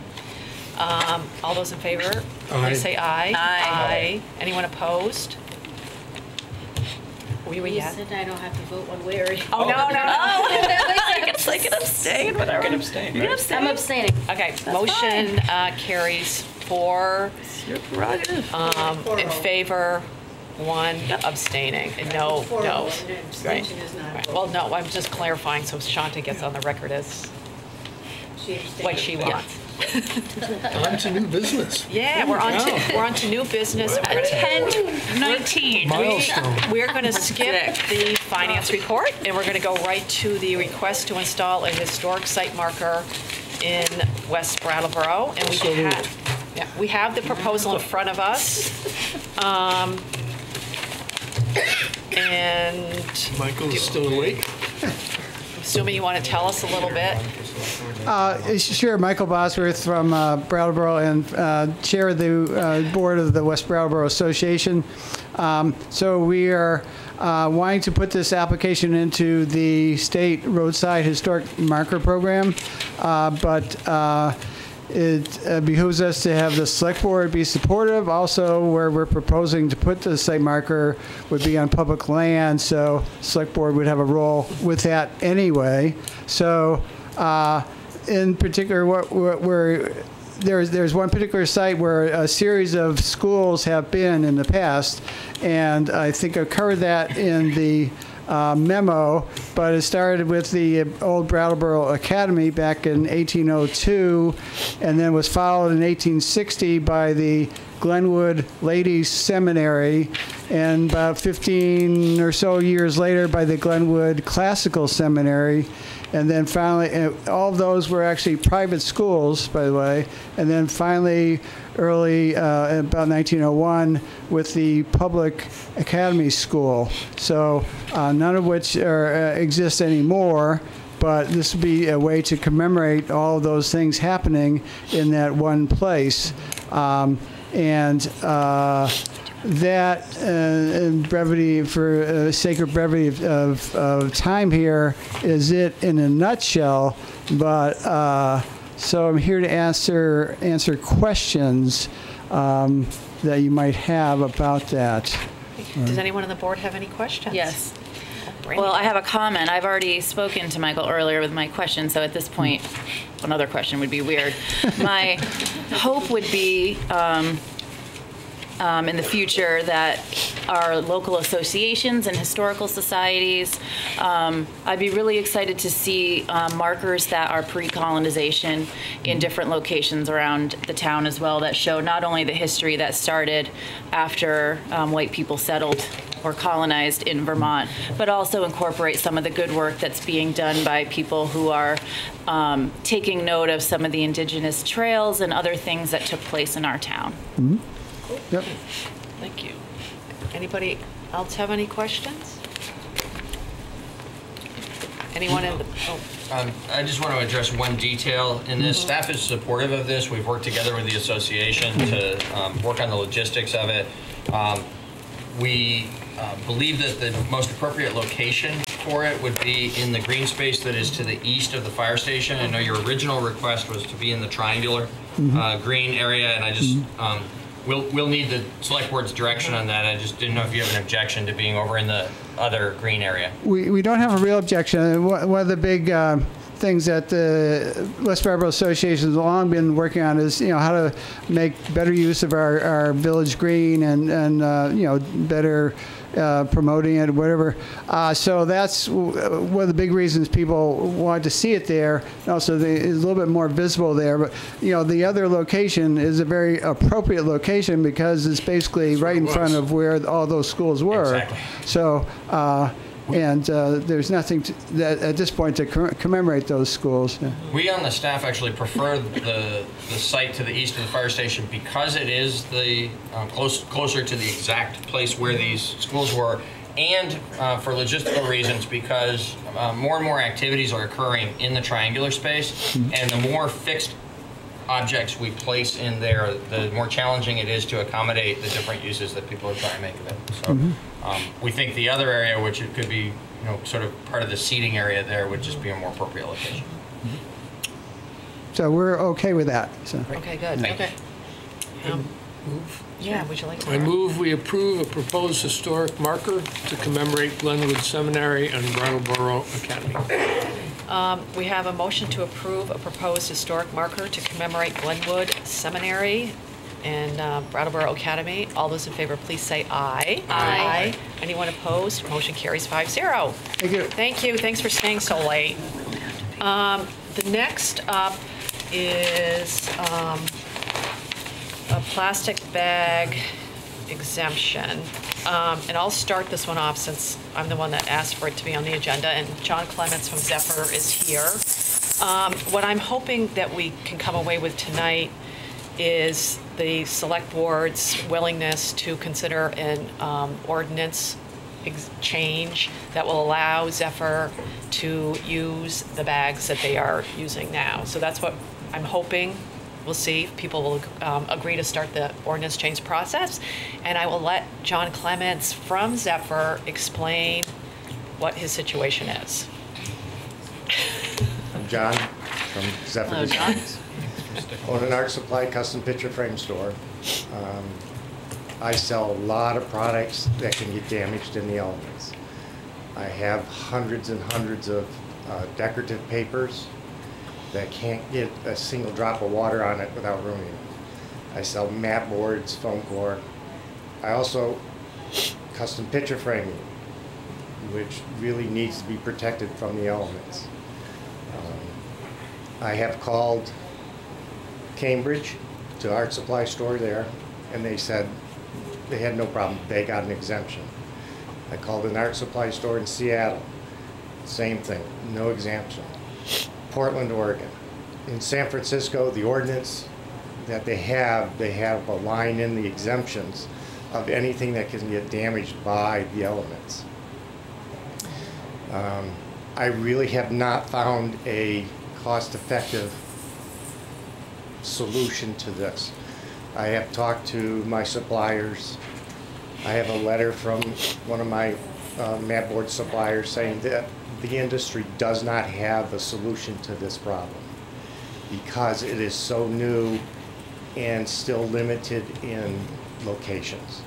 All those in favor, please say aye. Aye. Anyone opposed? Were you a You yes? said I don't have to vote one way or the Oh, no. I can abstain, whatever. You can abstain, I'm abstaining. Okay, motion carries 4 in favor, 1 abstaining, and no. Right. Right. Well, no, I'm just clarifying so Shanta gets on the record as what she wants. On to new business. Yeah, we're on to new business. 10:19. We're going to skip the finance report, and we're going to go right to the request to install a historic site marker in West Brattleboro. And we have the proposal in front of us. And Michael is still awake. Assuming you want to tell us a little bit. Sure, Michael Bosworth from Brattleboro and chair of the board of the West Brattleboro Association. So we are wanting to put this application into the state roadside historic marker program, but it behooves us to have the select board be supportive. Also, where we're proposing to put the site marker would be on public land, so select board would have a role with that anyway. So in particular, there's one particular site where a series of schools have been in the past, and I think I covered that in the memo, but it started with the old Brattleboro Academy back in 1802, and then was followed in 1860 by the Glenwood Ladies Seminary, and about 15 or so years later by the Glenwood Classical Seminary. And then finally, all of those were actually private schools, by the way. And then finally, early, about 1901, with the Public Academy School. So none of which exist anymore, but this would be a way to commemorate all of those things happening in that one place. That, in brevity, for sake of brevity of time here, is it in a nutshell. But so I'm here to answer questions that you might have about that. Does anyone on the board have any questions? Yes. Well, I have a comment. I've already spoken to Michael earlier with my question, so at this point, another question would be weird. My hope would be in the future that our local associations and historical societies, I'd be really excited to see markers that are pre-colonization in different locations around the town as well, that show not only the history that started after white people settled or colonized in Vermont, but also incorporate some of the good work that's being done by people who are taking note of some of the indigenous trails and other things that took place in our town. Mm-hmm. Yep. Thank you. Anybody else have any questions? Anyone in the... I just want to address one detail in this. Staff is supportive of this. We've worked together with the association to work on the logistics of it. We believe that the most appropriate location for it would be in the green space that is to the east of the fire station. I know your original request was to be in the triangular green area, and I just we'll need the select board's direction on that. I just didn't know if you have an objection to being over in the other green area. We don't have a real objection. One of the big things that the West Brattleboro Association has long been working on is, how to make better use of our village green and better promoting it, whatever. So that's one of the big reasons people want to see it there. And also, it's a little bit more visible there. But the other location is a very appropriate location because it's basically right in front of where all those schools were. Exactly. So. There's nothing at this point to commemorate those schools. Yeah. We on the staff actually prefer the site to the east of the fire station because it is the closer to the exact place where these schools were, and for logistical reasons because more and more activities are occurring in the triangular space, and the more fixed objects we place in there, the more challenging it is to accommodate the different uses that people are trying to make of it. So we think the other area, which it could be, sort of part of the seating area there, would just be a more appropriate location. So we're okay with that. So. Okay, good. Okay. Yeah, would you like to? I move we approve a proposed historic marker to commemorate Glenwood Seminary and Brattleboro Academy. We have a motion to approve a proposed historic marker to commemorate Glenwood Seminary in Brattleboro Academy. All those in favor, please say aye. Aye. Anyone opposed? Motion carries 5-0. Thank you. Thank you. Thanks for staying so late. The next up is a plastic bag exemption. And I'll start this one off since I'm the one that asked for it to be on the agenda, and John Clements from Zephyr is here. What I'm hoping that we can come away with tonight is the select board's willingness to consider an ordinance change that will allow Zephyr to use the bags that they are using now. So that's what I'm hoping. We'll see if people will agree to start the ordinance change process. And I will let John Clements from Zephyr explain what his situation is. I'm John from Zephyr. Hello, John. Own an art supply custom picture frame store. I sell a lot of products that can get damaged in the elements. I have hundreds and hundreds of decorative papers that can't get a single drop of water on it without ruining it. I sell mat boards, foam core. I also custom picture framing, which really needs to be protected from the elements. I have called Cambridge to art supply store there, and they said they had no problem. They got an exemption. I called an art supply store in Seattle. Same thing, no exemption. Portland, Oregon. In San Francisco, the ordinance that they have a line in the exemptions of anything that can get damaged by the elements. I really have not found a cost-effective solution to this. I have talked to my suppliers. I have a letter from one of my mat board suppliers saying that the industry does not have a solution to this problem because it is so new and still limited in locations.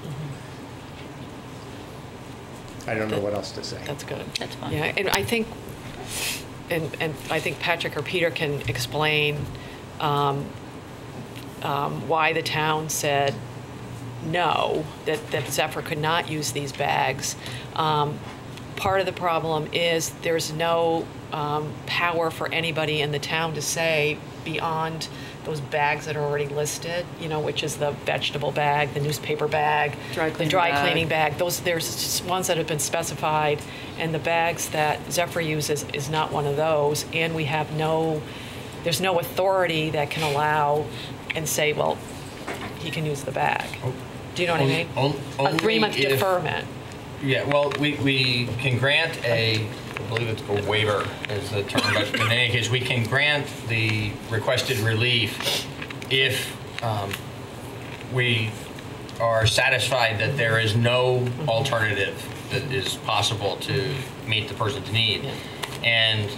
I don't know what else to say. That's good. That's fine. Yeah, and I think, and I think Patrick or Peter can explain why the town said no, that Zephyr could not use these bags. Part of the problem is there's no power for anybody in the town to say beyond those bags that are already listed, you know, which is the vegetable bag, the newspaper bag, the dry cleaning bag. Those, there's ones that have been specified, and the bags that Zephyr uses is not one of those, and we have there's no authority that can allow and say, well, he can use the bag. Do you know what I mean? A 3-month deferment. Yeah, well, we can grant I believe it's a waiver is the term, but in any case, we can grant the requested relief if we are satisfied that there is no alternative that is possible to meet the person's need. And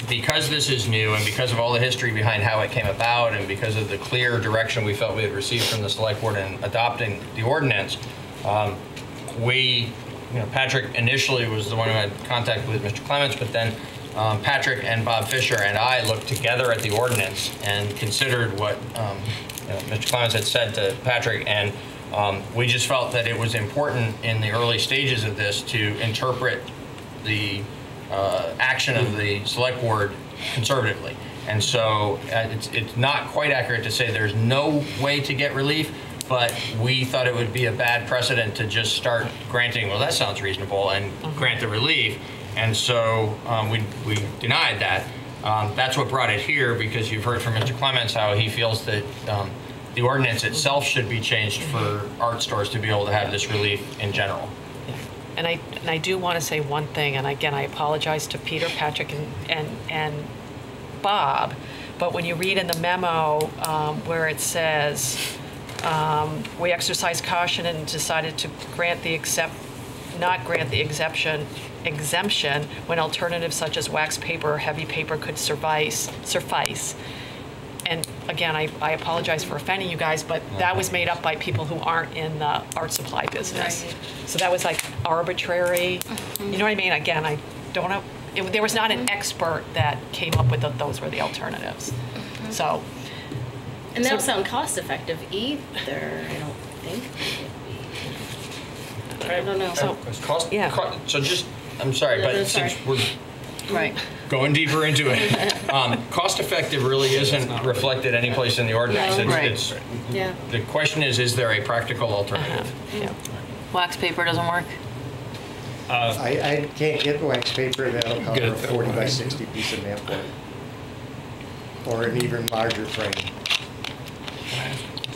because this is new, and because of all the history behind how it came about, and because of the clear direction we felt we had received from the select board in adopting the ordinance, Patrick initially was the one who had contact with Mr. Clements, but then Patrick and Bob Fisher and I looked together at the ordinance and considered what Mr. Clements had said to Patrick, and we just felt that it was important in the early stages of this to interpret the action of the select board conservatively. And so it's not quite accurate to say there's no way to get relief, but we thought it would be a bad precedent to just start granting, well, that sounds reasonable, and grant the relief. And so we denied that. That's what brought it here, because you've heard from Mr. Clements how he feels that the ordinance itself should be changed for art stores to be able to have this relief in general. And I do want to say one thing, and again, I apologize to Peter, Patrick, and Bob, but when you read in the memo where it says, we exercised caution and decided to not grant the exemption when alternatives such as wax paper or heavy paper could suffice. And again, I apologize for offending you guys, but that was made up by people who aren't in the art supply business. Right. So that was like arbitrary. You know what I mean? Again, I don't know. There was not an expert that came up with those were the alternatives. So And that don't sound cost effective either, I don't think. I don't know. So I'm sorry, but since we're going deeper into it, cost effective really isn't reflected any place in the ordinance. No. The question is there a practical alternative? Wax paper doesn't work? I can't get wax paper that'll cover a 40 by 60 piece of mat board. Or an even larger frame.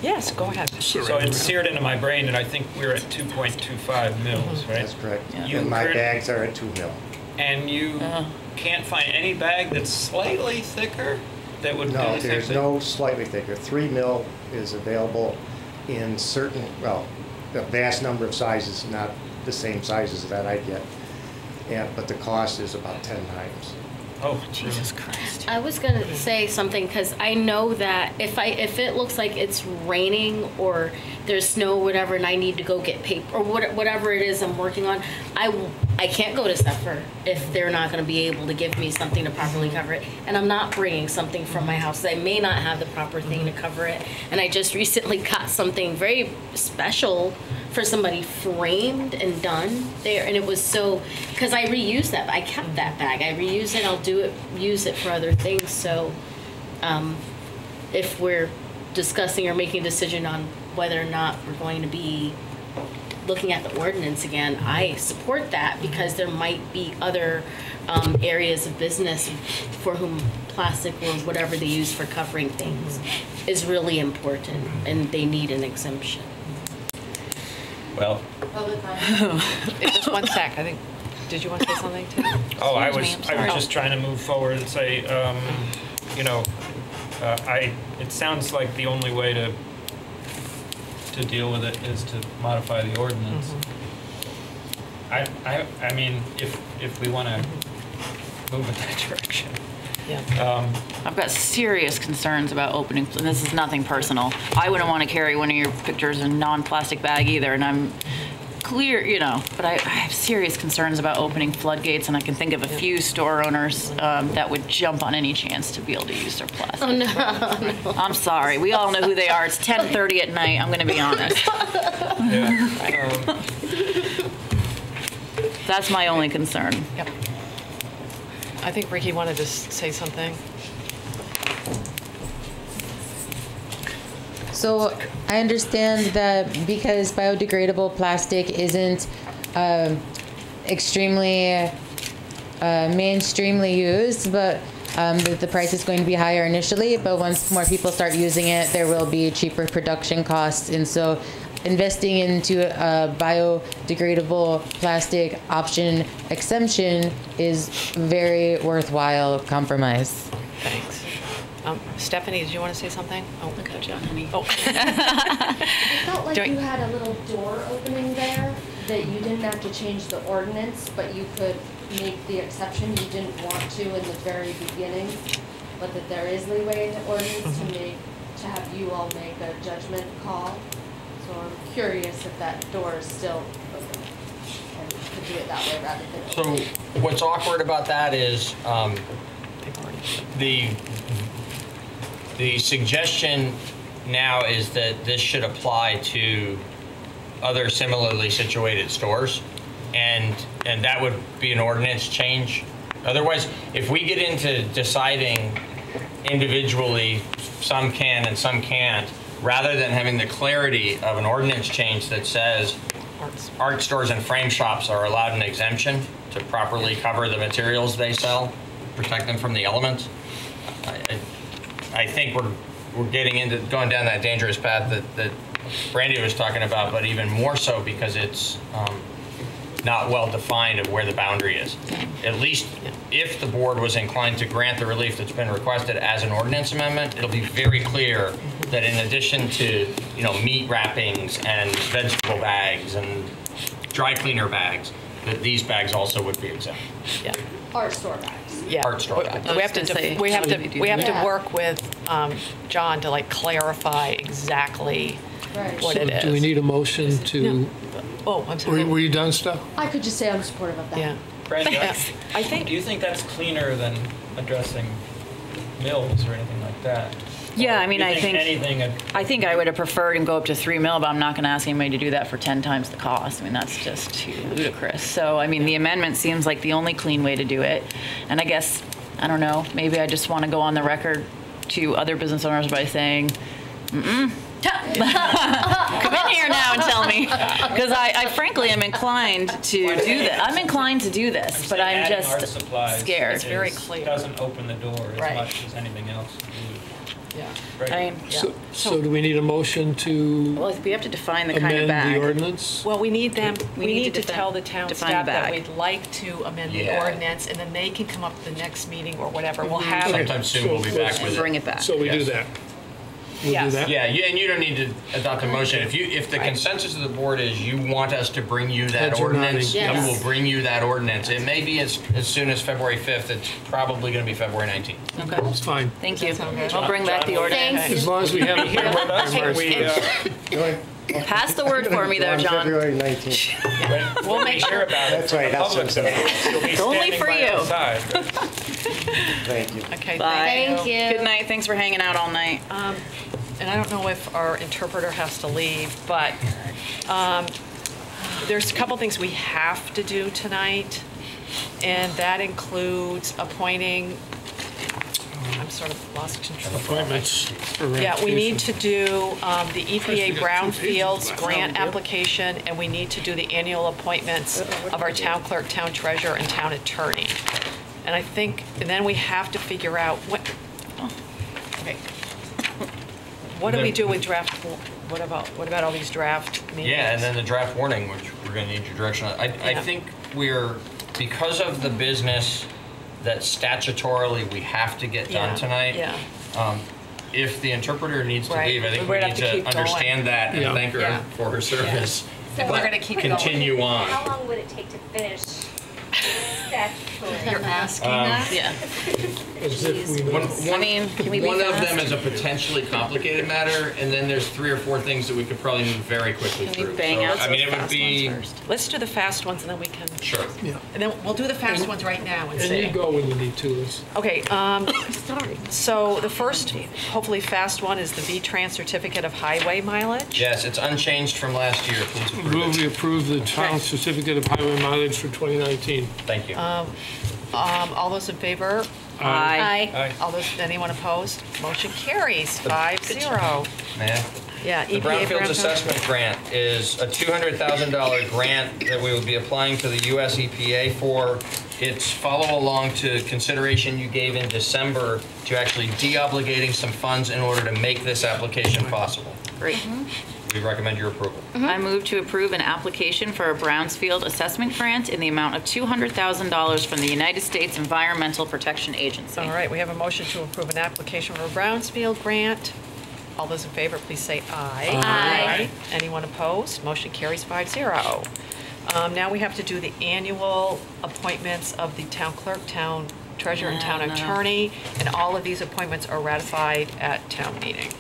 Yes, go ahead. So it's seared into my brain that I think we're at 2.25 mils, right? That's correct. And my bags are at 2 mil. And you can't find any bag that's slightly thicker that would do the same thing? There's no slightly thicker. 3 mil is available in certain, well, a vast number of sizes, not the same sizes that I get. But the cost is about 10 times. Oh, Jesus Christ. I was going to say something because I know that if it looks like it's raining or there's snow or whatever and I need to go get paper or whatever it is I'm working on, I can't go to Zephyr if they're not going to be able to give me something to properly cover it. And I'm not bringing something from my house. I may not have the proper thing to cover it. And I just recently got something very special for somebody framed and done there. And it was so, because I reused that. I kept that bag. I reuse it. I'll use it for other things. So if we're discussing or making a decision on whether or not we're going to be looking at the ordinance again, I support that because there might be other areas of business for whom plastic or whatever they use for covering things is really important and they need an exemption. Well, just one sec. I think. Did you want to say something too? Oh, I was just trying to move forward and say, it sounds like the only way to deal with it is to modify the ordinance. I mean, if we want to move in that direction. Yeah. I've got serious concerns about opening, and this is nothing personal. I wouldn't want to carry one of your pictures in a non-plastic bag either, and I'm clear, but I have serious concerns about opening floodgates, and I can think of a few store owners that would jump on any chance to be able to use their plastic. Oh, no. I'm sorry. We all know who they are. It's 10:30 at night. I'm going to be honest. That's my only concern. Yep. I think Ricky wanted to say something. So I understand that because biodegradable plastic isn't extremely mainstreamly used, but that the price is going to be higher initially, but once more people start using it, there will be cheaper production costs. And so investing into a biodegradable plastic option exemption is very worthwhile compromise. Thanks. Stephanie, did you want to say something? Oh, okay, John, honey. Oh. I felt like you had a little door opening there that you didn't have to change the ordinance, but you could make the exception you didn't want to in the very beginning, but that there is leeway in the ordinance to have you all make a judgment call. So I'm curious if that door is still open and you could do it that way rather than So what's awkward about that is the suggestion now is that this should apply to other similarly situated stores, and that would be an ordinance change. Otherwise, if we get into deciding individually some can and some can't, rather than having the clarity of an ordinance change that says art stores and frame shops are allowed an exemption to properly cover the materials they sell, protect them from the elements, I think we're going down that dangerous path that Brandy was talking about, but even more so because it's not well defined of where the boundary is. At least if the board was inclined to grant the relief that's been requested as an ordinance amendment, it'll be very clear that in addition to meat wrappings and vegetable bags and dry cleaner bags, that these bags also would be exempt. Yeah. art store bags. Yeah. Art store bags. We have to work with John to clarify exactly what it is. Do we need a motion to? No. Oh, I'm sorry. Were you done, Steph? I could just say I'm supportive of that. Yeah. Brandy, do you think that's cleaner than addressing mills or anything like that? Yeah, I mean, You I think anything. I think I would have preferred and go up to 3 mil, but I'm not going to ask anybody to do that for 10 times the cost. I mean, that's just too ludicrous. So, I mean, the amendment seems like the only clean way to do it. And I guess, I don't know, maybe I just want to go on the record to other business owners by saying, come in here now and tell me, because I frankly am inclined to do this. I'm inclined to do this, but I'm Adding art just supplies scared. is- Very clear. Doesn't open the door as Right. much as anything else. Yeah. I mean, So do we need a motion to well, we have to define the kind of amend bag. the ordinance? Well, we need them, We we need need to to tell the town define staff the that bag. we'd like to amend the Yeah. ordinance, and then they can come up at the next meeting or whatever. We'll Mm-hmm. have. Sometime soon we'll be back with it. Bring it back. So we do Yes. that. We'll do Yes. that? Yeah, and you don't need to adopt a motion. If the consensus of the board is you want us to bring you that Heads are ordinance, nodding. we will bring you that ordinance. It may be as soon as February 5th. It's probably going to be February 19th. Okay. It's fine. Thank you. I'll bring back the ordinance. As long as we have it here. Pass the word for me, though, On John. February 19th. We'll make sure about That's right, that's what I'm saying. It's only for you. Thank you. Okay, Bye. thank you. Good night. Thanks for hanging out all night. And I don't know if our interpreter has to leave, but there's a couple things we have to do tonight, and that includes appointing, I'm sort of lost control. Appointments. for Yeah, we need ratification. to do the EPA we got 2 pages Brownfields left. grant application, and we need to do the annual appointments of our town clerk, town treasurer, and town attorney. And I think, and then we have to figure out what do we do with draft, what about all these draft meetings? Yeah, and then the draft warning, which we're going to need your direction on. I Yeah. think because of the business that statutorily we have to get done Yeah, tonight. yeah. If the interpreter needs to Right. leave, I think We're we gonna need have to to keep going. understand that and Yeah. thank her Yeah. for her service. So but we're gonna keep going. continue on. How long would it take to finish statutory? You're asking that? Yeah. As if we know. One can we be of fast? them is a potentially complicated matter, and then there's 3 or 4 things that we could probably move very quickly Can we through. bang out I mean, those it would fast be ones first? Let's do the fast ones, and then we can, sure. Yeah. and then we'll do the fast ones right now and And you see. go when you need to, Liz. Okay, so the first, hopefully fast one is the VTrans certificate of highway mileage. Yes, it's unchanged from last year. Please approve Move it. we approve the town certificate of highway mileage for 2019. Thank you. All those in favor? Aye. All those, anyone opposed? Motion carries 5-0. Man. Yeah, The EPA Brownfields Assessment Grant is a $200,000 grant that we will be applying to the US EPA for. It's follow along to consideration you gave in December to actually de-obligating some funds in order to make this application possible. Great. We recommend your approval. I move to approve an application for a Brownsfield assessment grant in the amount of $200,000 from the United States Environmental Protection Agency. All right, we have a motion to approve an application for a Brownsfield grant. All those in favor, please say aye. Aye. Anyone opposed? Motion carries 5-0. Now we have to do the annual appointments of the town clerk, town treasurer, and town attorney, and all of these appointments are ratified at town meeting.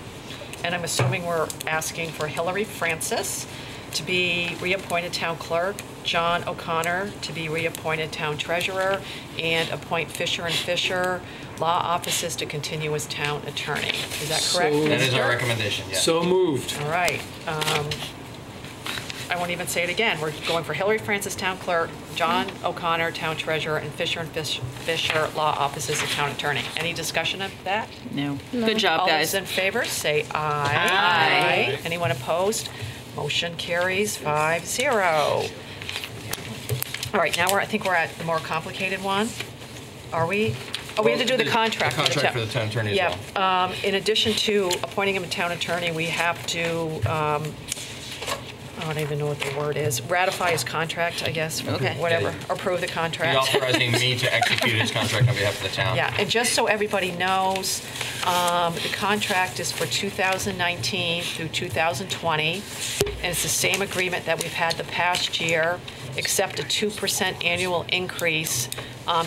And I'm assuming we're asking for Hillary Francis to be reappointed town clerk, John O'Connor to be reappointed town treasurer, and appoint Fisher and Fisher law offices to continue as town attorney. Is that correct? That is our Mr.? recommendation, yes. So moved. All right. I won't even say it again. We're going for Hillary Francis, town clerk, John O'Connor, town treasurer, and Fisher and Fisher law offices of town attorney. Any discussion of that? No. Good job, All guys. those in favor, say aye. Aye. Anyone opposed? Motion carries 5-0. All right, now I think we're at the more complicated one. Are we? Oh, we have to do the contract. The contract for the town attorney as well. Yeah. In addition to appointing him a town attorney, we have to, I don't even know what the word is, ratify his contract, I guess. Okay. Whatever, Yeah. approve the contract. Be authorizing me to execute his contract on behalf of the town. Yeah, and just so everybody knows, the contract is for 2019 through 2020, and it's the same agreement that we've had the past year, except a 2% annual increase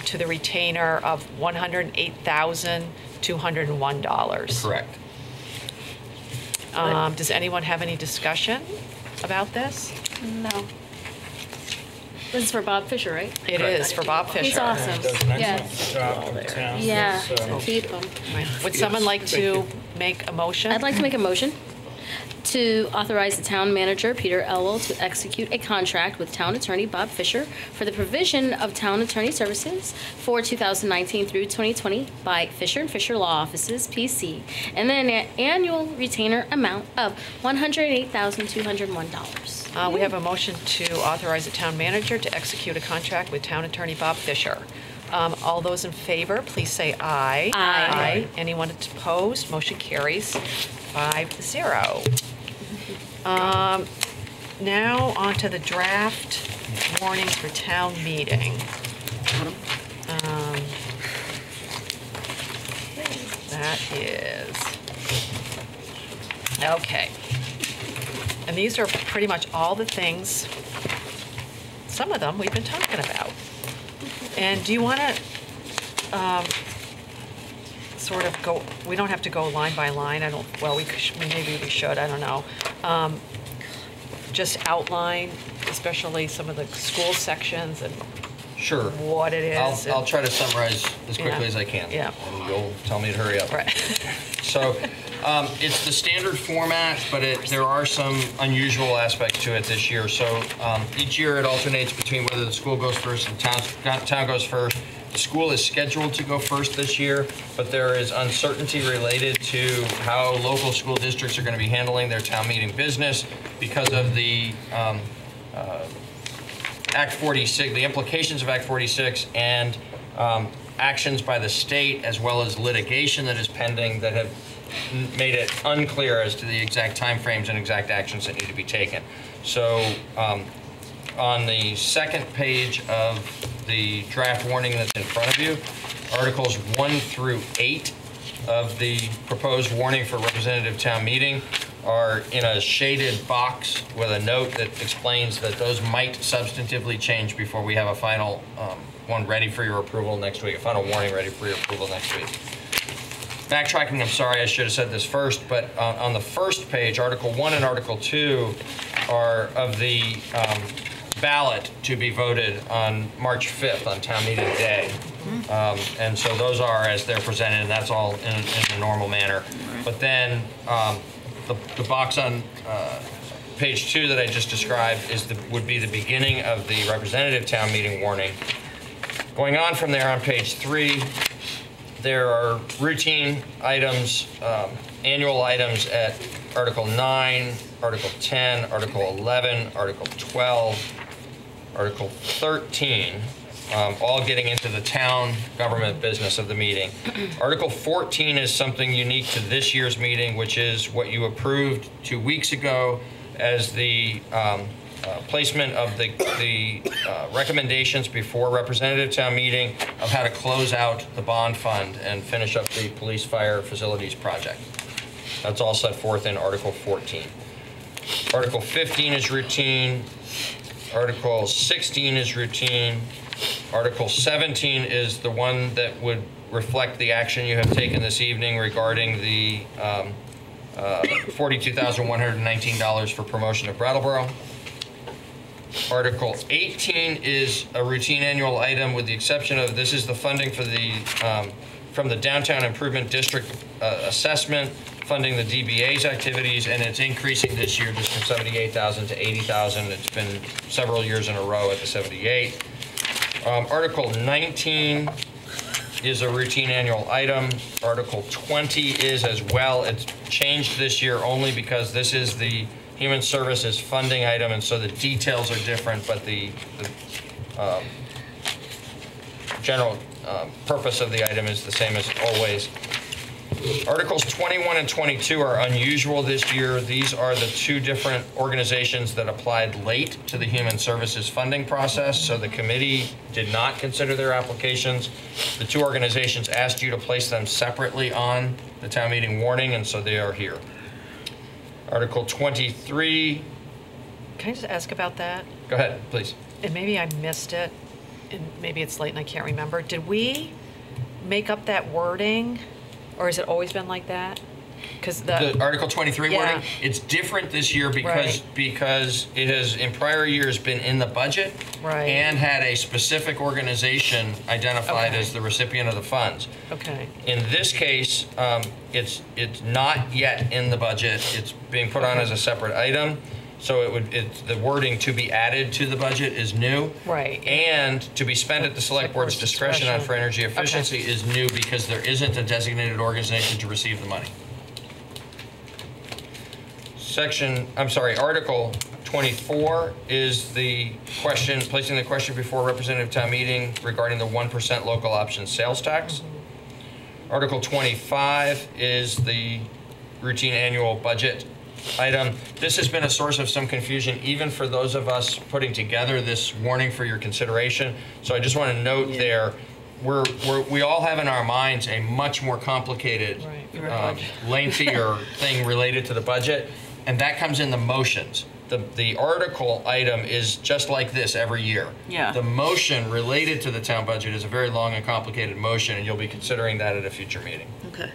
to the retainer of $108,201. Correct. Does anyone have any discussion about this? No. This is for Bob Fisher, right? It is for Bob Fisher. He's awesome. Does an Yeah. excellent job in town. Yeah, So- keep him. Would someone like to make a motion? I'd like to make a motion to authorize the town manager, Peter Elwell, to execute a contract with town attorney Bob Fisher for the provision of town attorney services for 2019 through 2020 by Fisher & Fisher Law Offices, PC, and then an annual retainer amount of $108,201. We have a motion to authorize the town manager to execute a contract with town attorney Bob Fisher. All those in favor, please say aye. Aye. Anyone opposed? Motion carries 5-0. Now on to the draft warnings for town meeting. That is, okay. And these are pretty much all the things, some of them we've been talking about. And do you want to sort of go, we don't have to go line by line, maybe we should, I don't know. Just outline, especially some of the school sections and Sure. what it is. I'll try to summarize as quickly Yeah. as I can. Yeah. And you'll tell me to hurry up. Right. So it's the standard format, but there are some unusual aspects to it this year. So each year it alternates between whether the school goes first and town goes first. The school is scheduled to go first this year, but there is uncertainty related to how local school districts are going to be handling their town meeting business because of the Act 46, the implications of Act 46, and actions by the state, as well as litigation that is pending that have made it unclear as to the exact timeframes and exact actions that need to be taken. So on the second page of the draft warning that's in front of you, Articles 1 through 8 of the proposed warning for representative town meeting are in a shaded box with a note that explains that those might substantively change before we have a final one ready for your approval next week, a final warning ready for your approval next week. Backtracking, I'm sorry, I should have said this first, but on the first page, Article 1 and Article 2 are of the ballot to be voted on March 5th on town meeting day. And so those are as they're presented, and that's all in a normal manner. But then the box on page 2 that I just described would be the beginning of the representative town meeting warning. Going on from there on page 3, there are routine items, annual items at Article 9, Article 10, Article 11, Article 12, Article 13, all getting into the town government business of the meeting. Article 14 is something unique to this year's meeting, which is what you approved 2 weeks ago as the placement of the recommendations before representative town meeting of how to close out the bond fund and finish up the police fire facilities project. That's all set forth in Article 14. Article 15 is routine. Article 16 is routine. Article 17 is the one that would reflect the action you have taken this evening regarding the $42,119 for promotion of Brattleboro. Article 18 is a routine annual item with the exception of this is the funding for the from the Downtown Improvement District assessment, funding the DBA's activities, and it's increasing this year just from 78,000 to 80,000. It's been several years in a row at the 78. Article 19 is a routine annual item. Article 20 is as well. It's changed this year only because this is the Human Services funding item, and so the details are different, but the general purpose of the item is the same as always. Articles 21 and 22 are unusual this year. These are the two different organizations that applied late to the Human Services funding process, so the committee did not consider their applications. The two organizations asked you to place them separately on the town meeting warning, and so they are here. Article 23. Can I just ask about that? Go ahead, please. And maybe I missed it, and maybe it's late and I can't remember. Did we make up that wording, or has it always been like that? Because the Article 23 Yeah. wording, it's different this year because it has in prior years been in the budget and had a specific organization identified as the recipient of the funds. Okay. In this case, it's not yet in the budget. It's being put on as a separate item. So the wording to be added to the budget is new. Right. And to be spent at the select board's discretion on for energy efficiency is new because there isn't a designated organization to receive the money. Article 24 is the question, placing the question before representative town meeting regarding the 1% local option sales tax. Article 25 is the routine annual budget item. This has been a source of some confusion even for those of us putting together this warning for your consideration. So I just want to note there, we all have in our minds a much more complicated, lengthier thing related to the budget, and that comes in the motions. The article item is just like this every year. Yeah. The motion related to the town budget is a very long and complicated motion, and you'll be considering that at a future meeting. Okay.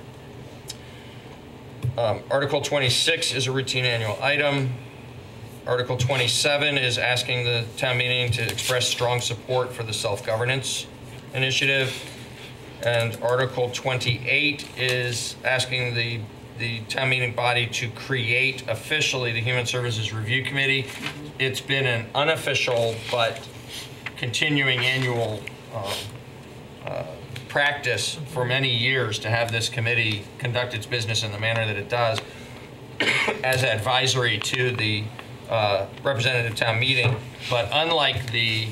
Article 26 is a routine annual item. Article 27 is asking the town meeting to express strong support for the self-governance initiative. And Article 28 is asking the town meeting body to create officially the Human Services Review Committee. It's been an unofficial but continuing annual practice for many years to have this committee conduct its business in the manner that it does as advisory to the representative town meeting. But unlike the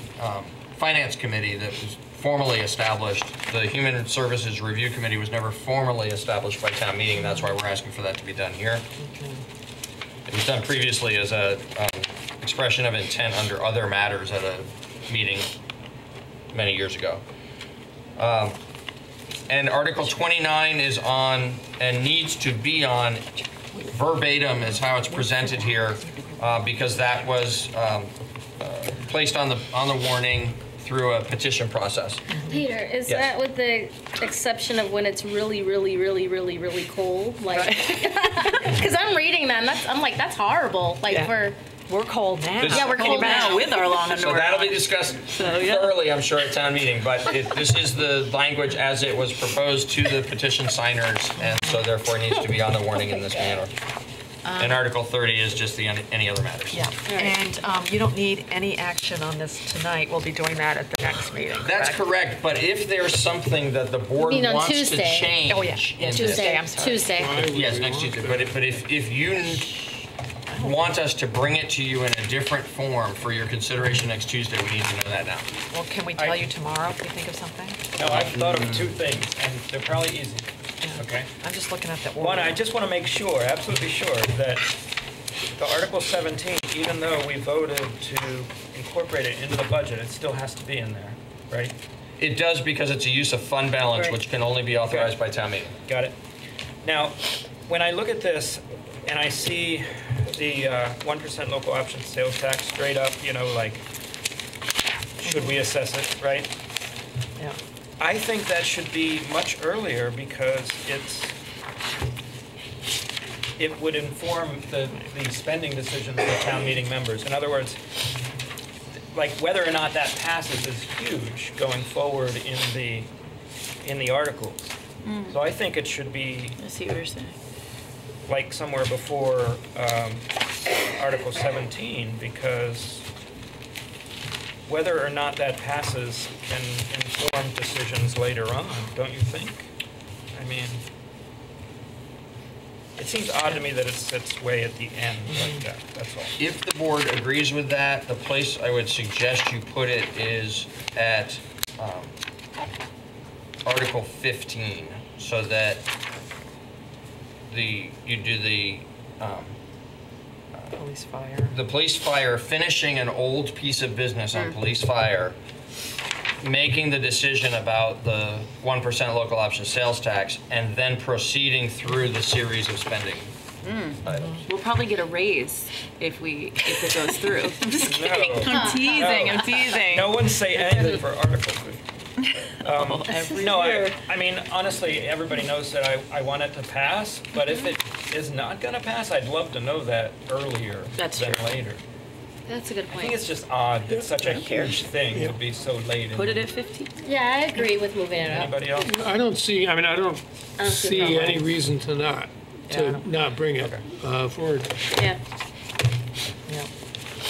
finance committee that was formally established, the Human Services Review Committee was never formally established by town meeting. That's why we're asking for that to be done here. It was done previously as a expression of intent under other matters at a meeting many years ago. And Article 29 is on and needs to be on verbatim is how it's presented here, because that was placed on the warning through a petition process. Peter, is Yes. that with the exception of when it's really, really, really, really, really cold? Like, because I'm reading that and I'm like, that's horrible. Like we're cold now. This- Yeah, we're cold now with our long So that'll be discussed thoroughly, I'm sure, at town meeting. But this is the language as it was proposed to the petition signers, and so therefore needs to be on the warning in this manner. And Article 30 is just the any other matters. Yeah, and you don't need any action on this tonight. We'll be doing that at the next meeting. That's correct, but if there's something that the board You mean on wants Tuesday? to change, Oh, yeah. in Tuesday, this, I'm sorry. Tuesday. Yes, next Tuesday. But if you want us to bring it to you in a different form for your consideration next Tuesday, we need to know that now. Well, can we tell you tomorrow if we think of something? No, I've thought of two things, and they're probably easy. Okay? I'm just looking at the order. One, I just want to make sure, absolutely sure, that the Article 17, even though we voted to incorporate it into the budget, it still has to be in there, right? It does because it's a use of fund balance, Right. which can only be authorized by town meeting. Got it. Now, when I look at this and I see the 1% local option sales tax straight up, you know, like, should we assess it, right? Yeah. I think that should be much earlier because it would inform the spending decisions of town meeting members. In other words, like whether or not that passes is huge going forward in the articles. So I think it should be. I see what you're saying. Like somewhere before Article 17, because whether or not that passes can inform decisions later on, don't you think? I mean, it seems odd to me that it sits way at the end like that, that's all. If the board agrees with that, the place I would suggest you put it is at Article 15, so that you do the police fire. The police fire, finishing an old piece of business on police fire, making the decision about the 1% local option sales tax, and then proceeding through the series of spending items. We'll probably get a raise if it goes through. I'm just kidding. No. I'm teasing. No. I'm teasing. No one say anything for Article 15. Every No, year. I mean, honestly, everybody knows that I want it to pass, but if it is not going to pass, I'd love to know that earlier That's than true. later. That's a good I point. think it's just odd that such a huge thing would be so late. Put it at 50. Yeah, I agree with moving it up. Anybody else? I don't see see a any reason to not bring it forward. Yeah.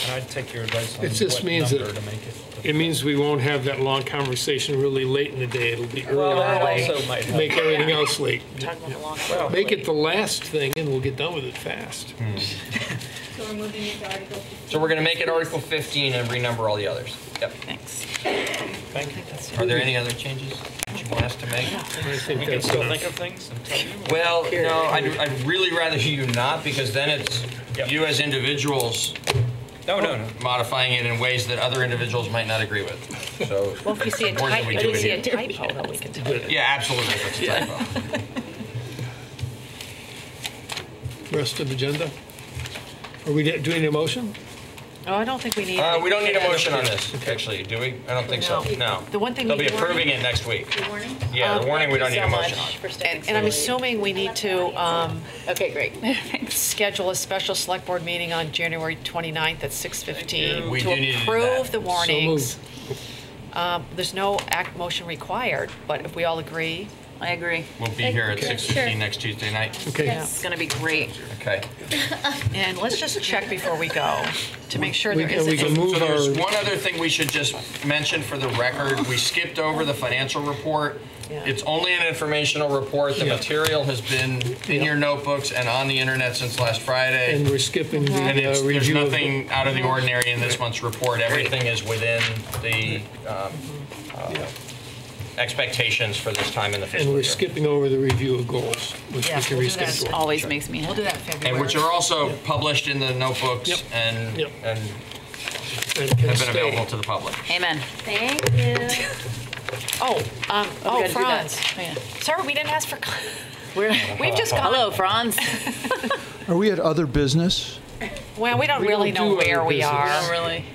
And I'd take your advice on It just what means number that to make it. it means we won't have that long conversation really late in the day. It'll be early Well, in that the day. also might help. Make everything else late. Talk about the long Well, make it the last thing, and we'll get done with it fast. So we're moving it to Article 15. So we're going to make it Article 15 and renumber all the others. Yep. Thanks. Thank you. Are there any other changes that you want us to make? I think We can that's still enough. think of things and tell you. Well, no, I'd really rather you not, because then it's you as individuals modifying it in ways that other individuals might not agree with. So Well, if we see a important that we do it here. typo, then we can tell you. Yeah, absolutely, if it's a typo. Rest of the agenda? Are we doing a motion? Oh, I don't think we need. We don't need a motion on this, actually, do we? I don't think so, no. The one thing They'll we be do- approving it next week. The warning? Yeah, the warning we don't need a motion on. And I'm assuming we need to, okay, great. Schedule a special select board meeting on January 29th at 6:15 We to do need to do approve that. the warnings. So There's no motion required, but if we all agree. I agree. We'll be here at Okay. 6:15 next Tuesday night. Okay. It's going to be great. Okay. And let's just check before we go to make sure there We can isn't. move So there's our, one other thing we should just mention for the record. We skipped over the financial report. It's only an informational report. The material has been in your notebooks and on the internet since last Friday. and we're skipping the And there's review of nothing out of the ordinary in this month's report. Everything is within the expectations for this time in the and fiscal we're year. skipping over the review of goals, which we can we'll do that. reschedule. Always makes me happy. We'll do that in February. And which are also published in the notebooks Yep. and Yep. and And have can been stay. available to the public. Amen. Thank you. Oh, gotta do Franz. that. Oh, yeah. Sorry, we didn't ask for, We've just gone. Hello, Franz. Are we at other business? Well, we don't We really don't know do where other we business. are. Really?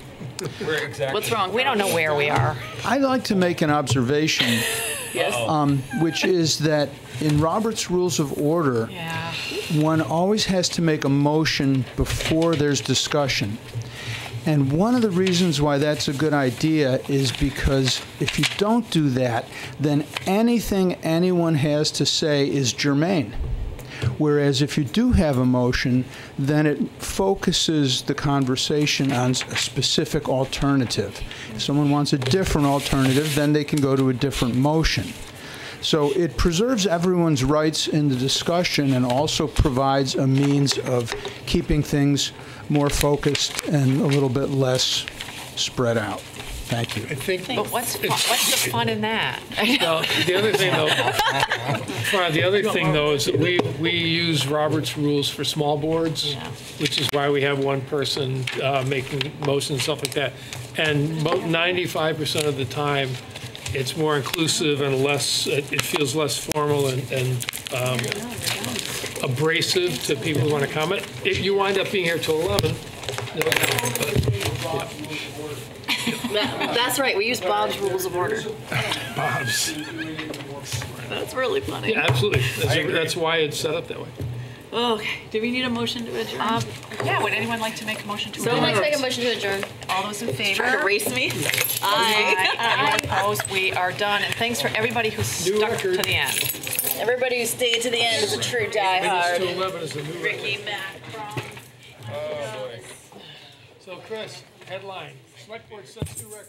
We're exactly. What's wrong? We don't know where we are. I'd like to make an observation, Yes. which is that in Robert's Rules of Order, Yeah. one always has to make a motion before there's discussion. And one of the reasons why that's a good idea is because if you don't do that, then anything anyone has to say is germane. Whereas if you do have a motion, then it focuses the conversation on a specific alternative. If someone wants a different alternative, then they can go to a different motion. So it preserves everyone's rights in the discussion and also provides a means of keeping things more focused and a little bit less spread out. Thank you. I think. But what's the fun in that? Well, the other thing, though, is that we use Robert's rules for small boards, which is why we have one person making motions and stuff like that. And 95% of the time, it's more inclusive and less. It feels less formal and abrasive to people who want to comment. If you wind up being here till 11, no doubt, but, yeah. That's right. We use Bob's Rules of Order. Bob's. That's really funny. Yeah, absolutely. That's why it's set up that way. Okay. Do we need a motion to adjourn? Yeah, would anyone like to make a motion to So adjourn? I'd like to make a motion to adjourn. All those in favor? Trying to race me? Aye. Anyone opposed? We are done. And thanks for everybody who stuck to the end. Everybody who stayed to the end is a true diehard. Minutes to 11 is a new Ricky, record. Matt, Oh, boy. So, Chris, headline, Select Board sets new record.